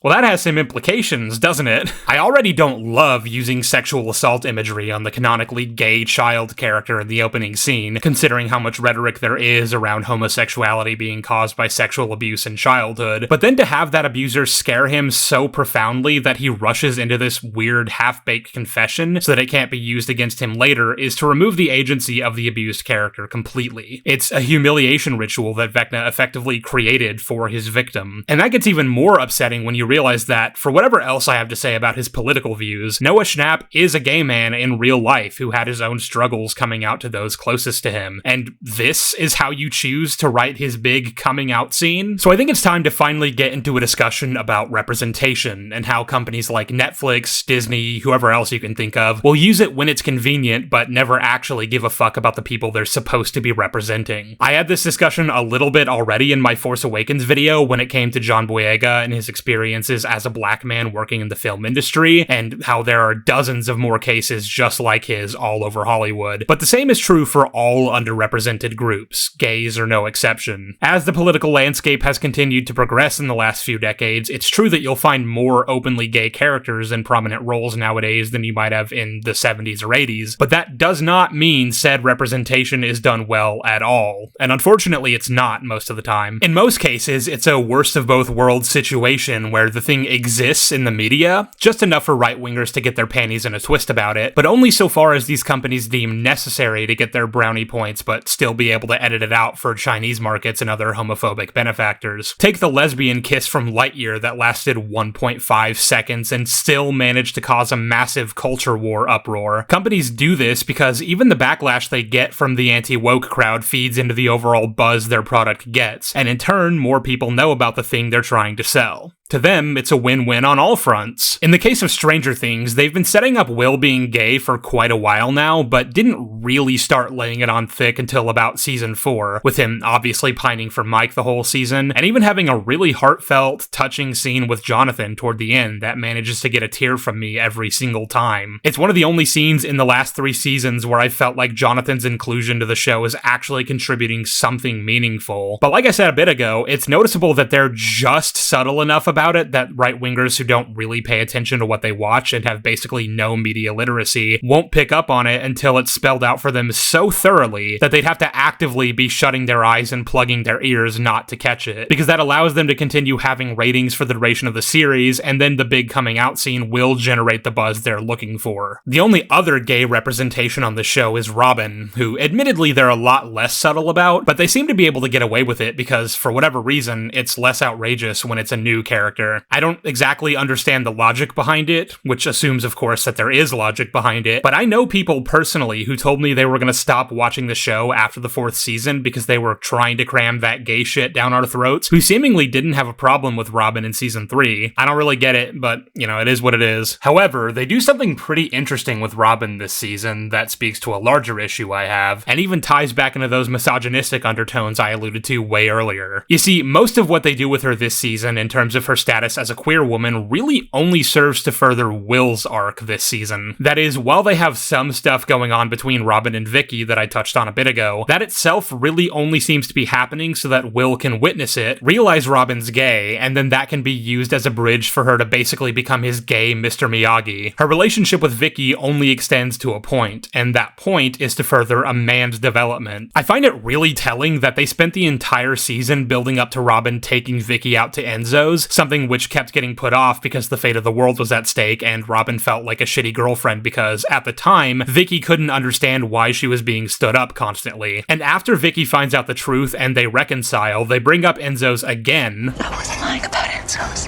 Well, that has some implications, doesn't it? I already don't love using sexual assault imagery on the canonically gay child character in the opening scene, considering how much rhetoric there is around homosexuality being caused by sexual abuse in childhood. But then to have that abuser scare him so profoundly that he rushes into this weird half-baked confession so that it can't be used against him later is to remove the agency of the abused character completely. It's a humiliation ritual that Vecna effectively created for his victim. And that gets even more upsetting when you realize that, for whatever else I have to say about his political views, Noah Schnapp is a gay man in real life who had his own struggles coming out to those closest to him. And this is how you choose to write his big coming out scene? So I think it's time to finally get into a discussion about representation and how companies like Netflix, Disney, whoever else you can think of, will use it when it's convenient but never actually give a fuck about the people they're supposed to be representing. I had this discussion a little bit already in my Force Awakens video when it came to John Boyega and his experiences as a black man working in the film industry, and how there are dozens of more cases just like his all over Hollywood. But the same is true for all underrepresented groups, gays are no exception. As the political landscape has continued to progress in the last few decades, it's true that you'll find more openly gay characters in prominent roles nowadays than you might have in the 70s or 80s, but that does not mean said representation is done well at all. And unfortunately, it's not most of the time. In most cases, it's a worst of both worlds situation where the thing exists in the media, just enough for right-wingers to get their panties in a twist about it, but only so far as these companies deem necessary to get their brownie points but still be able to edit it out for Chinese markets and other homophobic benefactors. Take the lesbian kiss from Lightyear that lasted 1.5 seconds and still managed to cause a massive culture war uproar. Companies do this because even the backlash they get from the anti-woke crowd feeds into the overall buzz their product gets, and in turn, more people know about the thing they're trying to sell. To them, it's a win-win on all fronts. In the case of Stranger Things, they've been setting up Will being gay for quite a while now, but didn't really start laying it on thick until about season 4, with him obviously pining for Mike the whole season, and even having a really heartfelt, touching scene with Jonathan toward the end that manages to get a tear from me every single time. It's one of the only scenes in the last 3 seasons where I felt like Jonathan's inclusion to the show is actually contributing something meaningful. But like I said a bit ago, it's noticeable that they're just subtle enough about it that right-wingers who don't really pay attention to what they watch and have basically no media literacy won't pick up on it until it's spelled out for them so thoroughly that they'd have to actively be shutting their eyes and plugging their ears not to catch it, because that allows them to continue having ratings for the duration of the series, and then the big coming out scene will generate the buzz they're looking for. The only other gay representation on the show is Robin, who admittedly they're a lot less subtle about, but they seem to be able to get away with it because for whatever reason, it's less outrageous when it's a new character. I don't exactly understand the logic behind it, which assumes, of course, that there is logic behind it, but I know people personally who told me they were going to stop watching the show after the 4th season because they were trying to cram that gay shit down our throats, who seemingly didn't have a problem with Robin in season 3. I don't really get it, but, it is what it is. However, they do something pretty interesting with Robin this season that speaks to a larger issue I have, and even ties back into those misogynistic undertones I alluded to way earlier. You see, most of what they do with her this season in terms of her status as a queer woman really only serves to further Will's arc this season. That is, while they have some stuff going on between Robin and Vicky that I touched on a bit ago, that itself really only seems to be happening so that Will can witness it, realize Robin's gay, and then that can be used as a bridge for her to basically become his gay Mr. Miyagi. Her relationship with Vicky only extends to a point, and that point is to further a man's development. I find it really telling that they spent the entire season building up to Robin taking Vicky out to Enzo's, something which kept getting put off because the fate of the world was at stake and Robin felt like a shitty girlfriend because, at the time, Vicky couldn't understand why she was being stood up constantly. And after Vicky finds out the truth and they reconcile, they bring up Enzo's again. I wasn't lying about Enzo's.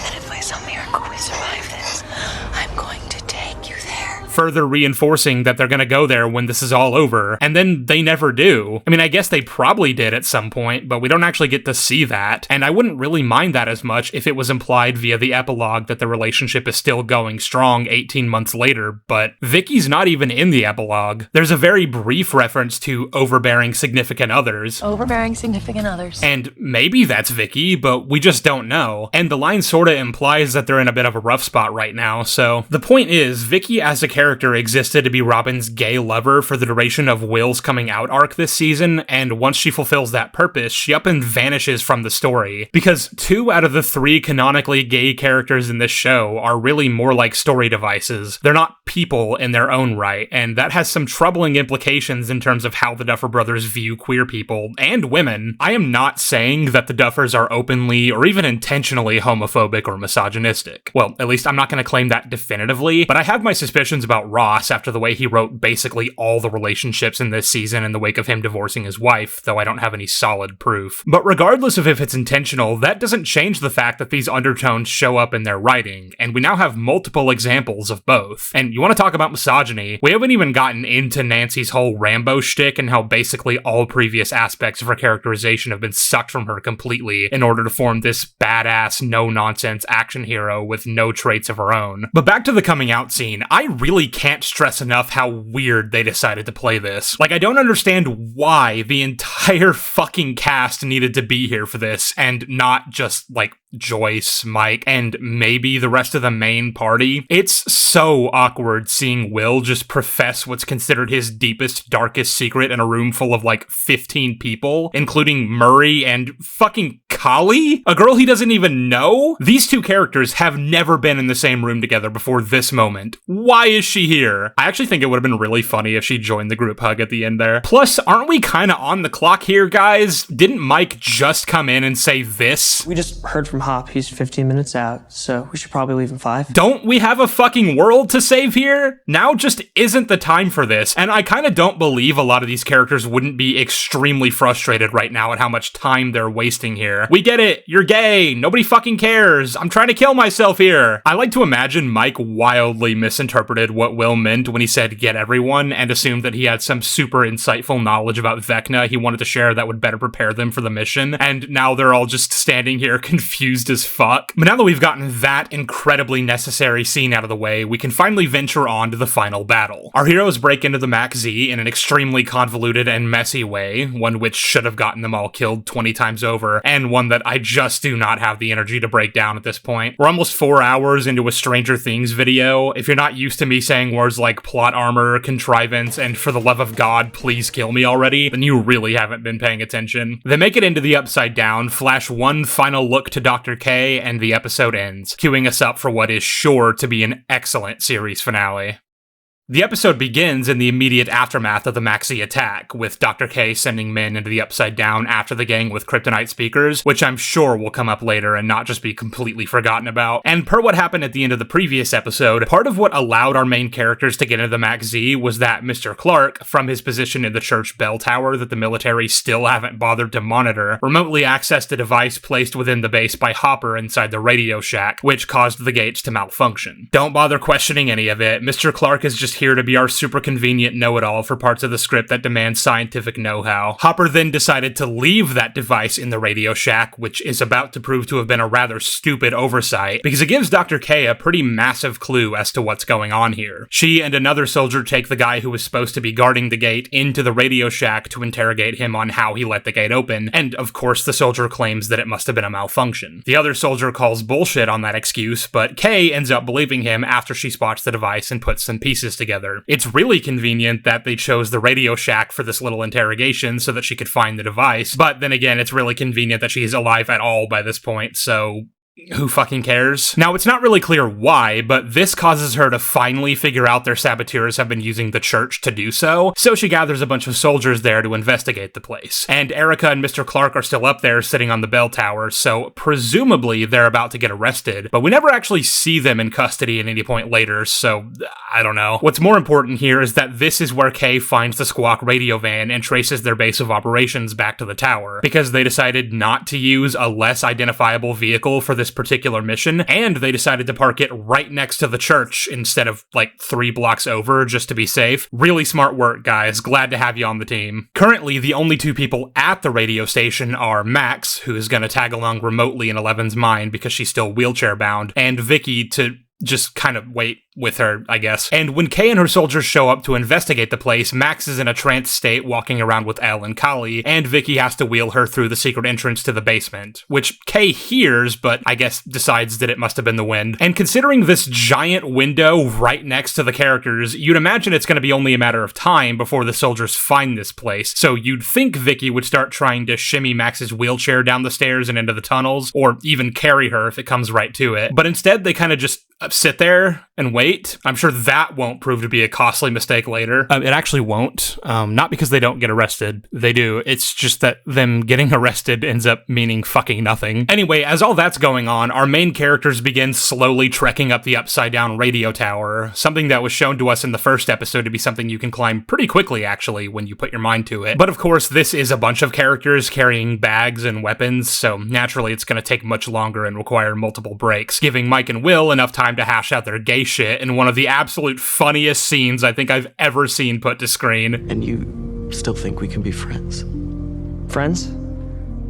And if by some miracle we survive this, I'm going to take you there. Further reinforcing that they're gonna go there when this is all over, and then they never do. I mean, I guess they probably did at some point, but we don't actually get to see that, and I wouldn't really mind that as much if it was implied via the epilogue that the relationship is still going strong 18 months later, but Vicky's not even in the epilogue. There's a very brief reference to overbearing significant others. Overbearing significant others. And maybe that's Vicky, but we just don't know. And the line sorta implies that they're in a bit of a rough spot right now, so the point is, Vicky as a character character existed to be Robin's gay lover for the duration of Will's coming out arc this season, and once she fulfills that purpose, she up and vanishes from the story. Because 2 out of the 3 canonically gay characters in this show are really more like story devices. They're not people in their own right, and that has some troubling implications in terms of how the Duffer Brothers view queer people and women. I am not saying that the Duffers are openly or even intentionally homophobic or misogynistic. Well, at least I'm not going to claim that definitively, but I have my suspicions about Ross after the way he wrote basically all the relationships in this season in the wake of him divorcing his wife, though I don't have any solid proof. But regardless of if it's intentional, that doesn't change the fact that these undertones show up in their writing, and we now have multiple examples of both. And you want to talk about misogyny? We haven't even gotten into Nancy's whole Rambo shtick and how basically all previous aspects of her characterization have been sucked from her completely in order to form this badass, no-nonsense action hero with no traits of her own. But back to the coming out scene, I really can't stress enough how weird they decided to play this. Like, I don't understand why the entire fucking cast needed to be here for this, and not just, like, Joyce, Mike, and maybe the rest of the main party. It's so awkward seeing Will just profess what's considered his deepest, darkest secret in a room full of like 15 people, including Murray and fucking Kali, a girl he doesn't even know. These 2 characters have never been in the same room together before this moment. Why is she here? I actually think it would have been really funny if she joined the group hug at the end there. Plus, aren't we kind of on the clock here, guys? Didn't Mike just come in and say this? We just heard from Hop. He's 15 minutes out, so we should probably leave in 5. Don't we have a fucking world to save here? Now just isn't the time for this, and I kind of don't believe a lot of these characters wouldn't be extremely frustrated right now at how much time they're wasting here. We get it, you're gay, nobody fucking cares, I'm trying to kill myself here. I like to imagine Mike wildly misinterpreted what Will meant when he said get everyone, and assumed that he had some super insightful knowledge about Vecna he wanted to share that would better prepare them for the mission, and now they're all just standing here confused as fuck. But now that we've gotten that incredibly necessary scene out of the way, we can finally venture on to the final battle. Our heroes break into the Mac Z in an extremely convoluted and messy way, one which should have gotten them all killed 20 times over, and one that I just do not have the energy to break down at this point. We're almost 4 hours into a Stranger Things video. If you're not used to me saying words like plot armor, contrivance, and for the love of God, please kill me already, then you really haven't been paying attention. They make it into the Upside Down, flash one final look to Dr. K, and the episode ends, queuing us up for what is sure to be an excellent series finale. The episode begins in the immediate aftermath of the Maxi attack, with Dr. K sending men into the Upside Down after the gang with kryptonite speakers, which I'm sure will come up later and not just be completely forgotten about. And per what happened at the end of the previous episode, part of what allowed our main characters to get into the Max Z was that Mr. Clark, from his position in the church bell tower that the military still haven't bothered to monitor, remotely accessed a device placed within the base by Hopper inside the Radio Shack, which caused the gates to malfunction. Don't bother questioning any of it. Mr. Clark is just here to be our super convenient know-it-all for parts of the script that demand scientific know-how. Hopper then decided to leave that device in the Radio Shack, which is about to prove to have been a rather stupid oversight, because it gives Dr. K a pretty massive clue as to what's going on here. She and another soldier take the guy who was supposed to be guarding the gate into the Radio Shack to interrogate him on how he let the gate open, and of course the soldier claims that it must have been a malfunction. The other soldier calls bullshit on that excuse, but Kay ends up believing him after she spots the device and puts some pieces together. It's really convenient that they chose the Radio Shack for this little interrogation so that she could find the device, but then again, it's really convenient that she's alive at all by this point, so who fucking cares? Now, it's not really clear why, but this causes her to finally figure out their saboteurs have been using the church to do so she gathers a bunch of soldiers there to investigate the place. And Erica and Mr. Clark are still up there sitting on the bell tower, so presumably they're about to get arrested, but we never actually see them in custody at any point later, so I don't know. What's more important here is that this is where Kay finds the Squawk radio van and traces their base of operations back to the tower, because they decided not to use a less identifiable vehicle for this particular mission, and they decided to park it right next to the church instead of like 3 blocks over just to be safe. Really smart work, guys. Glad to have you on the team. Currently, the only 2 people at the radio station are Max, who is going to tag along remotely in Eleven's mind because she's still wheelchair bound, and Vicky to just kind of wait with her, I guess. And when Kay and her soldiers show up to investigate the place, Max is in a trance state walking around with Elle and Kali, and Vicky has to wheel her through the secret entrance to the basement, which Kay hears, but I guess decides that it must have been the wind. And considering this giant window right next to the characters, you'd imagine it's going to be only a matter of time before the soldiers find this place, so you'd think Vicky would start trying to shimmy Max's wheelchair down the stairs and into the tunnels, or even carry her if it comes right to it. But instead, they kind of just sit there and wait. I'm sure that won't prove to be a costly mistake later. It actually won't. Not because they don't get arrested. They do. It's just that them getting arrested ends up meaning fucking nothing. Anyway, as all that's going on, our main characters begin slowly trekking up the upside-down radio tower, something that was shown to us in the first episode to be something you can climb pretty quickly, actually, when you put your mind to it. But of course, this is a bunch of characters carrying bags and weapons, so naturally it's going to take much longer and require multiple breaks, giving Mike and Will enough time to hash out their gay shit in one of the absolute funniest scenes I think I've ever seen put to screen. And you still think we can be friends? Friends?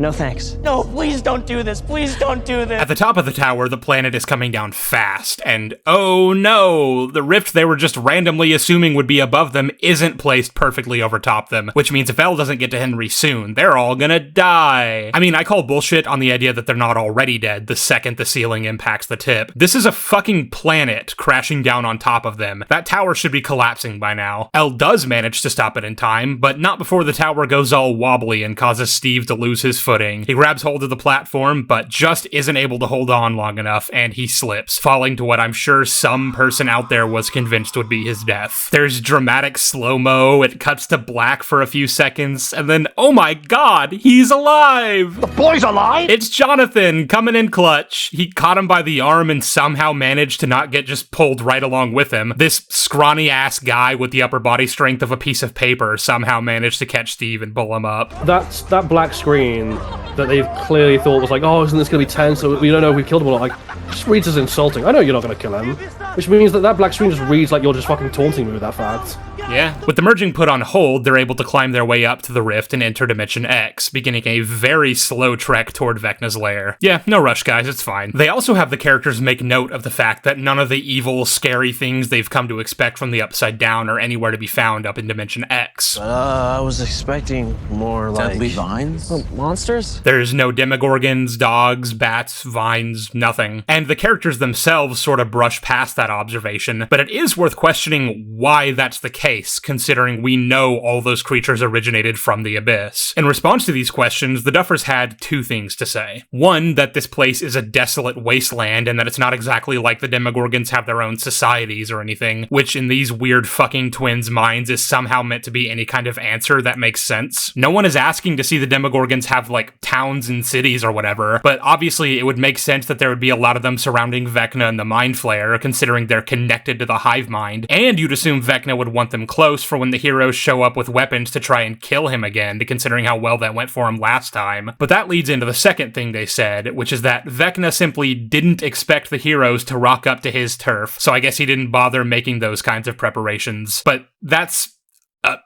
No thanks. No, please don't do this. Please don't do this. At the top of the tower, the planet is coming down fast, and oh no, the rift they were just randomly assuming would be above them isn't placed perfectly over top them, which means if Elle doesn't get to Henry soon, they're all gonna die. I mean, I call bullshit on the idea that they're not already dead the second the ceiling impacts the tip. This is a fucking planet crashing down on top of them. That tower should be collapsing by now. Elle does manage to stop it in time, but not before the tower goes all wobbly and causes Steve to lose his footing. He grabs hold of the platform, but just isn't able to hold on long enough, and he slips, falling to what I'm sure some person out there was convinced would be his death. There's dramatic slow-mo, it cuts to black for a few seconds, and then, oh my god, he's alive! The boy's alive? It's Jonathan, coming in clutch. He caught him by the arm and somehow managed to not get just pulled right along with him. This scrawny-ass guy with the upper body strength of a piece of paper somehow managed to catch Steve and pull him up. That black screen that they clearly thought was like, oh, isn't this going to be tense? So we don't know if we've killed him or not. Like, just reads as insulting. I know you're not going to kill him. Which means that black screen just reads like you're just fucking taunting me with that fact. Yeah. With the merging put on hold, they're able to climb their way up to the rift and enter Dimension X, beginning a very slow trek toward Vecna's lair. Yeah, no rush, guys, it's fine. They also have the characters make note of the fact that none of the evil, scary things they've come to expect from the Upside Down are anywhere to be found up in Dimension X. I was expecting more like... Deadly vines? Monsters? There's no demogorgons, dogs, bats, vines, nothing. And the characters themselves sort of brush past that observation, but it is worth questioning why that's the case, considering we know all those creatures originated from the Abyss. In response to these questions, the Duffers had two things to say. One, that this place is a desolate wasteland and that it's not exactly like the Demogorgons have their own societies or anything, which in these weird fucking twins' minds is somehow meant to be any kind of answer that makes sense. No one is asking to see the Demogorgons have, like, towns and cities or whatever, but obviously it would make sense that there would be a lot of them surrounding Vecna and the Mind Flayer, considering they're connected to the hive mind, and you'd assume Vecna would want them close for when the heroes show up with weapons to try and kill him again, considering how well that went for him last time. But that leads into the second thing they said, which is that Vecna simply didn't expect the heroes to rock up to his turf, so I guess he didn't bother making those kinds of preparations. But that's...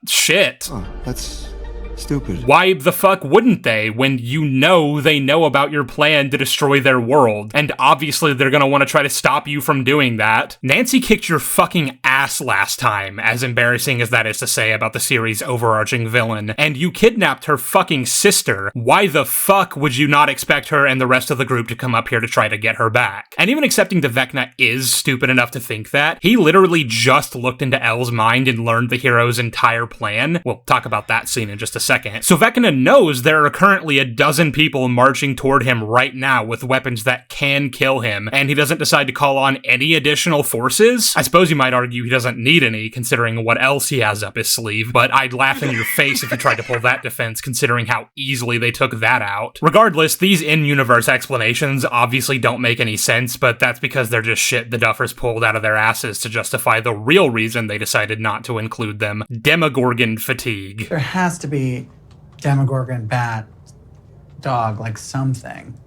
shit. Oh, that's... stupid. Why the fuck wouldn't they, when you know they know about your plan to destroy their world? And obviously they're gonna want to try to stop you from doing that. Nancy kicked your fucking ass last time, as embarrassing as that is to say about the series' overarching villain, and you kidnapped her fucking sister. Why the fuck would you not expect her and the rest of the group to come up here to try to get her back? And even accepting that Vecna is stupid enough to think that, he literally just looked into Elle's mind and learned the hero's entire plan. We'll talk about that scene in just a second. So Vecna knows there are currently a dozen people marching toward him right now with weapons that can kill him, and he doesn't decide to call on any additional forces? I suppose you might argue he doesn't need any, considering what else he has up his sleeve, but I'd laugh in your face if you tried to pull that defense, considering how easily they took that out. Regardless, these in-universe explanations obviously don't make any sense, but that's because they're just shit the Duffers pulled out of their asses to justify the real reason they decided not to include them: Demogorgon fatigue. There has to be Demogorgon, bat, dog, like something.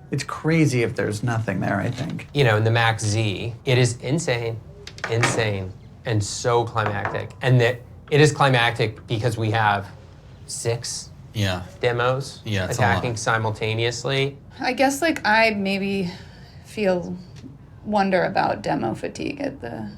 It's crazy if there's nothing there, I think. You know, in the Max Z, it is insane, and so climactic. And that it is climactic because we have 6 demos attacking simultaneously. I guess, like, I maybe feel wonder about demo fatigue at the...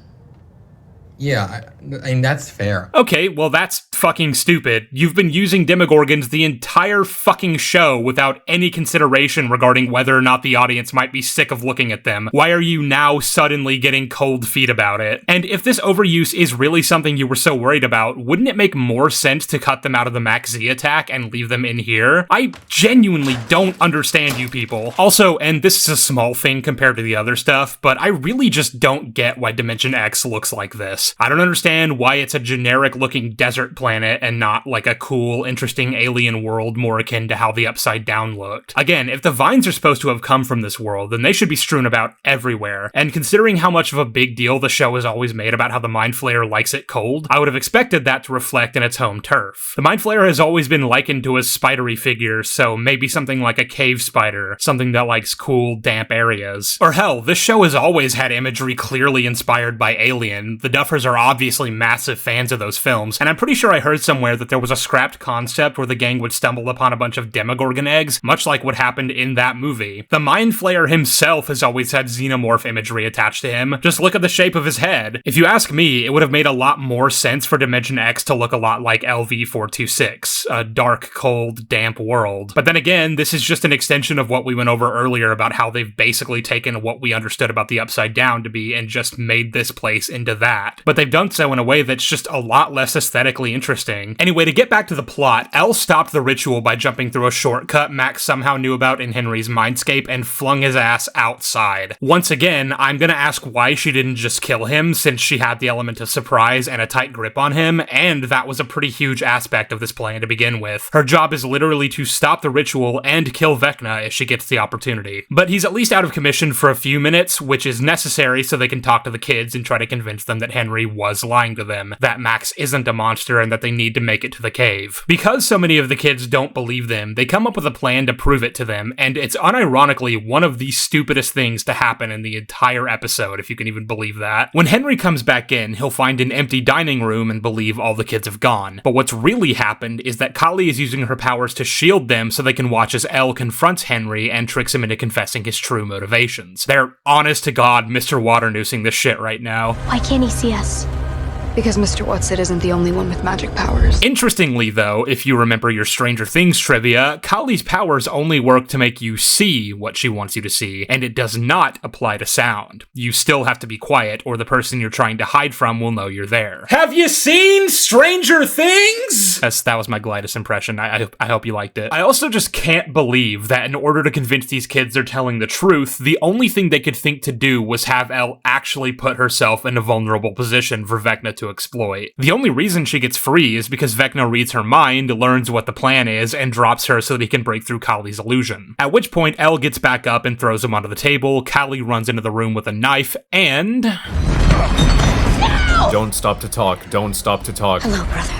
Yeah, I mean, that's fair. Okay, well that's fucking stupid. You've been using Demogorgons the entire fucking show without any consideration regarding whether or not the audience might be sick of looking at them. Why are you now suddenly getting cold feet about it? And if this overuse is really something you were so worried about, wouldn't it make more sense to cut them out of the Max Z attack and leave them in here? I genuinely don't understand you people. Also, and this is a small thing compared to the other stuff, but I really just don't get why Dimension X looks like this. I don't understand why it's a generic-looking desert planet and not like a cool, interesting alien world more akin to how the Upside Down looked. Again, if the vines are supposed to have come from this world, then they should be strewn about everywhere. And considering how much of a big deal the show has always made about how the Mind Flayer likes it cold, I would have expected that to reflect in its home turf. The Mind Flayer has always been likened to a spidery figure, so maybe something like a cave spider, something that likes cool, damp areas. Or hell, this show has always had imagery clearly inspired by Alien. The Duffers are obviously massive fans of those films, and I'm pretty sure I heard somewhere that there was a scrapped concept where the gang would stumble upon a bunch of Demogorgon eggs, much like what happened in that movie. The Mind Flayer himself has always had xenomorph imagery attached to him. Just look at the shape of his head. If you ask me, it would have made a lot more sense for Dimension X to look a lot like LV-426, a dark, cold, damp world. But then again, this is just an extension of what we went over earlier about how they've basically taken what we understood about the Upside Down to be and just made this place into that. But they've done so in a way that's just a lot less aesthetically interesting. Anyway, to get back to the plot, Elle stopped the ritual by jumping through a shortcut Max somehow knew about in Henry's mindscape and flung his ass outside. Once again, I'm gonna ask why she didn't just kill him, since she had the element of surprise and a tight grip on him, and that was a pretty huge aspect of this plan to begin with. Her job is literally to stop the ritual and kill Vecna if she gets the opportunity. But he's at least out of commission for a few minutes, which is necessary so they can talk to the kids and try to convince them that Henry was lying to them, that Max isn't a monster and that they need to make it to the cave. Because so many of the kids don't believe them, they come up with a plan to prove it to them, and it's unironically one of the stupidest things to happen in the entire episode, if you can even believe that. When Henry comes back in, he'll find an empty dining room and believe all the kids have gone. But what's really happened is that Kali is using her powers to shield them so they can watch as Elle confronts Henry and tricks him into confessing his true motivations. They're honest to God Mr. Waternoosing this shit right now. Why can't he see us? Because Mr. Watson isn't the only one with magic powers. Interestingly, though, if you remember your Stranger Things trivia, Kali's powers only work to make you see what she wants you to see, and it does not apply to sound. You still have to be quiet, or the person you're trying to hide from will know you're there. Have you seen Stranger Things? That was my Glidus impression. I hope you liked it. I also just can't believe that in order to convince these kids they're telling the truth, the only thing they could think to do was have Elle actually put herself in a vulnerable position for Vecna to exploit. The only reason she gets free is because Vecna reads her mind, learns what the plan is, and drops her so that he can break through Kali's illusion. At which point, Elle gets back up and throws him onto the table, Kali runs into the room with a knife, and... No! Don't stop to talk. Don't stop to talk. Hello, brother.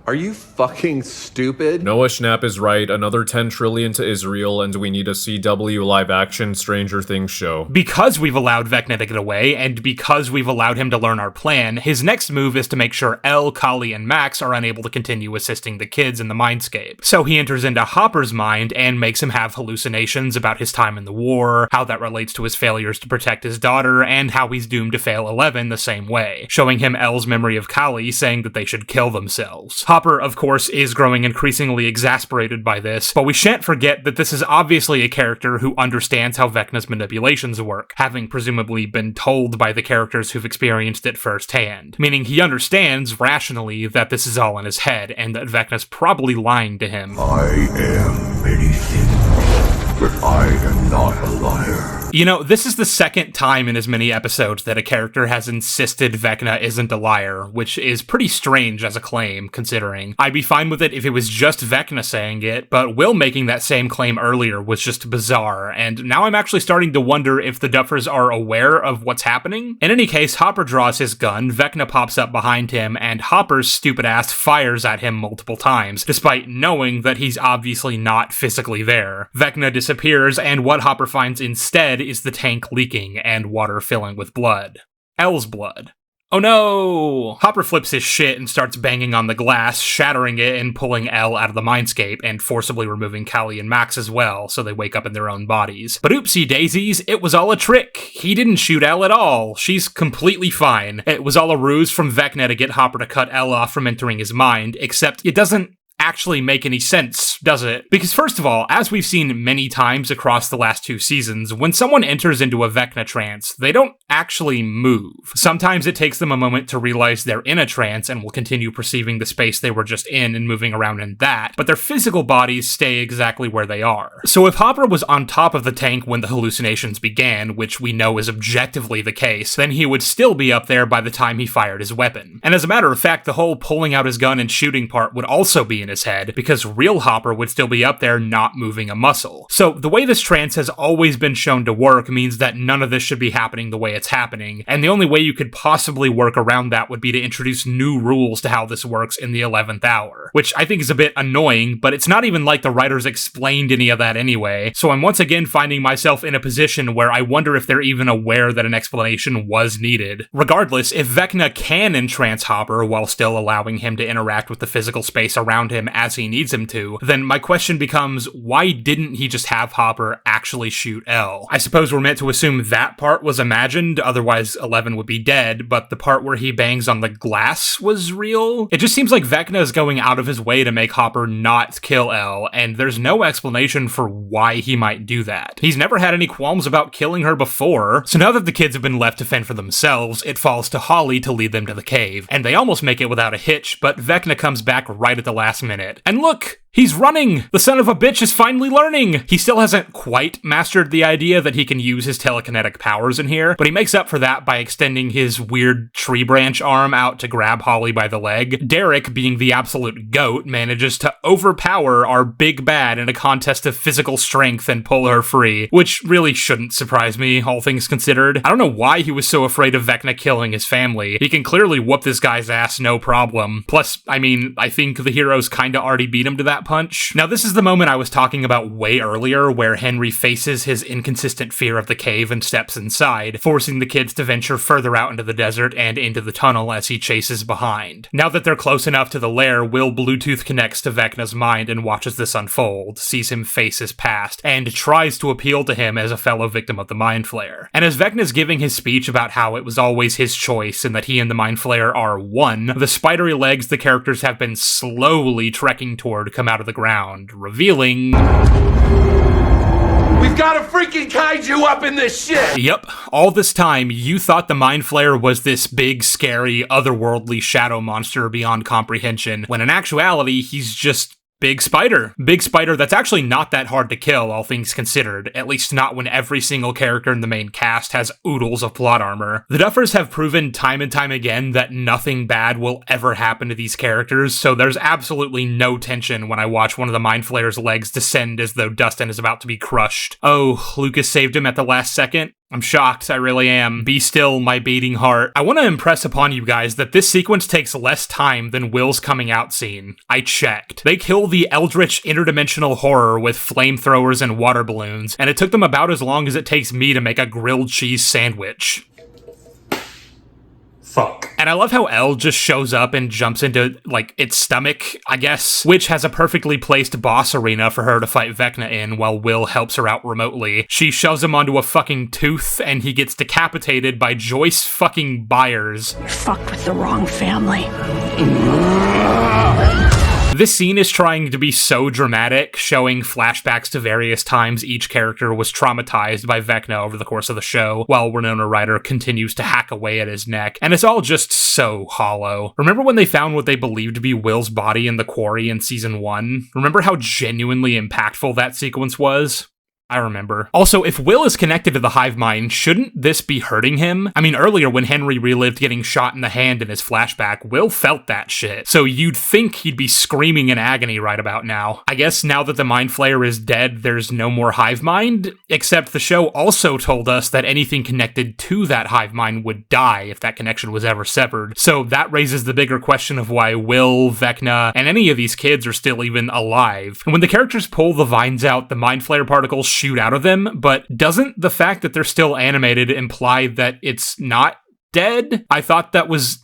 Are you fucking stupid? Noah Schnapp is right. Another 10 trillion to Israel, and we need a CW live-action Stranger Things show. Because we've allowed Vecna to get away, and because we've allowed him to learn our plan, his next move is to make sure Elle, Kali, and Max are unable to continue assisting the kids in the mindscape. So he enters into Hopper's mind and makes him have hallucinations about his time in the war, how that relates to his failures to protect his daughter, and how he's doomed to fail 11 the same way, showing him Elle's memory of Kali saying that they should kill themselves. Hopper, of course, is growing increasingly exasperated by this, but we shan't forget that this is obviously a character who understands how Vecna's manipulations work, having presumably been told by the characters who've experienced it firsthand. Meaning he understands, rationally, that this is all in his head, and that Vecna's probably lying to him. I am many things, but I am not a liar. You know, this is the second time in as many episodes that a character has insisted Vecna isn't a liar, which is pretty strange as a claim, considering. I'd be fine with it if it was just Vecna saying it, but Will making that same claim earlier was just bizarre, and now I'm actually starting to wonder if the Duffers are aware of what's happening. In any case, Hopper draws his gun, Vecna pops up behind him, and Hopper's stupid ass fires at him multiple times, despite knowing that he's obviously not physically there. Vecna disappears, and what Hopper finds instead is the tank leaking and water filling with blood. Elle's blood. Oh no! Hopper flips his shit and starts banging on the glass, shattering it and pulling Elle out of the mindscape, and forcibly removing Callie and Max as well, so they wake up in their own bodies. But oopsie daisies, it was all a trick. He didn't shoot Elle at all. She's completely fine. It was all a ruse from Vecna to get Hopper to cut Elle off from entering his mind, except it doesn't actually make any sense, does it? Because first of all, as we've seen many times across the last 2 seasons, when someone enters into a Vecna trance, they don't actually move. Sometimes it takes them a moment to realize they're in a trance and will continue perceiving the space they were just in and moving around in that, but their physical bodies stay exactly where they are. So if Hopper was on top of the tank when the hallucinations began, which we know is objectively the case, then he would still be up there by the time he fired his weapon. And as a matter of fact, the whole pulling out his gun and shooting part would also be in his head, because real Hopper would still be up there not moving a muscle. So the way this trance has always been shown to work means that none of this should be happening the way it's happening, and the only way you could possibly work around that would be to introduce new rules to how this works in the 11th hour, which I think is a bit annoying, but it's not even like the writers explained any of that anyway, so I'm once again finding myself in a position where I wonder if they're even aware that an explanation was needed. Regardless, if Vecna can entrance Hopper while still allowing him to interact with the physical space around him as he needs him to, then my question becomes, why didn't he just have Hopper actually shoot Elle? I suppose we're meant to assume that part was imagined, otherwise 11 would be dead, but the part where he bangs on the glass was real? It just seems like Vecna is going out of his way to make Hopper not kill Elle, and there's no explanation for why he might do that. He's never had any qualms about killing her before, so now that the kids have been left to fend for themselves, it falls to Holly to lead them to the cave, and they almost make it without a hitch, but Vecna comes back right at the last minute. And look! He's running! The son of a bitch is finally learning! He still hasn't quite mastered the idea that he can use his telekinetic powers in here, but he makes up for that by extending his weird tree branch arm out to grab Holly by the leg. Derek, being the absolute goat, manages to overpower our big bad in a contest of physical strength and pull her free, which really shouldn't surprise me, all things considered. I don't know why he was so afraid of Vecna killing his family. He can clearly whoop this guy's ass no problem. Plus, I mean, I think the heroes kinda already beat him to that punch. Now, this is the moment I was talking about way earlier, where Henry faces his inconsistent fear of the cave and steps inside, forcing the kids to venture further out into the desert and into the tunnel as he chases behind. Now that they're close enough to the lair, Will Bluetooth connects to Vecna's mind and watches this unfold, sees him face his past, and tries to appeal to him as a fellow victim of the Mind Flayer. And as Vecna's giving his speech about how it was always his choice and that he and the Mind Flayer are one, the spidery legs the characters have been slowly trekking toward come out of the ground, revealing... We've got a freaking kaiju up in this shit! Yep, all this time, you thought the Mind Flayer was this big, scary, otherworldly shadow monster beyond comprehension, when in actuality, he's just Big Spider. Big Spider that's actually not that hard to kill, all things considered, at least not when every single character in the main cast has oodles of plot armor. The Duffers have proven time and time again that nothing bad will ever happen to these characters, so there's absolutely no tension when I watch one of the Mind Flayer's legs descend as though Dustin is about to be crushed. Oh, Lucas saved him at the last second? I'm shocked, I really am. Be still, my beating heart. I want to impress upon you guys that this sequence takes less time than Will's coming out scene. I checked. They kill the eldritch interdimensional horror with flamethrowers and water balloons, and it took them about as long as it takes me to make a grilled cheese sandwich. Fuck. And I love how Elle just shows up and jumps into, like, its stomach, I guess, which has a perfectly placed boss arena for her to fight Vecna in while Will helps her out remotely. She shoves him onto a fucking tooth, and he gets decapitated by Joyce fucking Byers. You fucked with the wrong family. This scene is trying to be so dramatic, showing flashbacks to various times each character was traumatized by Vecna over the course of the show, while Winona Ryder continues to hack away at his neck, and it's all just so hollow. Remember when they found what they believed to be Will's body in the quarry in Season 1? Remember how genuinely impactful that sequence was? I remember. Also, if Will is connected to the hive mind, shouldn't this be hurting him? I mean, earlier when Henry relived getting shot in the hand in his flashback, Will felt that shit. So you'd think he'd be screaming in agony right about now. I guess now that the Mind Flayer is dead, there's no more hive mind, except the show also told us that anything connected to that hive mind would die if that connection was ever severed. So that raises the bigger question of why Will, Vecna, and any of these kids are still even alive. And when the characters pull the vines out, the Mind Flayer particles shoot out of them, but doesn't the fact that they're still animated imply that it's not dead. I thought that was...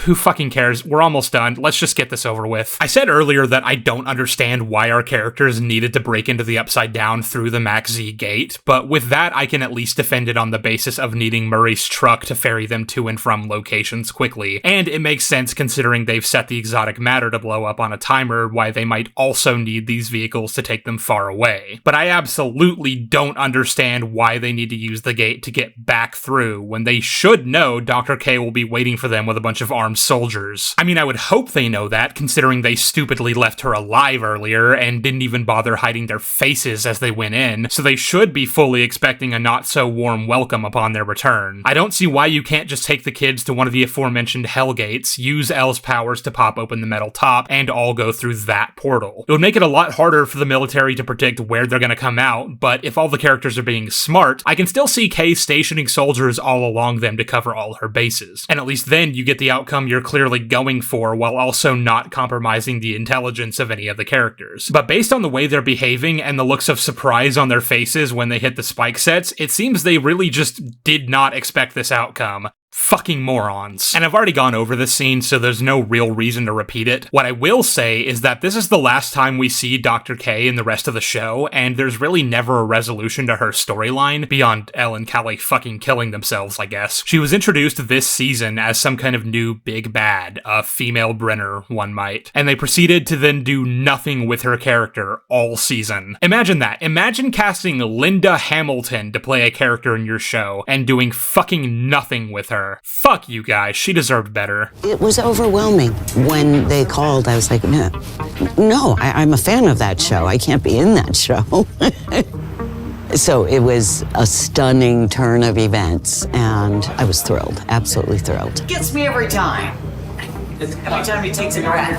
Who fucking cares? We're almost done. Let's just get this over with. I said earlier that I don't understand why our characters needed to break into the Upside Down through the Max Z gate, but with that, I can at least defend it on the basis of needing Murray's truck to ferry them to and from locations quickly. And it makes sense considering they've set the exotic matter to blow up on a timer, why they might also need these vehicles to take them far away. But I absolutely don't understand why they need to use the gate to get back through when they should know Dr. K will be waiting for them with a bunch of armed soldiers. I mean, I would hope they know that, considering they stupidly left her alive earlier and didn't even bother hiding their faces as they went in, so they should be fully expecting a not-so-warm welcome upon their return. I don't see why you can't just take the kids to one of the aforementioned hell gates, use Elle's powers to pop open the metal top, and all go through that portal. It would make it a lot harder for the military to predict where they're gonna come out, but if all the characters are being smart, I can still see Kay stationing soldiers all along them to cover all her bases. And at least then you get the outcome you're clearly going for while also not compromising the intelligence of any of the characters. But based on the way they're behaving and the looks of surprise on their faces when they hit the spike sets, it seems they really just did not expect this outcome. Fucking morons. And I've already gone over this scene, so there's no real reason to repeat it. What I will say is that this is the last time we see Dr. K in the rest of the show, and there's really never a resolution to her storyline, beyond Elle and Callie fucking killing themselves, I guess. She was introduced this season as some kind of new big bad, a female Brenner, one might, and they proceeded to then do nothing with her character all season. Imagine that. Imagine casting Linda Hamilton to play a character in your show, and doing fucking nothing with her. Fuck you guys, she deserved better. It was overwhelming. When they called, I was like, no, I'm a fan of that show. I can't be in that show. So it was a stunning turn of events, and I was thrilled, absolutely thrilled. Gets me every time. Every time he takes a breath.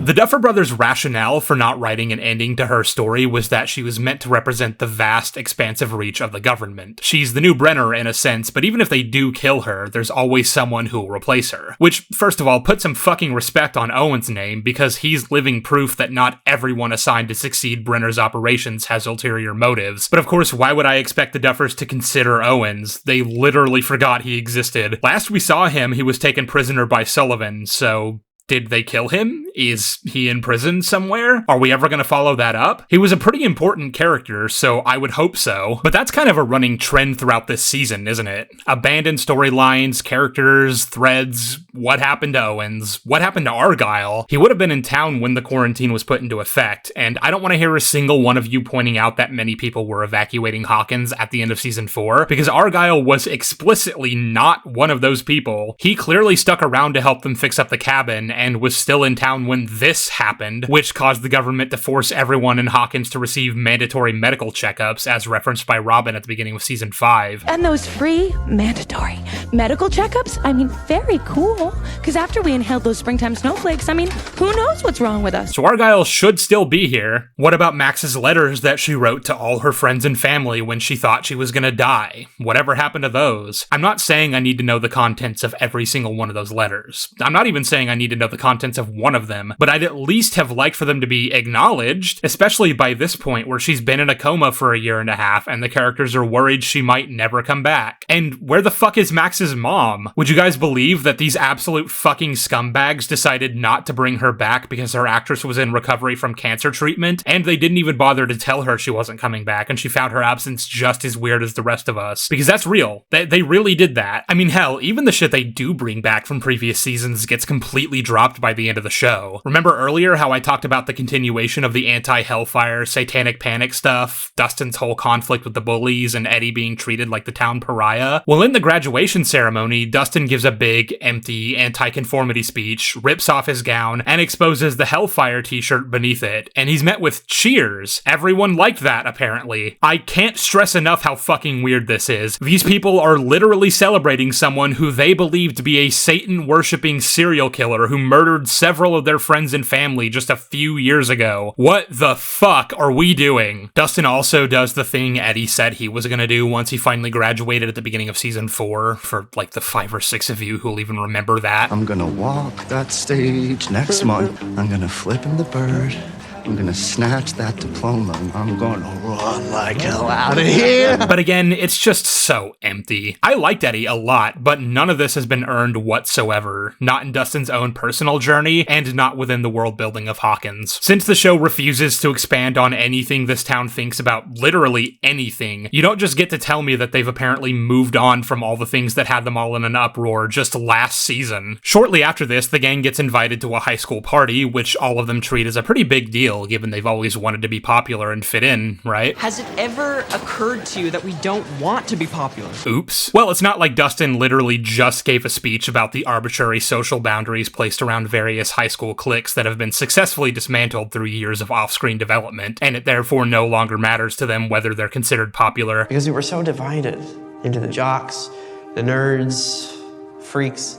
The Duffer Brothers' rationale for not writing an ending to her story was that she was meant to represent the vast, expansive reach of the government. She's the new Brenner in a sense, but even if they do kill her, there's always someone who will replace her. Which, first of all, put some fucking respect on Owen's name, because he's living proof that not everyone assigned to succeed Brenner's operations has ulterior motives. But of course, why would I expect the Duffers to consider Owens? They literally forgot he existed. Last we saw him, he was taken prisoner by Sullivan, so... did they kill him? Is he in prison somewhere? Are we ever going to follow that up? He was a pretty important character, so I would hope so. But that's kind of a running trend throughout this season, isn't it? Abandoned storylines, characters, threads. What happened to Owens? What happened to Argyle? He would have been in town when the quarantine was put into effect, and I don't want to hear a single one of you pointing out that many people were evacuating Hawkins at the end of season 4, because Argyle was explicitly not one of those people. He clearly stuck around to help them fix up the cabin, and was still in town when this happened, which caused the government to force everyone in Hawkins to receive mandatory medical checkups, as referenced by Robin at the beginning of season 5. And those free, mandatory medical checkups? I mean, very cool. Because after we inhaled those springtime snowflakes, I mean, who knows what's wrong with us? So Argyle should still be here. What about Max's letters that she wrote to all her friends and family when she thought she was gonna die? Whatever happened to those? I'm not saying I need to know the contents of every single one of those letters. I'm not even saying I need to know the contents of one of them, but I'd at least have liked for them to be acknowledged, especially by this point where she's been in a coma for a year and a half and the characters are worried she might never come back. And where the fuck is Max's mom? Would you guys believe that these absolute fucking scumbags decided not to bring her back because her actress was in recovery from cancer treatment, and they didn't even bother to tell her she wasn't coming back, and she found her absence just as weird as the rest of us? Because that's real. They really did that. I mean, hell, even the shit they do bring back from previous seasons gets completely dropped by the end of the show. Remember earlier how I talked about the continuation of the anti-Hellfire, satanic panic stuff, Dustin's whole conflict with the bullies, and Eddie being treated like the town pariah? Well, in the graduation ceremony, Dustin gives a big, empty, anti-conformity speech, rips off his gown, and exposes the Hellfire t-shirt beneath it, and he's met with cheers. Everyone liked that, apparently. I can't stress enough how fucking weird this is. These people are literally celebrating someone who they believe to be a Satan-worshipping serial killer who murdered several of their friends and family just a few years ago. What the fuck are we doing? Dustin also does the thing Eddie said he was gonna do once he finally graduated at the beginning of season 4, for like the 5 or 6 of you who'll even remember that. I'm gonna walk that stage next month. I'm gonna flip in the bird. I'm gonna snatch that diploma and I'm gonna run like hell out of here. But again, it's just so empty. I liked Eddie a lot, but none of this has been earned whatsoever. Not in Dustin's own personal journey, and not within the world building of Hawkins. Since the show refuses to expand on anything this town thinks about literally anything, you don't just get to tell me that they've apparently moved on from all the things that had them all in an uproar just last season. Shortly after this, the gang gets invited to a high school party, which all of them treat as a pretty big deal, given they've always wanted to be popular and fit in, right? Has it ever occurred to you that we don't want to be popular? Oops. Well, it's not like Dustin literally just gave a speech about the arbitrary social boundaries placed around various high school cliques that have been successfully dismantled through years of off-screen development, and it therefore no longer matters to them whether they're considered popular. Because we were so divided into the jocks, the nerds, freaks,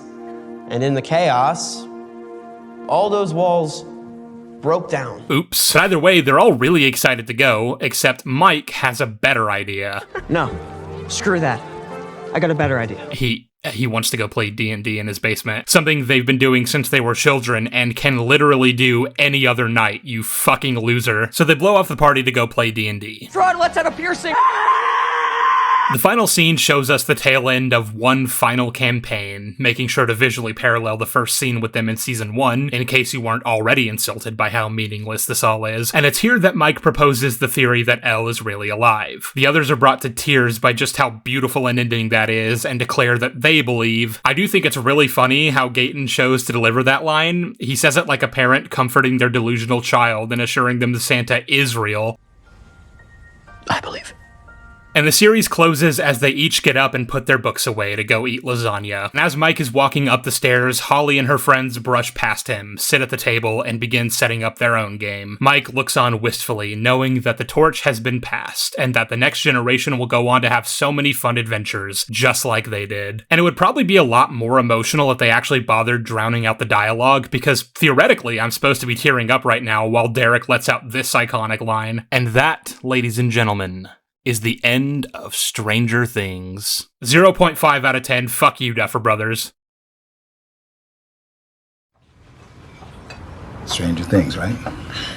and in the chaos, all those walls broke down. Oops. But either way, they're all really excited to go, except Mike has a better idea. No, screw that. I got a better idea. He wants to go play D&D in his basement. Something they've been doing since they were children and can literally do any other night, you fucking loser. So they blow off the party to go play D&D. Fraud, let's have a piercing! The final scene shows us the tail end of one final campaign, making sure to visually parallel the first scene with them in Season 1, in case you weren't already insulted by how meaningless this all is. And it's here that Mike proposes the theory that Elle is really alive. The others are brought to tears by just how beautiful an ending that is, and declare that they believe. I do think it's really funny how Gaten chose to deliver that line. He says it like a parent comforting their delusional child and assuring them that Santa is real. I believe. And the series closes as they each get up and put their books away to go eat lasagna. And as Mike is walking up the stairs, Holly and her friends brush past him, sit at the table, and begin setting up their own game. Mike looks on wistfully, knowing that the torch has been passed, and that the next generation will go on to have so many fun adventures, just like they did. And it would probably be a lot more emotional if they actually bothered drowning out the dialogue, because theoretically, I'm supposed to be tearing up right now while Derek lets out this iconic line. And that, ladies and gentlemen, is the end of Stranger Things. 0.5 out of 10, fuck you, Duffer Brothers. Stranger Things, right?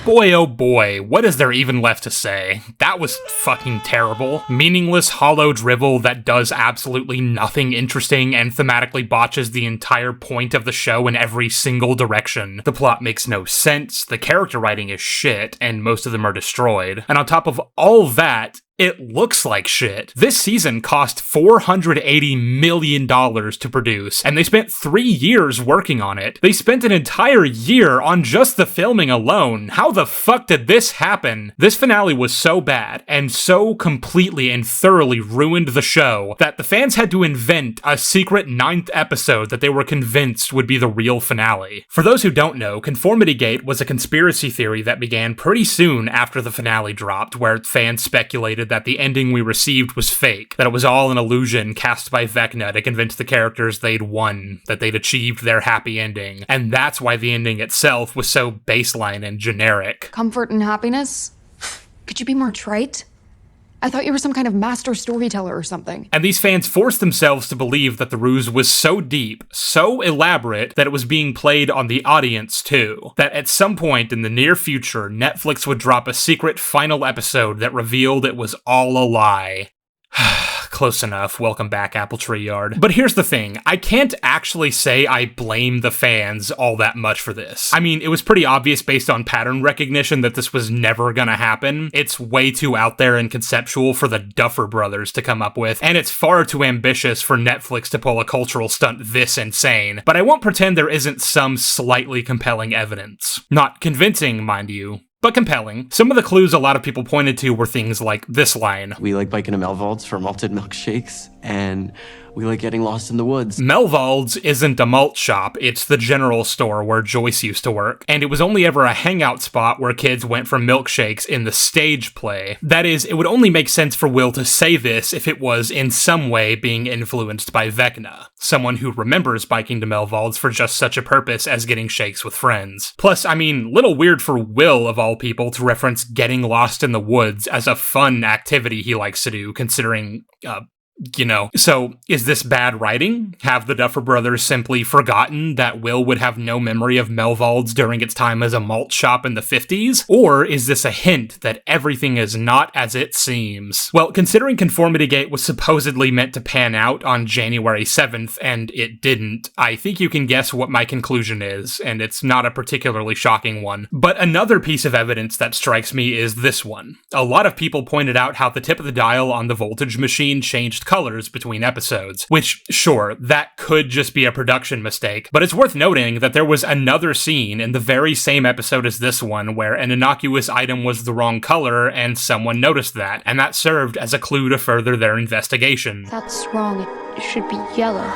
Boy, oh boy, what is there even left to say? That was fucking terrible. Meaningless, hollow drivel that does absolutely nothing interesting and thematically botches the entire point of the show in every single direction. The plot makes no sense, the character writing is shit, and most of them are destroyed. And on top of all that, it looks like shit. This season cost $480 million to produce, and they spent 3 years working on it. They spent an entire year on just the filming alone. How the fuck did this happen? This finale was so bad, and so completely and thoroughly ruined the show, that the fans had to invent a secret 9th episode that they were convinced would be the real finale. For those who don't know, ConformityGate was a conspiracy theory that began pretty soon after the finale dropped, where fans speculated that the ending we received was fake, that it was all an illusion cast by Vecna to convince the characters they'd won, that they'd achieved their happy ending, and that's why the ending itself was so baseline and generic. Comfort and happiness? Could you be more trite? I thought you were some kind of master storyteller or something. And these fans forced themselves to believe that the ruse was so deep, so elaborate, that it was being played on the audience too. That at some point in the near future, Netflix would drop a secret final episode that revealed it was all a lie. Close enough. Welcome back, Apple Tree Yard. But here's the thing. I can't actually say I blame the fans all that much for this. I mean, it was pretty obvious based on pattern recognition that this was never gonna happen. It's way too out there and conceptual for the Duffer Brothers to come up with, and it's far too ambitious for Netflix to pull a cultural stunt this insane. But I won't pretend there isn't some slightly compelling evidence. Not convincing, mind you, but compelling. Some of the clues a lot of people pointed to were things like this line. We like biking to Melvald's for malted milkshakes, and we like getting lost in the woods. Melvald's isn't a malt shop, it's the general store where Joyce used to work, and it was only ever a hangout spot where kids went for milkshakes in the stage play. That is, it would only make sense for Will to say this if it was in some way being influenced by Vecna, someone who remembers biking to Melvald's for just such a purpose as getting shakes with friends. Plus, I mean, little weird for Will, of all people, to reference getting lost in the woods as a fun activity he likes to do, considering, you know. So, is this bad writing? Have the Duffer Brothers simply forgotten that Will would have no memory of Melvald's during its time as a malt shop in the 50s? Or is this a hint that everything is not as it seems? Well, considering ConformityGate was supposedly meant to pan out on January 7th, and it didn't, I think you can guess what my conclusion is, and it's not a particularly shocking one. But another piece of evidence that strikes me is this one. A lot of people pointed out how the tip of the dial on the voltage machine changed colors between episodes, which, sure, that could just be a production mistake, but it's worth noting that there was another scene in the very same episode as this one where an innocuous item was the wrong color and someone noticed that, and that served as a clue to further their investigation. That's wrong. It should be yellow.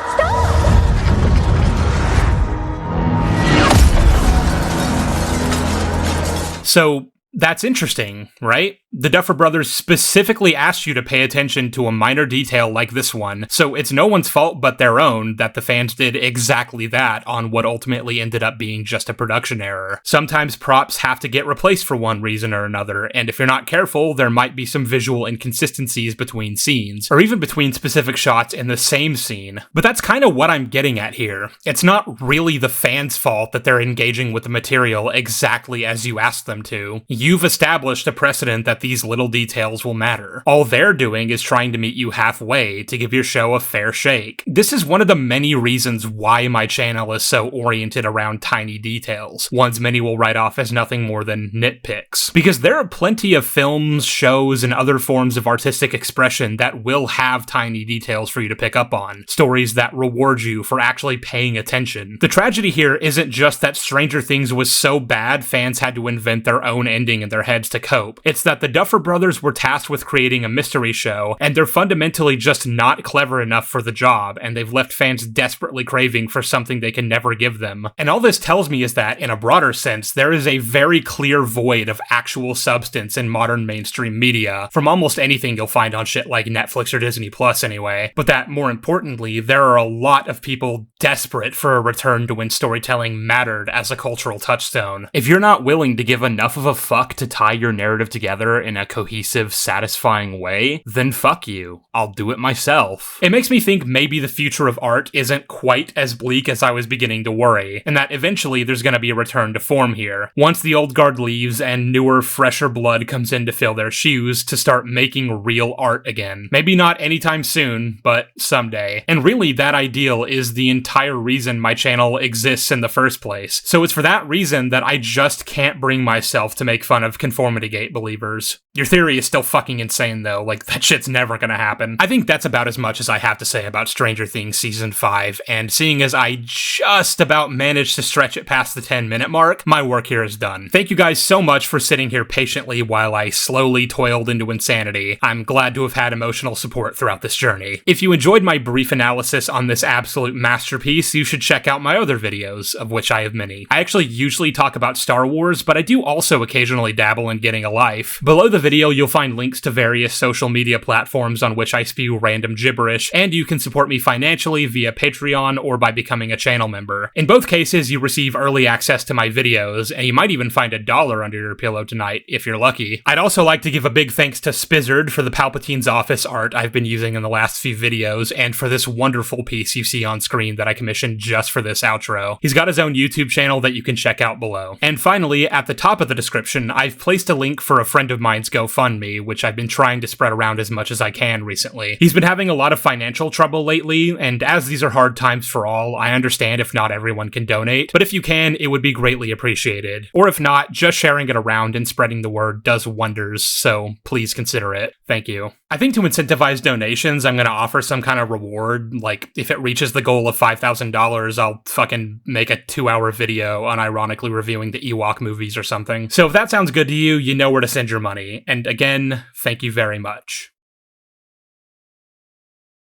So, that's interesting, right? The Duffer Brothers specifically asked you to pay attention to a minor detail like this one, so it's no one's fault but their own that the fans did exactly that on what ultimately ended up being just a production error. Sometimes props have to get replaced for one reason or another, and if you're not careful, there might be some visual inconsistencies between scenes, or even between specific shots in the same scene. But that's kind of what I'm getting at here. It's not really the fans' fault that they're engaging with the material exactly as you asked them to. You've established a precedent that these little details will matter. All they're doing is trying to meet you halfway to give your show a fair shake. This is one of the many reasons why my channel is so oriented around tiny details, ones many will write off as nothing more than nitpicks. Because there are plenty of films, shows, and other forms of artistic expression that will have tiny details for you to pick up on, stories that reward you for actually paying attention. The tragedy here isn't just that Stranger Things was so bad fans had to invent their own ending in their heads to cope. It's that the Duffer Brothers were tasked with creating a mystery show, and they're fundamentally just not clever enough for the job, and they've left fans desperately craving for something they can never give them. And all this tells me is that, in a broader sense, there is a very clear void of actual substance in modern mainstream media, from almost anything you'll find on shit like Netflix or Disney Plus anyway, but that, more importantly, there are a lot of people desperate for a return to when storytelling mattered as a cultural touchstone. If you're not willing to give enough of a fuck to tie your narrative together in a cohesive, satisfying way, then fuck you. I'll do it myself. It makes me think maybe the future of art isn't quite as bleak as I was beginning to worry, and that eventually there's gonna be a return to form here. Once the old guard leaves and newer, fresher blood comes in to fill their shoes to start making real art again. Maybe not anytime soon, but someday. And really, that ideal is the entire reason my channel exists in the first place. So it's for that reason that I just can't bring myself to make fun of ConformityGate believers. Your theory is still fucking insane though, like that shit's never gonna happen. I think that's about as much as I have to say about Stranger Things Season 5, and seeing as I just about managed to stretch it past the 10-minute mark, my work here is done. Thank you guys so much for sitting here patiently while I slowly toiled into insanity. I'm glad to have had emotional support throughout this journey. If you enjoyed my brief analysis on this absolute masterpiece, you should check out my other videos, of which I have many. I actually usually talk about Star Wars, but I do also occasionally dabble in Getting a Life. Below the video, you'll find links to various social media platforms on which I spew random gibberish, and you can support me financially via Patreon or by becoming a channel member. In both cases, you receive early access to my videos, and you might even find $1 under your pillow tonight, if you're lucky. I'd also like to give a big thanks to Spizzard for the Palpatine's office art I've been using in the last few videos, and for this wonderful piece you see on screen that I commissioned just for this outro. He's got his own YouTube channel that you can check out below. And finally, at the top of the description, I've placed a link for a friend of mine's GoFundMe, which I've been trying to spread around as much as I can recently. He's been having a lot of financial trouble lately, and as these are hard times for all, I understand if not everyone can donate, but if you can, it would be greatly appreciated. Or if not, just sharing it around and spreading the word does wonders, so please consider it. Thank you. I think to incentivize donations, I'm gonna offer some kind of reward, like if it reaches the goal of $5,000, I'll fucking make a 2-hour video unironically reviewing the Ewok movies or something. So if that sounds good to you, you know where to send your money. And again, thank you very much.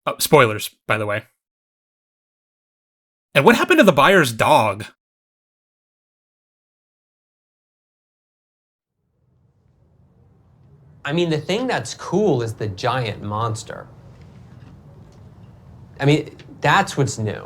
Oh, spoilers, by the way. And what happened to the buyer's dog? I mean, the thing that's cool is the giant monster. I mean, that's what's new.